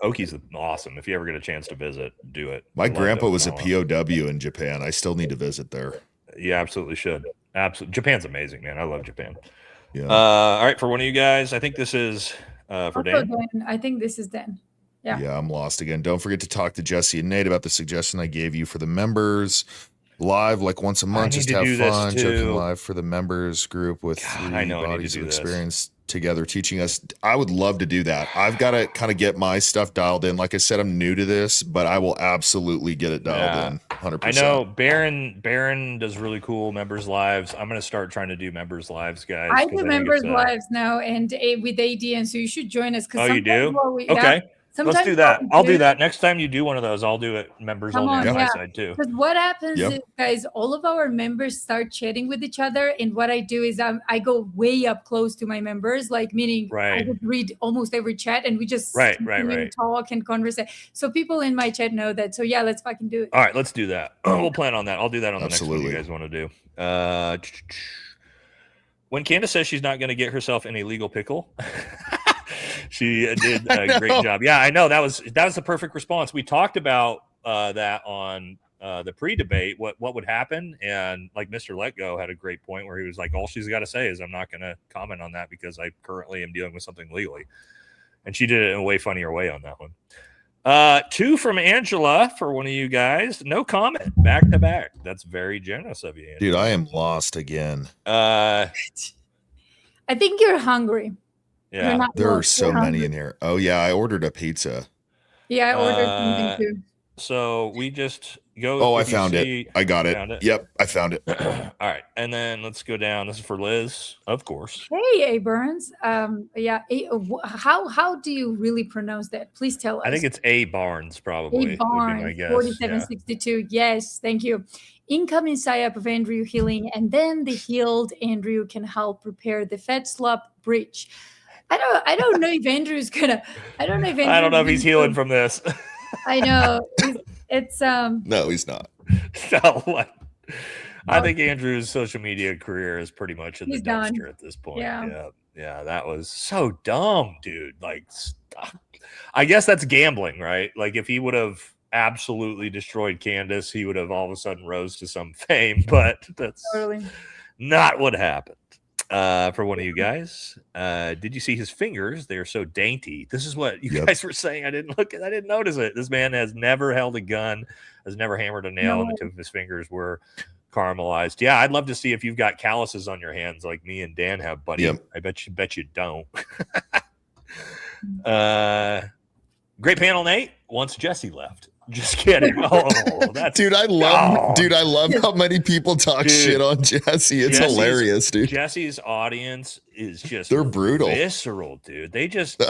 Oki's awesome. If you ever get a chance to visit, do it. My grandpa was a POW in Japan. I still need to visit there. You absolutely should. Absolutely. Japan's amazing, man. I love Japan. Yeah. All right. For one of you guys, I think this is for Dan. I think this is Dan. Yeah, I'm lost again. Don't forget to talk to Jesse and Nate about the suggestion I gave you for the members. Live like once a month, just have fun. Joking live for the members group with 3 bodies of experience together teaching us. I would love to do that. I've got to kind of get my stuff dialed in. Like I said, I'm new to this, but I will absolutely get it dialed in 100%. I know Baron does really cool members lives. I'm going to start trying to do members lives, guys. I do members lives now and with ADN, so you should join us. Oh, you do? Okay. Let's do that. I'll do that. Next time you do one of those, I'll do it members only on my side too. Because what happens is, guys, all of our members start chatting with each other. And what I do is I go way up close to my members, like meaning I would read almost every chat and we just talk and converse. So people in my chat know that. So yeah, let's fucking do it. All right, let's do that. We'll plan on that. I'll do that on the next one you guys want to do. When Candace says she's not going to get herself in a legal pickle, she did a great job. Yeah, I know that was the perfect response. We talked about that on the pre-debate, what would happen, and like Mr. Let Go had a great point where he was like, all she's got to say is I'm not going to comment on that because I currently am dealing with something legally, and she did it in a way funnier way on that one. 2 from Angela for one of you guys. No comment. Back to back. That's very generous of you, Angela. Dude, I am lost again. I think you're hungry. Yeah, there are so many in here. Oh yeah, I ordered a pizza. Yeah, I ordered something too. So we just go. Oh, I found it. I got it. Yep, I found it. All right, and then let's go down. This is for Liz, of course. Hey, A. Burns. Yeah. How do you really pronounce that? Please tell us. I think it's A. Barnes, probably. A. Barnes, 4762. Yeah. Yes, thank you. Incoming psyop of Andrew healing, and then the healed Andrew can help repair the fed slop breach. I don't know if Andrew's gonna. I don't know if he's healing from this. I know it's No, he's not. No, I think Andrew's social media career is pretty much in the dumpster at this point. Yeah, that was so dumb, dude. Like, I guess that's gambling, right? Like, if he would have absolutely destroyed Candace, he would have all of a sudden rose to some fame, but that's not what happened. For one of you guys, did you see his fingers? They are so dainty. This is what you guys were saying. I didn't notice it. This man has never held a gun, has never hammered a nail, and the tip of his fingers were caramelized. Yeah, I'd love to see if you've got calluses on your hands like me and Dan have, buddy. Yep. I bet you don't. Great panel, Nate. Once Jesse left. Just kidding. Oh, that's dude, I love how many people talk shit on Jesse. It's hilarious, dude. Jesse's audience is just they're brutal, visceral, dude. They just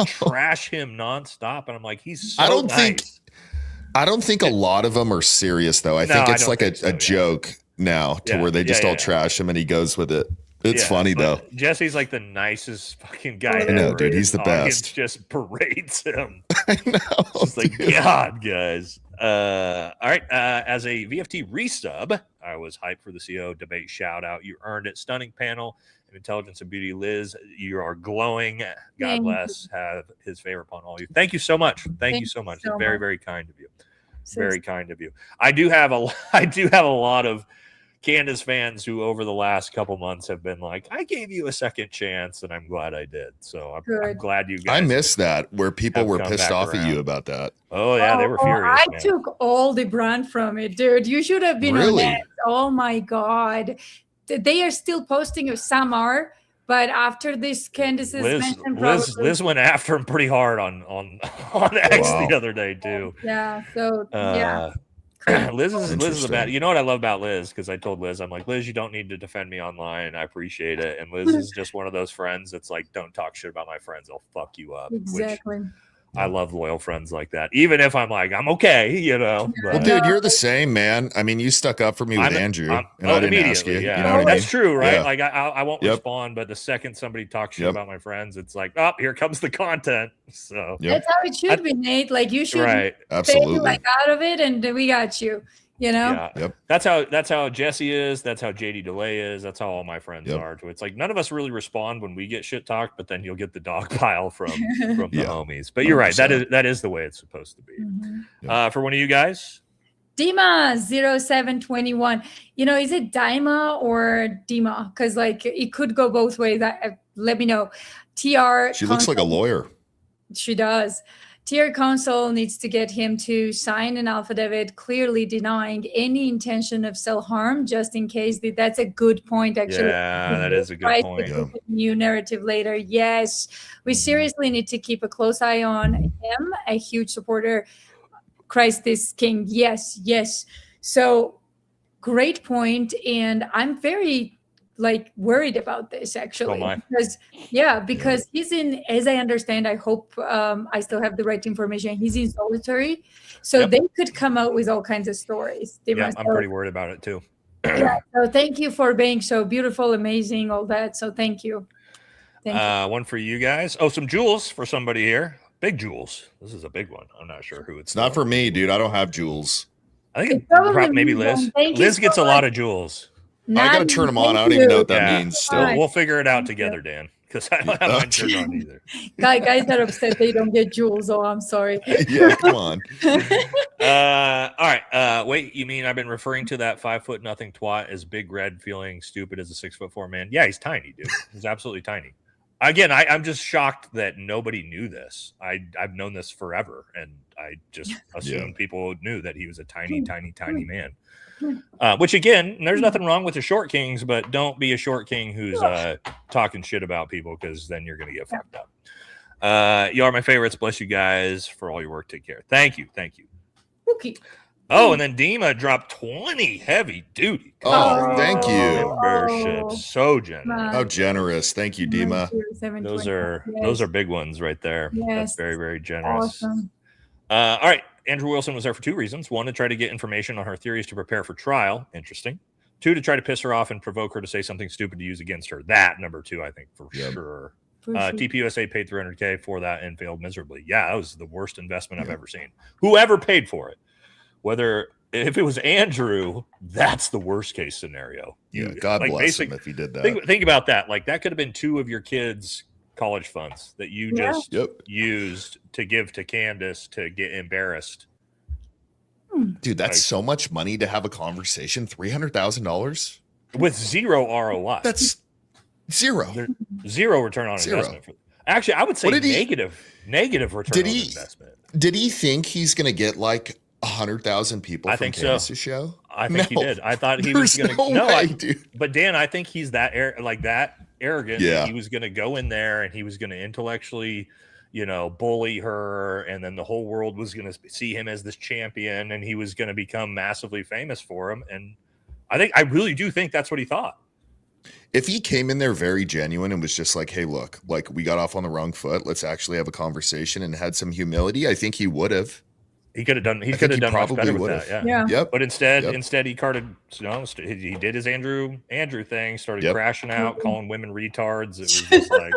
trash him nonstop, and I'm like, he's so I don't think a lot of them are serious though. I think it's like a joke now to where they just all trash him and he goes with it. It's funny though. Jesse's like the nicest fucking guy I know, dude. He's the best. Just parades him. I know. It's like, God, guys. All right. As a VFT resub, I was hyped for the CO debate shout out. You earned it. Stunning panel of intelligence and beauty. Liz, you are glowing. God bless. Have his favor upon all you. Thank you so much. Thank you so much. It's very, very kind of you. Very kind of you. I do have a lot of Candace fans who over the last couple months have been like, I gave you a second chance and I'm glad I did. So I'm glad you guys. I missed that where people were pissed off at you about that. Oh yeah, they were furious. I took all the brand from it, dude. You should have been on that. Oh my God. They are still posting, some are, but after this Candace's mention, Liz went after him pretty hard on X the other day too. Yeah. So Liz is the bad. You know what I love about Liz? Because I told Liz, I'm like, Liz, you don't need to defend me online. I appreciate it. And Liz is just one of those friends that's like, don't talk shit about my friends. I'll fuck you up. Exactly. Which I love loyal friends like that. Even if I'm like, I'm okay, you know. Well, dude, you're the same, man. I mean, you stuck up for me with Andrew, and I didn't ask you. Yeah. You know what I mean? That's true, right? Yeah. Like I won't respond, but the second somebody talks shit about my friends, it's like, oh, here comes the content. So that's how it should be, Nate. Like you should absolutely stay out of it, and we got you. You know, that's how Jesse is. That's how JD Delay is. That's how all my friends are. It's like none of us really respond when we get shit talked, but then you'll get the dog pile from the homies. But you're 100%. Right. That is the way it's supposed to be. Mm-hmm. For one of you guys, Dima 0721. You know, is it Dima or Dima? Because like it could go both ways. Let me know. TR. She looks like a lawyer. She does. TR Council needs to get him to sign an affidavit clearly denying any intention of self-harm, just in case. That's a good point, actually. Yeah, that is a good point. New narrative later. Yes, we seriously need to keep a close eye on him, a huge supporter. Christ is King. Yes. So great point. And I'm very worried about this actually because he's in, as I understand, I hope I still have the right information, he's in solitary, so they could come out with all kinds of stories. I'm pretty worried about it too. So thank you for being so beautiful, amazing, all that. So thank you. One for you guys. Some jewels for somebody here. Big jewels. This is a big one. I'm not sure who it's not for me, dude. I don't have jewels. I think it's maybe Liz. Liz gets a lot of jewels. I gotta turn them on. I don't even know what that means. Still, we'll figure it out together, Dan. Because I don't have mine turned on either. Guys are upset they don't get jewels. Oh, I'm sorry. Yeah, come on. All right. Wait, you mean I've been referring to that 5'0" twat as Big Red feeling stupid as a 6'4" man? Yeah, he's tiny, dude. He's absolutely tiny. Again, I'm just shocked that nobody knew this. I've known this forever, and I just assumed people knew that he was a tiny man. Which again, there's nothing wrong with the short kings, but don't be a short king who's talking shit about people, because then you're gonna get fucked up. You are my favorites. Bless you guys for all your work. Take care. Thank you. Cookie. Oh, and then Dima dropped 20 heavy duty. Oh, thank you. Membership. So generous. How generous. Thank you, Dima. Those are big ones right there. Yes. That's very, very generous. Awesome. All right. Andrew Wilson was there for 2 reasons. 1, to try to get information on her theories to prepare for trial. Interesting. 2, to try to piss her off and provoke her to say something stupid to use against her. That, number 2, I think, for sure. TPUSA paid $300K for that and failed miserably. Yeah, that was the worst investment I've ever seen. Whoever paid for it. If it was Andrew, that's the worst case scenario. God bless him if he did that. Think about that. Like that could have been 2 of your kids' college funds that you just used to give to Candace to get embarrassed. Dude, that's so much money to have a conversation. $300,000 with 0 ROI. That's zero. Zero return on investment. Actually, I would say negative return on investment. Did he think he's going to get like 100,000 people from Candace's show? I think he did. I thought he was going to. Dude. But Dan, I think he's that arrogant. That he was going to go in there and he was going to intellectually, bully her, and then the whole world was going to see him as this champion, and he was going to become massively famous for him. And I really do think that's what he thought. If he came in there very genuine and was just like, "Hey, look, like we got off on the wrong foot. Let's actually have a conversation," and had some humility, I think he would have. He could have done. He could have done much better with that. Yeah. Yep. But instead he carded. He did his Andrew thing. Started crashing out, calling women retards. It was just like.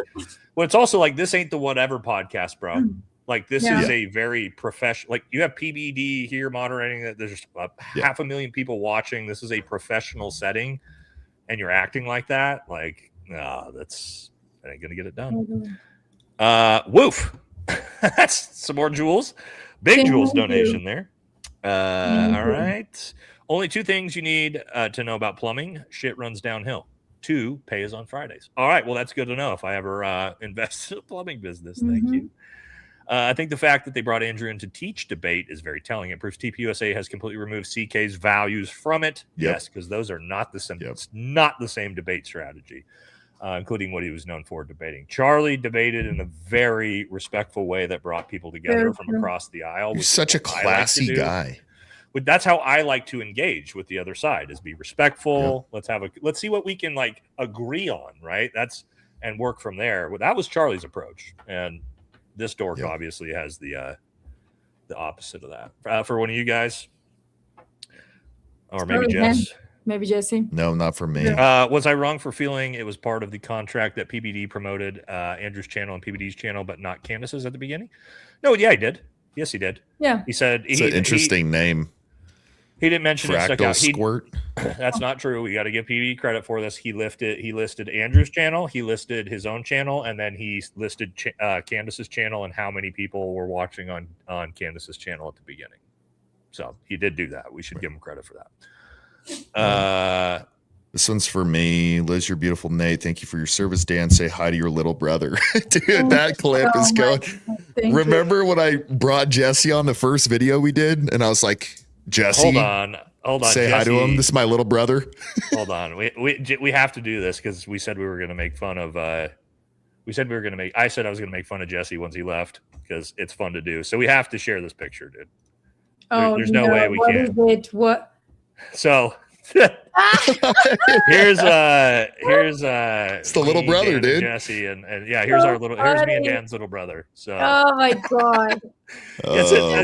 Well, it's also like this ain't the whatever podcast, bro. Like this is a very professional. Like you have PBD here moderating that. There's 500,000 people watching. This is a professional setting, and you're acting like that. Like, no, that ain't gonna get it done. Woof. That's some more jewels. Big Jules donation there. All right. Only 2 things you need to know about plumbing. Shit runs downhill. 2, pay is on Fridays. All right. Well, that's good to know if I ever invest in a plumbing business. Thank you. I think the fact that they brought Andrew in to teach debate is very telling. It proves TPUSA has completely removed CK's values from it. Yes, because those are not the same. It's not the same debate strategy. Including what he was known for debating. Charlie debated in a very respectful way that brought people together from across the aisle. He's such a classy guy. But that's how I like to engage with the other side: is be respectful. Let's see what we can agree on, right? And work from there. Well, that was Charlie's approach, and this dork obviously has the opposite of that. For one of you guys, or maybe Jess. Maybe Jesse. No, not for me. Was I wrong for feeling it was part of the contract that PBD promoted Andrew's channel and PBD's channel, but not Candace's at the beginning? No, he did. Yes, he did. Yeah. He said it's an interesting name. He didn't mention Fractal Squirt. That's not true. We got to give PBD credit for this. He listed Andrew's channel, he listed his own channel, and then he listed Candace's channel and how many people were watching on Candace's channel at the beginning. So he did do that. We should give him credit for that. This one's for me. Liz, you're beautiful. Nate, thank you for your service. Dan, say hi to your little brother. Dude, that clip is going. Remember when I brought Jesse on the first video we did, and I was like, Jesse, hold on, say Jesse, hi to him. This is my little brother. Hold on, we have to do this because we said we were going to make fun of. I said I was going to make fun of Jesse once he left because it's fun to do. So we have to share this picture, dude. There's no way we can. What? So here's it's the little brother, Dan, dude. Jesse and here's me and Dan's little brother. So oh my god.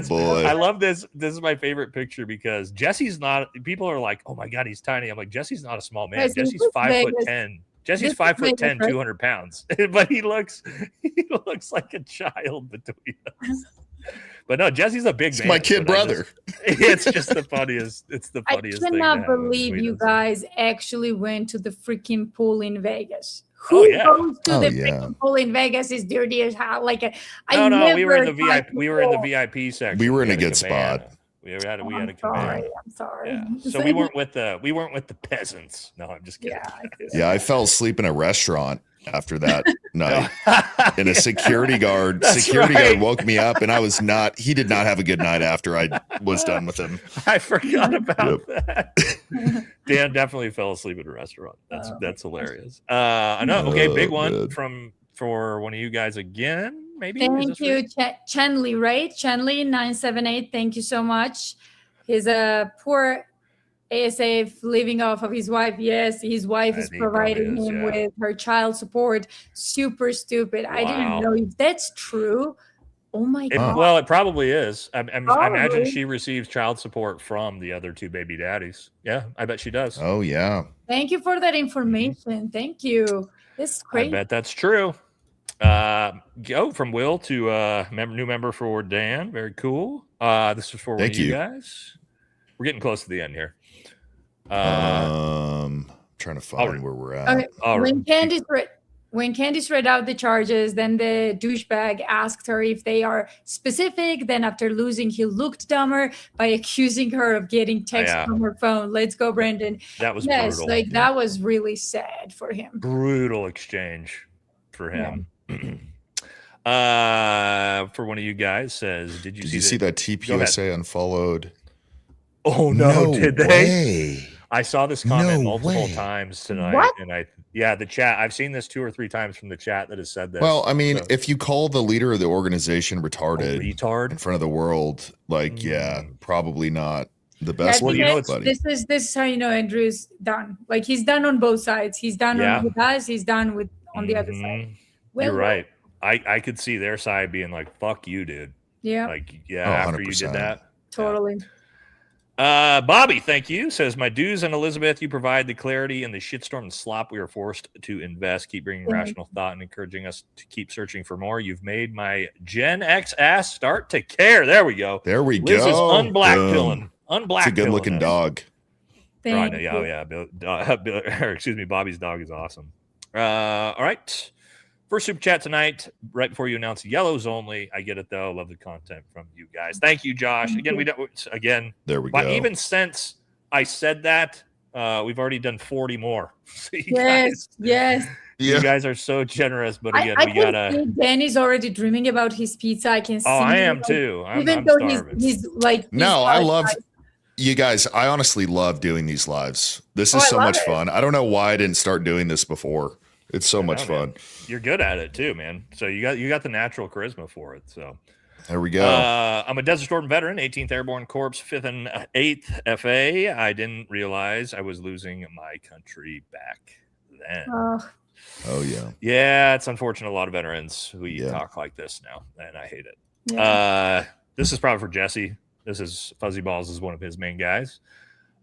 Boy. I love this. This is my favorite picture because Jesse's not. People are like, oh my god, he's tiny. I'm like, Jesse's not a small man. Jesse's 5'10". Jesse's 5'10", 200 pounds, but he looks like a child between us. But no, Jesse's a big man. It's my kid brother. It's just the funniest. It's the funniest thing. I cannot believe you guys actually went to the freaking pool in Vegas. Who goes to the freaking pool in Vegas is dirty as hell. Like we were in the VIP. We were in the VIP section. We were in a good spot. We had a command. I'm sorry. Yeah. So we weren't with the peasants. No, I'm just kidding. Yeah, I fell asleep in a restaurant after that night. And a security guard woke me up, and he did not have a good night after I was done with him. I forgot about that. Dan definitely fell asleep at a restaurant. That's hilarious. I know. Okay, big one for one of you guys again. maybe. Thank you, Chenley, right? Chenley 978. Thank you so much. He's a poor ASAF living off of his wife. Yes, his wife is providing him with her child support. Super stupid. Wow. I didn't know if that's true. Oh my God. Well, it probably is. I imagine she receives child support from the other two baby daddies. Yeah, I bet she does. Oh, yeah. Thank you for that information. Thank you. This is great. I bet that's true. Go from Will to new member for Dan. Very cool. This is for one of you guys. We're getting close to the end here. Trying to find where we're at. Okay. When Candace read out the charges, then the douchebag asked her if they are specific. Then after losing, he looked dumber by accusing her of getting text from her phone. Let's go, Brandon. That was brutal. That was really sad for him. Brutal exchange for him. Yeah. For one of you guys says, did you see that TPUSA unfollowed? Oh no, did they? Way. I saw this comment multiple times tonight. What? And the chat. I've seen this 2 or 3 times from the chat that has said this. Well, I mean, if you call the leader of the organization retarded in front of the world, probably not the best way. This is how you know Andrew's done. Like he's done on both sides. He's done with us. He's done with on the other side. Well, you're right. I could see their side being like, "Fuck you, dude." Yeah. After you did that. Totally. Bobby, thank you. Says, my dues and Elizabeth, you provide the clarity in the shitstorm and slop we are forced to invest. Keep bringing rational thought and encouraging us to keep searching for more. You've made my Gen X ass start to care. There we go. Liz is unblack-pilling. It's a good-looking dog. Thank you. Excuse me. Bobby's dog is awesome. All right. First super chat tonight, right before you announce yellows only. I get it though. Love the content from you guys. Thank you, Josh. Again, there we go. Even since I said that, we've already done 40 more. So yes. You guys are so generous, but again, we gotta. Danny's already dreaming about his pizza. I can see. Oh, I am too. I'm starving. He's like. I love. You guys, I honestly love doing these lives. This is so much fun. I don't know why I didn't start doing this before. It's so much fun. Man. You're good at it too, man. So you got the natural charisma for it. So there we go. I'm a Desert Storm veteran, 18th Airborne Corps, 5th and 8th FA. I didn't realize I was losing my country back then. Oh yeah. Yeah, it's unfortunate. A lot of veterans who talk like this now, and I hate it. Yeah. This is probably for Jesse. This is Fuzzy Balls is one of his main guys.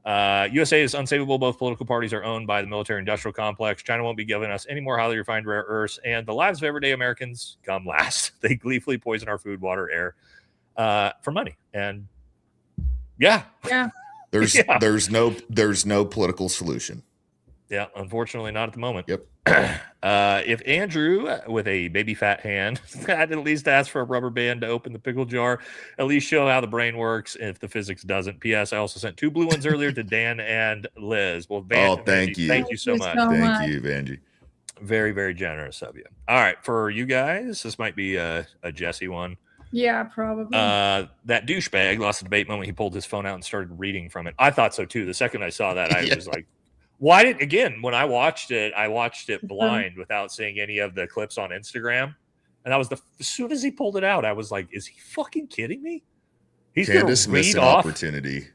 USA is unsavable. Both political parties are owned by the military-industrial complex. China won't be giving us any more highly refined rare earths, and the lives of everyday Americans come last. They gleefully poison our food, water, air for money. And there's no political solution. Yeah, unfortunately, not at the moment. Yep. If Andrew, with a baby fat hand, had at least asked for a rubber band to open the pickle jar, at least show how the brain works if the physics doesn't. P.S. I also sent 2 blue ones earlier to Dan and Liz. Well, thank you. Thank you so much. Thank you, Vanjie. Very, very generous of you. All right, for you guys, this might be a Jesse one. Yeah, probably. That douchebag lost the debate moment. He pulled his phone out and started reading from it. I thought so too. The second I saw that, I was like, when I watched it blind without seeing any of the clips on Instagram. And that was as soon as he pulled it out, I was like, is he fucking kidding me? Candace missed an opportunity.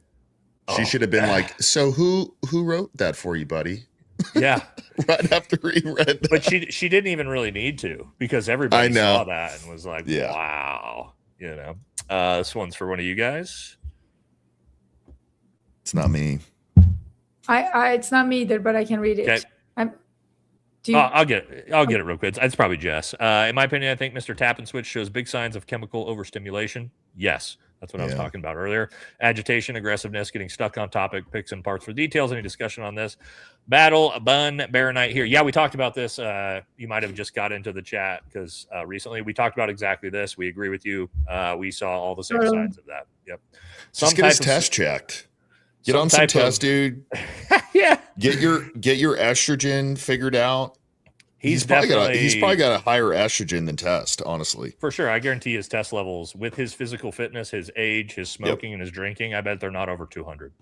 She should have been like, so who wrote that for you, buddy? Yeah. Right after he read that. But she didn't even really need to, because everybody saw that and was like, wow. This one's for one of you guys. It's not me. It's not me either, but I can read it. Okay. I'll get it real quick. It's probably Jess. In my opinion, I think Mr. Tap and Switch shows big signs of chemical overstimulation. Yes, that's what I was talking about earlier. Agitation, aggressiveness, getting stuck on topic, picks and parts for details. Any discussion on this? Battle, Bun, Bear Knight here. Yeah, we talked about this. You might have just got into the chat because recently we talked about exactly this. We agree with you. We saw all the same signs of that. Yep. Just get his test checked. Get on some tests, dude. Yeah. Get your estrogen figured out. He's probably got a higher estrogen than test, honestly. For sure. I guarantee his test levels with his physical fitness, his age, his smoking, and his drinking, I bet they're not over 200.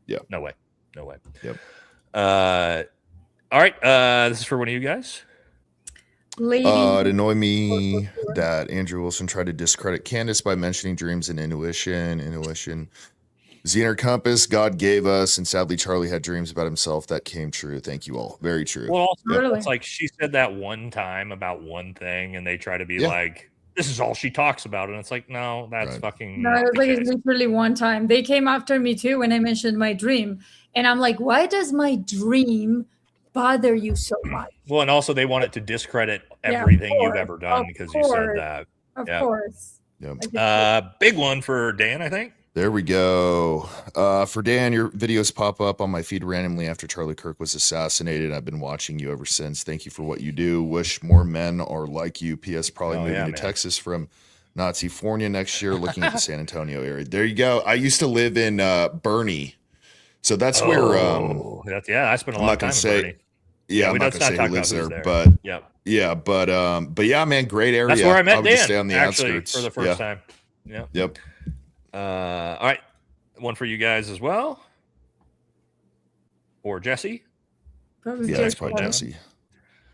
Yeah. No way. Yep. All right. This is for one of you guys. Lady. It annoyed me that Andrew Wilson tried to discredit Candace by mentioning dreams and intuition. Intuition is the inner compass God gave us, and sadly, Charlie had dreams about himself that came true. Thank you all. Very true. Well, also, it's like she said that one time about one thing, and they try to be like, "This is all she talks about," and it's like, no, that's fucking. No, it was like literally one time. They came after me too when I mentioned my dream, and I'm like, "Why does my dream bother you so much?" Well, and also they want it to discredit everything you've ever done because you said that. Of course. Big one for Dan, I think. There we go. For Dan, your videos pop up on my feed randomly after Charlie Kirk was assassinated. I've been watching you ever since. Thank you for what you do. Wish more men are like you. P.S. Probably moving to Texas from Nazi-fornia next year, looking at the San Antonio area. There you go. I used to live in Bernie. So that's where I spent a lot of time in Bernie. Yeah, I'm not gonna say who lives there, but yeah, man, great area. That's where I met Dan. Stay on the outskirts for the first time. Yeah. Yep. All right, one for you guys as well, or Jesse. Probably it's probably Jesse.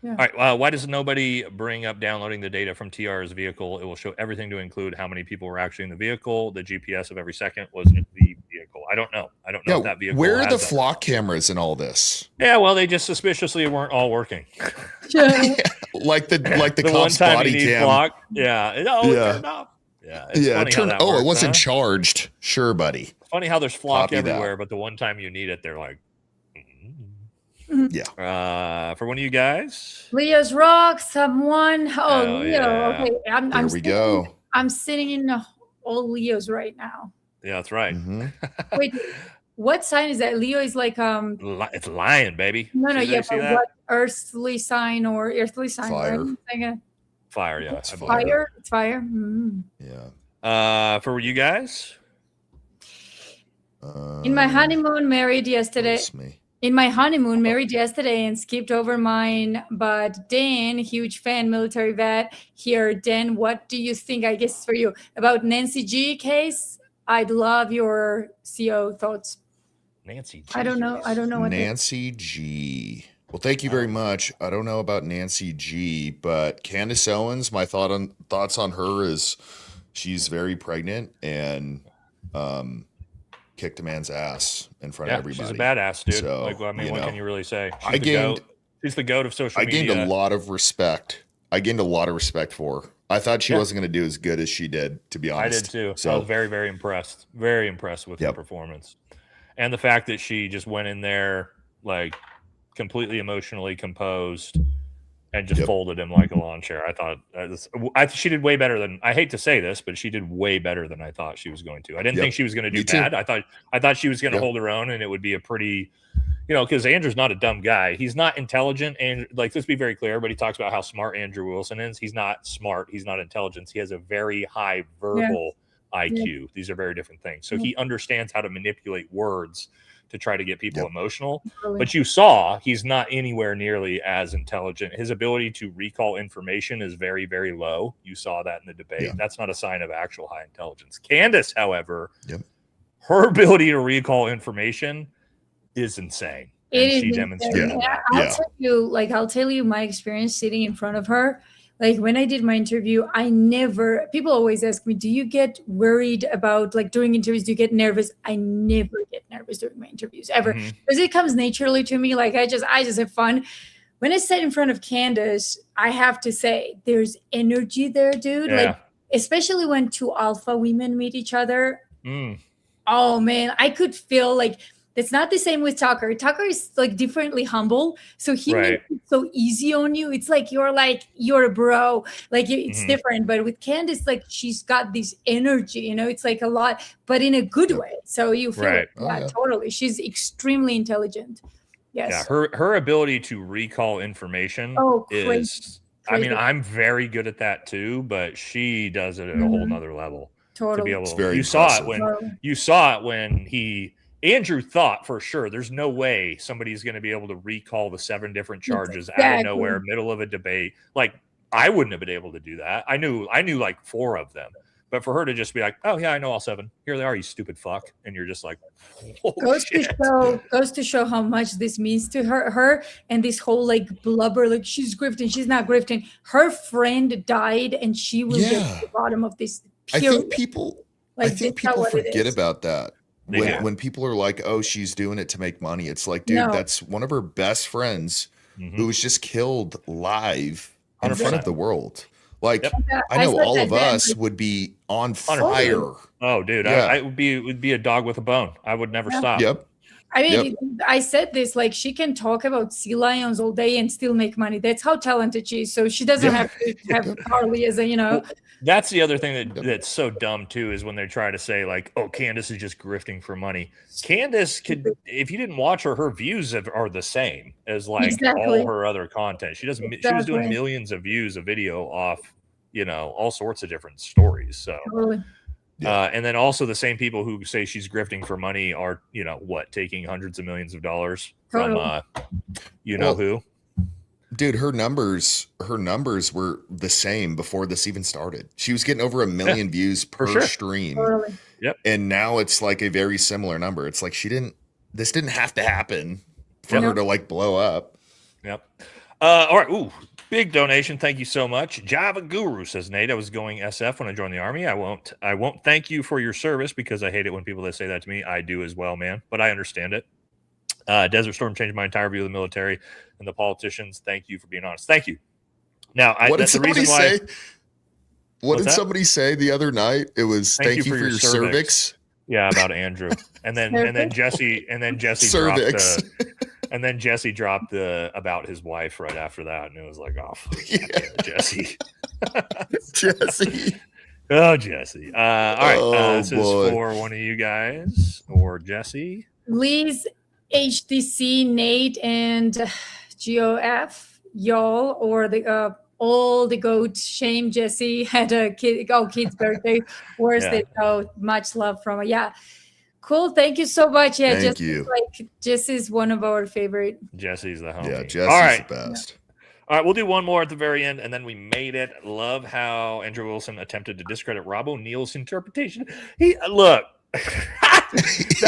Yeah. All right. Why does nobody bring up downloading the data from TR's vehicle? It will show everything to include how many people were actually in the vehicle. The GPS of every second was in the vehicle. I don't know. If that vehicle. Where are the flock cameras in all this? Yeah, well, they just suspiciously weren't all working. like the cop's body cam. Flock. Yeah. It turned off. Yeah. It's funny how that works, it wasn't charged. Sure, buddy. It's funny how there's flock everywhere, but the one time you need it, they're like. Yeah. For one of you guys, Leo's rock. Someone. Leo. Yeah. Okay. I'm sitting in all Leos right now. Yeah, that's right. Mm-hmm. Wait, what sign is that? Leo is like it's lion, baby. No, yeah. But what earthly sign or earthly sign? Fire. Right? Fire. Yeah. It's fire. It's fire. Mm. Yeah. For you guys. In my honeymoon, married yesterday. In my honeymoon, married yesterday and skipped over mine. But Dan, huge fan, military vet here. Dan, what do you think? I guess for you about Nancy G case. I'd love your CO thoughts. Nancy G. I don't know what Nancy G. Well, thank you very much. I don't know about Nancy G, but Candace Owens, my thoughts on her is she's very pregnant and kicked a man's ass in front of everybody. She's a badass, dude. So, what can you really say? She's the goat of social media. I gained a lot of respect. For her. I thought she wasn't going to do as good as she did, to be honest. I did too. So I was very, very impressed. Very impressed with her performance. And the fact that she just went in there like completely emotionally composed and just folded him like a lawn chair. I thought she did way better than, I hate to say this, but she did way better than I thought she was going to. I didn't think she was going to do bad. I thought she was going to hold her own, and it would be a pretty, because Andrew's not a dumb guy. He's not intelligent. And like, let's be very clear. Everybody talks about how smart Andrew Wilson is. He's not smart. He's not intelligent. He has a very high verbal IQ. Yeah. These are very different things. So he understands how to manipulate words to try to get people emotional. Really? But you saw he's not anywhere nearly as intelligent. His ability to recall information is very, very low. You saw that in the debate. Yeah. That's not a sign of actual high intelligence. Candace, however, her ability to recall information is insane. She demonstrated that. I'll tell you my experience sitting in front of her. Like when I did my interview, people always ask me, do you get worried about like during interviews, do you get nervous? I never get nervous during my interviews ever because it comes naturally to me. Like I just have fun. When I sat in front of Candace, I have to say there's energy there, dude. Like, especially when two alpha women meet each other. Oh man, I could feel like, it's not the same with Tucker. Tucker is like differently humble. So he makes it so easy on you. It's like you're a bro. Like it's different. But with Candace, like she's got this energy, it's like a lot, but in a good way. So you feel totally. She's extremely intelligent. Yes. Yeah. Her ability to recall information is crazy. I mean, I'm very good at that too, but she does it at a whole nother level. Totally. To be able you saw it when Andrew thought for sure there's no way somebody's going to be able to recall the 7 different charges out of nowhere, middle of a debate. Like I wouldn't have been able to do that. I knew like 4 of them, But for her to just be like, oh yeah, I know all 7. Here they are, you stupid fuck. And you're just like, oh, goes to show how much this means to her and this whole like blubber, like she's grifting, she's not grifting. Her friend died and she will get to the bottom of this. Period. I think people forget about that. When people are like, oh, she's doing it to make money. It's like, dude, that's one of her best friends who was just killed live in front of the world. Like, I know all of us would be on fire. Oh, dude, I would be a dog with a bone. I would never stop. Yep. I mean, I said this, like, she can talk about sea lions all day and still make money. That's how talented she is. So she doesn't have to have Carly as a, Well, that's the other thing that's so dumb, too, is when they try to say, like, oh, Candace is just grifting for money. Candace could, if you didn't watch her views are the same as, like, all her other content. She was doing millions of views of video off, all sorts of different stories. So. Totally. And then also the same people who say she's grifting for money are, taking hundreds of millions of dollars from, who. Dude, her numbers were the same before this even started. She was getting over 1 million views per stream. Totally. Yep. And now it's like a very similar number. It's like this didn't have to happen for her to like blow up. Yep. All right. Ooh. Big donation. Thank you so much. Java Guru says, Nate, I was going SF when I joined the Army. I won't thank you for your service because I hate it when people that say that to me. I do as well, man. But I understand it. Desert Storm changed my entire view of the military and the politicians. Thank you for being honest. Thank you. Now, that's the reason why. What did somebody say the other night? It was thank you for your cervix. Yeah, about Andrew. And then Jesse cervix. And then Jesse dropped the about his wife right after that, and it was like, oh, Jesse. Jesse. Oh, Jesse. All right. This is for one of you guys or Jesse. Liz, HTC, Nate, and GOF, y'all, or the all the goat. Shame Jesse had a kid's birthday. Where's it? Oh, much love from Cool. Thank you so much. Yeah, Thank you. Jesse's one of our favorite. Jesse's the homie. Yeah, Jesse's the best. All right, we'll do one more at the very end, and then we made it. Love how Andrew Wilson attempted to discredit Rob O'Neill's interpretation. That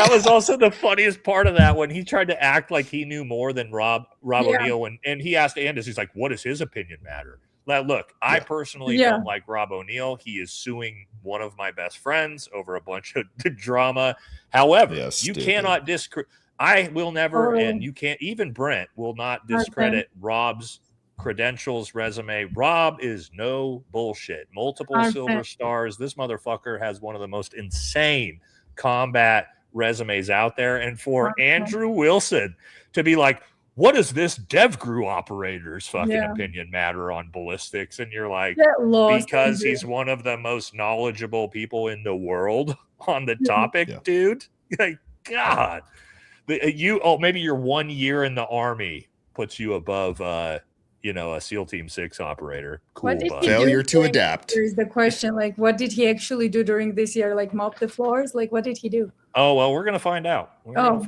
was also the funniest part of that when he tried to act like he knew more than Rob O'Neill, and he asked Candace, he's like, "What does his opinion matter?" Look, I personally don't like Rob O'Neill. He is suing one of my best friends over a bunch of drama. However, you cannot discredit. I will never, and you can't. Even Brent will not discredit Rob's credentials, resume. Rob is no bullshit. Multiple silver stars. This motherfucker has one of the most insane combat resumes out there. And for Andrew Wilson to be like, what does this DevGru operator's fucking opinion matter on ballistics? And you're like, because he's one of the most knowledgeable people in the world on the topic, dude. Like, God. Maybe your 1 year in the Army puts you above a SEAL Team 6 operator. Cool. Failure to adapt. There's the question, like, what did he actually do during this year? Like, mop the floors? Like, what did he do? Oh, well, we're going to find out. I've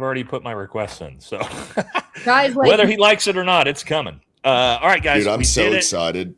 already put my request in. So, guys, whether he likes it or not, it's coming. All right, guys. Dude, I'm so excited.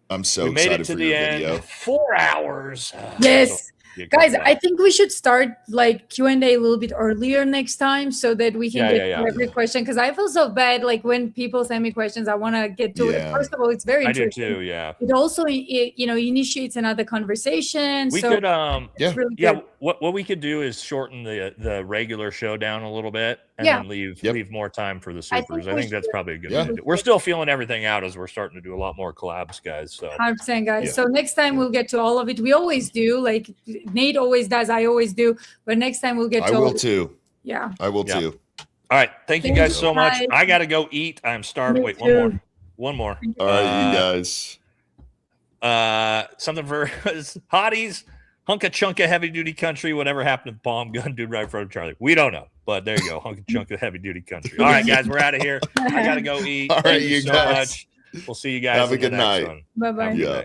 I'm so excited for your video. 4 hours. Yes. Guys, I think we should start like Q&A a little bit earlier next time so that we can get to every question. Because I feel so bad, like when people send me questions, I want to get to it. First of all, it's very interesting. I do too, yeah. It also, initiates another conversation. We could, really what we could do is shorten the regular show down a little bit and then leave more time for the supers. I think that's probably a good way to do it. We're still feeling everything out as we're starting to do a lot more collabs, guys. So 100%, guys. Yeah. So next time we'll get to all of it. We always do, like Nate always does, I always do, but next time we'll get to all of it. Too. Yeah. I will too. All right. Thank you guys so much. I gotta go eat. I'm starving. Wait, one more. All right, you guys. Something for hotties. Hunka chunka heavy duty country. Whatever happened to the bomb gun dude right in front of Charlie? We don't know, but there you go. Hunka chunka heavy duty country. All right, guys, we're out of here. I gotta go eat. All right, you guys. Much. We'll see you guys. Have a good night. Bye bye. Yeah.